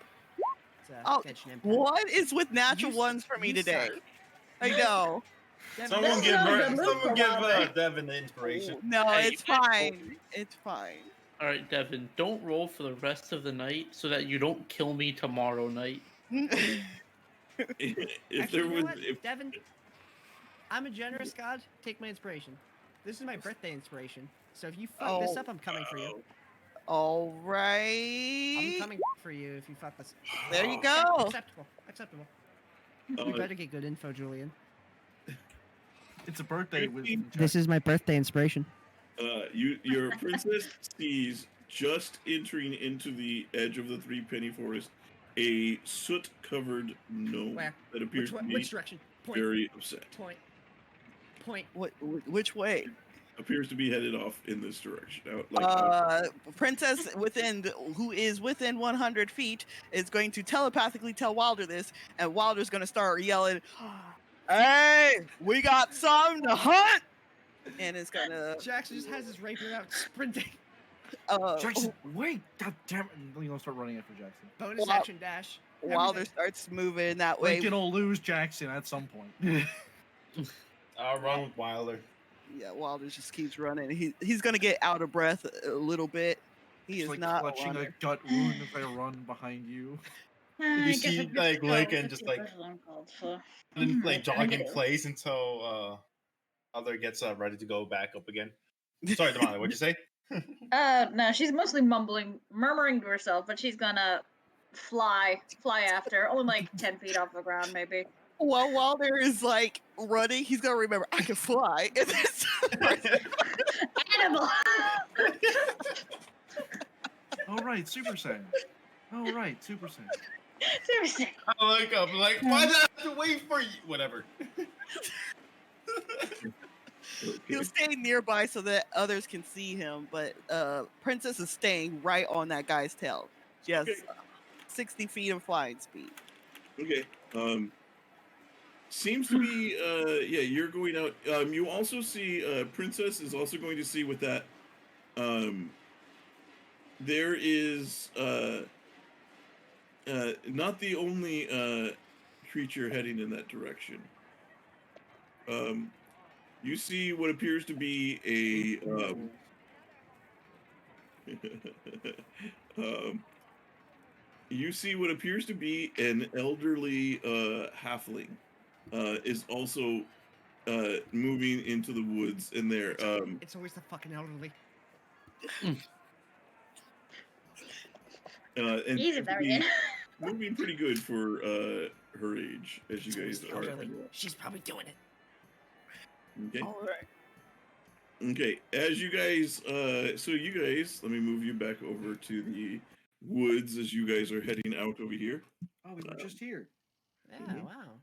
[SPEAKER 1] It's a
[SPEAKER 7] Oh,
[SPEAKER 1] fetch an impact.
[SPEAKER 7] what is with natural
[SPEAKER 1] You-
[SPEAKER 7] ones for me
[SPEAKER 1] you
[SPEAKER 7] today?
[SPEAKER 1] suck.
[SPEAKER 7] I know.
[SPEAKER 1] Devin,
[SPEAKER 6] Someone
[SPEAKER 4] This
[SPEAKER 6] give
[SPEAKER 4] is not a
[SPEAKER 6] her,
[SPEAKER 4] good look
[SPEAKER 6] someone
[SPEAKER 4] for
[SPEAKER 6] give
[SPEAKER 4] Wilder.
[SPEAKER 6] Devin the inspiration.
[SPEAKER 7] No,
[SPEAKER 5] Hey,
[SPEAKER 7] it's
[SPEAKER 5] you guys
[SPEAKER 7] fine. It's fine.
[SPEAKER 5] Alright, Devin, don't roll for the rest of the night so that you don't kill me tomorrow night.
[SPEAKER 2] If
[SPEAKER 1] Actually,
[SPEAKER 2] there
[SPEAKER 1] you know
[SPEAKER 2] was,
[SPEAKER 1] what?
[SPEAKER 2] if
[SPEAKER 1] Devin, I'm a generous god. Take my inspiration. This is my birthday inspiration. So if you fuck this
[SPEAKER 7] Oh.
[SPEAKER 1] up, I'm coming for you.
[SPEAKER 7] All
[SPEAKER 1] I'm
[SPEAKER 7] right.
[SPEAKER 1] coming for you if you fuck this.
[SPEAKER 7] There you
[SPEAKER 1] Okay,
[SPEAKER 7] go.
[SPEAKER 1] acceptable. Acceptable. You better get good info, Julian.
[SPEAKER 3] It's a birthday with
[SPEAKER 1] This is my birthday inspiration.
[SPEAKER 2] your princess sees just entering into the edge of the Three Penny Forest a soot-covered gnome
[SPEAKER 1] Where?
[SPEAKER 2] that appears to be
[SPEAKER 1] Which direction? Point.
[SPEAKER 2] very upset.
[SPEAKER 1] Point.
[SPEAKER 7] Which way?
[SPEAKER 2] Appears to be headed off in this direction. Out.
[SPEAKER 7] Princess who is within 100 feet is going to telepathically tell Wilder this, and Wilder's going to start yelling, "Hey, we got something to hunt!" And it's gonna.
[SPEAKER 1] Jackson just has his rapier out, sprinting.
[SPEAKER 3] Jackson, wait! God damn it! You're gonna start running after Jackson.
[SPEAKER 1] Bonus
[SPEAKER 7] Wow.
[SPEAKER 1] action dash.
[SPEAKER 7] Wilder starts moving that way.
[SPEAKER 3] Lincoln will lose Jackson at some point.
[SPEAKER 6] I'll run with Wilder.
[SPEAKER 7] Yeah, Wilder just keeps running. He's gonna get out of breath a little bit. He
[SPEAKER 3] It's
[SPEAKER 7] is
[SPEAKER 3] like
[SPEAKER 7] not a
[SPEAKER 3] clutching a
[SPEAKER 7] runner.
[SPEAKER 3] gut wound if I run behind you.
[SPEAKER 6] You see, like, Lincoln just, like, And like jog in place until Wilder gets ready to go back up again. Sorry, Damalia, what'd you say?
[SPEAKER 4] No, she's mostly murmuring to herself, but she's gonna fly after, only like 10 feet off the ground, maybe.
[SPEAKER 7] While Wilder is like running, he's gonna remember I can fly. And
[SPEAKER 4] Animal!
[SPEAKER 3] All right, Super Saiyan. All right, Super Saiyan.
[SPEAKER 4] Seriously.
[SPEAKER 6] I look up, like, why did I have to wait for you? Whatever.
[SPEAKER 7] he'll stay nearby so that others can see him, but Princess is staying right on that guy's tail. She has 60 feet of flying speed.
[SPEAKER 2] Okay. Seems to be yeah, you're going out. You also see Princess is also going to see with that there is not the only creature heading in that direction. You see what appears to be a you see what appears to be an elderly halfling is also moving into the woods in there.
[SPEAKER 1] It's always the fucking elderly.
[SPEAKER 2] And
[SPEAKER 4] Easy,
[SPEAKER 2] seems to
[SPEAKER 4] Verdan.
[SPEAKER 2] be moving pretty good for her age, as you
[SPEAKER 1] It's always
[SPEAKER 2] guys
[SPEAKER 1] the
[SPEAKER 2] are.
[SPEAKER 1] elderly. She's probably doing it.
[SPEAKER 2] Okay.
[SPEAKER 7] All right.
[SPEAKER 2] Okay. As you guys, so you guys, let me move you back over to the woods as you guys are heading out over here.
[SPEAKER 3] Oh, we were just here.
[SPEAKER 1] Yeah,
[SPEAKER 2] Mhm.
[SPEAKER 1] wow.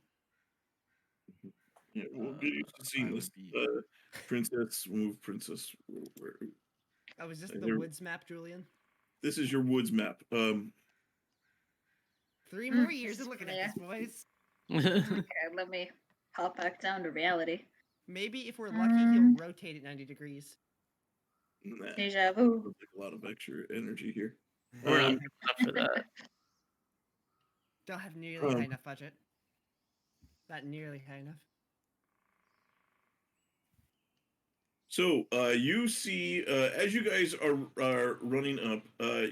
[SPEAKER 2] Yeah, we'll get used to
[SPEAKER 3] I
[SPEAKER 2] seeing
[SPEAKER 3] would
[SPEAKER 2] this.
[SPEAKER 3] be-
[SPEAKER 2] Princess, move, princess.
[SPEAKER 1] Oh, is this
[SPEAKER 2] And
[SPEAKER 1] the
[SPEAKER 2] there-
[SPEAKER 1] woods map, Julian?
[SPEAKER 2] This is your woods map.
[SPEAKER 1] 3 more
[SPEAKER 4] Mm,
[SPEAKER 1] years of looking at this, boys.
[SPEAKER 4] Okay, let me hop back down to reality.
[SPEAKER 1] Maybe if we're lucky, he'll rotate it 90 degrees.
[SPEAKER 2] Nah,
[SPEAKER 4] Deja vu.
[SPEAKER 2] looks like a lot of extra energy here.
[SPEAKER 5] We're not
[SPEAKER 2] Um,
[SPEAKER 5] big enough for that.
[SPEAKER 1] Don't have nearly high
[SPEAKER 2] Um,
[SPEAKER 1] enough budget. Not nearly high enough.
[SPEAKER 2] So you see, as you guys are running up,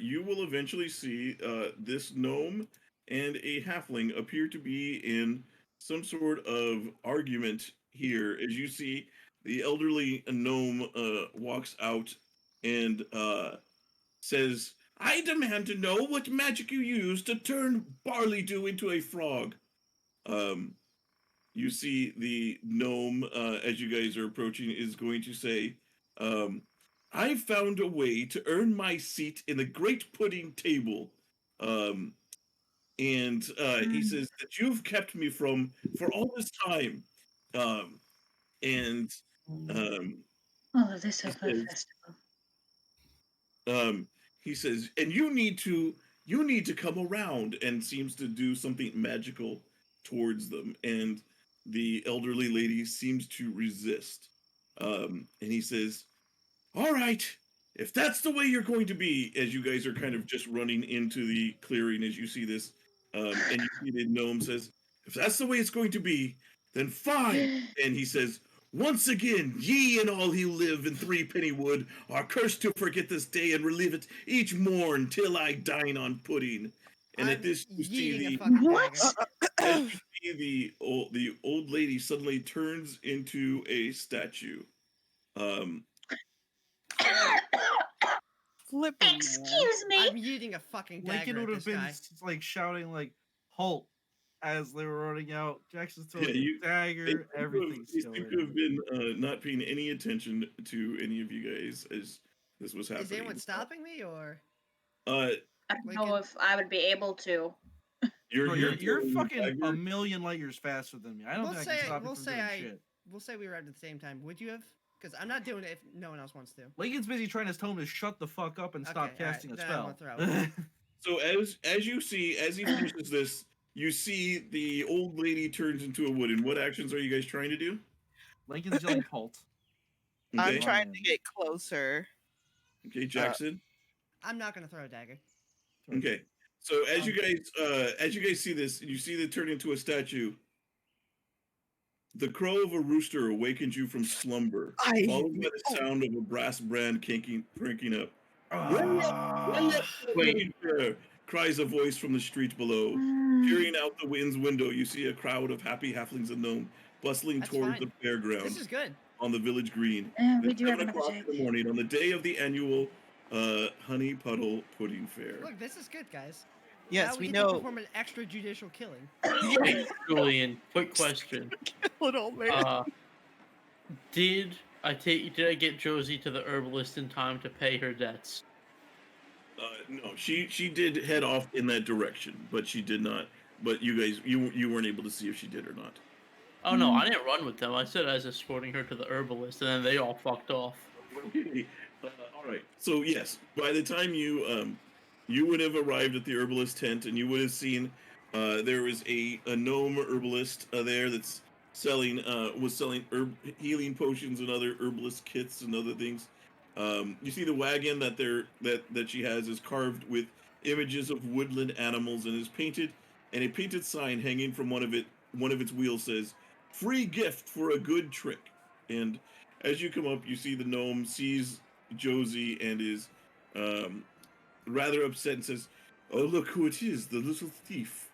[SPEAKER 2] you will eventually see this gnome and a halfling appear to be in some sort of argument here. As you see, the elderly gnome walks out and says, "I demand to know what magic you used to turn barley dew into a frog." Um, you see the gnome as you guys are approaching is going to say, I found a way to earn my seat in the great pudding table. um, and he says that you've kept me from for all this time. um, and um,
[SPEAKER 4] All of this
[SPEAKER 2] he
[SPEAKER 4] over a
[SPEAKER 2] says,
[SPEAKER 4] festival.
[SPEAKER 2] and you need to come around, and seems to do something magical towards them, and the elderly lady seems to resist. And he says, all right, if that's the way you're going to be, as you guys are kind of just running into the clearing as you see this, and you see the gnome says, if that's the way it's going to be, then fine. And he says, once again, ye and all who live in Three Penny Wood are cursed to forget this day and relive it each morn till I dine on pudding. And
[SPEAKER 1] I'm
[SPEAKER 2] at this, you see
[SPEAKER 1] yeeting a
[SPEAKER 2] the
[SPEAKER 1] fucking
[SPEAKER 4] What?
[SPEAKER 1] dagger.
[SPEAKER 2] as you see the old lady suddenly turns into a statue. Um,
[SPEAKER 7] Flipping man.
[SPEAKER 4] Excuse me.
[SPEAKER 1] I'm yeeting a fucking dagger
[SPEAKER 3] Lincoln
[SPEAKER 1] at
[SPEAKER 3] would have
[SPEAKER 1] this
[SPEAKER 3] been
[SPEAKER 1] guy.
[SPEAKER 3] like shouting like "Halt" as they were running out. Jackson's throwing
[SPEAKER 2] Yeah,
[SPEAKER 3] a dagger. Everything's
[SPEAKER 2] they seem
[SPEAKER 3] going.
[SPEAKER 2] to have been not paying any attention to any of you guys as this was happening.
[SPEAKER 1] Is anyone stopping me or?
[SPEAKER 2] Uh,
[SPEAKER 4] I don't
[SPEAKER 1] Lincoln?
[SPEAKER 4] know if I would be able to.
[SPEAKER 2] you're
[SPEAKER 3] Bro, you're
[SPEAKER 2] throwing a
[SPEAKER 3] fucking a
[SPEAKER 2] dagger?
[SPEAKER 3] million light years faster than me. I don't
[SPEAKER 1] We'll
[SPEAKER 3] think I can
[SPEAKER 1] say
[SPEAKER 3] stop you
[SPEAKER 1] we'll
[SPEAKER 3] from
[SPEAKER 1] say
[SPEAKER 3] doing
[SPEAKER 1] I
[SPEAKER 3] shit.
[SPEAKER 1] we'll say we arrived at the same time. Would you have? Because I'm not doing it if no one else wants to.
[SPEAKER 3] Lincoln's busy trying to tell him to shut the fuck up and stop
[SPEAKER 1] Okay, alright,
[SPEAKER 3] casting a
[SPEAKER 1] then I won't
[SPEAKER 3] spell.
[SPEAKER 1] throw.
[SPEAKER 2] So as you see, as he finishes this, you see the old lady turns into a wooden. What actions are you guys trying to do?
[SPEAKER 3] Lincoln's yelling "Halt."
[SPEAKER 2] Okay,
[SPEAKER 7] I'm trying
[SPEAKER 3] Lion.
[SPEAKER 7] to get closer.
[SPEAKER 2] okay, Jackson.
[SPEAKER 1] I'm not gonna throw a dagger.
[SPEAKER 2] Okay, so as you guys see this, you see it turn into a statue. The crow of a rooster awakens you from slumber, followed by the sound of a brass band cranking up.
[SPEAKER 5] Wait.
[SPEAKER 2] Cries a voice from the street below.
[SPEAKER 4] Mm,
[SPEAKER 2] Peering out the wind's window, you see a crowd of happy halflings and gnomes bustling
[SPEAKER 1] That's
[SPEAKER 2] towards
[SPEAKER 1] fine.
[SPEAKER 2] the fairground
[SPEAKER 1] This is good.
[SPEAKER 2] on the village green.
[SPEAKER 4] we
[SPEAKER 2] It's
[SPEAKER 4] do have
[SPEAKER 2] 7
[SPEAKER 4] another
[SPEAKER 2] o'clock
[SPEAKER 4] take.
[SPEAKER 2] in the morning on the day of the annual Honeypuddle Pudding Faire.
[SPEAKER 1] Look, this is good, guys.
[SPEAKER 7] Yes,
[SPEAKER 1] now
[SPEAKER 7] we
[SPEAKER 1] get
[SPEAKER 7] know.
[SPEAKER 1] to perform an extrajudicial killing.
[SPEAKER 5] Hey, Julian, quick question.
[SPEAKER 7] Little man.
[SPEAKER 5] Did I get Josie to the herbalist in time to pay her debts?
[SPEAKER 2] No, she did head off in that direction, but she did not. But you guys, you weren't able to see if she did or not.
[SPEAKER 5] Oh no, I didn't run with them. I said I was escorting her to the herbalist, and then they all fucked off.
[SPEAKER 2] Okay. All right. So yes, by the time you would have arrived at the herbalist tent, and you would have seen there was a gnome herbalist there that's selling healing potions and other herbalist kits and other things. You see the wagon that she has is carved with images of woodland animals and is painted, and a painted sign hanging from one of its wheels says, "Free gift for a good trick." And as you come up, you see the gnome sees Josie and is rather upset and says, Oh, look who it is, the little thief.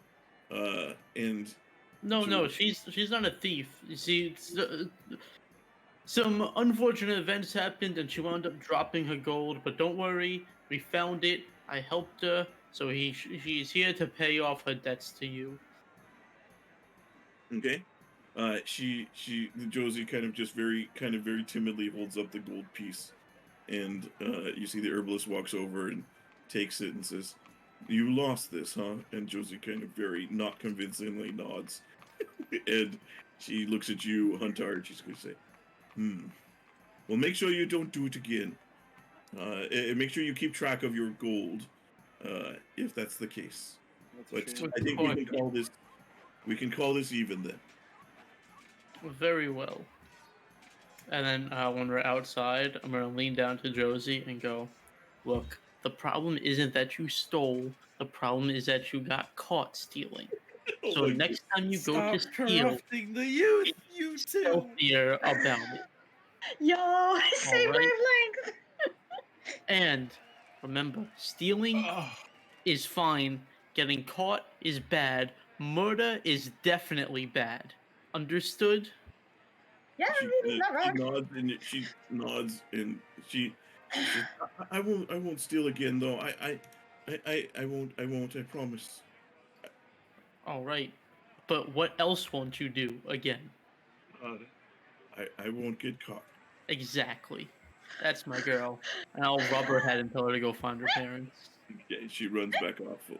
[SPEAKER 2] And
[SPEAKER 5] No, she's not a thief. You see, some unfortunate events happened, and she wound up dropping her gold. But don't worry, we found it. I helped her, so she's here to pay off her debts to you.
[SPEAKER 2] okay. Josie kind of very timidly holds up the gold piece, and you see the herbalist walks over and takes it and says, "You lost this, huh?" And Josie kind of very not convincingly nods, and she looks at you, Huntar, and she's going to say, Well, make sure you don't do it again. And make sure you keep track of your gold, if that's the case. But
[SPEAKER 3] That's
[SPEAKER 2] I think we can call this even then."
[SPEAKER 5] Very well. And then when we're outside, I'm gonna lean down to Josie and go, "Look, the problem isn't that you stole. The problem is that you got caught stealing.
[SPEAKER 2] Oh
[SPEAKER 5] So
[SPEAKER 2] my
[SPEAKER 5] next time you go to
[SPEAKER 3] Stop
[SPEAKER 5] steal,
[SPEAKER 3] corrupting the youth,
[SPEAKER 5] be
[SPEAKER 3] you two.
[SPEAKER 5] stealthier about it.
[SPEAKER 4] Yo, same
[SPEAKER 5] Alright.
[SPEAKER 4] wavelength.
[SPEAKER 5] And remember, stealing
[SPEAKER 3] Ugh.
[SPEAKER 5] is fine. Getting caught is bad. Murder is definitely bad. Understood?"
[SPEAKER 4] Yeah,
[SPEAKER 2] She,
[SPEAKER 4] he's not wrong.
[SPEAKER 2] she nods and she says, I won't steal again though. I won't, I promise."
[SPEAKER 5] Alright. But what else won't you do again?
[SPEAKER 2] I won't get caught.
[SPEAKER 5] Exactly. That's my girl. And I'll rub her head and tell her to go find her parents.
[SPEAKER 2] Okay, she runs back off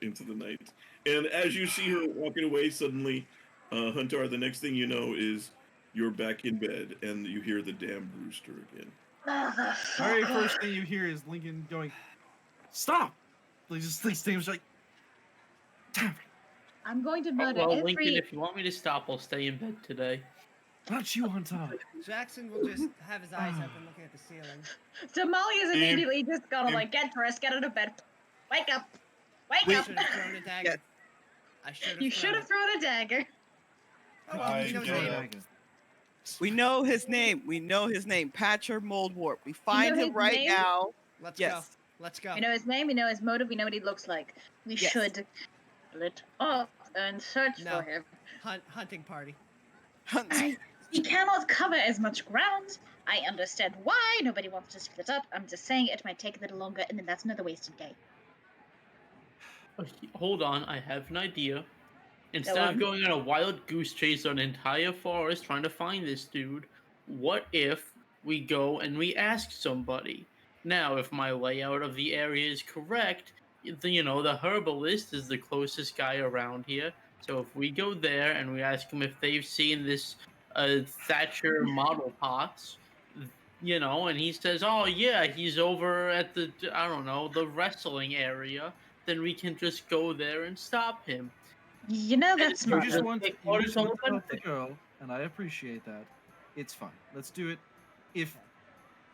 [SPEAKER 2] into the night. And as you see her walking away, suddenly, Huntar, the next thing you know is you're back in bed and you hear the damn rooster again.
[SPEAKER 3] Very first thing you hear is Lincoln going, "Stop!" Like just like Dave's like, "Damn it,
[SPEAKER 4] I'm going to
[SPEAKER 5] Oh,
[SPEAKER 4] murder
[SPEAKER 5] well,
[SPEAKER 4] every.
[SPEAKER 5] Lincoln, if you want me to stop, I'll stay in bed today.
[SPEAKER 3] not you, Huntar."
[SPEAKER 1] Jackson will just have his eyes up and looking at the ceiling.
[SPEAKER 4] Damalia's
[SPEAKER 6] Im-
[SPEAKER 4] immediately just gonna
[SPEAKER 6] im-
[SPEAKER 4] like get dressed, get out of bed, wake up, wake
[SPEAKER 1] I
[SPEAKER 4] up.
[SPEAKER 1] should have thrown a dagger.
[SPEAKER 7] Yes.
[SPEAKER 1] I should have.
[SPEAKER 4] You should have thrown a dagger.
[SPEAKER 1] Oh, well,
[SPEAKER 6] I
[SPEAKER 1] you know his
[SPEAKER 6] get
[SPEAKER 1] name.
[SPEAKER 6] it.
[SPEAKER 7] We know his name. We know his name. Patcher Moldwarp. We find
[SPEAKER 4] know
[SPEAKER 7] him
[SPEAKER 4] his
[SPEAKER 7] right
[SPEAKER 4] name?
[SPEAKER 7] now.
[SPEAKER 1] Let's
[SPEAKER 7] Yes.
[SPEAKER 1] go. Let's go.
[SPEAKER 4] We know his name, we know his motive, we know what he looks like. We
[SPEAKER 7] Yes.
[SPEAKER 4] should split off and search
[SPEAKER 1] No.
[SPEAKER 4] for him.
[SPEAKER 1] Hunting party.
[SPEAKER 4] He cannot cover as much ground. I understand why nobody wants to split up. I'm just saying it might take a little longer, and then that's another wasted day.
[SPEAKER 5] Hold on, I have an idea. Instead
[SPEAKER 4] Go
[SPEAKER 5] of
[SPEAKER 4] on.
[SPEAKER 5] going on a wild goose chase on an entire forest trying to find this dude, what if we go and we ask somebody? Now, if my layout of the area is correct, the herbalist is the closest guy around here. So if we go there and we ask him if they've seen this Thatcher model pots, and he says, "Oh yeah, he's over at the wrestling area," then we can just go there and stop him.
[SPEAKER 4] You know that's
[SPEAKER 5] You
[SPEAKER 3] You
[SPEAKER 4] smart.
[SPEAKER 3] just want
[SPEAKER 5] take
[SPEAKER 3] you
[SPEAKER 5] orders
[SPEAKER 3] just
[SPEAKER 5] on
[SPEAKER 3] want
[SPEAKER 5] the
[SPEAKER 3] to help the
[SPEAKER 5] benefit.
[SPEAKER 3] girl, and I appreciate that. It's fine. Let's do it. If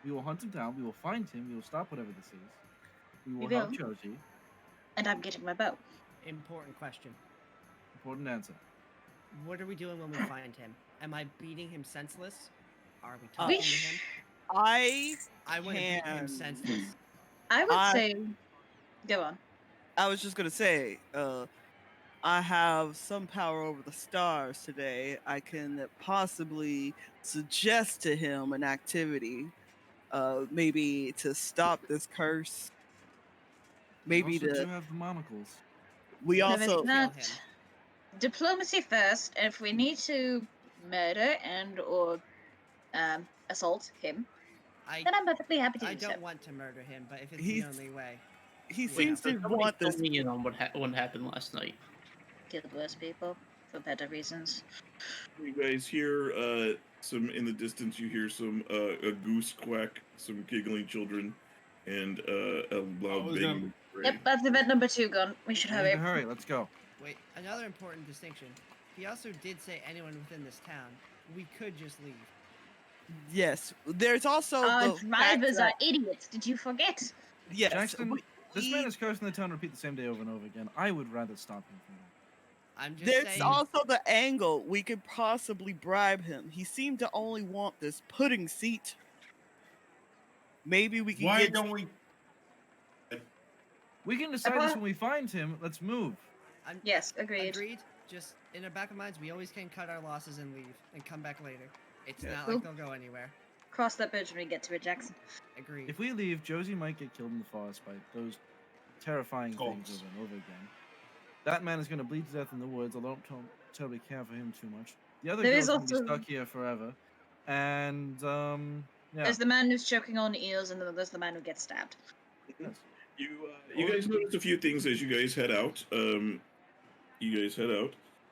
[SPEAKER 3] we will hunt him down, we will find him. We will stop whatever this is. We will help
[SPEAKER 4] will.
[SPEAKER 3] Josie.
[SPEAKER 4] And I'm getting my bow.
[SPEAKER 1] Important question.
[SPEAKER 3] Important answer.
[SPEAKER 1] What are we doing when we find him? Am I beating him senseless? Are we
[SPEAKER 7] Uh,
[SPEAKER 1] talking to him?
[SPEAKER 7] I
[SPEAKER 1] I want to beat him
[SPEAKER 7] can-
[SPEAKER 1] senseless.
[SPEAKER 4] I would
[SPEAKER 7] I-
[SPEAKER 4] say, go on.
[SPEAKER 7] I was just gonna say, I have some power over the stars today. I can possibly suggest to him an activity, maybe to stop this curse. Maybe
[SPEAKER 3] we also do
[SPEAKER 7] to.
[SPEAKER 3] have the monocles.
[SPEAKER 7] We
[SPEAKER 4] No, there's
[SPEAKER 7] also.
[SPEAKER 4] not.
[SPEAKER 1] Kill him.
[SPEAKER 4] Diplomacy first, and if we need to murder and or assault him, then I'm perfectly happy to
[SPEAKER 1] I
[SPEAKER 4] do so.
[SPEAKER 1] don't want to murder him, but if it's
[SPEAKER 7] He's-
[SPEAKER 1] the only way.
[SPEAKER 7] He
[SPEAKER 1] Wait,
[SPEAKER 7] seems
[SPEAKER 5] So
[SPEAKER 7] to
[SPEAKER 5] somebody
[SPEAKER 7] want
[SPEAKER 5] fill
[SPEAKER 7] this.
[SPEAKER 5] me in on what happened last night.
[SPEAKER 4] Kill worse people for better reasons.
[SPEAKER 2] You guys hear some in the distance. You hear some a goose quack, some giggling children, and a loud
[SPEAKER 6] was
[SPEAKER 2] banging.
[SPEAKER 4] Yep, that's event number 2 gone. We should
[SPEAKER 3] We
[SPEAKER 4] have
[SPEAKER 3] need
[SPEAKER 4] it.
[SPEAKER 3] to hurry. Let's go.
[SPEAKER 1] Wait, another important distinction. He also did say anyone within this town. We could just leave.
[SPEAKER 7] Yes. There's also
[SPEAKER 4] Our
[SPEAKER 7] the fact
[SPEAKER 4] drivers
[SPEAKER 7] that-
[SPEAKER 4] are idiots. Did you forget?
[SPEAKER 7] Yes.
[SPEAKER 3] Jackson, this man is cursing the town. Repeat the same day over and over again. I would rather stop him from that.
[SPEAKER 1] I'm just
[SPEAKER 7] There's
[SPEAKER 1] saying.
[SPEAKER 7] also the angle we could possibly bribe him. He seemed to only want this pudding seat. Maybe we can
[SPEAKER 6] Why
[SPEAKER 7] get.
[SPEAKER 6] don't we?
[SPEAKER 3] We can decide this when we find him. Let's move.
[SPEAKER 4] Yes, agreed.
[SPEAKER 1] Agreed. Just in the back of minds, we always can cut our losses and leave and come back later. It's
[SPEAKER 2] Yeah.
[SPEAKER 1] not
[SPEAKER 4] Cool.
[SPEAKER 1] like they'll go anywhere.
[SPEAKER 4] Cross that bridge when we get to it, Jackson.
[SPEAKER 1] Agreed.
[SPEAKER 3] If we leave, Josie might get killed in the forest by those terrifying things
[SPEAKER 6] Skulks.
[SPEAKER 3] over and over again. That man is going to bleed to death in the woods. I don't terribly care for him too much. The other
[SPEAKER 4] There
[SPEAKER 3] girl's
[SPEAKER 4] is
[SPEAKER 3] going to be
[SPEAKER 4] also-
[SPEAKER 3] stuck here forever. And, yeah.
[SPEAKER 4] There's the man who's choking on eels, and then there's the man who gets stabbed.
[SPEAKER 3] Yes.
[SPEAKER 2] You guys notice a few things as you guys head out.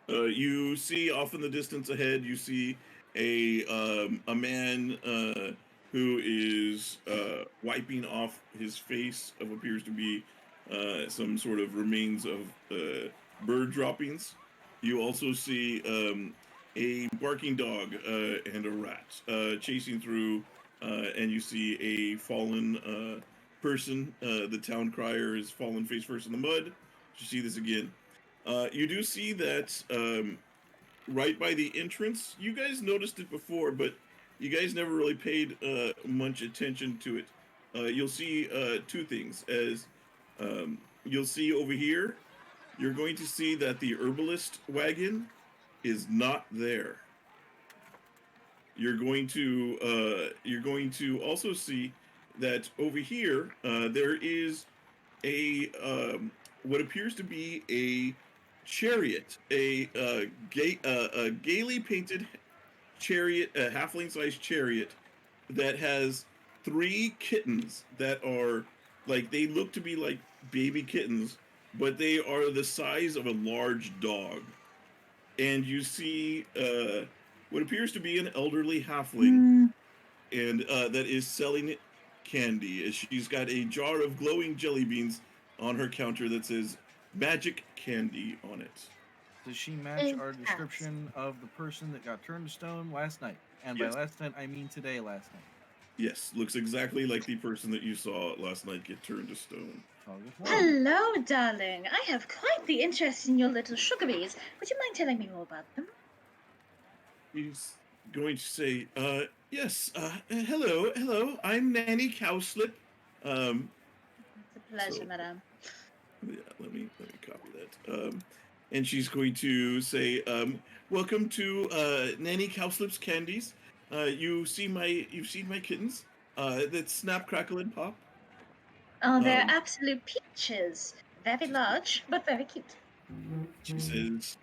[SPEAKER 2] You see off in the distance ahead. You see a man who is wiping off his face of what appears to be some sort of remains of bird droppings. You also see a barking dog and a rat chasing through, and you see a fallen person. The town crier is fallen face first in the mud. You see this again. You do see that right by the entrance. You guys noticed it before, but you guys never really paid much attention to it. You'll see two things. As you'll see over here, you're going to see that the herbalist wagon is not there. You're going to also see that over here there is a what appears to be a chariot, a gaily painted chariot, a halfling-sized chariot that has 3 kittens that are like, they look to be like baby kittens, but they are the size of a large dog. And you see what appears to be an elderly halfling, and that is selling candy. As she's got a jar of glowing jelly beans on her counter that says magic candy on it.
[SPEAKER 3] Does she match our
[SPEAKER 4] Fantastic.
[SPEAKER 3] description of the person that got turned to stone last night? And
[SPEAKER 2] Yes.
[SPEAKER 3] by last night, I mean today last night.
[SPEAKER 2] Yes, looks exactly like the person that you saw last night get turned to stone.
[SPEAKER 3] Target one.
[SPEAKER 4] Hello, darling. I have quite the interest in your little sugar bees. Would you mind telling me more about them?
[SPEAKER 2] He's going to say, yes, hello, I'm Nanny Cowslip.
[SPEAKER 4] It's a pleasure,
[SPEAKER 2] So-
[SPEAKER 4] madame.
[SPEAKER 2] Yeah, let me copy that. And she's going to say, welcome to Nanny Cowslip's Candies. You've seen my kittens that snap, crackle, and pop.
[SPEAKER 4] Oh, they're
[SPEAKER 2] Um,
[SPEAKER 4] absolute peaches. Very large, but very cute.
[SPEAKER 2] She says,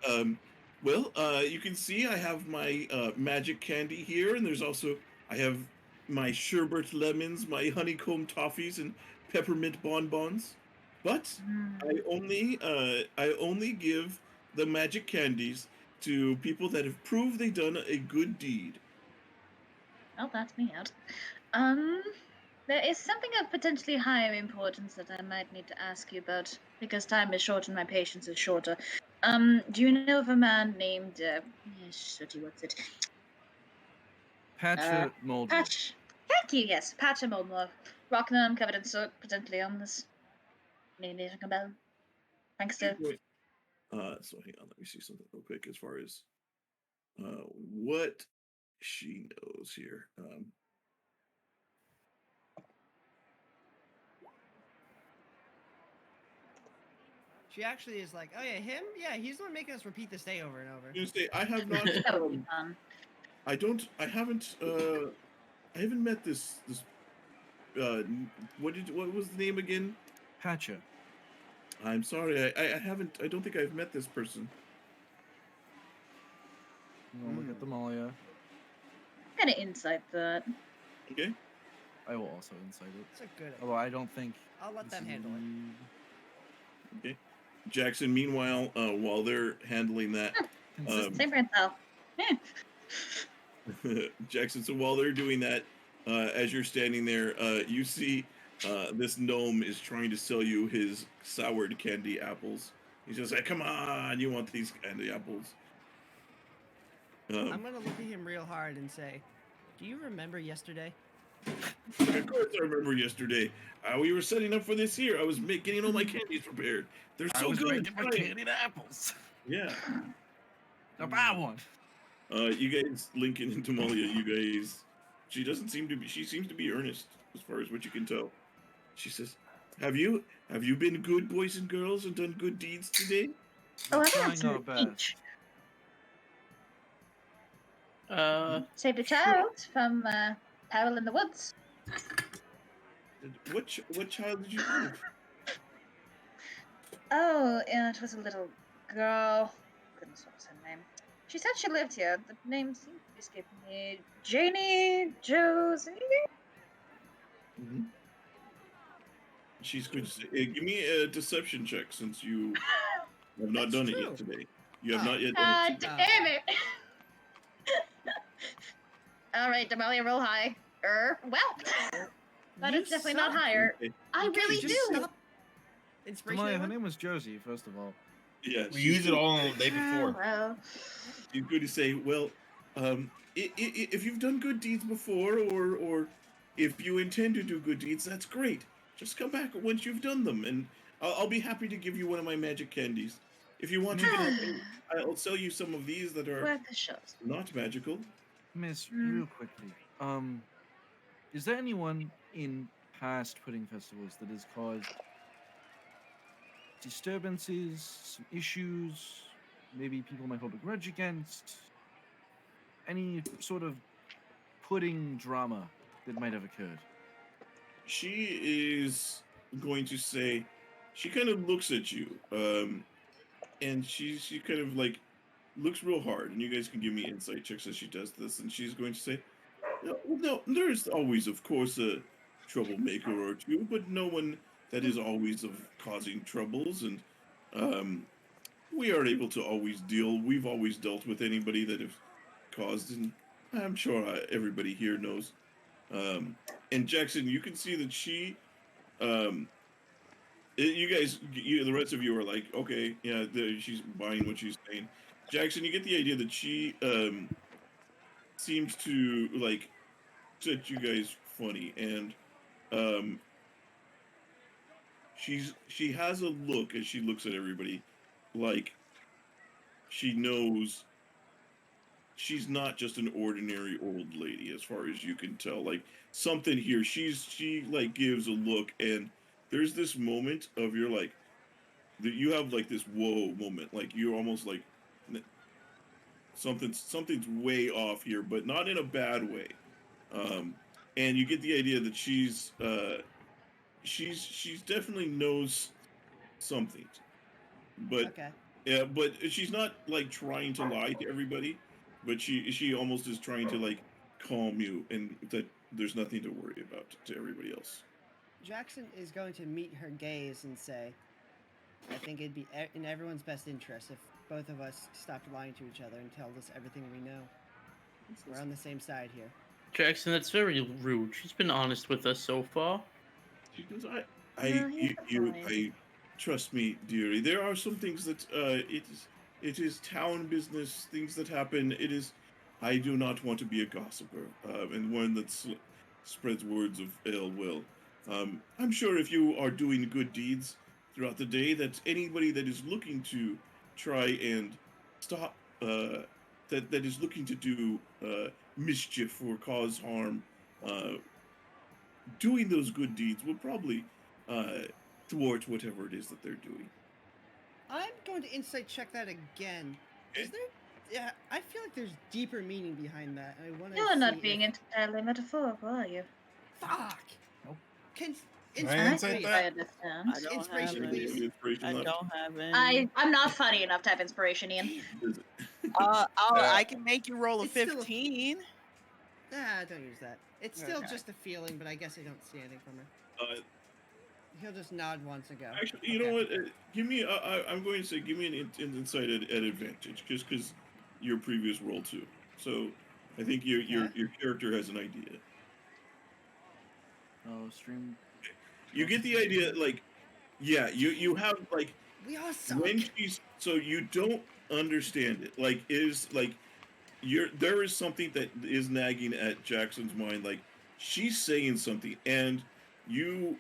[SPEAKER 2] well, you can see I have my magic candy here, and there's also, I have my sherbet lemons, my honeycomb toffees, and peppermint bonbons. But I only give the magic candies to people that have proved they've done a good deed.
[SPEAKER 4] Oh, that's me out. There is something of potentially higher importance that I might need to ask you about, because time is short and my patience is shorter. Do you know of a man named, what's it?
[SPEAKER 3] Patch mold.
[SPEAKER 4] Patch. Thank you, yes. Patch and Moldmore. Rocknum, covered in soot, potentially homeless. Need a bell. Thanks to.
[SPEAKER 2] So hang on, let me see something real quick as far as what she knows here.
[SPEAKER 1] She actually is like, oh yeah, him? Yeah, he's the one making us repeat this day over and over.
[SPEAKER 2] You say I have not.
[SPEAKER 4] That would be fun.
[SPEAKER 2] I haven't met this. What was the name again?
[SPEAKER 3] Patcha.
[SPEAKER 2] I'm sorry, I haven't. I don't think I've met this person.
[SPEAKER 3] We'll look at Damalia.
[SPEAKER 4] Kind of insight that.
[SPEAKER 2] Okay.
[SPEAKER 3] I will also insight it.
[SPEAKER 1] It's a good.
[SPEAKER 3] Although I don't think.
[SPEAKER 1] I'll let
[SPEAKER 3] this
[SPEAKER 1] them
[SPEAKER 3] is
[SPEAKER 1] handle it.
[SPEAKER 2] Okay. Jackson, meanwhile, while they're handling that,
[SPEAKER 4] Same brain cell.
[SPEAKER 2] Jackson, so while they're doing that, as you're standing there, you see this gnome is trying to sell you his soured candy apples. He's just like, come on, you want these candy apples.
[SPEAKER 1] I'm gonna look at him real hard and say, do you remember yesterday?
[SPEAKER 2] Of course I remember yesterday. We were setting up for this here. I was getting all my candies prepared. They're
[SPEAKER 3] I
[SPEAKER 2] so
[SPEAKER 3] was
[SPEAKER 2] good.
[SPEAKER 3] making my
[SPEAKER 2] Try 'em."
[SPEAKER 3] candied apples.
[SPEAKER 2] Yeah.
[SPEAKER 3] Now buy one.
[SPEAKER 2] You guys, Lincoln and Damalia, you guys, she seems to be earnest as far as what you can tell. She says, have you been good boys and girls and done good deeds today?
[SPEAKER 4] Oh,
[SPEAKER 3] We're
[SPEAKER 4] I
[SPEAKER 3] trying
[SPEAKER 4] answered
[SPEAKER 3] our best.
[SPEAKER 4] each.
[SPEAKER 5] Uh,
[SPEAKER 4] Saved a
[SPEAKER 2] Sure.
[SPEAKER 4] child from peril in the woods.
[SPEAKER 2] What child did you save?
[SPEAKER 4] Oh, and it was a little girl. Goodness, what was her name? She said she lived here. The name seemed to be escaping me. Janie Josie?
[SPEAKER 2] Mm-hmm. She's good to say. Give me a deception check since you have not
[SPEAKER 1] That's
[SPEAKER 2] done it
[SPEAKER 1] true.
[SPEAKER 2] yet today. You have
[SPEAKER 1] Oh.
[SPEAKER 2] not yet done it today.
[SPEAKER 4] Damn it! All right, Damalia, roll high. Well, but
[SPEAKER 1] You
[SPEAKER 4] it's definitely not
[SPEAKER 1] suck.
[SPEAKER 4] higher.
[SPEAKER 2] Okay.
[SPEAKER 4] I
[SPEAKER 1] You
[SPEAKER 4] really
[SPEAKER 1] just
[SPEAKER 4] do.
[SPEAKER 1] stop. Inspiration.
[SPEAKER 3] Damalia, her
[SPEAKER 1] anyone?
[SPEAKER 3] name was Josie, first of all.
[SPEAKER 2] Yeah,
[SPEAKER 6] We
[SPEAKER 2] she's
[SPEAKER 6] used it
[SPEAKER 2] good.
[SPEAKER 6] all on the day
[SPEAKER 4] Ah,
[SPEAKER 6] before.
[SPEAKER 4] well,
[SPEAKER 2] She's good to say. Well, if you've done good deeds before, or if you intend to do good deeds, that's great. Just come back once you've done them, and I'll be happy to give you one of my magic candies. If you want, you can. I'll sell you some of these that are
[SPEAKER 4] worth a shot.
[SPEAKER 2] not magical.
[SPEAKER 3] Miss,
[SPEAKER 4] Hmm.
[SPEAKER 3] real quickly, is there anyone in past pudding festivals that has caused disturbances, some issues, maybe people might hold a grudge against? Any sort of pudding drama that might have occurred?
[SPEAKER 2] She is going to say. She kind of looks at you, and she kind of like looks real hard, and you guys can give me insight checks as she does this, and she's going to say, no, there's always, of course, a troublemaker or two, but no one that is always of causing troubles, and um, we are able to always deal. We've always dealt with anybody that have caused, and I'm sure everybody here knows. Um, and Jackson, you can see that she, um, you guys, the rest of you are like, okay, yeah, she's buying what she's saying. Jackson, you get the idea that she seems to like set you guys funny, and um, she has a look as she looks at everybody, like she knows she's not just an ordinary old lady, as far as you can tell. Like something here, she like gives a look, and there's this moment of you're like that you have like this whoa moment, like you're almost like something's way off here, but not in a bad way. Um, and you get the idea that she's definitely knows something, but
[SPEAKER 1] Okay.
[SPEAKER 2] yeah, but she's not like trying to lie to everybody, but she almost is trying to like calm you, and that there's nothing to worry about to everybody else.
[SPEAKER 1] Jackson is going to meet her gaze and say, I think it'd be in everyone's best interest if both of us stopped lying to each other and told us everything we know. We're on the same side here.
[SPEAKER 5] Jackson, that's very rude. She's been honest with us so far.
[SPEAKER 2] She goes,
[SPEAKER 4] No, he's fine.
[SPEAKER 2] I trust me, dearie. There are some things that it is town business, things that happen. It is, I do not want to be a gossiper, and one that spreads words of ill will. I'm sure if you are doing good deeds throughout the day, that anybody that is looking to try and stop, that is looking to do mischief or cause harm, uh, doing those good deeds will probably uh, thwart whatever it is that they're doing.
[SPEAKER 1] I'm going to insight check that again.
[SPEAKER 2] Okay.
[SPEAKER 1] Is there? Yeah, I feel like there's deeper meaning behind that. I want to.
[SPEAKER 4] You're not being entirely metaphorical, are you?
[SPEAKER 1] Fuck.
[SPEAKER 3] Nope.
[SPEAKER 1] Can
[SPEAKER 6] I
[SPEAKER 1] inspiration,
[SPEAKER 6] insight
[SPEAKER 1] please.
[SPEAKER 6] that?
[SPEAKER 8] I
[SPEAKER 4] understand.
[SPEAKER 8] don't
[SPEAKER 1] Inspiration,
[SPEAKER 8] have
[SPEAKER 1] please.
[SPEAKER 8] any.
[SPEAKER 2] Inspiration
[SPEAKER 8] I
[SPEAKER 2] left?
[SPEAKER 8] don't have any.
[SPEAKER 4] I'm not funny enough to have inspiration, Ian.
[SPEAKER 2] Is it?
[SPEAKER 8] I can make you roll a
[SPEAKER 1] It's still a-
[SPEAKER 8] 15.
[SPEAKER 1] Nah, don't use that. It's still
[SPEAKER 8] Okay.
[SPEAKER 1] just a feeling, but I guess I don't see anything from her. He'll just nod once and go.
[SPEAKER 2] Actually, you know what? Give me. I'm going to say, give me an insight at advantage, just because your previous roll too. So, I think your character has an idea.
[SPEAKER 3] Oh, stream.
[SPEAKER 2] You get the idea, like, yeah, you have like
[SPEAKER 1] We all suck.
[SPEAKER 2] when she's so you don't understand it. Like, is like there is something that is nagging at Jackson's mind, like she's saying something, and you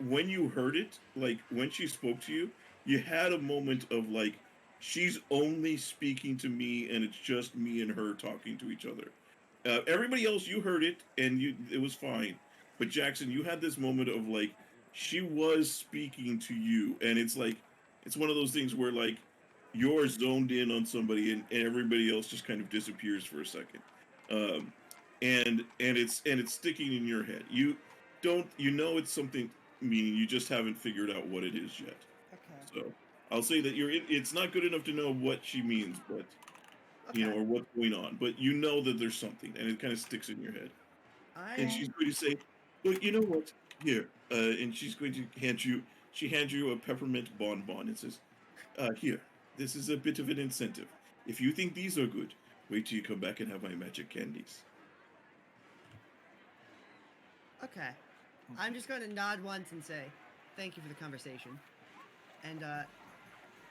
[SPEAKER 2] when you heard it, like when she spoke to you, you had a moment of like she's only speaking to me, and it's just me and her talking to each other. Everybody else, you heard it, and it was fine. But Jackson, you had this moment of like she was speaking to you, and it's like it's one of those things where like you're zoned in on somebody, and everybody else just kind of disappears for a second, um, and it's sticking in your head. You know it's something, meaning you just haven't figured out what it is yet.
[SPEAKER 1] Okay.
[SPEAKER 2] So I'll say that it's not good enough to know what she means, but
[SPEAKER 1] Okay.
[SPEAKER 2] or what's going on, but you know that there's something, and it kind of sticks in your head. And
[SPEAKER 1] I
[SPEAKER 2] she's going to say, "Well, you know what? Here," and she's going to She hands you a peppermint bonbon and says, "Here, this is a bit of an incentive. If you think these are good, wait till you come back and have my magic candies."
[SPEAKER 1] okay. I'm just going to nod once and say, "Thank you for the conversation," and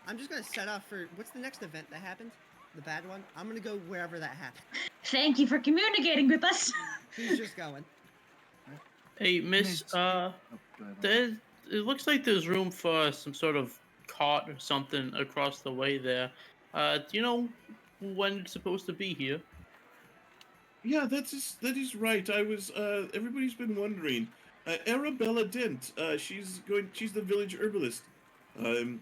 [SPEAKER 1] I'm just going to set off for what's the next event that happened? The bad one. I'm going to go wherever that happened.
[SPEAKER 4] Thank you for communicating with us.
[SPEAKER 1] He's just going.
[SPEAKER 5] Hey, Miss,
[SPEAKER 3] Miss- oh, go ahead.
[SPEAKER 5] it looks like there's room for some sort of cot or something across the way there. Do you know when it's supposed to be here?
[SPEAKER 2] Yeah, that is right. I was everybody's been wondering. Arabella Dent, she's the village herbalist. Um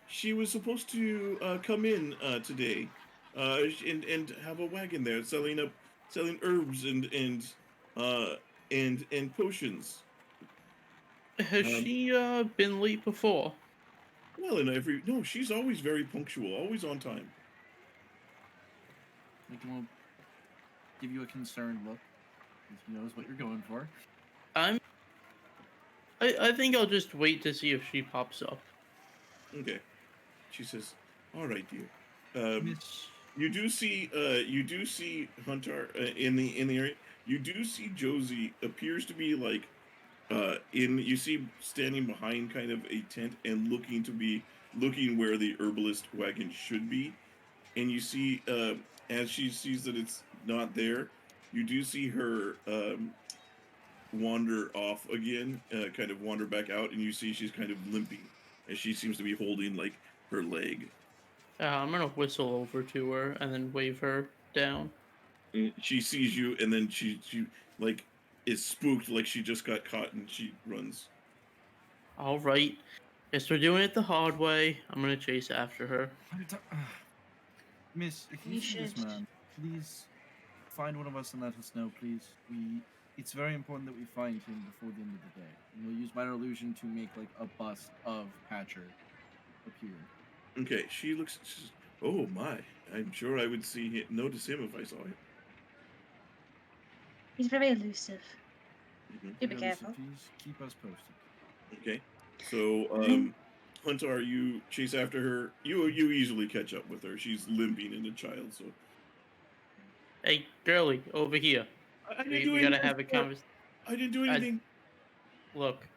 [SPEAKER 2] she was supposed to come in today. And have a wagon there selling herbs uh and potions.
[SPEAKER 5] Has
[SPEAKER 2] Um
[SPEAKER 5] she been late before?
[SPEAKER 2] well, and every no, she's always very punctual, always on time.
[SPEAKER 3] Like, we'll give you a concerned look, because he knows what you're going for.
[SPEAKER 5] I think I'll just wait to see if she pops up.
[SPEAKER 2] Okay. She says, "All right, dear.
[SPEAKER 3] Miss,
[SPEAKER 2] You do see Huntar in the area. You do see Josie appears to be like in you see standing behind kind of a tent and looking where the herbalist wagon should be, and you see as she sees that it's not there, you do see her wander off again, kind of wander back out, and you see she's kind of limping as she seems to be holding like her leg.
[SPEAKER 5] I'm gonna whistle over to her and then wave her down.
[SPEAKER 2] And she sees you, and then she like is spooked, like she just got caught, and she runs.
[SPEAKER 5] All right, guess we're doing it the hard way. I'm gonna chase after her.
[SPEAKER 3] Miss, if you
[SPEAKER 4] You
[SPEAKER 3] see this
[SPEAKER 4] should.
[SPEAKER 3] man, please find one of us and let us know, please. It's very important that we find him before the end of the day. And we'll use minor illusion to make like a bust of Patcher appear.
[SPEAKER 2] Okay, she looks. She's, oh my! I'm sure I would notice him if I saw him.
[SPEAKER 4] He's very elusive.
[SPEAKER 2] Hmm.
[SPEAKER 4] Do be
[SPEAKER 3] Very
[SPEAKER 4] careful.
[SPEAKER 3] Please keep us posted.
[SPEAKER 2] Okay, so Hunter, you chase after her. You easily catch up with her. She's limping and a child, so
[SPEAKER 5] Hey, girly, over here.
[SPEAKER 2] I didn't do
[SPEAKER 5] We
[SPEAKER 2] anything.
[SPEAKER 5] gotta have a conversation.
[SPEAKER 2] I didn't do anything.
[SPEAKER 5] Look,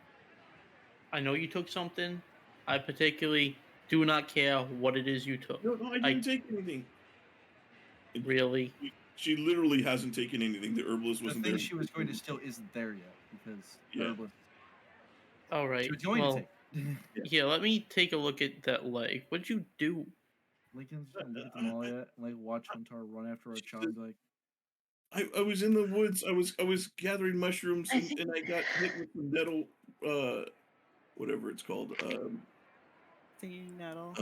[SPEAKER 5] I know you took something. I particularly do not care what it is you took.
[SPEAKER 2] No, I didn't take anything.
[SPEAKER 5] Really.
[SPEAKER 2] She literally hasn't taken anything. The herbalist
[SPEAKER 3] The
[SPEAKER 2] wasn't
[SPEAKER 3] thing
[SPEAKER 2] there.
[SPEAKER 3] she was going to steal isn't there yet because
[SPEAKER 2] Yeah.
[SPEAKER 3] herbalist.
[SPEAKER 5] All right.
[SPEAKER 3] She was going
[SPEAKER 5] Well,
[SPEAKER 3] to take.
[SPEAKER 5] here, let me take a look at that leg. What'd you do?
[SPEAKER 3] Lincoln's gonna look at Damalia and like watch Huntar run after a child and be like,
[SPEAKER 2] I was in the woods. I was gathering mushrooms,
[SPEAKER 4] I
[SPEAKER 2] and,
[SPEAKER 4] think-
[SPEAKER 2] and I got hit with some nettle, whatever it's called,
[SPEAKER 8] Stinging nettle.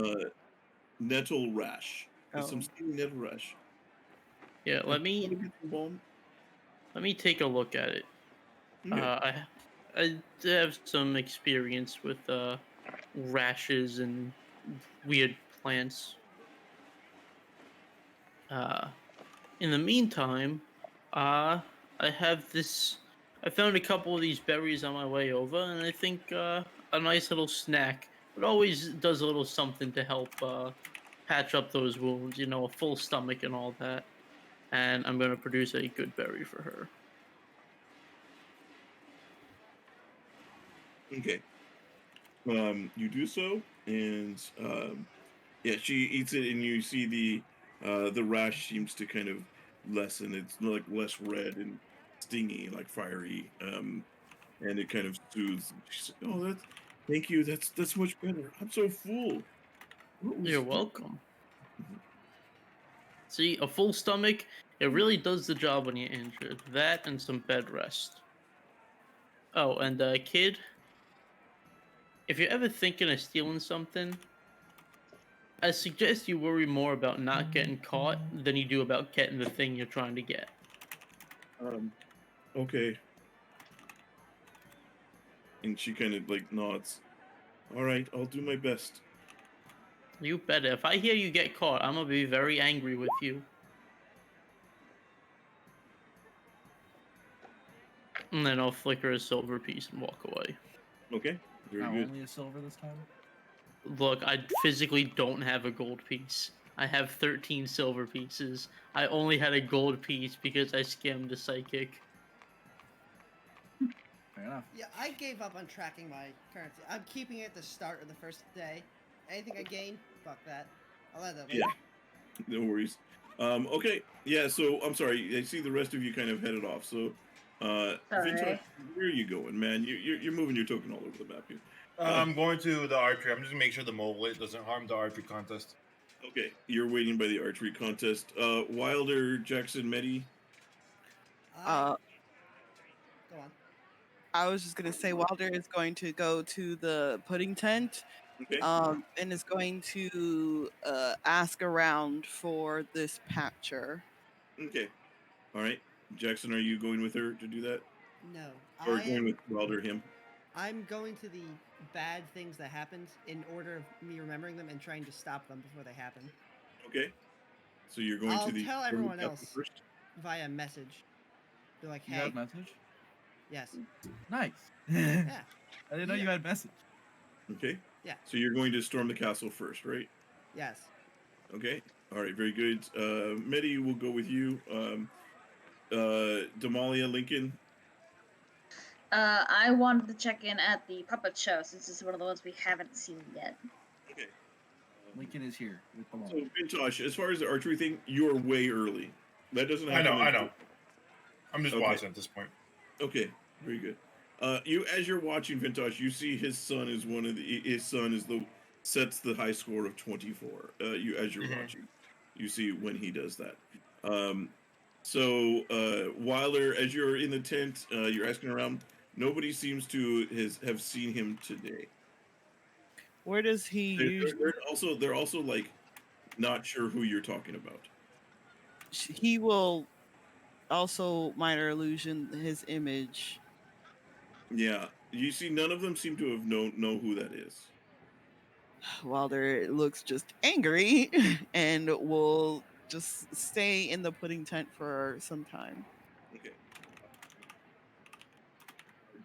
[SPEAKER 2] nettle rash. It's some
[SPEAKER 8] Oh.
[SPEAKER 2] stinging nettle rash.
[SPEAKER 5] Yeah, let me
[SPEAKER 2] Wanna get some balm?
[SPEAKER 5] take a look at it.
[SPEAKER 2] Okay.
[SPEAKER 5] I have some experience with rashes and weird plants. Uh, in the meantime, I have this. I found a couple of these berries on my way over, and I think a nice little snack. It always does a little something to help patch up those wounds. You know, a full stomach and all that. And I'm gonna produce a good berry for her.
[SPEAKER 2] Okay. You do so, and yeah, she eats it, and you see the rash seems to kind of lessen. It's like less red and stingy, like fiery. And it kind of soothes. She said, "Oh, thank you. That's much better. I'm so full." What was
[SPEAKER 5] You're welcome. See, a full stomach, it really does the job when you're injured. That and some bed rest. Oh, and kid, if you're ever thinking of stealing something, I suggest you worry more about not getting caught than you do about getting the thing you're trying to get.
[SPEAKER 2] Okay. And she kind of like nods. All right, I'll do my best.
[SPEAKER 5] You better. If I hear you get caught, I'm gonna be very angry with you. And then I'll flicker a silver piece and walk away.
[SPEAKER 2] Okay, very
[SPEAKER 3] Not
[SPEAKER 2] good.
[SPEAKER 3] only a silver this time.
[SPEAKER 5] Look, I physically don't have a gold piece. I have 13 silver pieces. I only had a gold piece because I scammed a psychic.
[SPEAKER 3] Fair enough.
[SPEAKER 1] Yeah, I gave up on tracking my currency. I'm keeping it at the start of the first day. Anything I gain, fuck that. I'll add that later.
[SPEAKER 2] Yeah. No worries. Okay, yeah. So I'm sorry. I see the rest of you kind of headed off. So, Vintash, where are you going, man? You're moving your token all over the map here.
[SPEAKER 6] I'm going to the archery. I'm just gonna make sure the mobile it doesn't harm the archery contest.
[SPEAKER 2] Okay, you're waiting by the archery contest. Wilder, Jackson, Medi.
[SPEAKER 7] Uh,
[SPEAKER 1] Go on.
[SPEAKER 7] I was just gonna say Wilder is going to go to the pudding tent,
[SPEAKER 2] Okay.
[SPEAKER 7] and is going to ask around for this patcher.
[SPEAKER 2] Okay. All right. Jackson, are you going with her to do that,
[SPEAKER 1] No.
[SPEAKER 2] or going with Wilder him?
[SPEAKER 1] I'm going to the bad things that happened in order of me remembering them and trying to stop them before they happen.
[SPEAKER 2] Okay. So you're going
[SPEAKER 1] I'll
[SPEAKER 2] to the
[SPEAKER 1] tell everyone else
[SPEAKER 2] first.
[SPEAKER 1] via message. Be like,
[SPEAKER 3] You
[SPEAKER 1] hey,
[SPEAKER 3] got a message?
[SPEAKER 1] yes,
[SPEAKER 3] Nice.
[SPEAKER 1] yeah,
[SPEAKER 3] I didn't know you
[SPEAKER 1] Yeah.
[SPEAKER 3] had message.
[SPEAKER 2] Okay.
[SPEAKER 1] Yeah.
[SPEAKER 2] So you're going to storm the castle first, right?
[SPEAKER 1] yes.
[SPEAKER 2] Okay. All right. Very good. Medi will go with you. Damalia, Lincoln.
[SPEAKER 4] I wanted to check in at the puppet show since it's one of the ones we haven't seen yet.
[SPEAKER 2] Okay.
[SPEAKER 3] Lincoln is here with the
[SPEAKER 2] So
[SPEAKER 3] launch.
[SPEAKER 2] Vintash, as far as the archery thing, you're way early. That doesn't
[SPEAKER 6] I
[SPEAKER 2] happen.
[SPEAKER 6] know. I'm just
[SPEAKER 2] Okay.
[SPEAKER 6] watching at this point.
[SPEAKER 2] Okay, very good. You as you're watching Vintash, you see his son is sets the high score of 24. You as you're watching, you see when he does that. Wilder, as you're in the tent, you're asking around. Nobody seems to have seen him today.
[SPEAKER 7] Where does he usually?
[SPEAKER 2] They're also like not sure who you're talking about.
[SPEAKER 7] He will also minor illusion his image.
[SPEAKER 2] Yeah, you see, none of them seem to have know who that is.
[SPEAKER 7] Wilder looks just angry and will just stay in the pudding tent for some time.
[SPEAKER 2] Okay.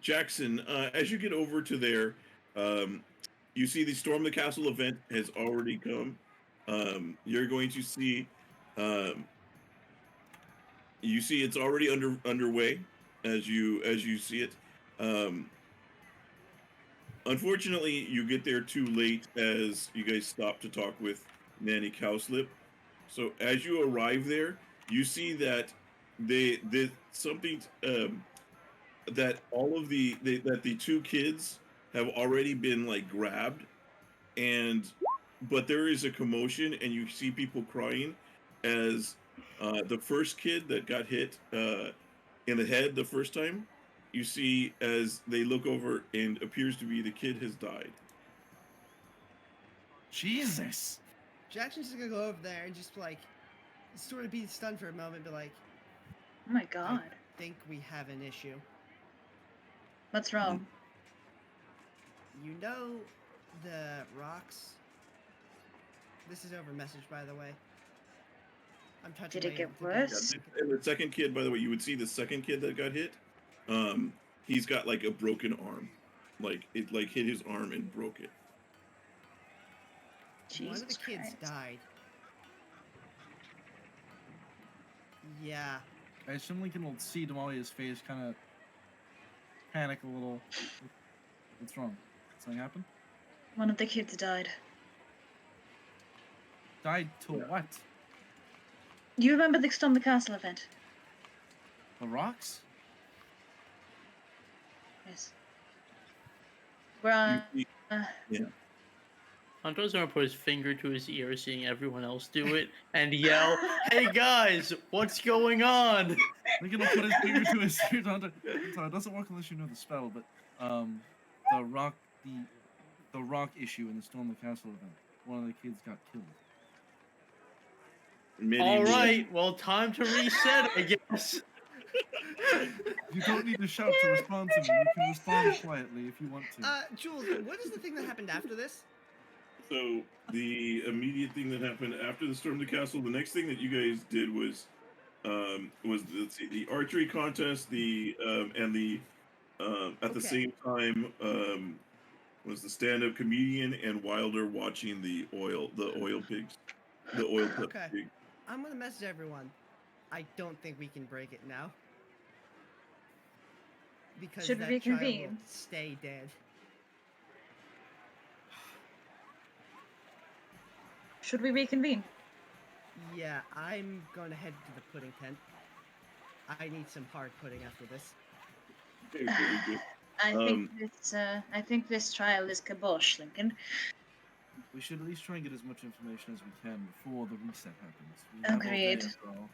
[SPEAKER 2] Jackson, as you get over to there, you see the Storm the Castle event has already come. You're going to see, you see it's already underway as you see it. Unfortunately, you get there too late as you guys stop to talk with Nanny Cowslip. So as you arrive there, you see that something that all of that the two kids have already been like grabbed, but there is a commotion and you see people crying as the first kid that got hit in the head the first time, you see as they look over and appears to be the kid has died.
[SPEAKER 3] Jesus.
[SPEAKER 1] Jackson's just gonna go over there and just like sort of be stunned for a moment, be like,
[SPEAKER 4] Oh my god.
[SPEAKER 1] I think we have an issue.
[SPEAKER 4] What's wrong?
[SPEAKER 1] You know the rocks? This is over message, by the way. I'm touching.
[SPEAKER 4] Did it
[SPEAKER 1] my-
[SPEAKER 4] get
[SPEAKER 1] the
[SPEAKER 4] worse?
[SPEAKER 2] And the second kid, by the way, you would see the second kid that got hit. He's got like a broken arm, like it like hit his arm and broke it.
[SPEAKER 1] One of the
[SPEAKER 4] Jesus
[SPEAKER 1] kids
[SPEAKER 4] Christ.
[SPEAKER 1] died. Yeah.
[SPEAKER 3] I assume Lincoln will see Damalia's face kind of panic a little. What's wrong? Something happened?
[SPEAKER 4] One of the kids died.
[SPEAKER 3] Died to what?
[SPEAKER 4] You remember the Storm the Castle event?
[SPEAKER 3] The rocks?
[SPEAKER 4] Yes. Where
[SPEAKER 2] You see-
[SPEAKER 5] Huntar's gonna put his finger to his ear, seeing everyone else do it, and yell, "Hey guys, what's going on?"
[SPEAKER 3] Lincoln will put his finger to his ear. It doesn't work unless you know the spell, but the rock, the rock issue in the Storm the Castle event. One of the kids got killed.
[SPEAKER 2] Medi
[SPEAKER 5] All
[SPEAKER 2] will-
[SPEAKER 5] right, well, time to reset, I guess.
[SPEAKER 3] You don't need to shout to respond to me. You can respond quietly if you want to.
[SPEAKER 1] Jules, what is the thing that happened after this?
[SPEAKER 2] So the immediate thing that happened after the storm of the castle, the next thing that you guys did was let's see, the archery contest, and the at the
[SPEAKER 1] Okay.
[SPEAKER 2] same time was the stand-up comedian and Wilder watching the oil pigs, the oil pit
[SPEAKER 1] Okay.
[SPEAKER 2] pig.
[SPEAKER 1] I'm gonna message everyone. I don't think we can break it now. Because
[SPEAKER 4] Should we
[SPEAKER 1] that child will
[SPEAKER 4] reconvene?
[SPEAKER 1] stay dead.
[SPEAKER 4] Should we reconvene?
[SPEAKER 1] Yeah, I'm going to head to the pudding tent. I need some hard pudding after this.
[SPEAKER 2] Okay, very good.
[SPEAKER 4] I think this trial is kibosh, Lincoln.
[SPEAKER 3] We should at least try and get as much information as we can before the reset happens. We have all day
[SPEAKER 4] Agreed.
[SPEAKER 3] after all.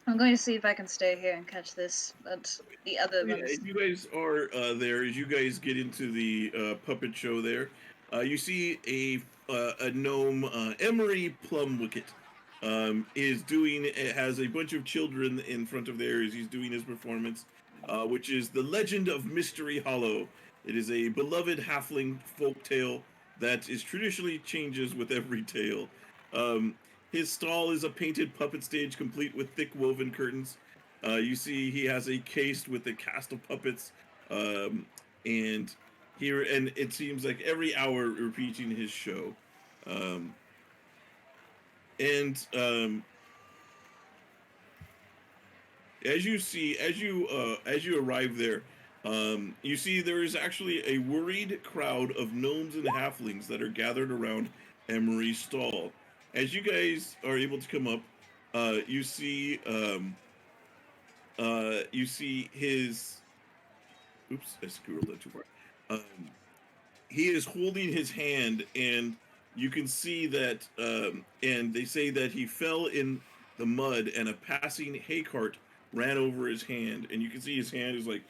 [SPEAKER 4] I'm going to see if I can stay here and catch this, but the other
[SPEAKER 2] Yeah,
[SPEAKER 4] ones.
[SPEAKER 2] if you guys are there, as you guys get into the puppet show there, you see a gnome, Emery Plumwicket, has a bunch of children in front of there as he's doing his performance, which is The Legend of Mystery Hollow. It is a beloved halfling folktale that is traditionally changes with every tale. His stall is a painted puppet stage complete with thick woven curtains. You see he has a case with a cast of puppets, and it seems like every hour repeating his show. As you arrive there, you see there is actually a worried crowd of gnomes and halflings that are gathered around Emery's stall. As you guys are able to come up, you see his. Oops, I scrolled that too far. He is holding his hand, and you can see that. And they say that he fell in the mud, and a passing hay cart ran over his hand, and you can see his hand is like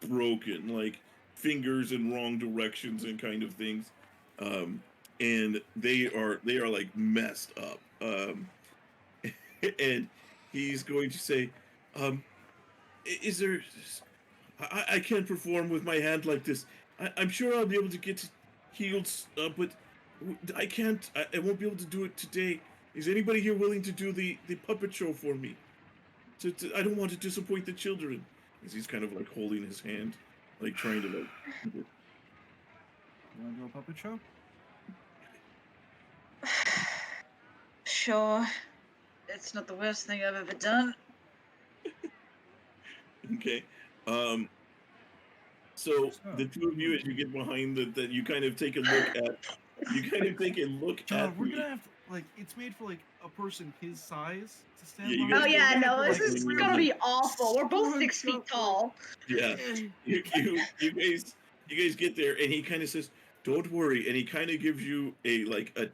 [SPEAKER 2] broken, like fingers in wrong directions and kind of things. And they are like messed up. And he's going to say, "Is there? I can't perform with my hand like this. I'm sure I'll be able to get healed, but I can't. I won't be able to do it today. Is anybody here willing to do the puppet show for me? I don't want to disappoint the children." As he's kind of like holding his hand, like trying to like.
[SPEAKER 3] You want to do a puppet show?
[SPEAKER 4] Sure. It's not the worst thing I've ever done.
[SPEAKER 2] Okay. So the two of you, as you get behind that you kind of take a look at. You kind of take a look
[SPEAKER 3] John,
[SPEAKER 2] at.
[SPEAKER 3] we're gonna have to, like, it's made for like a person his size to stand
[SPEAKER 2] Yeah, you
[SPEAKER 3] behind.
[SPEAKER 2] guys-
[SPEAKER 4] Oh yeah,
[SPEAKER 3] We're gonna
[SPEAKER 4] no,
[SPEAKER 3] have
[SPEAKER 4] this
[SPEAKER 3] to,
[SPEAKER 4] is
[SPEAKER 2] like,
[SPEAKER 4] gonna be awful. We're both
[SPEAKER 3] scrunch
[SPEAKER 4] 6 feet
[SPEAKER 3] up,
[SPEAKER 4] tall.
[SPEAKER 2] Yeah, you guys get there, and he kind of says, "Don't worry," and he kind of gives you a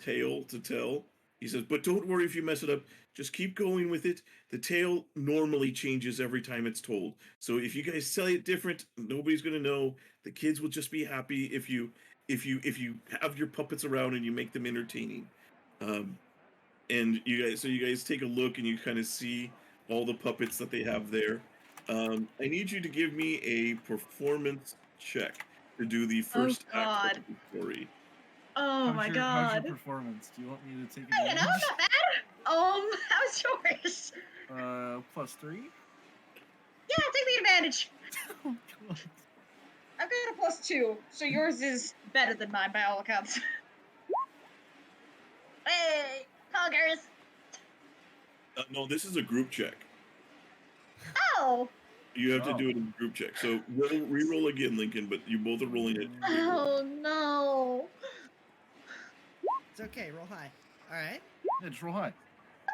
[SPEAKER 2] tale to tell. He says, "But don't worry if you mess it up. Just keep going with it. The tale normally changes every time it's told. So if you guys tell it different, nobody's gonna know. The kids will just be happy if you have your puppets around and you make them entertaining." And you guys take a look and you kind of see all the puppets that they have there. I need you to give me a performance check to do the first act
[SPEAKER 4] God.
[SPEAKER 2] of the story.
[SPEAKER 4] Oh my
[SPEAKER 3] How's
[SPEAKER 4] god.
[SPEAKER 3] your performance? Do you want me to take
[SPEAKER 4] Hey, you know,
[SPEAKER 3] advantage?
[SPEAKER 4] not bad. How's yours?
[SPEAKER 3] +3.
[SPEAKER 4] Yeah, take the advantage.
[SPEAKER 3] Oh god.
[SPEAKER 4] I've got a +2, so yours is better than mine by all accounts. Hey, huggers.
[SPEAKER 2] No, this is a group check.
[SPEAKER 4] Oh.
[SPEAKER 2] You have to
[SPEAKER 3] Oh.
[SPEAKER 2] do it in a group check. So re-roll again, Lincoln, but you both are rolling it.
[SPEAKER 4] Oh no.
[SPEAKER 1] It's okay, roll high. Alright.
[SPEAKER 3] Yeah, just roll high.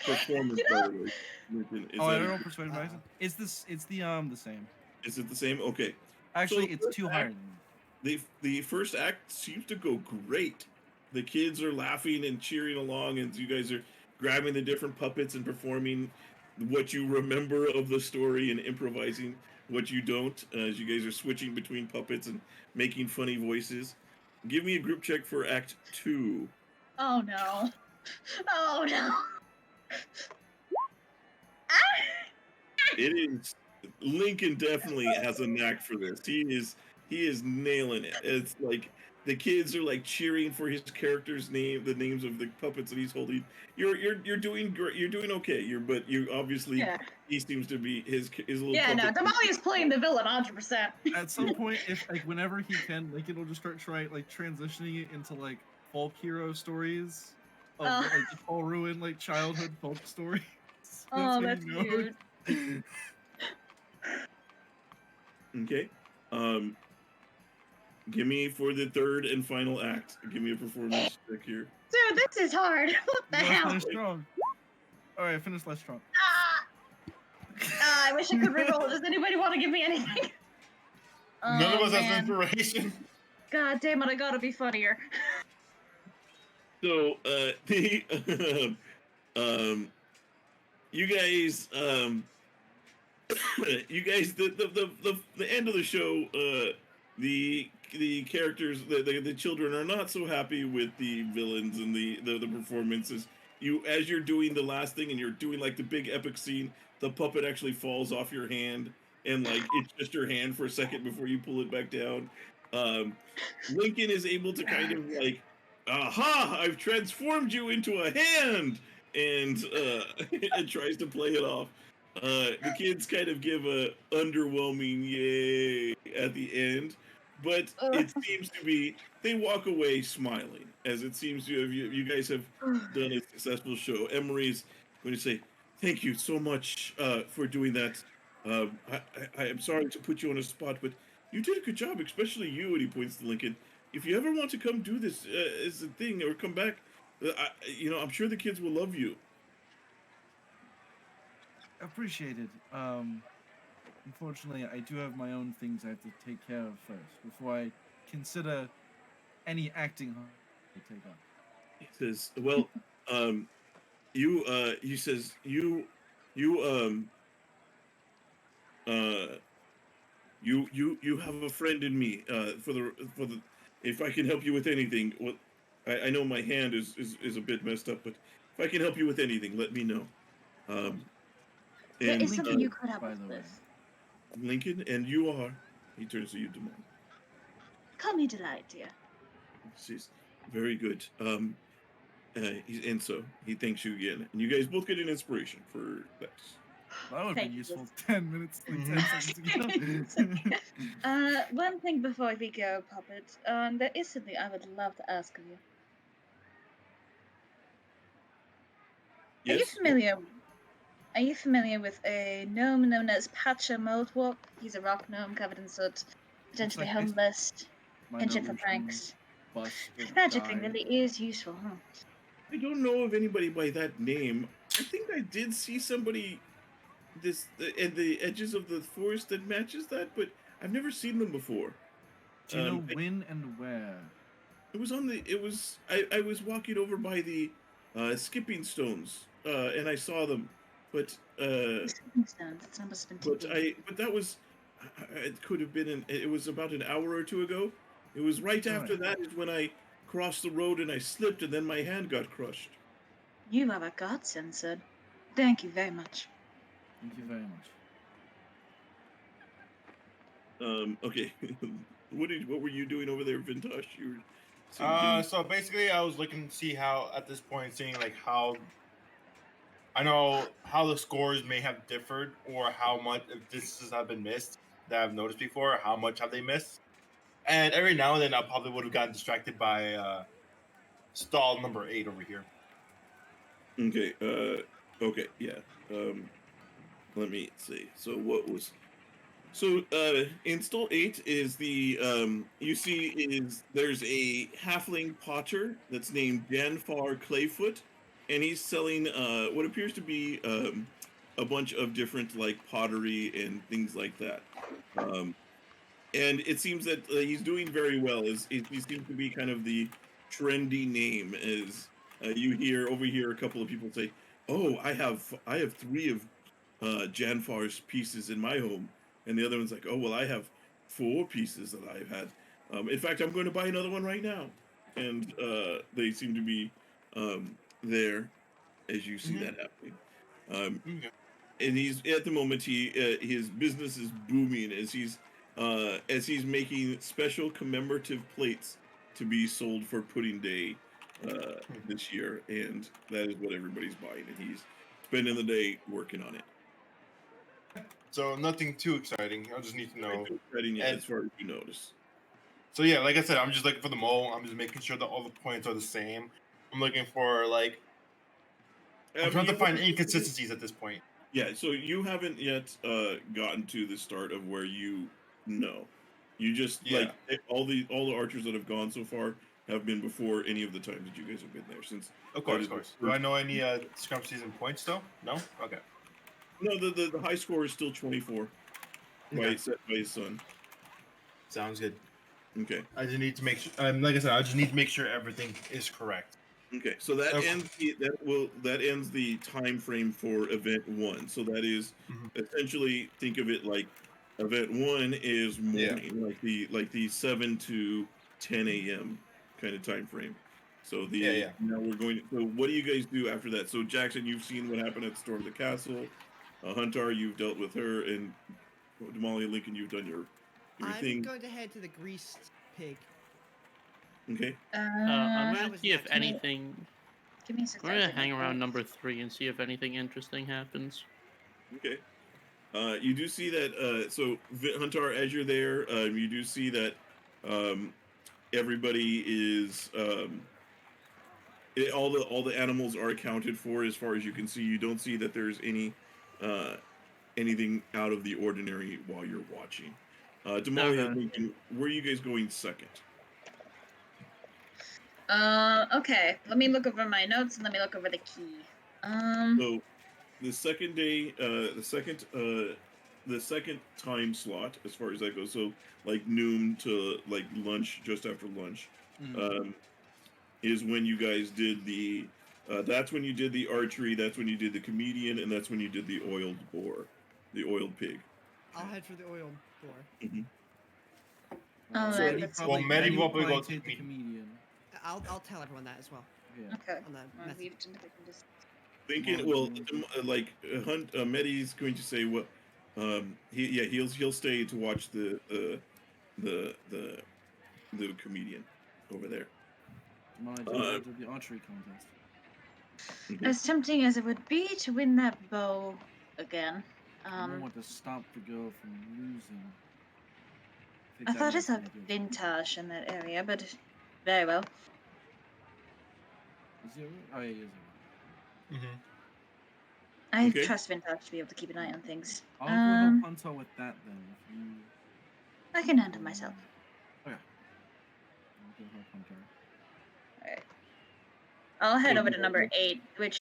[SPEAKER 2] Performance,
[SPEAKER 4] You know-
[SPEAKER 2] by the way. Lincoln, is
[SPEAKER 3] Oh, I
[SPEAKER 2] that
[SPEAKER 3] don't
[SPEAKER 2] a-
[SPEAKER 3] know persuasion by accident. It's the same.
[SPEAKER 2] Is it the same? Okay.
[SPEAKER 3] Actually,
[SPEAKER 2] the
[SPEAKER 3] it's
[SPEAKER 2] first
[SPEAKER 3] 2
[SPEAKER 2] act-
[SPEAKER 3] higher than me.
[SPEAKER 2] The first act seems to go great. The kids are laughing and cheering along, and you guys are grabbing the different puppets and performing what you remember of the story and improvising what you don't. As you guys are switching between puppets and making funny voices. give me a group check for Act 2.
[SPEAKER 4] Oh no. Oh no.
[SPEAKER 2] It is Lincoln definitely has a knack for this. He is nailing it. It's like the kids are like cheering for his character's name, the names of the puppets that he's holding. You're doing great. You're doing okay. But you obviously
[SPEAKER 4] Yeah.
[SPEAKER 2] he seems to be his little
[SPEAKER 4] Yeah, no,
[SPEAKER 2] puppet.
[SPEAKER 4] Damalia's playing the villain 100%.
[SPEAKER 3] At some point, if like whenever he can, Lincoln will just start trying like transitioning it into like folk hero stories of
[SPEAKER 4] Oh.
[SPEAKER 3] like the all ruined like childhood folk stories.
[SPEAKER 4] Oh,
[SPEAKER 3] how
[SPEAKER 4] that's
[SPEAKER 3] you know.
[SPEAKER 4] cute.
[SPEAKER 2] Okay. Give me for the third and final act. Give me a performance check here.
[SPEAKER 4] Dude, this is hard. What the
[SPEAKER 3] You gotta
[SPEAKER 4] hell?
[SPEAKER 3] finish strong. All right, finish less strong.
[SPEAKER 4] I wish I could reroll. Does anybody want to give me anything?
[SPEAKER 6] None of
[SPEAKER 4] Oh,
[SPEAKER 6] us has
[SPEAKER 4] man.
[SPEAKER 6] inspiration.
[SPEAKER 4] God damn it, I gotta be funnier.
[SPEAKER 2] So you guys you guys the end of the show, the characters, the children are not so happy with the villains and the performances. As you're doing the last thing and you're doing like the big epic scene, the puppet actually falls off your hand and like it's just your hand for a second before you pull it back down. Lincoln is able to kind of like, aha, I've transformed you into a hand, and it tries to play it off. The kids kind of give a underwhelming yay at the end, but it seems to be they walk away smiling, as it seems you guys have done a successful show. Emery's going to say, "Thank you so much for doing that. I am sorry to put you on a spot, but you did a good job, especially you." And he points to Lincoln. If you ever want to come do this as a thing or come back, I'm sure the kids will love you.
[SPEAKER 3] Appreciated. Unfortunately, I do have my own things I have to take care of first before I consider any acting I take up.
[SPEAKER 2] He says, "Well, he says uh, you have a friend in me. For the if I can help you with anything, well, I know my hand is a bit messed up, but if I can help you with anything, let me know."
[SPEAKER 4] There
[SPEAKER 2] And
[SPEAKER 4] is something you could help
[SPEAKER 3] by
[SPEAKER 4] us
[SPEAKER 3] the way.
[SPEAKER 4] with.
[SPEAKER 2] Lincoln, and you are. He turns to you, Damalia.
[SPEAKER 4] Call me Delight, dear.
[SPEAKER 2] She's very good. And so he thanks you again, and you guys both get an inspiration for that.
[SPEAKER 3] That would have
[SPEAKER 4] Thank
[SPEAKER 3] been
[SPEAKER 4] you.
[SPEAKER 3] useful 10 minutes, like 10 seconds ago.
[SPEAKER 4] One thing before we go, Puppet. There is something I would love to ask of you.
[SPEAKER 2] Yes.
[SPEAKER 4] Are you familiar with a gnome known as Patcha Moldwarp? He's a rock gnome covered in soot, potentially
[SPEAKER 3] like
[SPEAKER 4] homeless,
[SPEAKER 3] My
[SPEAKER 4] injured for
[SPEAKER 3] Novolution
[SPEAKER 4] pranks.
[SPEAKER 3] bus
[SPEAKER 4] This
[SPEAKER 3] that
[SPEAKER 4] magic thing
[SPEAKER 3] died.
[SPEAKER 4] really is useful, huh?
[SPEAKER 2] I don't know of anybody by that name. I think I did see somebody at the edges of the forest that matches that, but I've never seen them before.
[SPEAKER 3] Do you know when and where?
[SPEAKER 2] It was on the. It was. I was walking over by the skipping stones, and I saw them, but
[SPEAKER 4] The stepping stones. It's must have been TP.
[SPEAKER 2] but that was. It could have been. It was about an hour or two ago. It was right after
[SPEAKER 3] Alright.
[SPEAKER 2] that is when I crossed the road and I slipped, and then my hand got crushed.
[SPEAKER 4] You are a godsend, sir. Thank you very much.
[SPEAKER 3] Thank you very much.
[SPEAKER 2] Okay. What were you doing over there, Vintash? You were saying,
[SPEAKER 6] So basically, I was looking to see how, at this point, seeing like how I know how the scores may have differed, or how much if distances have been missed that I've noticed before. How much have they missed? And every now and then, I probably would have gotten distracted by stall number 8 over here.
[SPEAKER 2] okay. Okay. Yeah. Let me see. So what was? So install 8 is the you see is there's a halfling potter that's named Janfar Clayfoot, and he's selling what appears to be a bunch of different like pottery and things like that. Um, and it seems that he's doing very well. He seems to be kind of the trendy name. As you hear over here, a couple of people say, "Oh, I have 3 of Janfar's pieces in my home," and the other one's like, "Oh, well, I have 4 pieces that I've had." In fact, I'm going to buy another one right now. And they seem to be there as you see that happening.
[SPEAKER 6] Okay.
[SPEAKER 2] And he's at the moment his business is booming as he's making special commemorative plates to be sold for Pudding Day this year, and that is what everybody's buying, and he's spending the day working on it.
[SPEAKER 6] So nothing too exciting. I just need to know.
[SPEAKER 2] Nothing too exciting yet,
[SPEAKER 6] And-
[SPEAKER 2] as far as you notice.
[SPEAKER 6] So yeah, like I said, I'm just looking for the mole. I'm just making sure that all the points are the same. I'm looking for like I'm trying to find inconsistencies at this point.
[SPEAKER 2] Yeah, so you haven't yet gotten to the start of where you know. You just
[SPEAKER 6] Yeah.
[SPEAKER 2] like all the archers that have gone so far have been before any of the times that you guys have been there. Since
[SPEAKER 6] Of
[SPEAKER 2] that
[SPEAKER 6] course,
[SPEAKER 2] is
[SPEAKER 6] of course.
[SPEAKER 2] the
[SPEAKER 6] Do I
[SPEAKER 2] first-
[SPEAKER 6] know any discrepancies in points though? No? Okay.
[SPEAKER 2] No, the high score is still 24
[SPEAKER 6] Okay.
[SPEAKER 2] set by his son.
[SPEAKER 6] Sounds good.
[SPEAKER 2] Okay.
[SPEAKER 6] I just need to make sure like I said, I just need to make sure everything is correct.
[SPEAKER 2] Okay, so that
[SPEAKER 6] Okay.
[SPEAKER 2] ends the time frame for event 1. So that is essentially, think of it like event 1 is morning, like the 7 to 10 a.m. kind of time frame. So now we're going. So what do you guys do after that? So Jackson, you've seen what happened at the storm of the castle. Huntar, you've dealt with her, and Damalia, Lincoln, you've done your
[SPEAKER 1] I'm
[SPEAKER 2] thing.
[SPEAKER 1] going to head to the greased pig.
[SPEAKER 2] Okay.
[SPEAKER 5] I'm
[SPEAKER 1] that
[SPEAKER 5] gonna
[SPEAKER 1] was
[SPEAKER 5] see if
[SPEAKER 1] next.
[SPEAKER 5] anything.
[SPEAKER 4] Give me a 6
[SPEAKER 5] I'm gonna hang around number 3 and see if anything interesting happens.
[SPEAKER 2] Okay. You do see that. So Huntar, as you're there, you do see that everybody is all the animals are accounted for as far as you can see. You don't see that there's anything out of the ordinary while you're watching. Damalia,
[SPEAKER 5] Okay.
[SPEAKER 2] where are you guys going second?
[SPEAKER 4] Okay. Let me look over my notes and let me look over the key.
[SPEAKER 2] So the second day, the second time slot, as far as that goes, so like noon to like lunch, just after lunch, is when you guys did the. That's when you did the archery. That's when you did the comedian, and that's when you did the oiled boar, the oiled pig.
[SPEAKER 1] I'll head for the oiled boar.
[SPEAKER 2] Mm-hmm.
[SPEAKER 4] Alright,
[SPEAKER 3] Medi
[SPEAKER 4] let's
[SPEAKER 6] Medi
[SPEAKER 3] will
[SPEAKER 6] will probably
[SPEAKER 3] probably
[SPEAKER 6] go to
[SPEAKER 3] take the
[SPEAKER 6] comedian.
[SPEAKER 3] comedian.
[SPEAKER 1] I'll tell everyone that as well.
[SPEAKER 3] Yeah.
[SPEAKER 4] Okay.
[SPEAKER 1] On the
[SPEAKER 4] I'll
[SPEAKER 1] message.
[SPEAKER 4] leave it into the conditions.
[SPEAKER 2] Thinking, well, Medi's going to say what, he'll stay to watch the comedian over there.
[SPEAKER 3] Mine did the archery contest.
[SPEAKER 2] Okay.
[SPEAKER 4] As tempting as it would be to win that bow again,
[SPEAKER 3] I don't want to stop the girl from losing.
[SPEAKER 4] I
[SPEAKER 3] that
[SPEAKER 4] thought I
[SPEAKER 3] makes
[SPEAKER 4] saw
[SPEAKER 3] me do it.
[SPEAKER 4] Vintash in that area, but very well.
[SPEAKER 3] Is he? Oh yeah, he is.
[SPEAKER 4] I
[SPEAKER 2] Okay.
[SPEAKER 4] trust Vintash to be able to keep an eye on things.
[SPEAKER 3] I'll go help Hunter with that then. If you.
[SPEAKER 4] I can handle myself.
[SPEAKER 3] Okay. I'll go help Hunter.
[SPEAKER 4] Alright. I'll head over to number 8, which